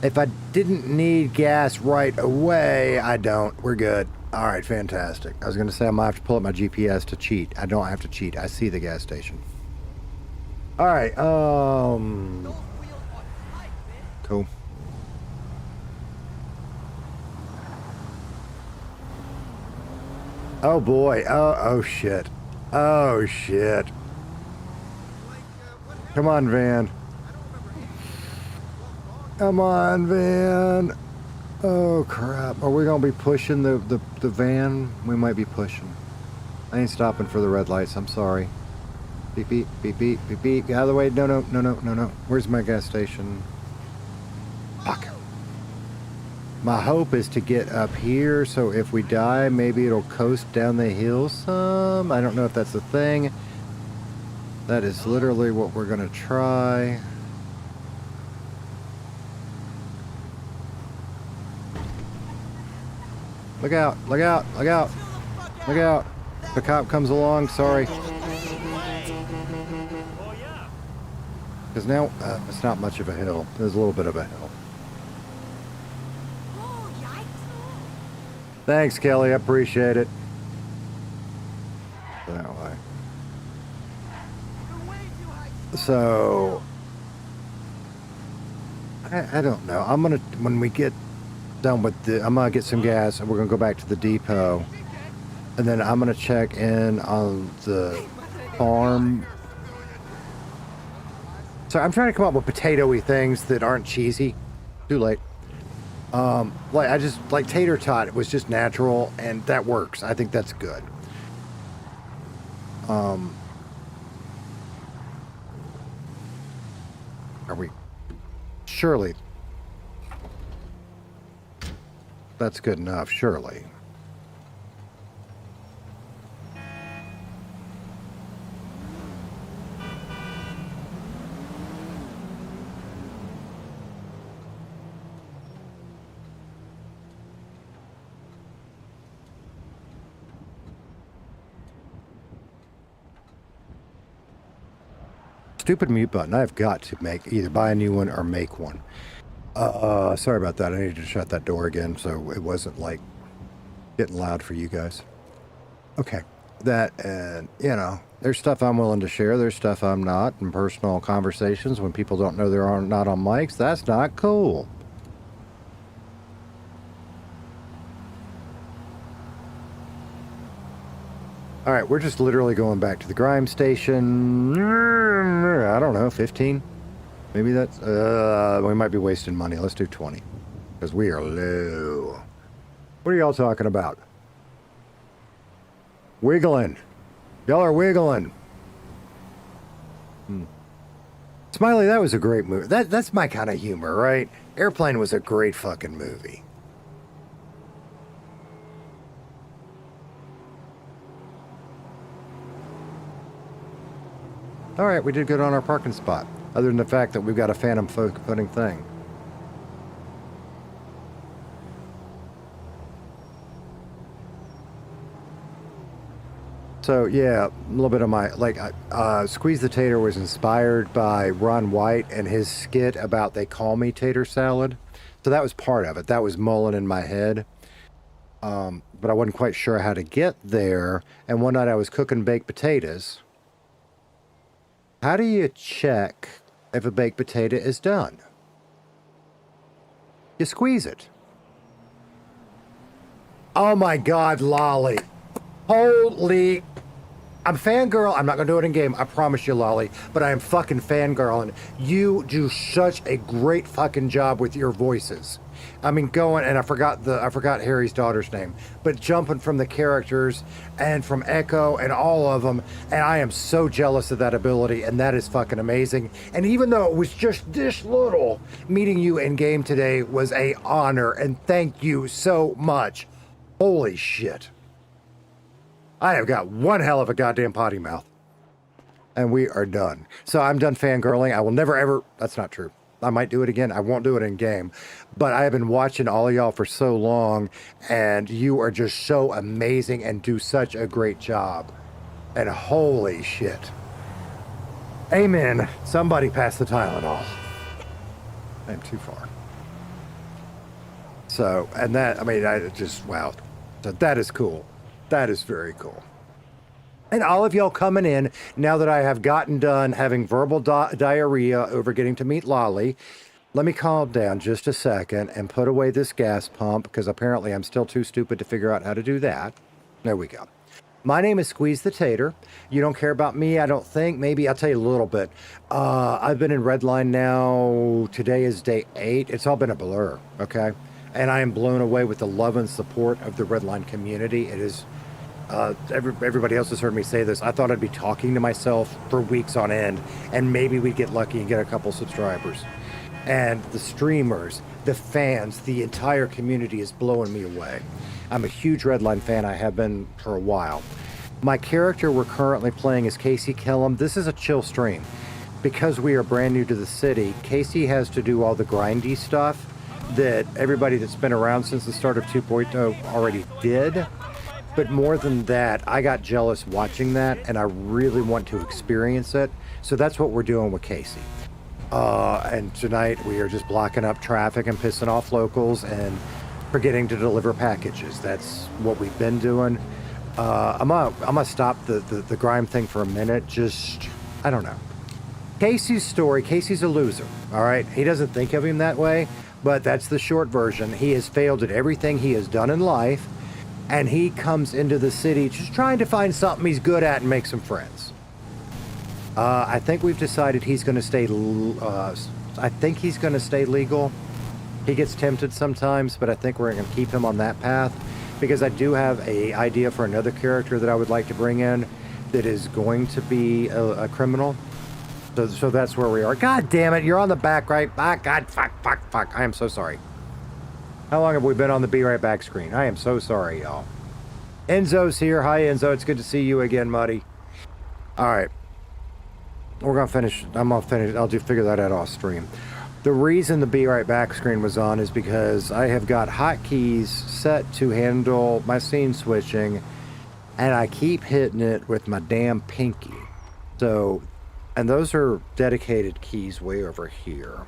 [SPEAKER 1] If I didn't need gas right away, I don't. We're good. All right, fantastic. I was going to say I might have to pull up my GPS to cheat. I don't have to cheat. I see the gas station. All right, cool. Oh boy. Oh shit. Oh shit. Come on, van. Come on, van. Oh crap. Are we gonna be pushing the van? We might be pushing. I ain't stopping for the red lights. I'm sorry. Beep, beep, beep, beep, beep, beep. Get out of the way. No, no, no, no, no, no. Where's my gas station? Fuck. My hope is to get up here, so if we die, maybe it'll coast down the hill some. I don't know if that's a thing. That is literally what we're going to try. Look out, look out, look out, look out. The cop comes along, sorry. Because now, it's not much of a hill. There's a little bit of a hill. Thanks, Kelly. I appreciate it. That way. So, I don't know. I'm gonna, when we get done with the, I'm gonna get some gas and we're gonna go back to the depot. And then I'm gonna check in on the farm. So I'm trying to come up with potatoey things that aren't cheesy. Too late. Like I just like tater tot. It was just natural, and that works. I think that's good. Are we? Surely. That's good enough, surely. Stupid mute button. I've got to make either buy a new one or make one. Sorry about that. I needed to shut that door again so it wasn't like getting loud for you guys. Okay. That, and you know, there's stuff I'm willing to share. There's stuff I'm not. In personal conversations when people don't know they're not on mics, that's not cool. All right, we're just literally going back to the Grime station. I don't know, 15? Maybe that's, we might be wasting money. Let's do 20, because we are low. What are y'all talking about? Wiggling. Y'all are wiggling. Smiley, that was a great movie. That's my kind of humor, right? Airplane was a great fucking movie. All right, we did good on our parking spot, other than the fact that we've got a phantom footing thing. So yeah, a little bit of my, like, Squeeze the Tater was inspired by Ron White and his skit about They Call Me Tater Salad. So that was part of it. That was mulling in my head. But I wasn't quite sure how to get there. And one night I was cooking baked potatoes. How do you check if a baked potato is done? You squeeze it. Oh my God, Lolly. Holy... I'm fangirl. I'm not going to do it in game. I promise you, Lolly. But I am fucking fangirling. You do such a great fucking job with your voices. I mean, going, and I forgot Harry's daughter's name, but jumping from the characters and from Echo and all of them, and I am so jealous of that ability, and that is fucking amazing. And even though it was just this little, meeting you in game today was a honor, and thank you so much. Holy shit. I have got one hell of a goddamn potty mouth. And we are done. So I'm done fangirling. I will never ever, that's not true. I might do it again. I won't do it in game. But I have been watching all of y'all for so long, and you are just so amazing and do such a great job. And holy shit. Amen. Somebody pass the Tylenol. I'm too far. So, and that, I mean, I just, wow. So that is cool. That is very cool. And all of y'all coming in, now that I have gotten done having verbal diarrhea over getting to meet Lolly, let me calm down just a second and put away this gas pump, because apparently I'm still too stupid to figure out how to do that. There we go. My name is Squeeze the Tater. You don't care about me, I don't think. Maybe I'll tell you a little bit. I've been in Redline now. Today is day 8. It's all been a blur, okay? And I am blown away with the love and support of the Redline community. It is... everybody else has heard me say this. I thought I'd be talking to myself for weeks on end, and maybe we'd get lucky and get a couple subscribers. And the streamers, the fans, the entire community is blowing me away. I'm a huge Redline fan. I have been for a while. My character we're currently playing is Casey Killam. This is a chill stream. Because we are brand new to the city, Casey has to do all the grindy stuff that everybody that's been around since the start of 2.0 already did. But more than that, I got jealous watching that, and I really want to experience it. So that's what we're doing with Casey. And tonight we are just blocking up traffic and pissing off locals and forgetting to deliver packages. That's what we've been doing. I'm gonna stop the Grime thing for a minute. Just, I don't know. Casey's story, Casey's a loser, all right? He doesn't think of him that way, but that's the short version. He has failed at everything he has done in life. And he comes into the city just trying to find something he's good at and make some friends. I think we've decided he's going to stay. I think he's going to stay legal. He gets tempted sometimes, but I think we're going to keep him on that path because I do have an idea for another character that I would like to bring in that is going to be a criminal. So that's where we are. God damn it, you're on the back, right? Ah, God, fuck. I am so sorry. How long have we been on the Be Right Back screen? I am so sorry, y'all. Enzo's here. Hi, Enzo. It's good to see you again, Muddy. All right. We're going to finish. I'm going to finish. I'll just figure that out off stream. The reason the Be Right Back screen was on is because I have got hotkeys set to handle my scene switching, and I keep hitting it with my damn pinky. So, and those are dedicated keys way over here.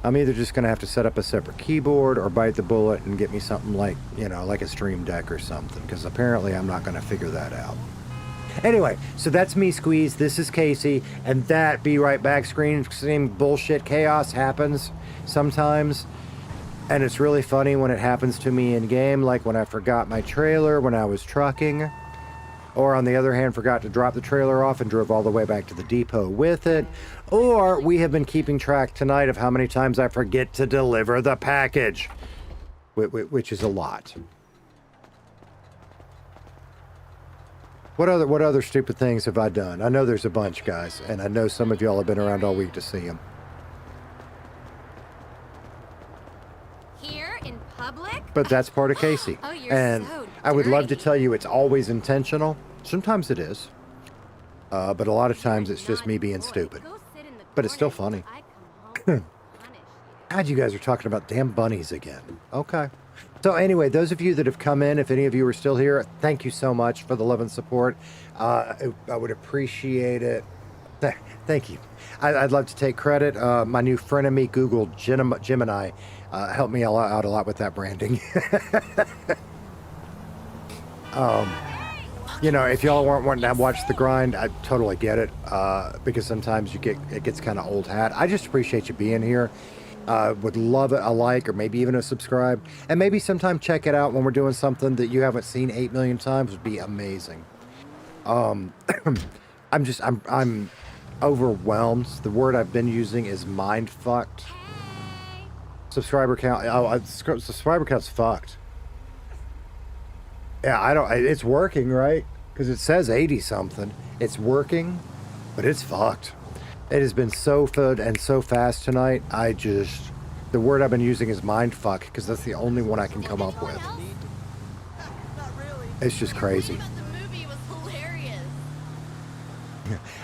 [SPEAKER 1] I'm either just going to have to set up a separate keyboard or bite the bullet and get me something like, you know, like a Stream Deck or something, because apparently I'm not going to figure that out. Anyway, so that's me, Squeeze. This is Casey, and that Be Right Back screen, same bullshit chaos happens sometimes, and it's really funny when it happens to me in game, like when I forgot my trailer when I was trucking, or on the other hand, forgot to drop the trailer off and drove all the way back to the depot with it, or we have been keeping track tonight of how many times I forget to deliver the package, which is a lot. What other stupid things have I done? I know there's a bunch, guys, and I know some of y'all have been around all week to see them.
[SPEAKER 7] Here in public?
[SPEAKER 1] But that's part of Casey.
[SPEAKER 7] Oh, you're
[SPEAKER 1] and
[SPEAKER 7] so
[SPEAKER 1] I would love to
[SPEAKER 7] dirty.
[SPEAKER 1] tell you it's always intentional. Sometimes it is. But a lot of times it's just me being stupid. But it's still funny. God, you guys are talking about damn bunnies again. Okay. So anyway, those of you that have come in, if any of you are still here, thank you so much for the love and support. I would appreciate it. Thank you. I'd love to take credit. My new frenemy, Google Gemini, helped me out a lot with that branding. You know, if y'all weren't wanting to watch the grind, I totally get it, because sometimes it gets kind of old hat. I just appreciate you being here. Would love a like or maybe even a subscribe, and maybe sometime check it out when we're doing something that you haven't seen 8 million times. Would be amazing. I'm overwhelmed. The word I've been using is mind fucked. Subscriber count. Subscriber count's fucked. Yeah, it's working, right? Because it says 80 something. It's working, but it's fucked. It has been so good and so fast tonight. The word I've been using is mindfuck, because that's the only one I can come up with. It's just crazy.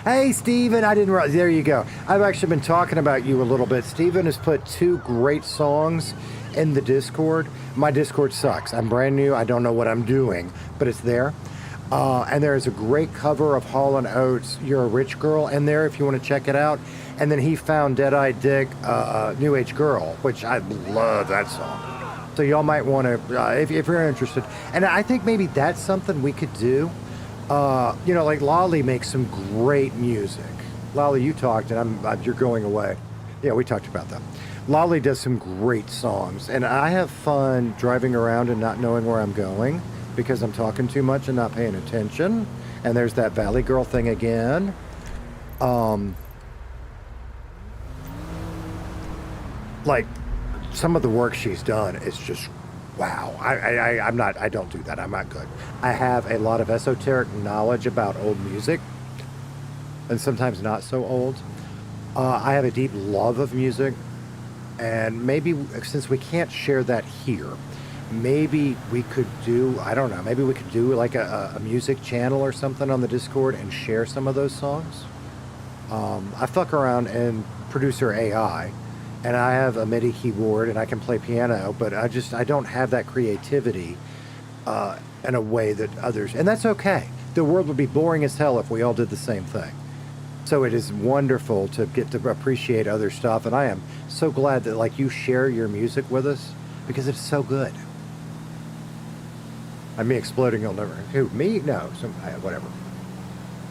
[SPEAKER 1] Hey, Steven, I didn't realize. There you go. I've actually been talking about you a little bit. Steven has put 2 great songs in the Discord. My Discord sucks. I'm brand new. I don't know what I'm doing, but it's there. And there is a great cover of Hall & Oates' You're a Rich Girl in there if you want to check it out. And then he found Dead-Eye Dick, New Age Girl, which I love that song. So y'all might want to, if you're interested. And I think maybe that's something we could do. You know, like Lolly makes some great music. Lolly, you talked, and you're going away. Yeah, we talked about that. Lolly does some great songs. And I have fun driving around and not knowing where I'm going, because I'm talking too much and not paying attention. And there's that Valley Girl thing again. Like, some of the work she's done is just, wow. I don't do that. I'm not good. I have a lot of esoteric knowledge about old music, and sometimes not so old. I have a deep love of music, and maybe, since we can't share that here, maybe we could do, I don't know, maybe we could do like a music channel or something on the Discord and share some of those songs. I fuck around in Producer AI, and I have a MIDI keyboard and I can play piano, but I don't have that creativity in a way that others, and that's okay. The world would be boring as hell if we all did the same thing. So it is wonderful to get to appreciate other stuff, and I am so glad that like you share your music with us, because it's so good. Me exploding, you'll never. Who, me? No, whatever.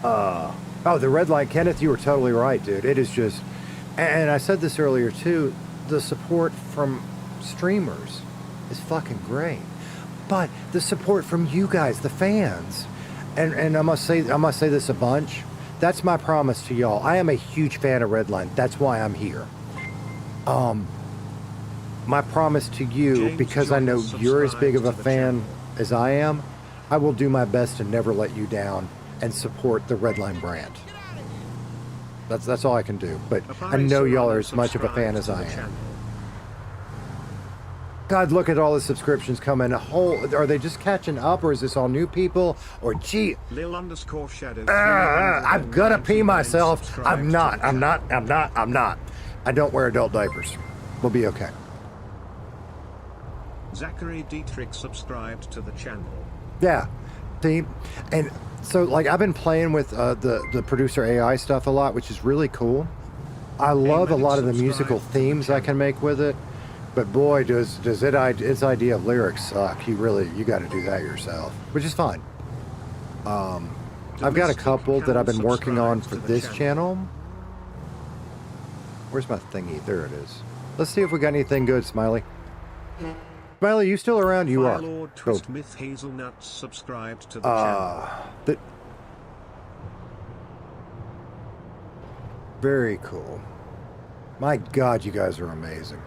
[SPEAKER 1] Oh, the red light, Kenneth, you were totally right, dude. It is just, and I said this earlier too, the support from streamers is fucking great. But the support from you guys, the fans, and I must say this a bunch, that's my promise to y'all. I am a huge fan of Redline. That's why I'm here. My promise to you,
[SPEAKER 13] James,
[SPEAKER 1] because I know you're as big of a
[SPEAKER 13] to the
[SPEAKER 1] fan
[SPEAKER 13] channel.
[SPEAKER 1] as I am, I will do my best to never let you down. and support the Redline brand. That's all I can do. But I know y'all are as much of a fan as I am. God, look at all the subscriptions coming. Are they just catching up, or is this all new people? Or gee,
[SPEAKER 13] Lil_Shadow.
[SPEAKER 1] I'm gonna pee myself. I'm not. I don't wear adult diapers. We'll be okay.
[SPEAKER 13] Zachary Dietrich subscribed to the channel.
[SPEAKER 1] Yeah, see, and so like I've been playing with the producer AI stuff a lot, which is really cool. I love a lot of the musical themes I can make with it. But boy, does its idea of lyrics suck. You got to do that yourself, which is fine. I've got a couple that I've been working on for this channel. Where's my thingy? There it is. Let's see if we got anything good, Smiley. Smiley, you still around? You are.
[SPEAKER 13] Lord Twist Myth Hazelnut subscribed to the channel.
[SPEAKER 1] Very cool. My God, you guys are amazing.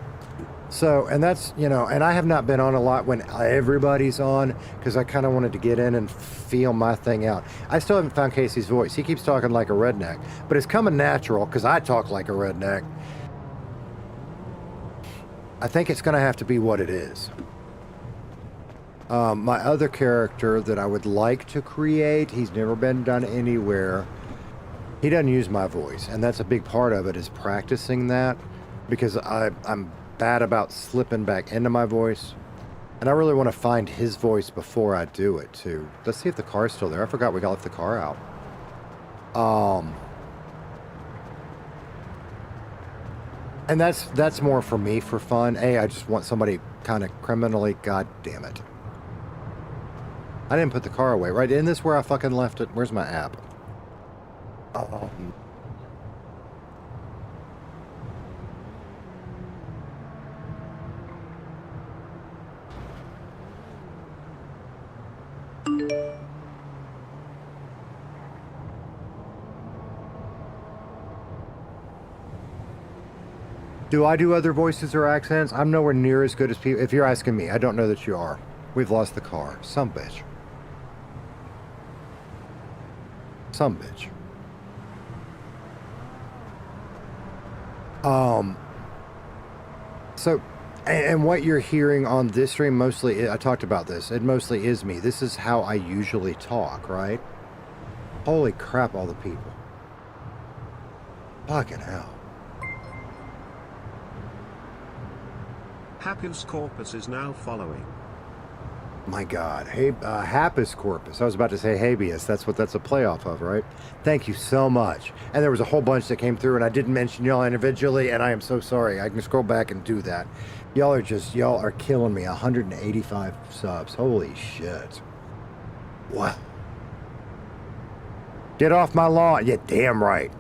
[SPEAKER 1] So, and that's, and I have not been on a lot when everybody's on, because I kind of wanted to get in and feel my thing out. I still haven't found Casey's voice. He keeps talking like a redneck, but it's coming natural because I talk like a redneck. I think it's going to have to be what it is. My other character that I would like to create, he's never been done anywhere. He doesn't use my voice, and that's a big part of it, is practicing that, because I'm bad about slipping back into my voice, and I really want to find his voice before I do it too. Let's see if the car's still there. I forgot we left the car out. And that's more for me for fun. I just want somebody kind of criminally. God damn it! I didn't put the car away. Right, isn't this where I fucking left it? Where's my app? Do I do other voices or accents? I'm nowhere near as good as people. If you're asking me, I don't know that you are. We've lost the car. Some bitch. Some bitch. So, and what you're hearing on this stream mostly, I talked about this, it mostly is me. This is how I usually talk, right? Holy crap, all the people. Fucking hell.
[SPEAKER 13] Happiness Corpus is now following.
[SPEAKER 1] My God. Hey, Happus Corpus. I was about to say habeas. That's what that's a playoff of, right? Thank you so much. And there was a whole bunch that came through, and I didn't mention y'all individually, and I am so sorry. I can scroll back and do that. Y'all are killing me. 185 subs. Holy shit. Wow. Get off my lawn. Yeah, damn right.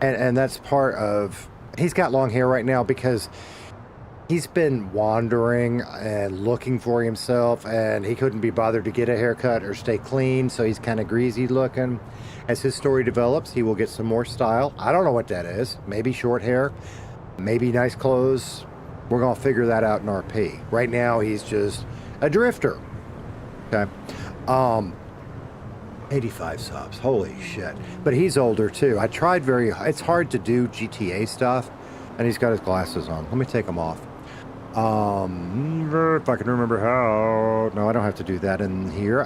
[SPEAKER 1] And that's part of... He's got long hair right now because... he's been wandering and looking for himself, and he couldn't be bothered to get a haircut or stay clean, so he's kind of greasy looking. As his story develops, he will get some more style. I don't know what that is. Maybe short hair, maybe nice clothes. We're going to figure that out in RP. Right now, he's just a drifter. Okay. 85 subs. Holy shit. But he's older, too. I tried it's hard to do GTA stuff, and he's got his glasses on. Let me take them off. If I can remember how. No, I don't have to do that in here.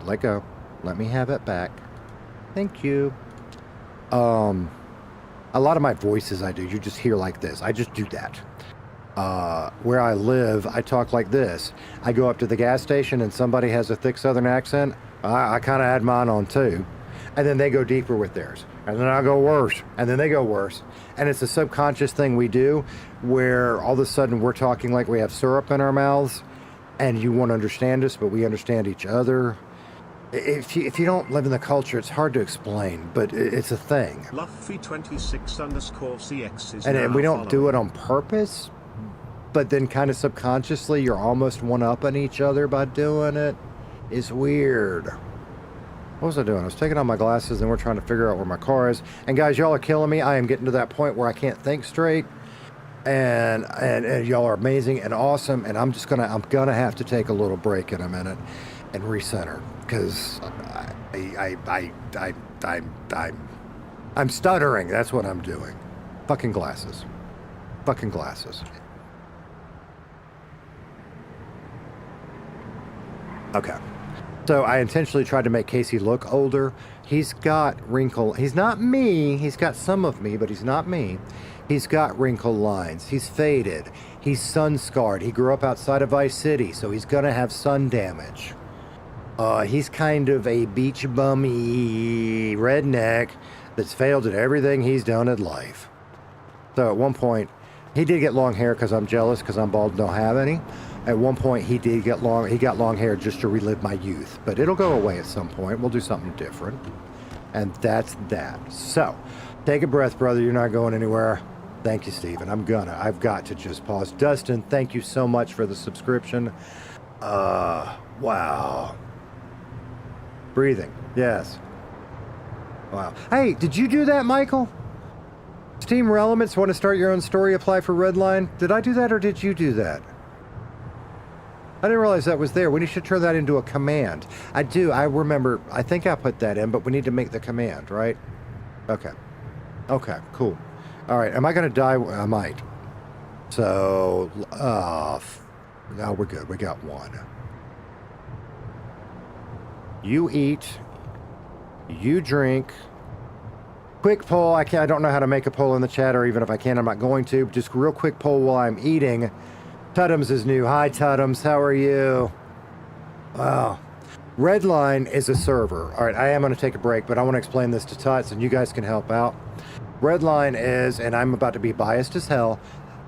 [SPEAKER 1] Let go. Let me have it back. Thank you. A lot of my voices I do, you just hear like this. I just do that. Where I live, I talk like this. I go up to the gas station and somebody has a thick southern accent. I kind of add mine on too. And then they go deeper with theirs. And then I go worse. And then they go worse. And it's a subconscious thing we do where all of a sudden we're talking like we have syrup in our mouths and you won't understand us, but we understand each other. If you don't live in the culture, it's hard to explain, but it's a thing.
[SPEAKER 13] Luffy26_CX is
[SPEAKER 1] and we don't do it on purpose, but then kind of subconsciously you're almost one-upping each other by doing it. It's weird. What was I doing? I was taking off my glasses and we're trying to figure out where my car is. And guys, y'all are killing me. I am getting to that point where I can't think straight. And y'all are amazing and awesome. And I'm gonna have to take a little break in a minute and recenter because I'm stuttering. That's what I'm doing. Fucking glasses. Fucking glasses. Okay. So I intentionally tried to make Casey look older. He's got wrinkle. He's not me. He's got some of me, but he's not me. He's got wrinkle lines. He's faded. He's sun scarred. He grew up outside of Vice City, so he's gonna have sun damage. He's kind of a beach bummy redneck that's failed at everything he's done in life. So at one point, he did get long hair because I'm jealous because I'm bald and don't have any. At one point, he got long hair just to relive my youth, but it'll go away at some point. We'll do something different, and that's that. So, take a breath, brother. You're not going anywhere. Thank you, Steven. I've got to just pause. Dustin, thank you so much for the subscription. Wow. Breathing, yes. Wow. Hey, did you do that, Michael? Steam Elements, want to start your own story, apply for Redline? Did I do that or did you do that? I didn't realize that was there. We should turn that into a command. I remember. I think I put that in, but we need to make the command, right? Okay. Okay, cool. All right, am I going to die? I might. So, no, we're good. We got one. You eat. You drink. Quick poll. I don't know how to make a poll in the chat, or even if I can, I'm not going to. Just real quick poll while I'm eating. Tuttums is new. Hi, Tuttums. How are you? Wow. Redline is a server. All right, I am going to take a break, but I want to explain this to Tuts, and you guys can help out. Redline is, and I'm about to be biased as hell,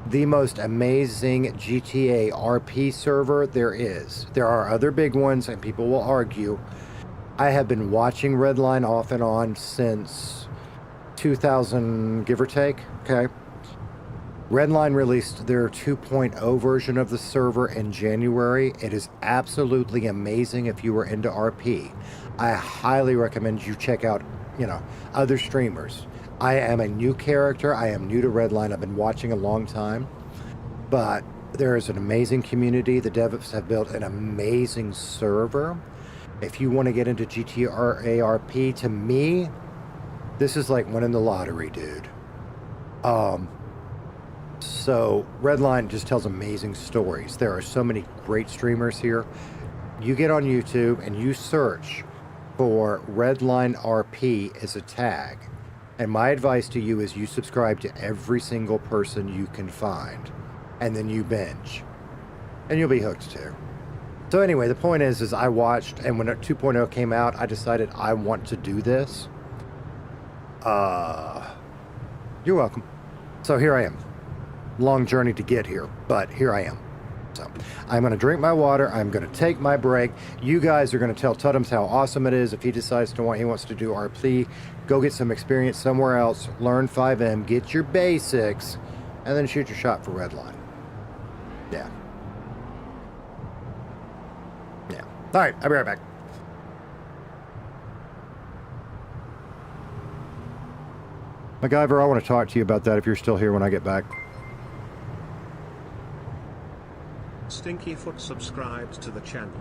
[SPEAKER 1] the most amazing GTARP server there is. There are other big ones, and people will argue. I have been watching Redline off and on since 2000, give or take, okay? Redline released their 2.0 version of the server in January. It is absolutely amazing if you are into RP. I highly recommend you check out, other streamers. I am a new character. I am new to Redline. I've been watching a long time. But there is an amazing community. The devs have built an amazing server. If you want to get into GTARP, to me, this is like winning the lottery, dude. So Redline just tells amazing stories. There are so many great streamers here. You get on YouTube and you search for Redline RP as a tag. And my advice to you is you subscribe to every single person you can find. And then you binge. And you'll be hooked too. So anyway, the point is I watched, and when 2.0 came out, I decided I want to do this. You're welcome. So here I am. Long journey to get here, but here I am. So I'm going to drink my water. I'm going to take my break. You guys are going to tell Tuttums how awesome it is. If he decides he wants to do RP, go get some experience somewhere else, learn 5M, get your basics, and then shoot your shot for Redline. Yeah. Yeah. All right, I'll be right back. MacGyver, I want to talk to you about that if you're still here when I get back.
[SPEAKER 13] Stinkyfoot subscribed to the channel.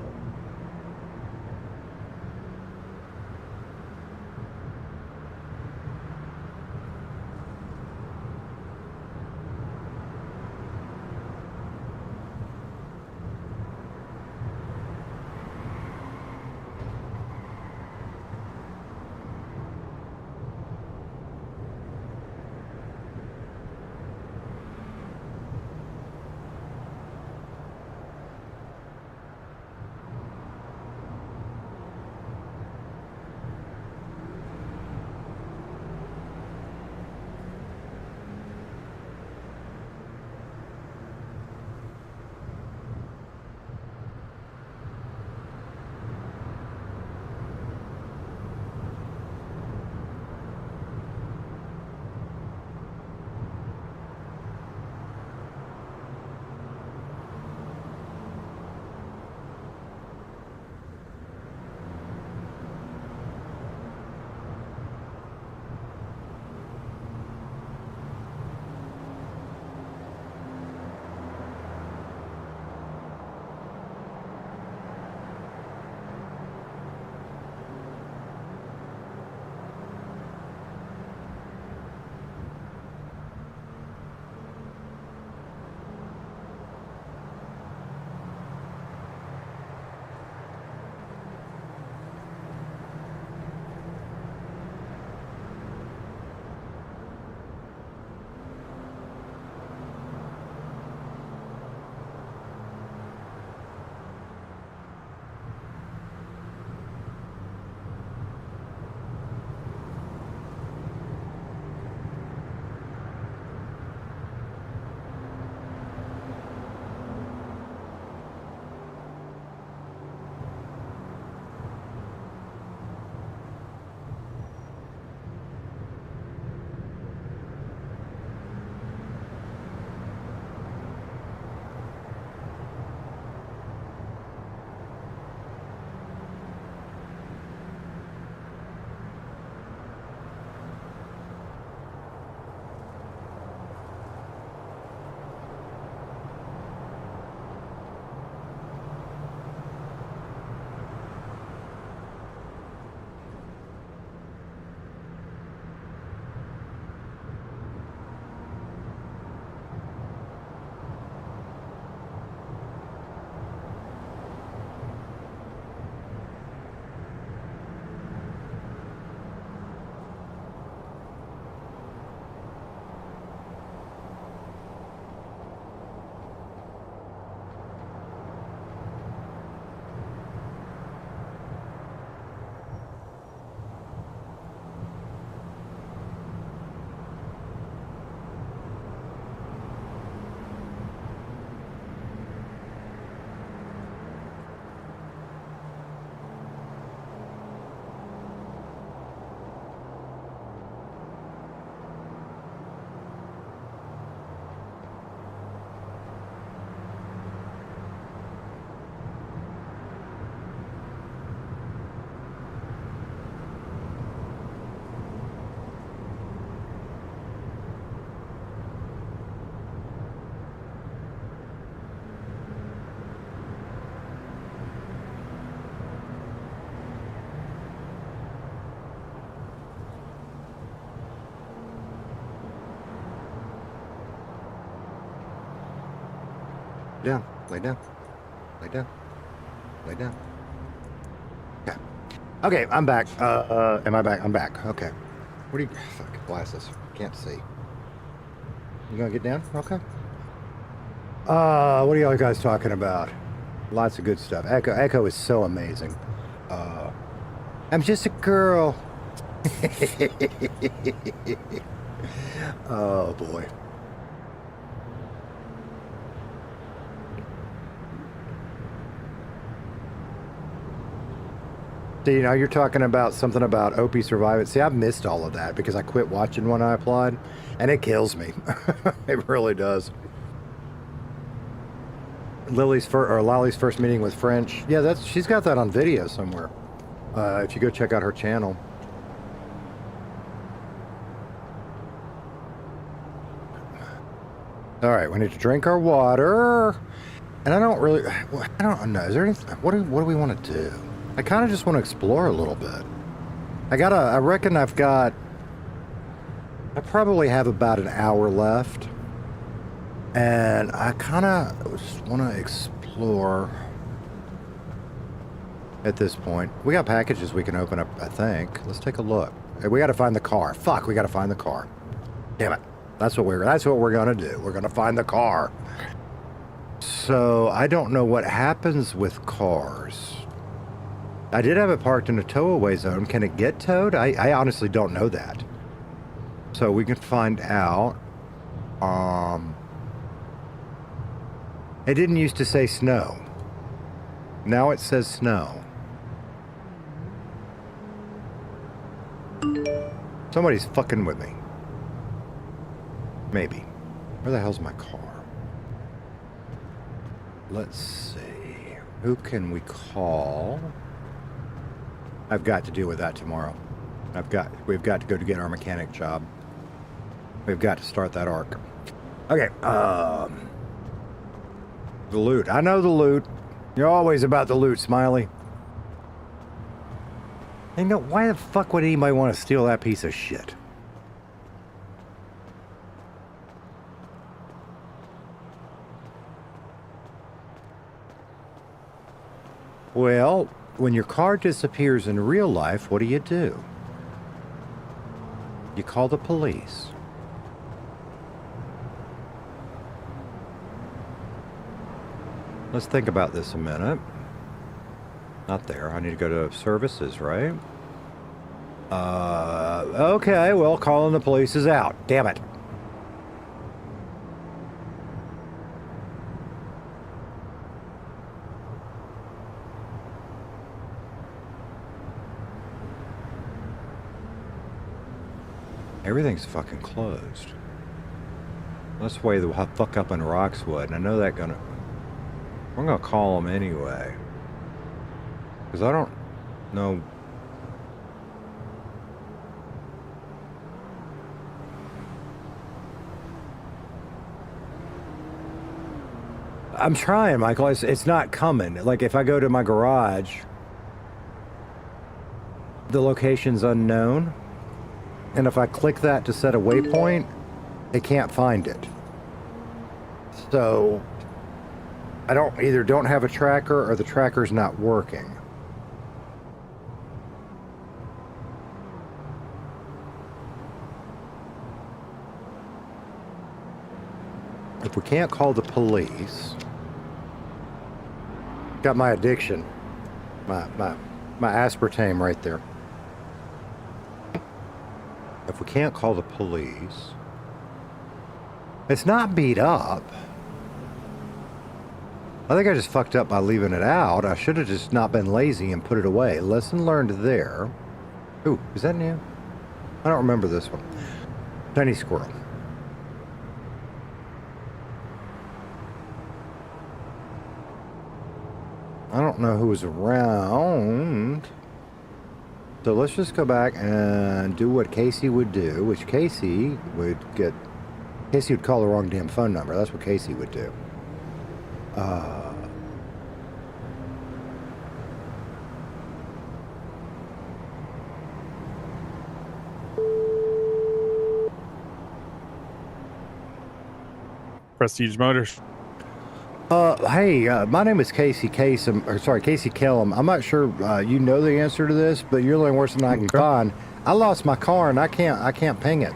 [SPEAKER 1] down. Lay down. Lay down. Lay down. Okay. Okay, I'm back. Am I back? I'm back. Okay. What do you... Fuck, glasses. Can't see. You gonna get down? Okay. What are y'all guys talking about? Lots of good stuff. Echo is so amazing. I'm just a girl. Oh boy. See, now you're talking about something about OP Survivor. See, I've missed all of that because I quit watching when I applied, and it kills me. It really does. Lily's first meeting with French. Yeah, she's got that on video somewhere. If you go check out her channel. All right, we need to drink our water. And I don't know. Is there anything? What do we want to do? I kind of just want to explore a little bit. I reckon I probably have about an hour left. And I kind of just want to explore at this point. We got packages we can open up, I think. Let's take a look. Hey, we got to find the car. Fuck, we got to find the car. Damn it. That's what we're going to do. We're going to find the car. So, I don't know what happens with cars. I did have it parked in a tow-away zone. Can it get towed? I honestly don't know that. So, we can find out. It didn't used to say snow. Now it says snow. Somebody's fucking with me. Maybe. Where the hell's my car? Let's see. Who can we call? I've got to deal with that tomorrow. We've got to go to get our mechanic job. We've got to start that arc. Okay, the loot. I know the loot. You're always about the loot, Smiley. You know, why the fuck would anybody want to steal that piece of shit? Well, when your car disappears in real life, what do? You call the police. Let's think about this a minute. Not there. I need to go to services, right? Okay, well, calling the police is out. Damn it. Everything's fucking closed. Let's weigh the fuck up in Roxwood, and I know that gonna... I'm gonna call them anyway. Because I don't know... I'm trying, Michael. It's not coming. Like, if I go to my garage, the location's unknown. And if I click that to set a waypoint, it can't find it. So... I don't have a tracker or the tracker's not working. If we can't call the police, got my addiction, my aspartame right there. If we can't call the police, it's not beat up. I think I just fucked up by leaving it out. I should have just not been lazy and put it away. Lesson learned there. Ooh, is that new? I don't remember this one. Tiny squirrel. I don't know who was around. So let's just go back and do what Casey would do, which Casey would call the wrong damn phone number. That's what Casey would do.
[SPEAKER 16] Prestige Motors.
[SPEAKER 1] Hey, my name is Casey Kasem, or sorry, Casey Kellum. I'm not sure you know the answer to this, but you're learning worse than I can find. I lost my car and I can't ping it.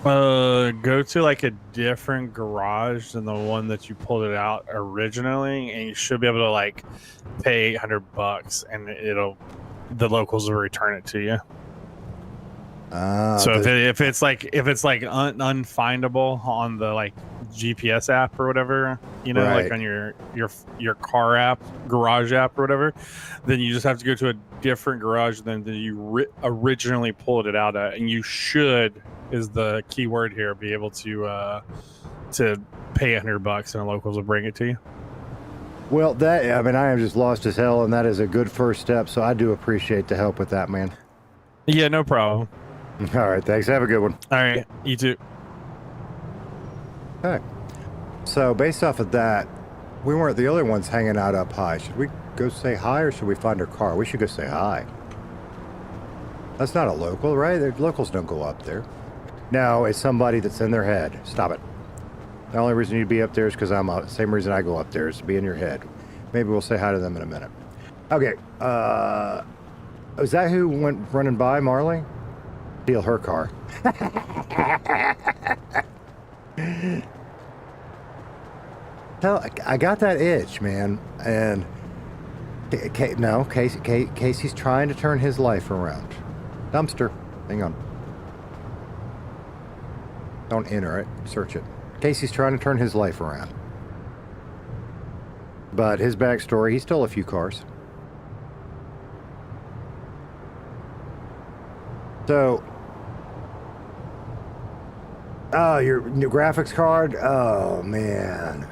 [SPEAKER 5] Go to like a different garage than the one that you pulled it out originally, and you should be able to like pay $800, and the locals will return it to you. So if it's unfindable on the like GPS app or whatever, you know,
[SPEAKER 1] Right.
[SPEAKER 5] like on your car app, garage app or whatever, then you just have to go to a different garage than you originally pulled it out at, and you should, is the key word here, be able to pay $100 and the locals will bring it to you.
[SPEAKER 1] Well, I am just lost as hell, and that is a good first step. So I do appreciate the help with that, man.
[SPEAKER 5] Yeah, no problem.
[SPEAKER 1] All right, thanks. Have a good one.
[SPEAKER 5] All right, you too.
[SPEAKER 1] Okay. So based off of that, we weren't the other ones hanging out up high. Should we go say hi, or should we find our car? We should go say hi. That's not a local, right? Locals don't go up there. No, it's somebody that's in their head. Stop it. The only reason you'd be up there is because I'm up. Same reason I go up there is to be in your head. Maybe we'll say hi to them in a minute. Okay. Is that who went running by, Marley? Steal her car. Hell, I got that itch, man. And no, Casey's trying to turn his life around. Dumpster. Hang on. Don't enter it. Search it. Casey's trying to turn his life around. But his backstory, he stole a few cars. So, oh, your new graphics card? Oh, man.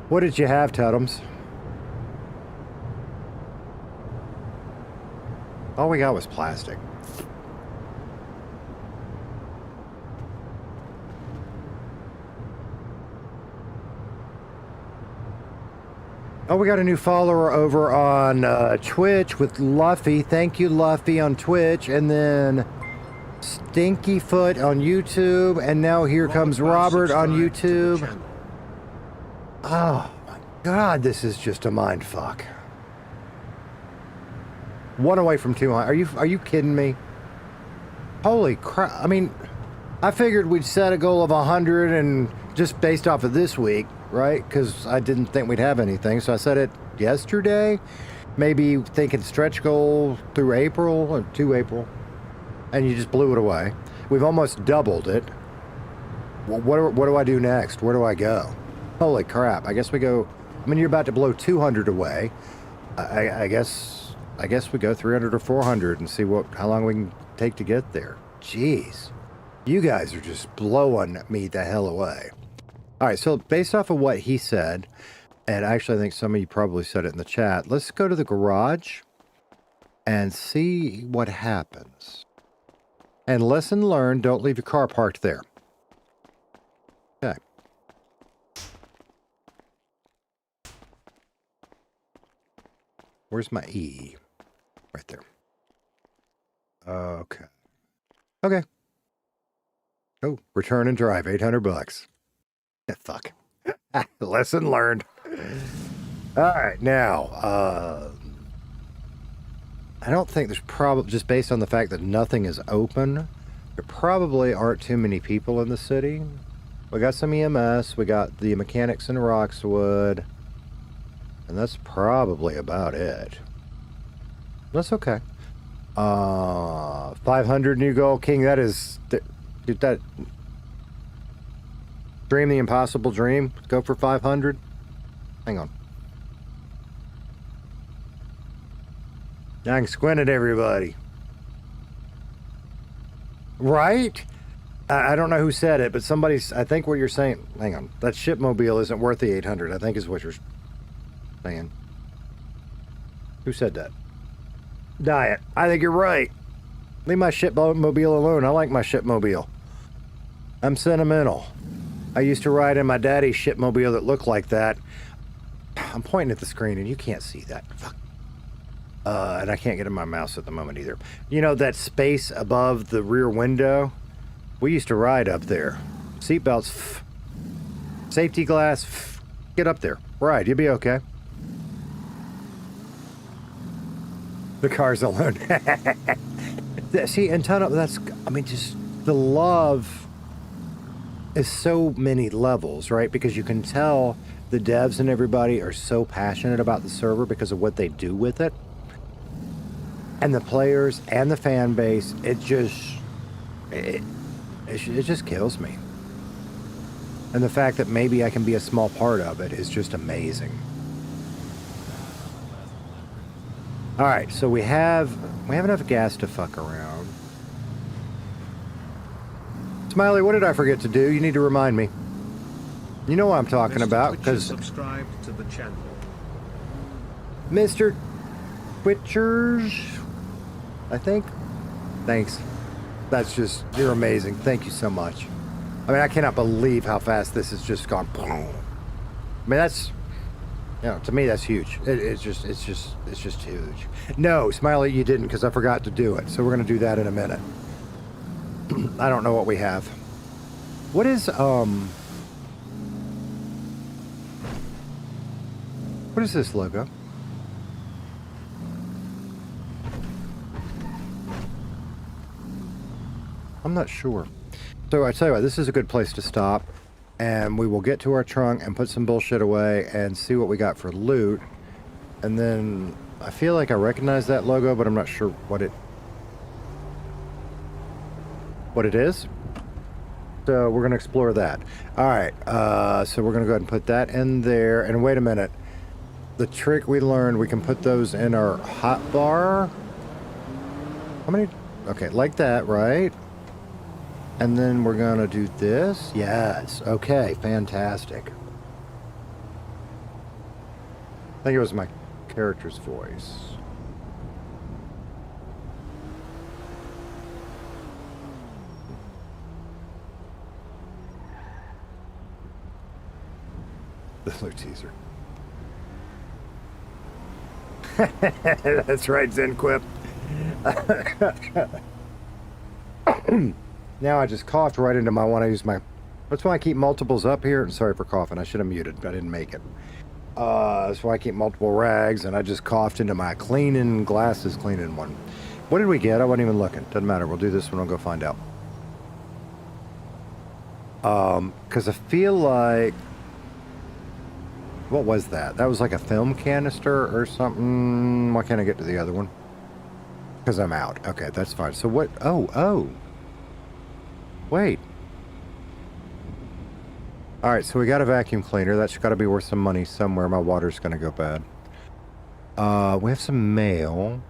[SPEAKER 1] What did you have, Tuttums? All we got was plastic. Oh, we got a new follower over on Twitch with Luffy. Thank you, Luffy, on Twitch. And then Stinkyfoot on YouTube. And now here comes Robert on YouTube. Oh, my God, this is just a mind fuck. One away from 200. Are you kidding me? Holy crap. I mean, I figured we'd set a goal of 100 and just based off of this week, right? Because I didn't think we'd have anything. So I said it yesterday. Maybe thinking stretch goal through April or to April. And you just blew it away. We've almost doubled it. What do I do next? Where do I go? Holy crap. I guess we go... I mean, you're about to blow 200 away. I guess we go 300 or 400 and see how long we can take to get there. Jeez. You guys are just blowing me the hell away. All right, so based off of what he said, and actually I think some of you probably said it in the chat, let's go to the garage and see what happens. And lesson learned, don't leave your car parked there. Okay. Where's my E? Right there. Okay. Okay. Oh, return and drive, $800. Yeah, fuck. Lesson learned. All right, now, I don't think there's probably, just based on the fact that nothing is open, there probably aren't too many people in the city. We got some EMS, we got the mechanics in Roxwood, and that's probably about it. That's okay. 500 new goal, King. That is, dude, that dream the impossible dream. Go for 500. Hang on. I can squint at everybody. Right? I don't know who said it, but somebody's, I think what you're saying, hang on, that shipmobile isn't worth the 800, I think is what you're saying. Who said that? Diet. I think you're right. Leave my shipmobile alone. I like my shipmobile. I'm sentimental. I used to ride in my daddy's shipmobile that looked like that. I'm pointing at the screen and you can't see that. Fuck. And I can't get in my mouse at the moment either. You know that space above the rear window? We used to ride up there. Seatbelts. Safety glass. Get up there. Right, you'll be okay. The car's alone. See, and ton of that's, I mean, just the love is so many levels, right? Because you can tell the devs and everybody are so passionate about the server because of what they do with it. And the players and the fan base, it just kills me. And the fact that maybe I can be a small part of it is just amazing. All right, so we have enough gas to fuck around. Smiley, what did I forget to do? You need to remind me. You know what I'm talking about, because
[SPEAKER 13] subscribe to the channel.
[SPEAKER 1] Mr. Twitchers, I think. Thanks. That's just, you're amazing. Thank you so much. I mean, I cannot believe how fast this has just gone. I mean, that's, you know, to me, that's huge. It's just huge. No, Smiley, you didn't, because I forgot to do it. So we're going to do that in a minute. I don't know what we have. What is this logo? I'm not sure. So I tell you what, this is a good place to stop, and we will get to our trunk and put some bullshit away and see what we got for loot. And then I feel like I recognize that logo, but I'm not sure what it is. So we're gonna explore that. All right, so we're gonna go ahead and put that in there. And wait a minute, the trick we learned, we can put those in our hot bar. How many? Okay, like that, right? And then we're gonna do this. Yes. Okay. Fantastic. I think it was my character's voice. The loot teaser. That's right, Zenquip. Now I just coughed right into my one. I use my. That's why I keep multiples up here. Sorry for coughing. I should have muted. I didn't make it. That's why I keep multiple rags, and I just coughed into my glasses cleaning one. What did we get? I wasn't even looking. Doesn't matter. We'll do this one. I'll go find out. Because I feel like. What was that? That was like a film canister or something. Why can't I get to the other one? Because I'm out. Okay, that's fine. So what? Oh. Wait. All right, so we got a vacuum cleaner. That's got to be worth some money somewhere. My water's going to go bad. We have some mail.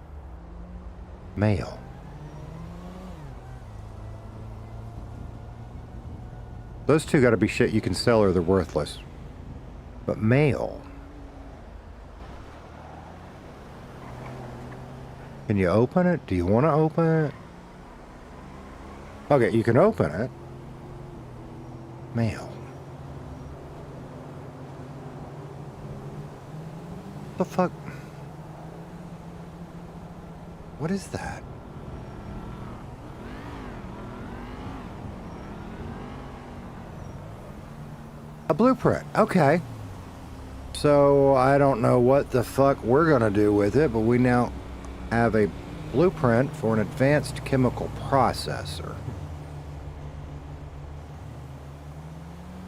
[SPEAKER 1] Mail. Those two got to be shit you can sell or they're worthless. But mail. Can you open it? Do you want to open it? Okay, you can open it. Mail. The fuck? What is that? A blueprint. Okay. So I don't know what the fuck we're gonna do with it, but we now have a blueprint for an advanced chemical processor.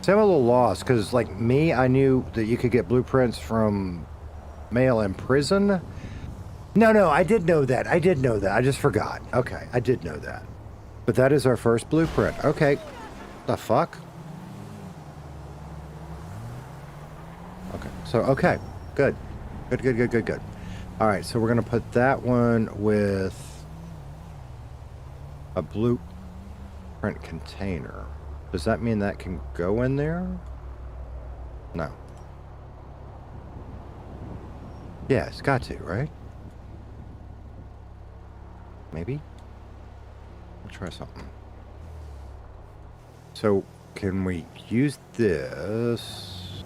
[SPEAKER 1] So I'm a little lost because, like me, I knew that you could get blueprints from mail in prison. No, I did know that. I just forgot. Okay, I did know that. But that is our first blueprint. Okay. The fuck? Okay. So, okay. Good. Good. All right, so we're going to put that one with a blueprint container. Does that mean that can go in there? No. Yeah, it's got to, right? Maybe? We'll try something. So, can we use this?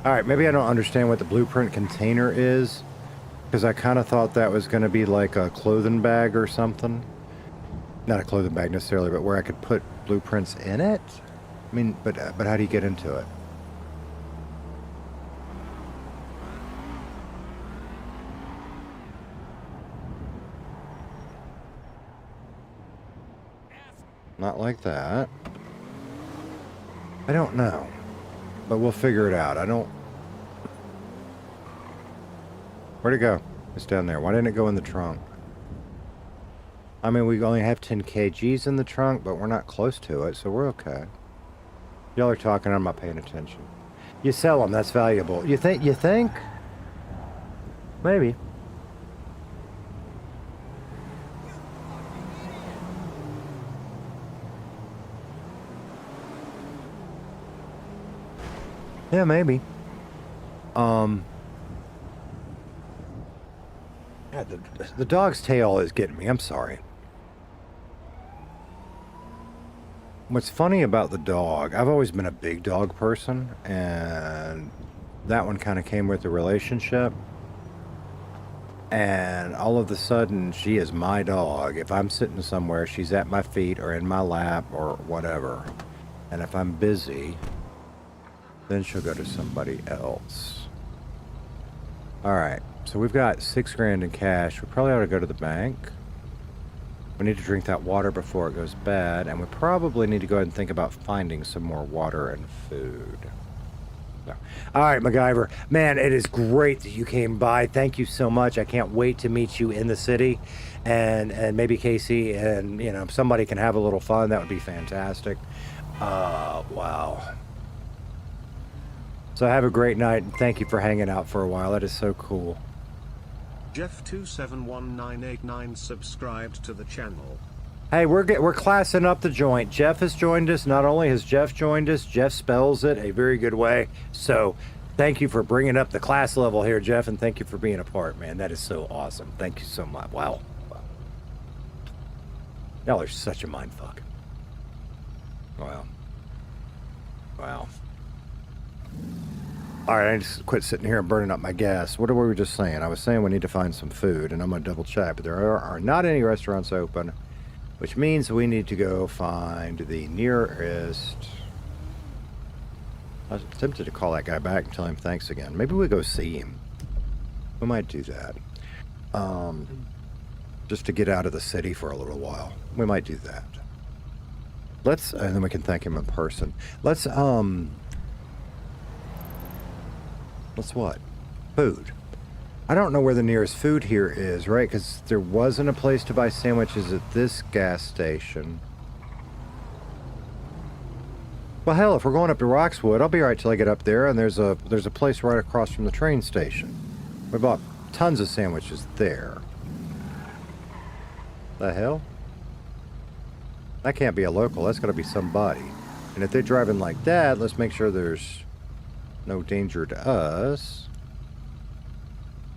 [SPEAKER 1] All right, maybe I don't understand what the blueprint container is. Because I kind of thought that was going to be like a clothing bag or something. Not a clothing bag necessarily, but where I could put blueprints in it. I mean, but how do you get into it? Not like that. I don't know. But we'll figure it out. I don't... Where'd it go? It's down there. Why didn't it go in the trunk? I mean, we only have 10 kgs in the trunk, but we're not close to it, so we're okay. Y'all are talking, I'm not paying attention. You sell them, that's valuable. You think? Maybe. Yeah, maybe. Yeah, the dog's tail is getting me. I'm sorry. What's funny about the dog, I've always been a big dog person, and that one kind of came with the relationship. And all of a sudden, she is my dog. If I'm sitting somewhere, she's at my feet or in my lap or whatever. And if I'm busy, then she'll go to somebody else. All right, so we've got $6 grand in cash. We probably ought to go to the bank. We need to drink that water before it goes bad, and we probably need to go ahead and think about finding some more water and food. So, all right, MacGyver. Man, it is great that you came by. Thank you so much. I can't wait to meet you in the city, and maybe Casey and somebody can have a little fun. That would be fantastic. Wow. So have a great night, and thank you for hanging out for a while. That is so cool.
[SPEAKER 13] Jeff271989 subscribed to the channel.
[SPEAKER 1] Hey, we're classing up the joint. Jeff has joined us. Not only has Jeff joined us, Jeff spells it a very good way. So thank you for bringing up the class level here, Jeff, and thank you for being a part, man. That is so awesome. Thank you so much. Wow. Y'all are such a mindfuck. Wow. All right, I just quit sitting here and burning up my gas. What were we just saying? I was saying we need to find some food, and I'm going to double check. But there are not any restaurants open, which means we need to go find the nearest... I was tempted to call that guy back and tell him thanks again. Maybe we go see him. We might do that. Just to get out of the city for a little while. We might do that. And then we can thank him in person. Let's what? Food. I don't know where the nearest food here is, right? Because there wasn't a place to buy sandwiches at this gas station. Well, hell, if we're going up to Roxwood, I'll be all right till I get up there, and there's a place right across from the train station. We bought tons of sandwiches there. The hell? That can't be a local. That's got to be somebody. And if they're driving like that, let's make sure there's no danger to us.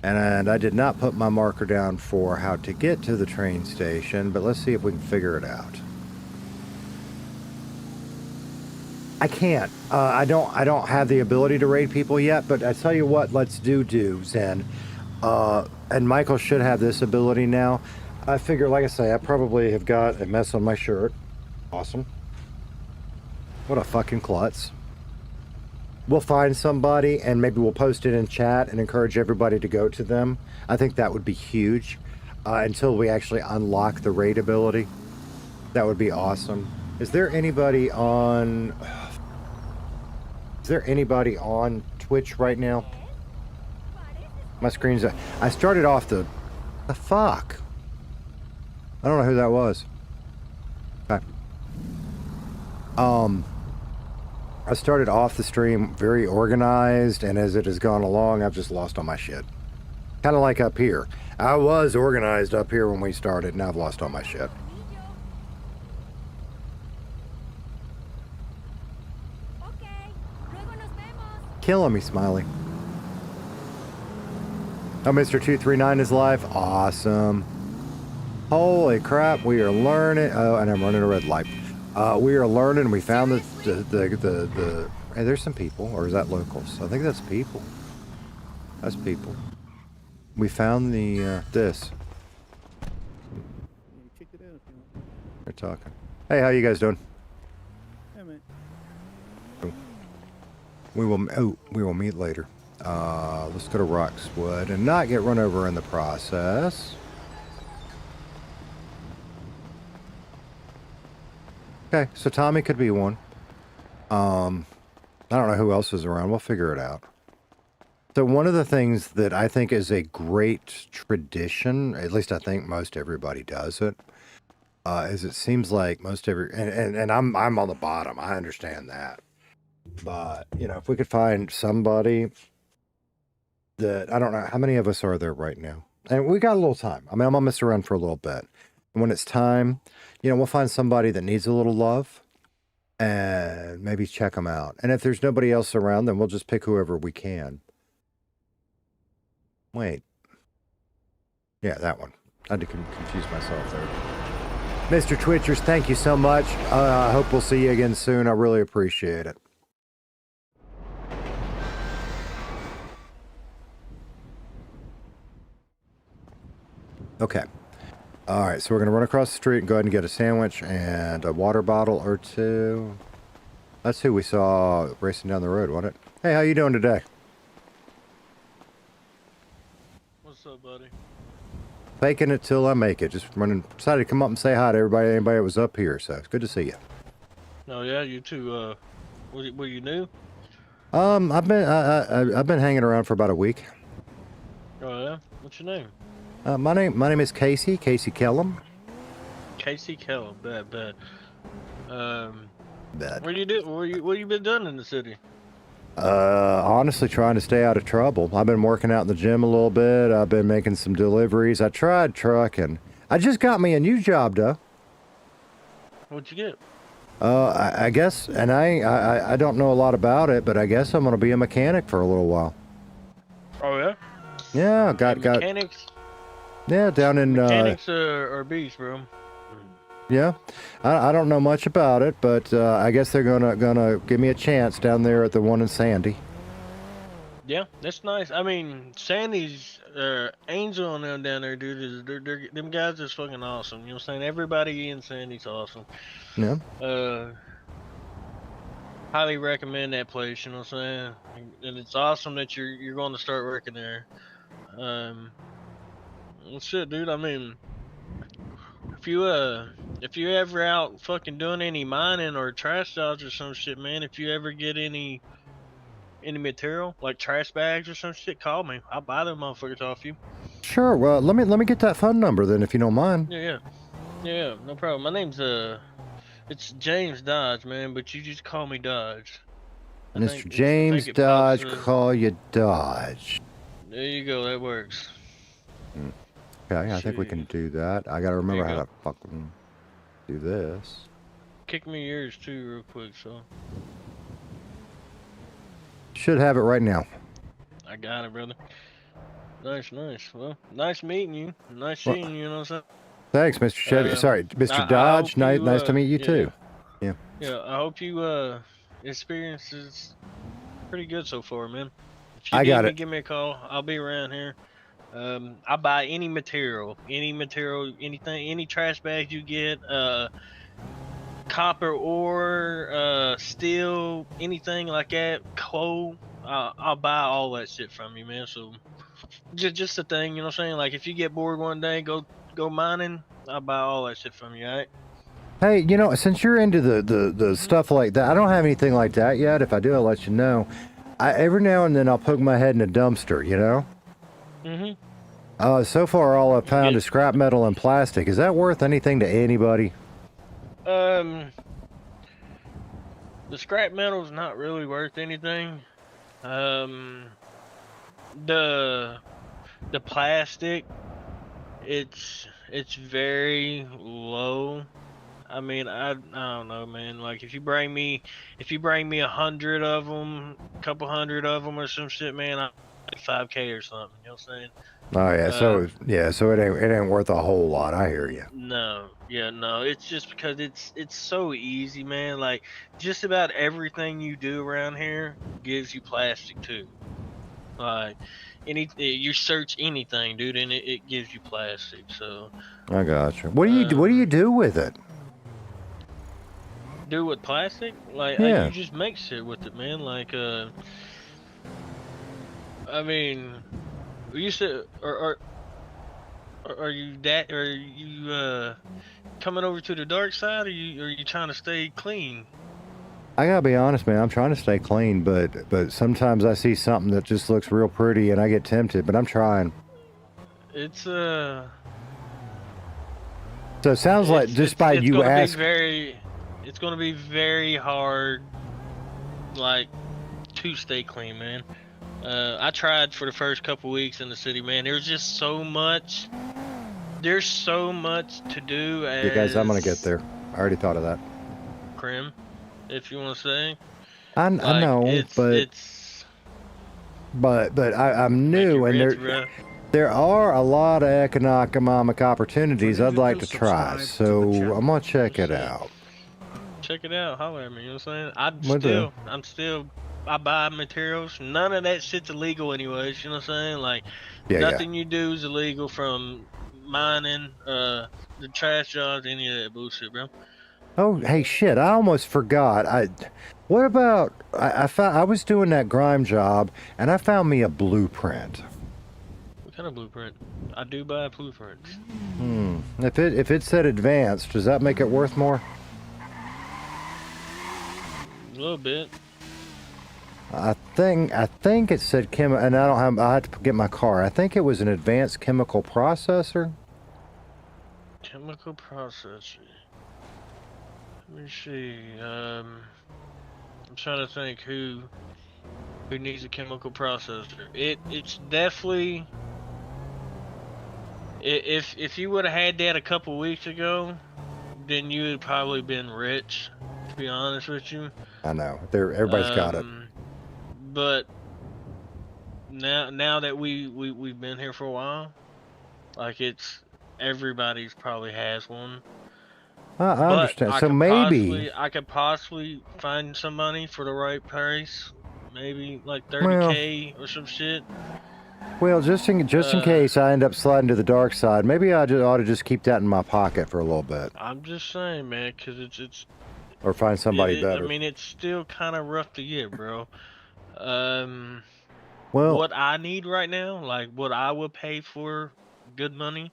[SPEAKER 1] And I did not put my marker down for how to get to the train station, but let's see if we can figure it out. I can't. I don't have the ability to raid people yet, but I tell you what, let's do, Zen. And Michael should have this ability now. I figure, like I say, I probably have got a mess on my shirt. Awesome. What a fucking klutz. We'll find somebody and maybe we'll post it in chat and encourage everybody to go to them. I think that would be huge until we actually unlock the raid ability. That would be awesome. Is there anybody on Twitch right now? My screen's... I started off the fuck? I don't know who that was. Okay. I started off the stream very organized, and as it has gone along, I've just lost all my shit. Kind of like up here. I was organized up here when we started, now I've lost all my shit. Killing me, Smiley. Oh, Mr. 239 is live. Awesome. Holy crap, we are learning. Oh, and I'm running a red light. We are learning. We found the hey, there's some people, or is that locals? I think that's people. That's people. We found the this.
[SPEAKER 16] Check it out if you want.
[SPEAKER 1] They're talking. Hey, how you guys doing?
[SPEAKER 16] Hey, man.
[SPEAKER 1] We will meet later. Let's go to Roxwood and not get run over in the process. Okay, so Tommy could be one. I don't know who else is around. We'll figure it out. So one of the things that I think is a great tradition, at least I think most everybody does it, is it seems like and I'm on the bottom. I understand that. But, you know, if we could find somebody that, I don't know, how many of us are there right now? And we got a little time. I mean, I'm going to mess around for a little bit. And when it's time, you know, we'll find somebody that needs a little love and maybe check them out. And if there's nobody else around, then we'll just pick whoever we can. Wait. Yeah, that one. I had to confuse myself there. Mr. Twitchers, thank you so much. I hope we'll see you again soon. I really appreciate it. Okay. All right, so we're going to run across the street and go ahead and get a sandwich and a water bottle or two. That's who we saw racing down the road, wasn't it? Hey, how you doing today?
[SPEAKER 17] What's up, buddy?
[SPEAKER 1] Faking it till I make it. Just decided to come up and say hi to anybody that was up here, so it's good to see you.
[SPEAKER 17] Oh yeah, you too. Were you new?
[SPEAKER 1] I've been hanging around for about a week.
[SPEAKER 17] Oh yeah, what's your name?
[SPEAKER 1] My name is Casey Kellum.
[SPEAKER 17] Casey Kellum, bad.
[SPEAKER 1] Bad.
[SPEAKER 17] What you been doing in the city?
[SPEAKER 1] Honestly, trying to stay out of trouble. I've been working out in the gym a little bit. I've been making some deliveries. I tried trucking. I just got me a new job, though.
[SPEAKER 17] What'd you get?
[SPEAKER 1] I guess, and I don't know a lot about it, but I guess I'm gonna be a mechanic for a little while.
[SPEAKER 17] Oh yeah.
[SPEAKER 1] Yeah, got
[SPEAKER 17] mechanics.
[SPEAKER 1] Yeah, down in
[SPEAKER 17] mechanics are beasts, bro.
[SPEAKER 1] Yeah, I don't know much about it, but I guess they're gonna give me a chance down there at the one in Sandy.
[SPEAKER 17] Yeah, that's nice. I mean, Sandy's Angel and them down there, dude. Them guys is fucking awesome. You know what I'm saying? Everybody in Sandy's awesome.
[SPEAKER 1] Yeah.
[SPEAKER 17] Highly recommend that place. You know what I'm saying? And it's awesome that you're going to start working there. Well, shit, dude. I mean, if you ever out fucking doing any mining or trash jobs or some shit, man, if you ever get any material like trash bags or some shit, call me. I'll buy them motherfuckers off you.
[SPEAKER 1] Sure. Well, let me get that phone number then, if you don't mind.
[SPEAKER 17] Yeah, no problem. My name's it's James Dodge, man, but you just call me Dodge.
[SPEAKER 1] Mr. James Dodge, call you Dodge.
[SPEAKER 17] There you go. That works.
[SPEAKER 1] Okay, I think we can do that. I gotta remember how to fucking do this.
[SPEAKER 17] Kick me yours too, real quick, so.
[SPEAKER 1] Should have it right now.
[SPEAKER 17] I got it, brother. Nice. Well, nice meeting you. Nice seeing you. You know what I'm saying?
[SPEAKER 1] Thanks, Mr. Chevy. Sorry, Mr. Dodge. Nice to meet you too. Yeah.
[SPEAKER 17] Yeah, I hope you experience is pretty good so far, man. If you
[SPEAKER 1] I
[SPEAKER 17] need
[SPEAKER 1] got
[SPEAKER 17] me,
[SPEAKER 1] it.
[SPEAKER 17] give me a call. I'll be around here. I buy any material, anything, any trash bags you get, copper ore, steel, anything like that, coal. I'll buy all that shit from you, man. So just a thing, you know what I'm saying? Like if you get bored one day, go mining. I'll buy all that shit from you, alright?
[SPEAKER 1] Hey, you know, since you're into the stuff like that, I don't have anything like that yet. If I do, I'll let you know. Every now and then I'll poke my head in a dumpster, you know? So far all I've found is scrap metal and plastic. Is that worth anything to anybody?
[SPEAKER 17] The scrap metal's not really worth anything. The plastic, it's very low. I mean, I don't know, man. Like if you bring me 100 of them, a couple hundred of them or some shit, man, I like 5K or something. You know what I'm saying?
[SPEAKER 1] Oh yeah, so it ain't worth a whole lot. I hear you.
[SPEAKER 17] No, it's just because it's so easy, man. Like just about everything you do around here gives you plastic too. Like you search anything, dude, and it gives you plastic. So
[SPEAKER 1] I got you. What do you do with it?
[SPEAKER 17] do with plastic? Like
[SPEAKER 1] Yeah.
[SPEAKER 17] you just make shit with it, man. Like I mean, you said are you that? Are you coming over to the dark side? Or are you trying to stay clean?
[SPEAKER 1] I gotta be honest, man. I'm trying to stay clean, but sometimes I see something that just looks real pretty, and I get tempted. But I'm trying.
[SPEAKER 17] It's
[SPEAKER 1] So it sounds like just by
[SPEAKER 17] it's
[SPEAKER 1] you
[SPEAKER 17] gonna
[SPEAKER 1] ask.
[SPEAKER 17] it's gonna be very hard, like, to stay clean, man. I tried for the first couple weeks in the city, man. There's just so much. There's so much to do. As
[SPEAKER 1] Yeah, guys, I'm gonna get there. I already thought of that.
[SPEAKER 17] Crim, if you want to say.
[SPEAKER 1] I know, but I'm new, and there are a lot of economic opportunities I'd like to try. So I'm gonna check it out.
[SPEAKER 17] Check it out. Holler at me. You know what I'm saying? I'm still. I buy materials. None of that shit's illegal, anyways. You know what I'm saying? Like, nothing you do is illegal, from mining, the trash jobs, any of that bullshit, bro.
[SPEAKER 1] Oh, hey, shit! I almost forgot. What about? I was doing that Grime job, and I found me a blueprint.
[SPEAKER 17] What kind of blueprint? I do buy blueprints.
[SPEAKER 1] If it said advanced, does that make it worth more?
[SPEAKER 17] A little bit.
[SPEAKER 1] I think it said and I don't have. I had to get my car. I think it was an advanced chemical processor.
[SPEAKER 17] Chemical processor. Let me see. I'm trying to think who needs a chemical processor. It's definitely. If you would have had that a couple weeks ago, then you would probably been rich. To be honest with you.
[SPEAKER 1] I know. Everybody's got it.
[SPEAKER 17] But now that we've been here for a while, like, everybody's probably has one.
[SPEAKER 1] I understand. So maybe
[SPEAKER 17] I could possibly find some money for the right price, maybe like 30K or some shit.
[SPEAKER 1] Well, just in case I end up sliding to the dark side, maybe I ought to just keep that in my pocket for a little bit.
[SPEAKER 17] I'm just saying, man, because it's.
[SPEAKER 1] Or find somebody better.
[SPEAKER 17] I mean, it's still kind of rough to get, bro.
[SPEAKER 1] Well,
[SPEAKER 17] what I need right now, like what I would pay for good money,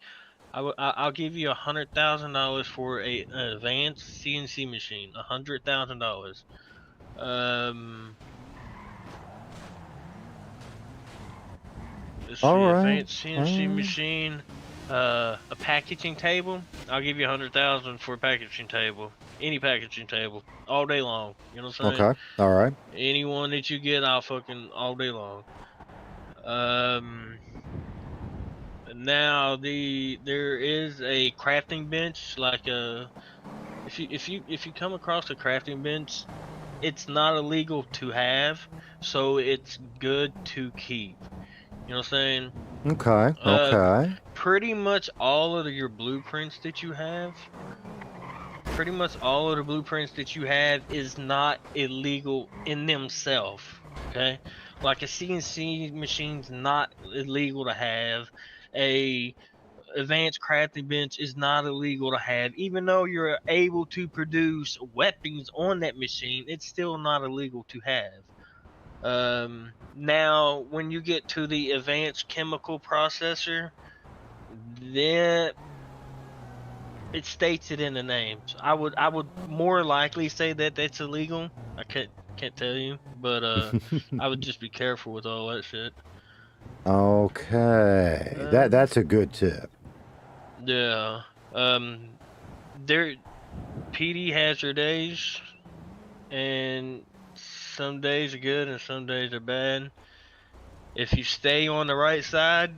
[SPEAKER 17] I'll give you $100,000 for an advanced CNC machine. $100,000. Advanced CNC machine, a packaging table. I'll give you $100,000 for a packaging table. Any packaging table, all day long. You know what I'm saying?
[SPEAKER 1] Okay. All right.
[SPEAKER 17] Anyone that you get, I'll fucking all day long. Now there is a crafting bench, like if you come across a crafting bench, it's not illegal to have, so it's good to keep. You know what I'm saying?
[SPEAKER 1] Okay.
[SPEAKER 17] Pretty much all of your blueprints that you have. Pretty much all of the blueprints that you have is not illegal in themselves. Okay, like a CNC machine's not illegal to have. A advanced crafting bench is not illegal to have. Even though you're able to produce weapons on that machine, it's still not illegal to have. Now, when you get to the advanced chemical processor, then it states it in the name. So I would more likely say that that's illegal. I can't tell you, but I would just be careful with all that shit.
[SPEAKER 1] Okay, that's a good tip.
[SPEAKER 17] Yeah. PD has their days, and some days are good and some days are bad. If you stay on the right side,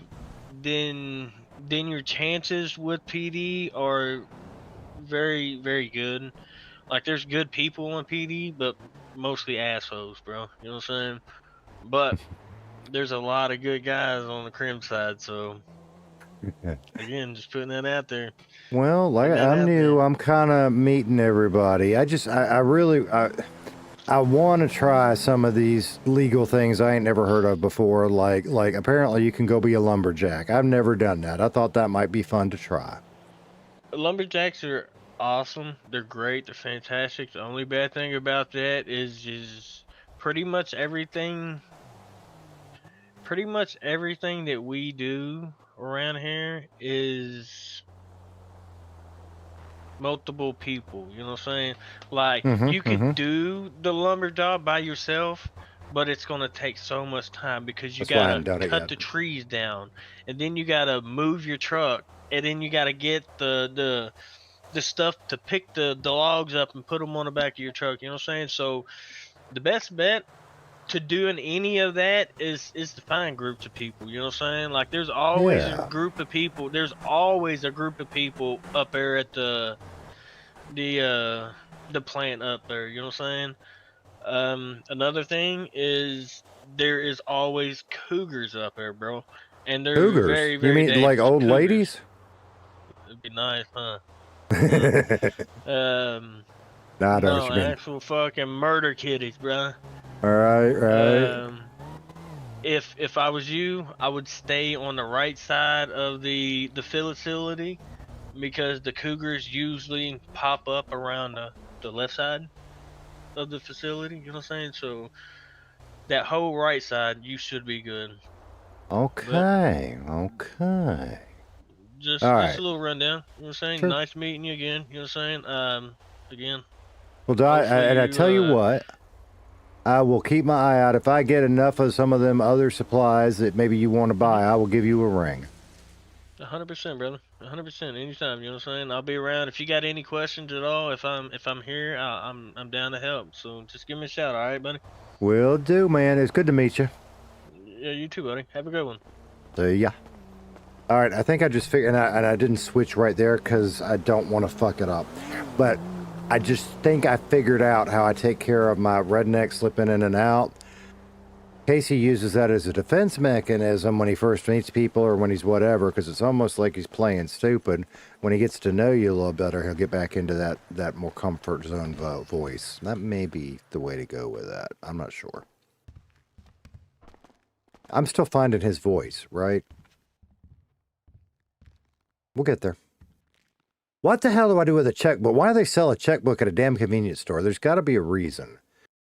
[SPEAKER 17] then your chances with PD are very, very good. Like, there's good people in PD, but mostly assholes, bro. You know what I'm saying? But there's a lot of good guys on the Crim side, so again, just putting that out there.
[SPEAKER 1] Well, like I'm new, I'm kind of meeting everybody. I I want to try some of these legal things I ain't never heard of before. Like apparently you can go be a lumberjack. I've never done that. I thought that might be fun to try.
[SPEAKER 17] Lumberjacks are awesome. They're great. They're fantastic. The only bad thing about that is pretty much everything. Pretty much everything that we do around here is multiple people. You know what I'm saying? Like you could do the lumber job by yourself, but it's gonna take so much time because you
[SPEAKER 1] That's why I haven't
[SPEAKER 17] gotta
[SPEAKER 1] done it
[SPEAKER 17] cut
[SPEAKER 1] yet.
[SPEAKER 17] the trees down, and then you gotta move your truck, and then you gotta get the stuff to pick the logs up and put them on the back of your truck. You know what I'm saying? So the best bet to doing any of that is to find groups of people. You know what I'm saying? Like there's always a
[SPEAKER 1] Yeah.
[SPEAKER 17] group of people. There's always a group of people up there at the plant up there. You know what I'm saying? Another thing is there is always cougars up there, bro, and they're
[SPEAKER 1] Cougars?
[SPEAKER 17] very
[SPEAKER 1] You
[SPEAKER 17] very
[SPEAKER 1] mean like
[SPEAKER 17] dangerous
[SPEAKER 1] old
[SPEAKER 17] cougars.
[SPEAKER 1] ladies?
[SPEAKER 17] It'd be nice, huh?
[SPEAKER 1] Nah, I know
[SPEAKER 17] No,
[SPEAKER 1] what you mean.
[SPEAKER 17] actual fucking murder kitties, bro.
[SPEAKER 1] All right.
[SPEAKER 17] If I was you, I would stay on the right side of the facility because the cougars usually pop up around the left side of the facility. You know what I'm saying? So that whole right side, you should be good.
[SPEAKER 1] Okay.
[SPEAKER 17] Just
[SPEAKER 1] All
[SPEAKER 17] a
[SPEAKER 1] right.
[SPEAKER 17] little rundown. You know what I'm saying?
[SPEAKER 1] Sure.
[SPEAKER 17] Nice meeting you again. You know what I'm saying? Again.
[SPEAKER 1] Well, I tell you what, I will keep my eye out. If I get enough of some of them other supplies that maybe you want to buy, I will give you a ring.
[SPEAKER 17] 100%, brother. 100%. Anytime. You know what I'm saying? I'll be around. If you got any questions at all, if I'm here, I'm down to help. So just give me a shout. All right, buddy.
[SPEAKER 1] Will do, man. It's good to meet you.
[SPEAKER 17] Yeah, you too, buddy. Have a good one.
[SPEAKER 1] See ya. All right, I think I just figured, and I didn't switch right there because I don't want to fuck it up. But I just think I figured out how I take care of my redneck slipping in and out. Casey uses that as a defense mechanism when he first meets people or when he's whatever, because it's almost like he's playing stupid. When he gets to know you a little better, he'll get back into that more comfort zone voice. That may be the way to go with that. I'm not sure. I'm still finding his voice, right? We'll get there. What the hell do I do with a checkbook? Why do they sell a checkbook at a damn convenience store? There's got to be a reason.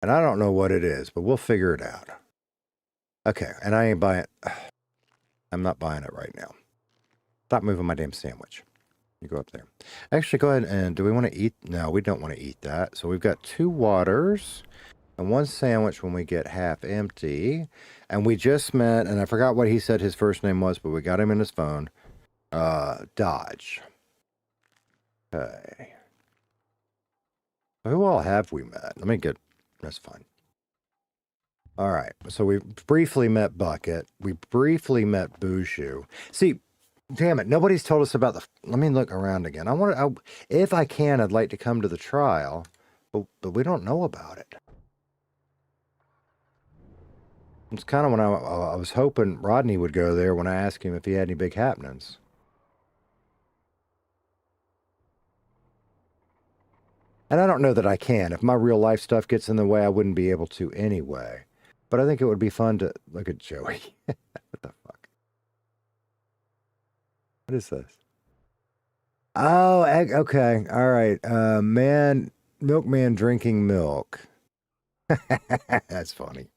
[SPEAKER 1] And I don't know what it is, but we'll figure it out. Okay, and I ain't buying... I'm not buying it right now. Stop moving my damn sandwich. You go up there. Actually, go ahead and... Do we want to eat? No, we don't want to eat that. So we've got 2 waters and 1 sandwich when we get half empty. And we just met, and I forgot what he said his first name was, but we got him in his phone. Dodge. Okay. Who all have we met? Let me get... That's fine. All right. So we briefly met Bucket. We briefly met Bushu. See, damn it. Nobody's told us about the... Let me look around again. If I can, I'd like to come to the trial, but we don't know about it. It's kind of when I was hoping Rodney would go there when I asked him if he had any big happenings. And I don't know that I can. If my real life stuff gets in the way, I wouldn't be able to anyway. But I think it would be fun to... Look at Joey. What the fuck? What is this? Oh, okay. All right. Milkman drinking milk. That's funny.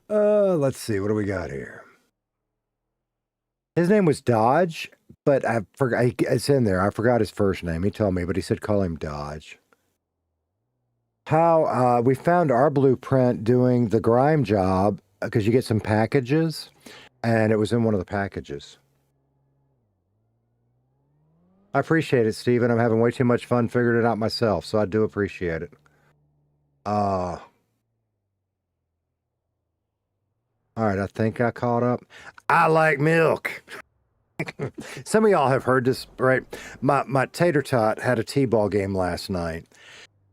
[SPEAKER 1] Let's see. What do we got here? His name was Dodge, but I forgot. It's in there. I forgot his first name. He told me, but he said call him Dodge. How we found our blueprint doing the Grime job because you get some packages, and it was in one of the packages. I appreciate it, Steven. I'm having way too much fun figuring it out myself, so I do appreciate it. All right, I think I caught up. I like milk. Some of y'all have heard this, right? My tater tot had a t-ball game last night,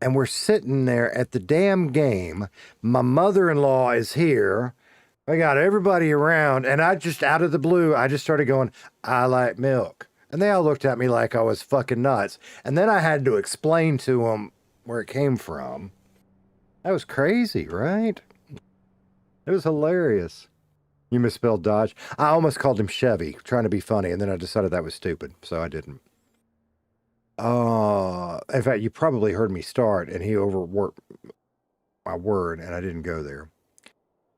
[SPEAKER 1] and we're sitting there at the damn game. My mother-in-law is here. I got everybody around, and I just, out of the blue, I just started going, I like milk. And they all looked at me like I was fucking nuts. And then I had to explain to them where it came from. That was crazy, right? It was hilarious. You misspelled Dodge. I almost called him Chevy, trying to be funny, and then I decided that was stupid, so I didn't. In fact, you probably heard me start, and he overworked my word, and I didn't go there.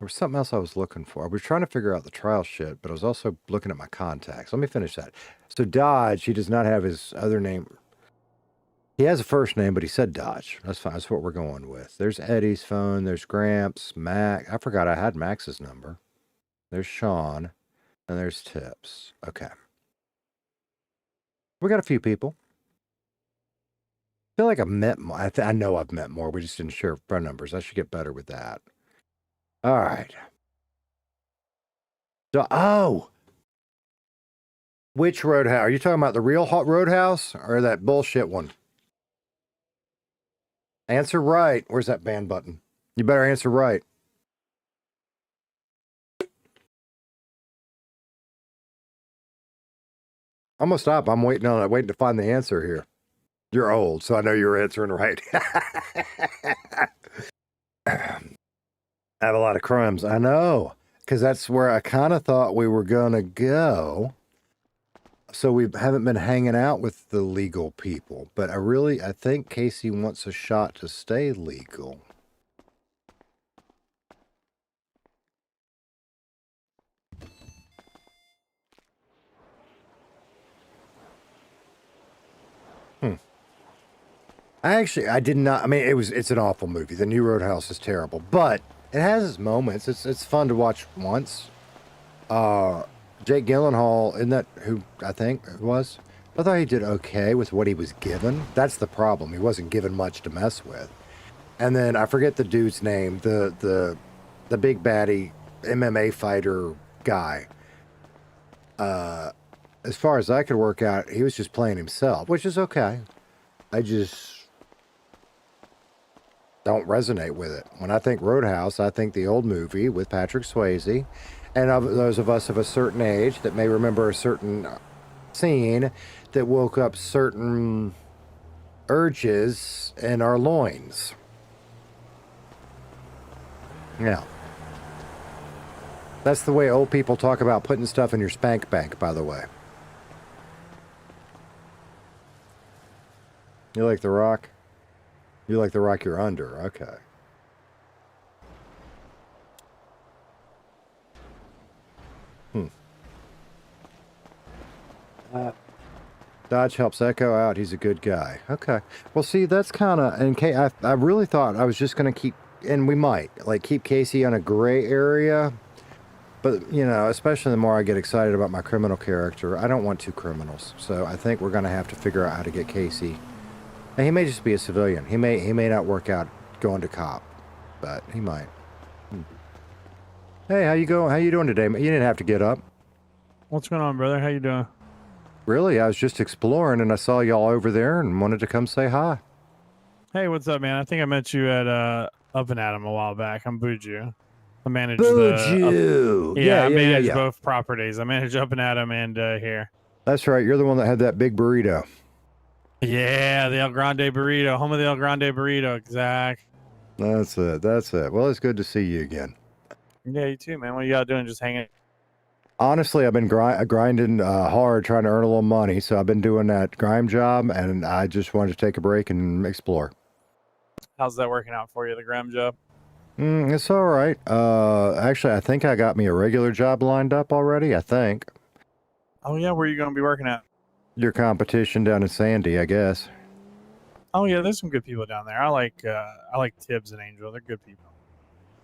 [SPEAKER 1] There was something else I was looking for. I was trying to figure out the trial shit, but I was also looking at my contacts. Let me finish that. So Dodge, he does not have his other name. He has a first name, but he said Dodge. That's fine. That's what we're going with. There's Eddie's phone. There's Gramps, Mac. I forgot I had Max's number. There's Sean, and there's Tips. Okay. We got a few people. I feel like I've met more. I know I've met more. We just didn't share phone numbers. I should get better with that. All right. So, which roadhouse? Are you talking about the real hot roadhouse or that bullshit one? Answer right. Where's that ban button? You better answer right. I'm gonna stop. I'm waiting to find the answer here. You're old, so I know you're answering right. I have a lot of crumbs. I know, because that's where I kind of thought we were gonna go. So we haven't been hanging out with the legal people, but I think Casey wants a shot to stay legal. I did not. I mean, it's an awful movie. The new Roadhouse is terrible, but it has its moments. It's fun to watch once. Jake Gyllenhaal, isn't that who I think it was? I thought he did okay with what he was given. That's the problem. He wasn't given much to mess with. And then I forget the dude's name, the big baddie MMA fighter guy. As far as I could work out, he was just playing himself, which is okay. I just don't resonate with it. When I think Roadhouse, I think the old movie with Patrick Swayze. And of those of us of a certain age that may remember a certain scene that woke up certain urges in our loins. Yeah. That's the way old people talk about putting stuff in your spank bank, by the way. You like The Rock? You like The Rock you're under. Okay. Dodge helps Echo out. He's a good guy. Okay. Well, see, that's kind of... And I really thought I was just going to keep... And we might. Like, keep Casey on a gray area. But, you know, especially the more I get excited about my criminal character, I don't want two criminals. So I think we're going to have to figure out how to get Casey... And he may just be a civilian. He may not work out going to cop. But he might. Hey, how you doing today? You didn't have to get up.
[SPEAKER 5] What's going on, brother? How you doing?
[SPEAKER 1] Really, I was just exploring and I saw y'all over there and wanted to come say hi.
[SPEAKER 5] Hey, what's up, man? I think I met you at Up and Adam a while back. I'm Buju. I manage
[SPEAKER 1] Buju!
[SPEAKER 5] I manage both properties. I manage Up and Adam and here.
[SPEAKER 1] That's right. You're the one that had that big burrito.
[SPEAKER 5] Yeah, the El Grande burrito. Home of the El Grande burrito. Exact.
[SPEAKER 1] That's it. Well, it's good to see you again.
[SPEAKER 5] Yeah, you too, man. What you out doing? Just hanging?
[SPEAKER 1] Honestly, I've been grinding hard trying to earn a little money, so I've been doing that Grime job, and I just wanted to take a break and explore.
[SPEAKER 5] How's that working out for you, the Grime job?
[SPEAKER 1] It's all right. Actually, I think I got me a regular job lined up already, I think.
[SPEAKER 5] Oh, yeah? Where are you going to be working at?
[SPEAKER 1] Your competition down in Sandy, I guess.
[SPEAKER 5] Oh, yeah, there's some good people down there. I like Tibbs and Angel. They're good people.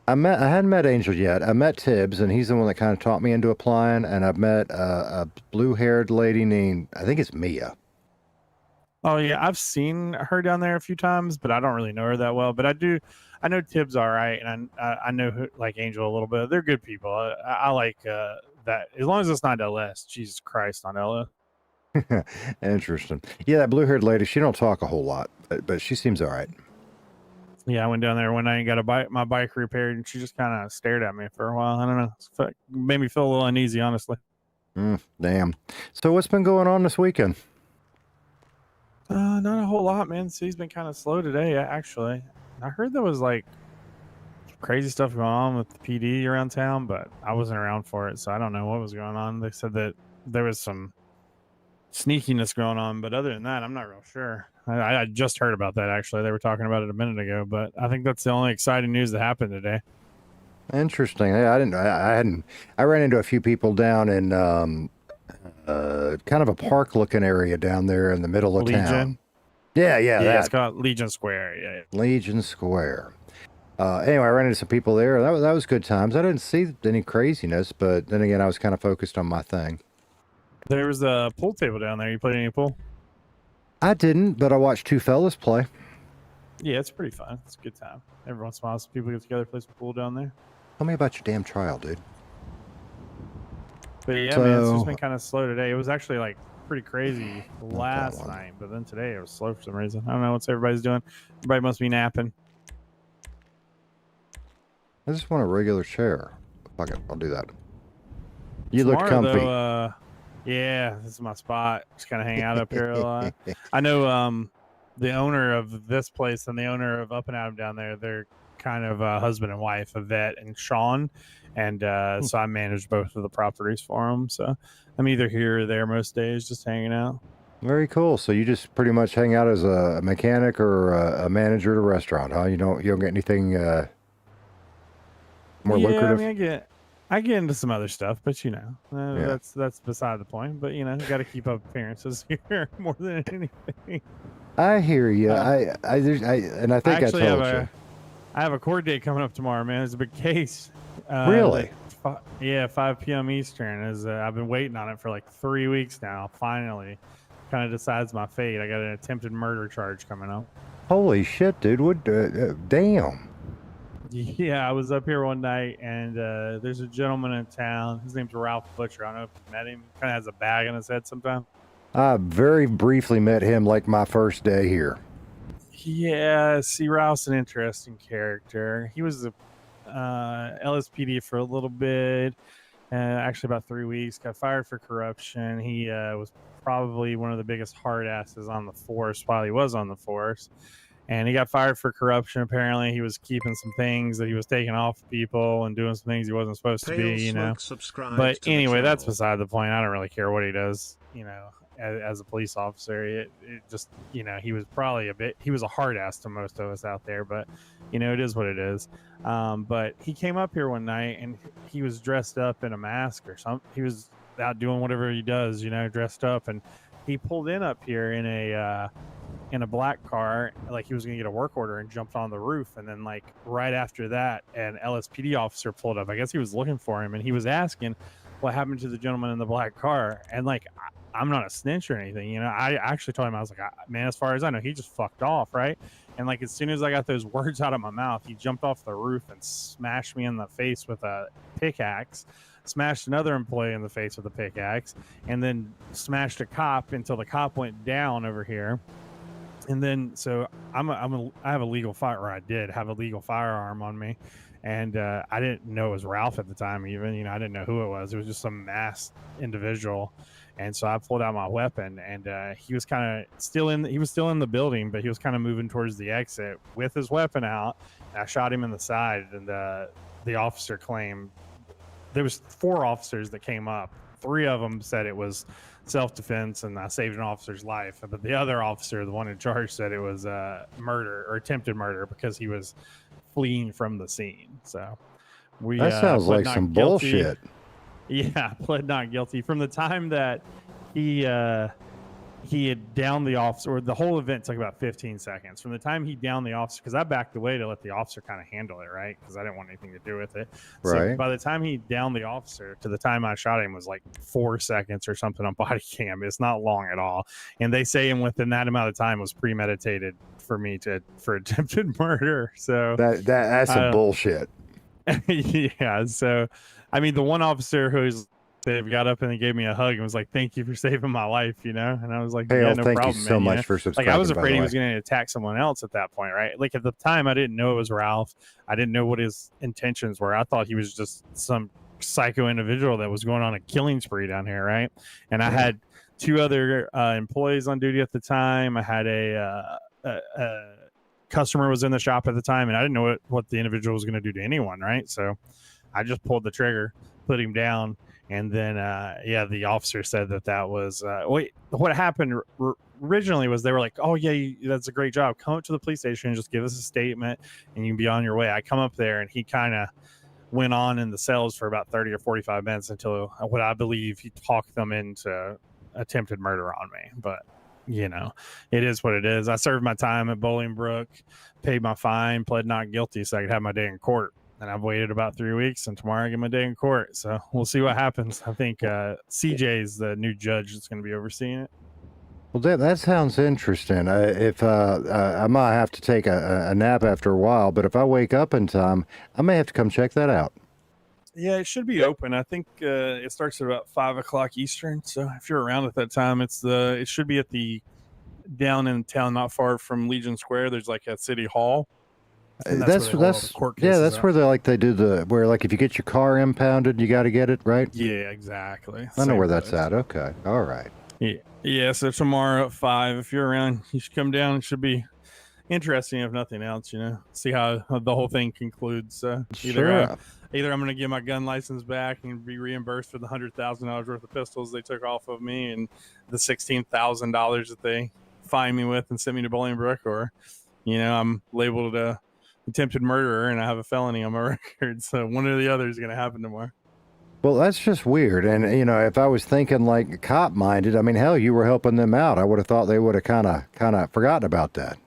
[SPEAKER 1] I hadn't met Angel yet. I met Tibbs, and he's the one that kind of taught me into applying. And I've met a blue-haired lady named, I think it's Mia.
[SPEAKER 5] Oh yeah, I've seen her down there a few times, but I don't really know her that well. But I know Tibbs all right, and I know who, like Angel a little bit. They're good people. I like that as long as it's not LS. Jesus Christ, on LS.
[SPEAKER 1] Interesting. Yeah, that blue-haired lady. She don't talk a whole lot, but she seems all right.
[SPEAKER 5] Yeah, I went down there one night and got my bike repaired, and she just kind of stared at me for a while. I don't know. It made me feel a little uneasy, honestly.
[SPEAKER 1] Damn. So what's been going on this weekend?
[SPEAKER 5] Not a whole lot, man. City's been kind of slow today, actually. I heard there was like crazy stuff going on with the PD around town, but I wasn't around for it, so I don't know what was going on. They said that there was some sneakiness going on, but other than that, I'm not real sure. I just heard about that actually. They were talking about it a minute ago, but I think that's the only exciting news that happened today.
[SPEAKER 1] Interesting. I didn't know. I hadn't. I ran into a few people down in kind of a park-looking area down there in the middle of town. Yeah,
[SPEAKER 5] Yeah, it's called Legion Square. Yeah.
[SPEAKER 1] Legion Square. Anyway, I ran into some people there. That was good times. I didn't see any craziness, but then again, I was kind of focused on my thing.
[SPEAKER 5] There was a pool table down there. You played any pool?
[SPEAKER 1] I didn't, but I watched two fellas play.
[SPEAKER 5] Yeah, it's pretty fun. It's a good time. Every once in a while, some people get together, play some pool down there.
[SPEAKER 1] Tell me about your damn trial, dude.
[SPEAKER 5] But yeah, man, it's just been kind of slow today. It was actually like pretty crazy last night, but then today it was slow for some reason. I don't know what everybody's doing. Everybody must be napping.
[SPEAKER 1] I just want a regular chair. Fuck it, I'll do that. You look
[SPEAKER 5] Tomorrow,
[SPEAKER 1] comfy.
[SPEAKER 5] Though, yeah, this is my spot. Just kind of hang out up here a lot. I know the owner of this place and the owner of Up and Adam down there, they're kind of husband and wife, Yvette and Sean. And so I manage both of the properties for them. So I'm either here or there most days, just hanging out.
[SPEAKER 1] Very cool. So you just pretty much hang out as a mechanic or a manager at a restaurant, huh? You don't get anything more lucrative?
[SPEAKER 5] I mean, I get into some other stuff, but you know, that's beside the point. But you know, you got to keep up appearances here more than anything.
[SPEAKER 1] I hear you. I think I told you.
[SPEAKER 5] I have a court date coming up tomorrow, man. It's a big case.
[SPEAKER 1] Really?
[SPEAKER 5] 5 p.m. Eastern. I've been waiting on it for like 3 weeks now. Finally, kind of decides my fate. I got an attempted murder charge coming up.
[SPEAKER 1] Holy shit, dude! What? Damn.
[SPEAKER 5] Yeah, I was up here one night, and there's a gentleman in town. His name's Ralph Butcher. I don't know if you met him. Kind of has a bag on his head sometimes. I
[SPEAKER 1] very briefly met him like my first day here.
[SPEAKER 5] Yeah, see, Ralph's an interesting character. He was a LSPD for a little bit, actually about 3 weeks. Got fired for corruption. He was probably one of the biggest hard asses on the force while he was on the force. And he got fired for corruption. Apparently, he was keeping some things that he was taking off people and doing some things he wasn't supposed to be, you know. But anyway, that's beside the point. I don't really care what he does, you know, as a police officer. It just, you know, he was probably he was a hard ass to most of us out there, but, you know, it is what it is. But he came up here one night and he was dressed up in a mask or something. He was out doing whatever he does, you know, dressed up. And he pulled in up here in a black car, like he was gonna get a work order, and jumped on the roof. And then like right after that, an LSPD officer pulled up. I guess he was looking for him, and he was asking what happened to the gentleman in the black car. And like, I'm not a snitch or anything, you know. I actually told him, I was like, man, as far as I know, he just fucked off, right? And like, as soon as I got those words out of my mouth, he jumped off the roof and smashed me in the face with a pickaxe, smashed another employee in the face with a pickaxe, and then smashed a cop until the cop went down over here. And then, so I have a legal fire, or I did have a legal firearm on me, and I didn't know it was Ralph at the time. Even, you know, I didn't know who it was. It was just some masked individual, and so I pulled out my weapon, and he was kind of still in the building, but he was kind of moving towards the exit with his weapon out. And I shot him in the side, and the officer claimed there was 4 officers that came up. 3 of them said it was self-defense and I saved an officer's life, but the other officer, the one in charge, said it was murder or attempted murder because he was fleeing from the scene. So
[SPEAKER 1] that sounds like some bullshit.
[SPEAKER 5] Yeah, pled not guilty. From the time that he had downed the officer, or the whole event took about 15 seconds. From the time he downed the officer, because I backed away to let the officer kind of handle it, right? Because I didn't want anything to do with it.
[SPEAKER 1] Right.
[SPEAKER 5] So by the time he downed the officer to the time I shot him was like 4 seconds or something on body cam. It's not long at all. And they say within that amount of time was premeditated for me for attempted murder. So
[SPEAKER 1] that's some bullshit.
[SPEAKER 5] Yeah. So, I mean, the one officer who's got up and he gave me a hug and was like, "Thank you for saving my life," you know. And I was like, "Yeah, no
[SPEAKER 1] thank
[SPEAKER 5] problem,
[SPEAKER 1] you so
[SPEAKER 5] man,
[SPEAKER 1] much
[SPEAKER 5] you know?
[SPEAKER 1] for subscribing."
[SPEAKER 5] Like, I was afraid he was going to attack someone else at that point, right? Like, at the time, I didn't know it was Ralph. I didn't know what his intentions were. I thought he was just some psycho individual that was going on a killing spree down here, right? And I had 2 other employees on duty at the time. I had customer was in the shop at the time, and I didn't know what the individual was going to do to anyone, right? So I just pulled the trigger, put him down, and then the officer said that was what happened originally was they were like, oh yeah, that's a great job, come up to the police station and just give us a statement and you can be on your way. I come up there and he kind of went on in the cells for about 30 or 45 minutes until what I believe he talked them into attempted murder on me. But it is what it is. I served my time at Bolingbrook, paid my fine, pled not guilty so I could have my day in court. And I've waited about 3 weeks, and tomorrow I get my day in court. So we'll see what happens. I think CJ is the new judge that's going to be overseeing it.
[SPEAKER 1] Well, that sounds interesting. I might have to take a nap after a while, but if I wake up in time, I may have to come check that out.
[SPEAKER 5] Yeah, it should be open. I think it starts at about 5 o'clock Eastern. So if you're around at that time, it should be at the down in town, not far from Legion Square. There's like a city hall. That's
[SPEAKER 1] where they do where if you get your car impounded, you got to get it right.
[SPEAKER 5] Yeah, exactly.
[SPEAKER 1] I know where that's at. Okay, all right.
[SPEAKER 5] Yeah. So tomorrow at 5, if you're around, you should come down. It should be interesting, if nothing else. See how the whole thing concludes. Either I'm going to get my gun license back and be reimbursed for the $100,000 worth of pistols they took off of me and the $16,000 that they fined me with and sent me to Bolingbrook, or I'm labeled a attempted murderer and I have a felony on my record. So one or the other is going to happen tomorrow.
[SPEAKER 1] Well, that's just weird. And if I was thinking like cop minded, I mean, hell, you were helping them out. I would have thought they would have kind of forgotten about that.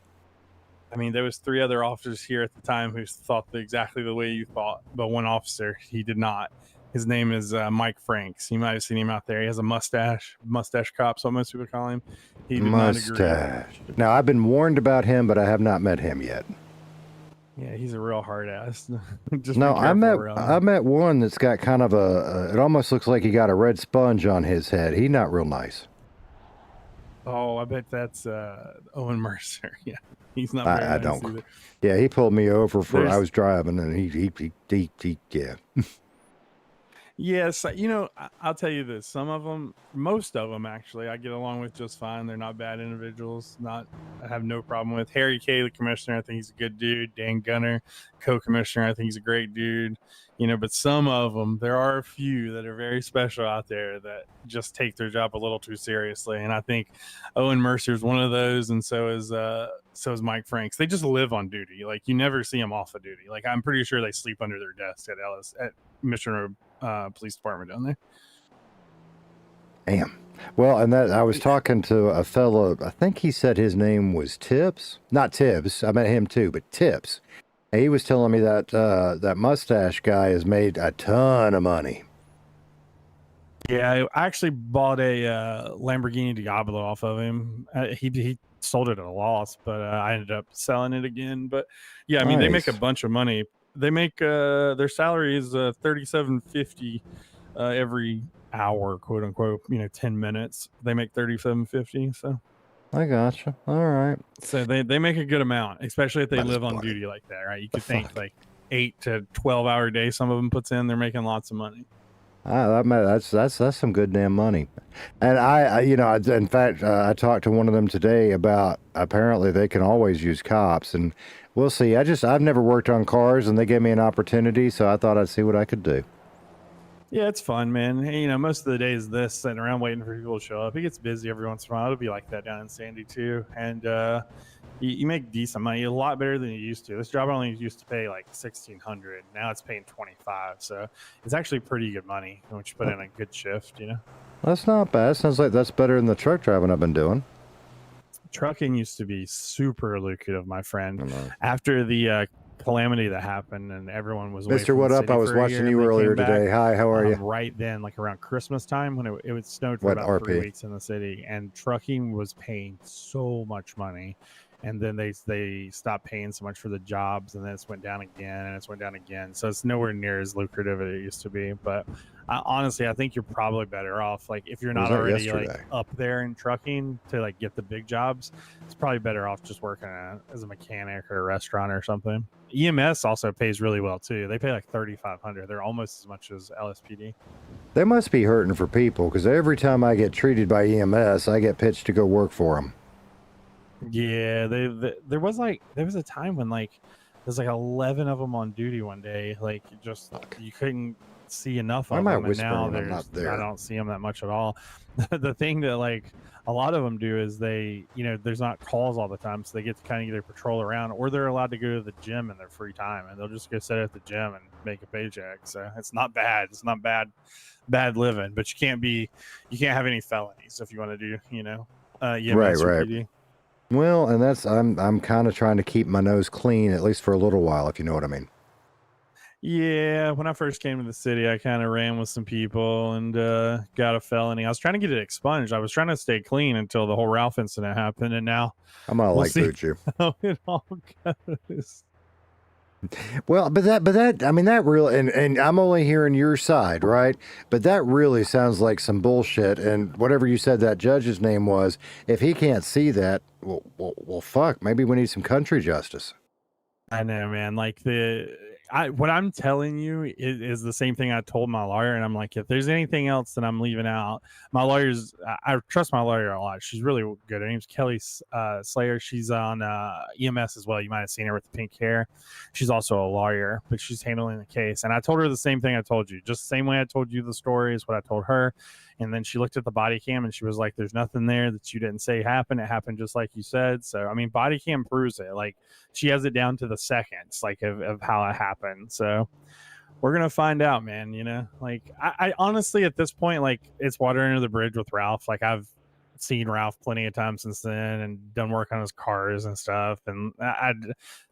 [SPEAKER 5] I mean, there was 3 other officers here at the time who thought exactly the way you thought, but one officer, he did not. His name is Mike Franks. You might have seen him out there. He has a mustache cop, so most people call him. He did
[SPEAKER 1] mustache.
[SPEAKER 5] Not agree.
[SPEAKER 1] Now, I've been warned about him, but I have not met him yet.
[SPEAKER 5] Yeah, he's a real hard ass.
[SPEAKER 1] I met one that's got kind of it almost looks like he got a red sponge on his head. He's not real nice.
[SPEAKER 5] Oh, I bet that's Owen Mercer. Yeah, he's not very nice
[SPEAKER 1] don't.
[SPEAKER 5] Either.
[SPEAKER 1] Yeah, he pulled me over I was driving, and he yeah.
[SPEAKER 5] Yes, I'll tell you this. Most of them actually, I get along with just fine. They're not bad individuals. I have no problem with. Harry Kay, the commissioner, I think he's a good dude. Dan Gunner, co-commissioner, I think he's a great dude. But some of them, there are a few that are very special out there that just take their job a little too seriously. And I think Owen Mercer is one of those, and so is Mike Franks. They just live on duty. Like, you never see them off of duty. Like, I'm pretty sure they sleep under their desk at Mission Road Police Department down there.
[SPEAKER 1] Damn. Well, and I was talking to a fellow, I think he said his name was Tibbs. Not Tibbs. I met him too, but Tibbs. And he was telling me that that mustache guy has made a ton of money.
[SPEAKER 5] Yeah, I actually bought a Lamborghini Diablo off of him. He sold it at a loss, but I ended up selling it again. But yeah, I mean, they make a bunch of money. They make their salary is $37.50 every hour, quote unquote. 10 minutes. They make $37.50. So
[SPEAKER 1] I gotcha. All right.
[SPEAKER 5] So they make a good amount, especially if they live on duty like that, right? You could think like 8 to 12 hour day. Some of them puts in. They're making lots of money.
[SPEAKER 1] That's some good damn money. And in fact, I talked to one of them today about apparently they can always use cops, and we'll see. I've never worked on cars, and they gave me an opportunity, so I thought I'd see what I could do.
[SPEAKER 5] Yeah, it's fun, man. Hey, most of the day is this, sitting around waiting for people to show up. It gets busy every once in a while. It'll be like that down in Sandy too, and you make decent money, a lot better than you used to. This job only used to pay like $1,600. Now it's paying $25, so it's actually pretty good money once you put in a good shift.
[SPEAKER 1] That's not bad. Sounds like that's better than the truck driving I've been doing.
[SPEAKER 5] Trucking used to be super lucrative, my friend. After the calamity that happened and everyone was
[SPEAKER 1] Mr. What up? I was watching you earlier today. Hi, how are you?
[SPEAKER 5] Right then, like around Christmas time when it would snowed for about 3 weeks in the city, and trucking was paying so much money. And then they stopped paying so much for the jobs, and then it's went down again, and it's went down again. So it's nowhere near as lucrative as it used to be. But honestly, I think you're probably better off, like, if you're not already like up there in trucking to like get the big jobs, it's probably better off just working as a mechanic or a restaurant or something. EMS also pays really well too. They pay like $3,500. They're almost as much as LSPD.
[SPEAKER 1] They must be hurting for people, because every time I get treated by EMS, I get pitched to go work for them.
[SPEAKER 5] Yeah, there was a time when like there's like 11 of them on duty one day. Like you couldn't see enough
[SPEAKER 1] Why
[SPEAKER 5] of
[SPEAKER 1] am I
[SPEAKER 5] them, and
[SPEAKER 1] whispering
[SPEAKER 5] now
[SPEAKER 1] when I'm not
[SPEAKER 5] I
[SPEAKER 1] there?
[SPEAKER 5] don't see them that much at all. The thing that like a lot of them do is they, there's not calls all the time, so they get to kind of either patrol around or they're allowed to go to the gym in their free time, and they'll just go sit at the gym and make a paycheck. So it's not bad. It's not bad living, but you can't have any felonies if you want to do, EMS or
[SPEAKER 1] Right.
[SPEAKER 5] PD.
[SPEAKER 1] Well, and that's I'm kind of trying to keep my nose clean at least for a little while, if you know what I mean.
[SPEAKER 5] Yeah, when I first came to the city, I kind of ran with some people and got a felony. I was trying to get it expunged. I was trying to stay clean until the whole Ralph incident happened, and now
[SPEAKER 1] I'm gonna
[SPEAKER 5] we'll
[SPEAKER 1] like
[SPEAKER 5] see
[SPEAKER 1] boot you.
[SPEAKER 5] how it all goes.
[SPEAKER 1] Well, but that I mean that really, and I'm only hearing your side, right? But that really sounds like some bullshit. And whatever you said that judge's name was, if he can't see that, well, fuck. Maybe we need some country justice.
[SPEAKER 5] I know, man. Like what I'm telling you is the same thing I told my lawyer, and I'm like, if there's anything else that I'm leaving out, my lawyer's. I trust my lawyer a lot. She's really good. Her name's Kelly Slayer. She's on EMS as well. You might have seen her with the pink hair. She's also a lawyer, but she's handling the case. And I told her the same thing I told you, just the same way I told you the story is what I told her. And then she looked at the body cam and she was like, there's nothing there that you didn't say happened. It happened just like you said. So, I mean, body cam proves it. Like, she has it down to the seconds, like, of how it happened. So, we're going to find out, man. Like, I honestly, at this point, like, it's water under the bridge with Ralph. Like, I've seen Ralph plenty of times since then and done work on his cars and stuff. And I'd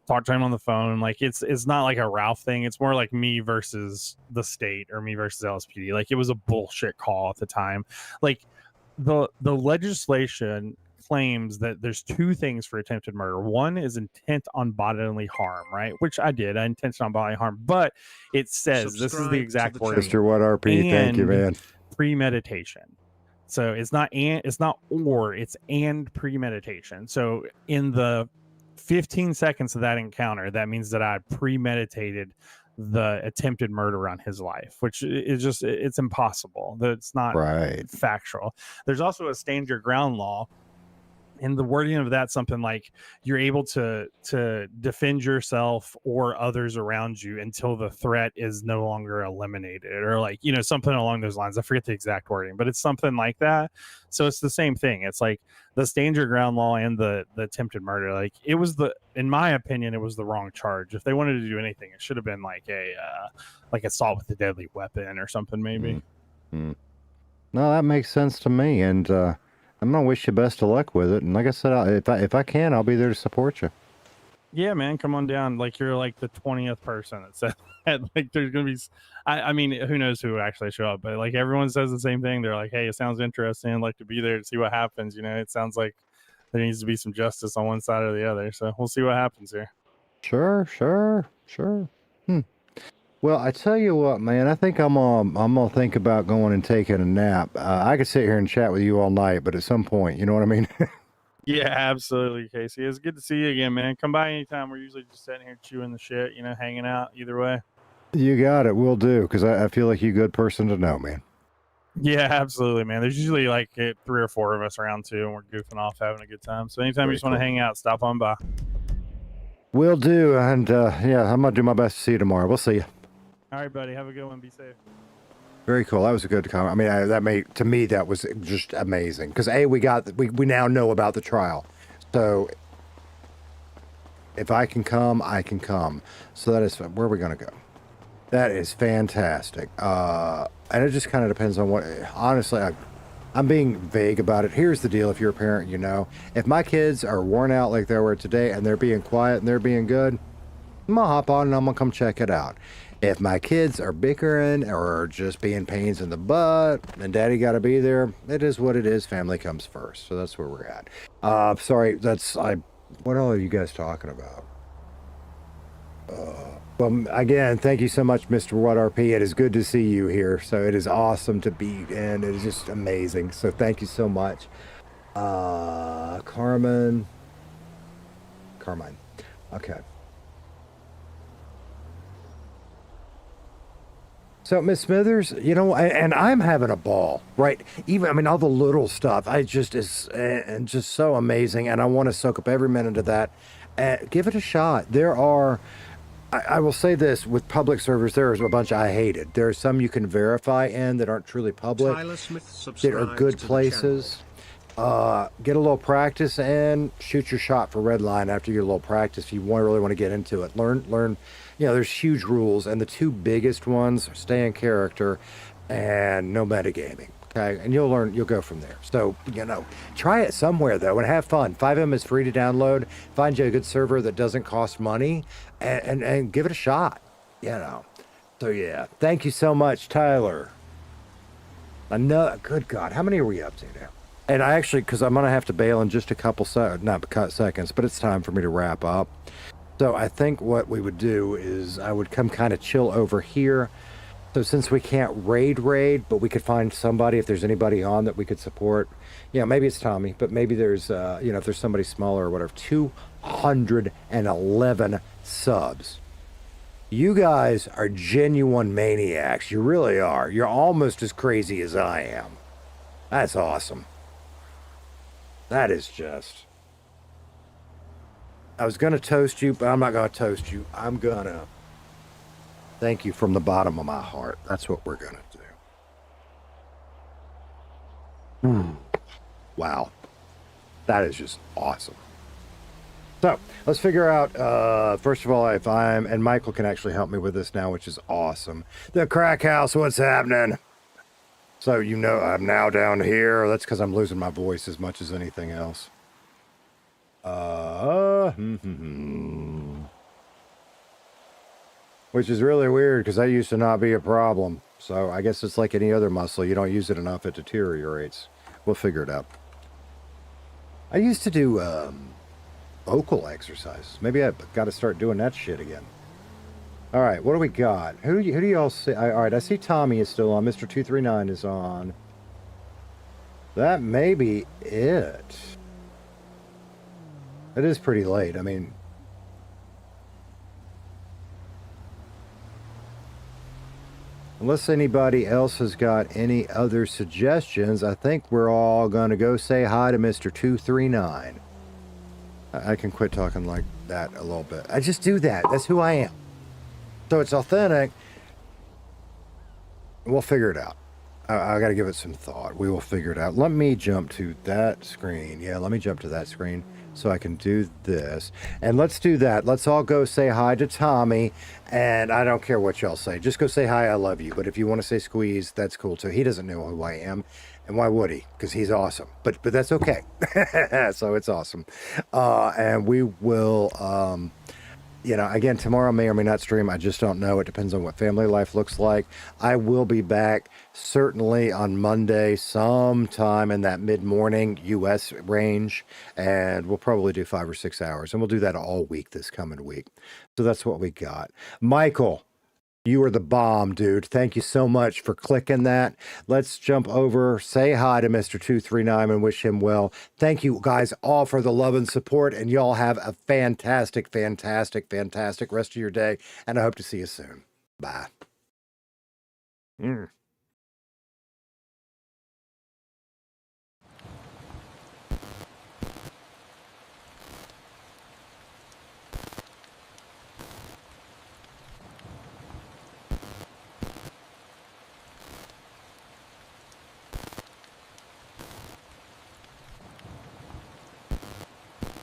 [SPEAKER 5] talk to him on the phone. Like, it's not like a Ralph thing. It's more like me versus the state or me versus LSPD. Like, it was a bullshit call at the time. Like, the legislation claims that there's two things for attempted murder. One is intent on bodily harm, right? Which I did. I intention on bodily harm. But it says, this is the exact word.
[SPEAKER 1] Mr. What RP, thank you, man.
[SPEAKER 5] Premeditation. So it's not or, it's and premeditation. So in the 15 seconds of that encounter, that means that I premeditated the attempted murder on his life, which is just, it's impossible. That's not factual. There's also a stand your ground law. And the wording of that, something like you're able to defend yourself or others around you until the threat is no longer eliminated, or like, something along those lines. I forget the exact wording, but it's something like that. So it's the same thing. It's like the stand your ground law and the attempted murder. Like, it was in my opinion, it was the wrong charge. If they wanted to do anything, it should have been like like assault with a deadly weapon or something, maybe.
[SPEAKER 1] No, that makes sense to me. And, I'm gonna wish you best of luck with it, and like I said, if I can, I'll be there to support you.
[SPEAKER 5] Yeah, man, come on down. Like, you're like the 20th person that said that. Like, there's gonna be, I mean, who knows who actually show up, but like everyone says the same thing. They're like, hey, it sounds interesting. I'd like to be there to see what happens. It sounds like there needs to be some justice on one side or the other. So we'll see what happens here.
[SPEAKER 1] Sure. Well, I tell you what, man, I think I'm gonna think about going and taking a nap. I could sit here and chat with you all night, but at some point, you know what I mean?
[SPEAKER 5] Yeah, absolutely, Casey. It's good to see you again, man. Come by anytime. We're usually just sitting here chewing the shit, hanging out either way.
[SPEAKER 1] You got it. We'll do, because I feel like you're a good person to know, man.
[SPEAKER 5] Yeah, absolutely, man. There's usually like 3 or 4 of us around too, and we're goofing off, having a good time. So anytime you just want to hang out, stop on by.
[SPEAKER 1] Will do, and yeah, I'm gonna do my best to see you tomorrow. We'll see you.
[SPEAKER 5] All right, buddy. Have a good one. Be safe.
[SPEAKER 1] Very cool. That was a good comment. I mean, to me that was just amazing, because we now know about the trial. So if I can come, I can come. So that is, where are we gonna go? That is fantastic. And it just kind of depends on what. Honestly, I'm being vague about it. Here's the deal: if you're a parent, if my kids are worn out like they were today, and they're being quiet and they're being good, I'm gonna hop on and I'm gonna come check it out. If my kids are bickering or just being pains in the butt and daddy got to be there, it is what it is. Family comes first. So that's where we're at. Sorry, what all are you guys talking about? Well, again, thank you so much, Mr. What RP. It is good to see you here. So it is awesome to be in. It is just amazing. So thank you so much. Carmine. Okay. So, Miss Smithers, you know, and I'm having a ball, right? Even, I mean, all the little stuff, I just is and just so amazing, and I want to soak up every minute of that. Give it a shot. There are, I will say this with public servers, there's a bunch I hated. There are some you can verify in that aren't truly public,
[SPEAKER 13] Tyler Smith
[SPEAKER 1] that are
[SPEAKER 13] subscribed
[SPEAKER 1] good
[SPEAKER 13] to the
[SPEAKER 1] places. Get a little practice in, shoot your shot for Redline after you get a little practice. If you really want to get into it, learn. You know, there's huge rules, and the two biggest ones are stay in character and no metagaming. Okay, and you'll go from there. So, you know, try it somewhere though and have fun. 5M is free to download. Find you a good server that doesn't cost money and give it a shot. You know. So yeah, thank you so much, Tyler. Good God, how many are we up to now? And I actually, because I'm going to have to bail in just a couple seconds, but it's time for me to wrap up. So I think what we would do is I would come kind of chill over here. So since we can't raid, but we could find somebody, if there's anybody on that we could support. Yeah, maybe it's Tommy, but maybe there's, you know, if there's somebody smaller or whatever. 211 subs. You guys are genuine maniacs. You really are. You're almost as crazy as I am. That's awesome. That is just... I was going to toast you, but I'm not going to toast you. I'm going to thank you from the bottom of my heart. That's what we're going to do. Wow. That is just awesome. So, let's figure out, first of all, if and Michael can actually help me with this now, which is awesome. The crack house, what's happening? So, you know, I'm now down here. That's because I'm losing my voice as much as anything else. Which is really weird because that used to not be a problem. So I guess it's like any other muscle. You don't use it enough, it deteriorates. We'll figure it out. I used to do vocal exercises. Maybe I've got to start doing that shit again. All right, what do we got? Who do y'all see? All right, I see Tommy is still on. Mr. 239 is on. That may be it. It is pretty late. I mean, unless anybody else has got any other suggestions, I think we're all going to go say hi to Mr. 239. I can quit talking like that a little bit. I just do that. That's who I am. So it's authentic. We'll figure it out. I got to give it some thought. We will figure it out. Let me jump to that screen. Yeah, let me jump to that screen so I can do this. And let's do that. Let's all go say hi to Tommy. And I don't care what y'all say. Just go say hi, I love you. But if you want to say squeeze, that's cool too. He doesn't know who I am. And why would he? Because he's awesome. But that's okay. So it's awesome. And we will... you know, again, tomorrow may or may not stream. I just don't know. It depends on what family life looks like. I will be back certainly on Monday sometime in that mid-morning U.S. range, and we'll probably do 5 or 6 hours, and we'll do that all week this coming week. So that's what we got. Michael, you are the bomb, dude. Thank you so much for clicking that. Let's jump over, say hi to Mr. 239 and wish him well. Thank you guys all for the love and support, and y'all have a fantastic, fantastic, fantastic rest of your day, and I hope to see you soon. Bye.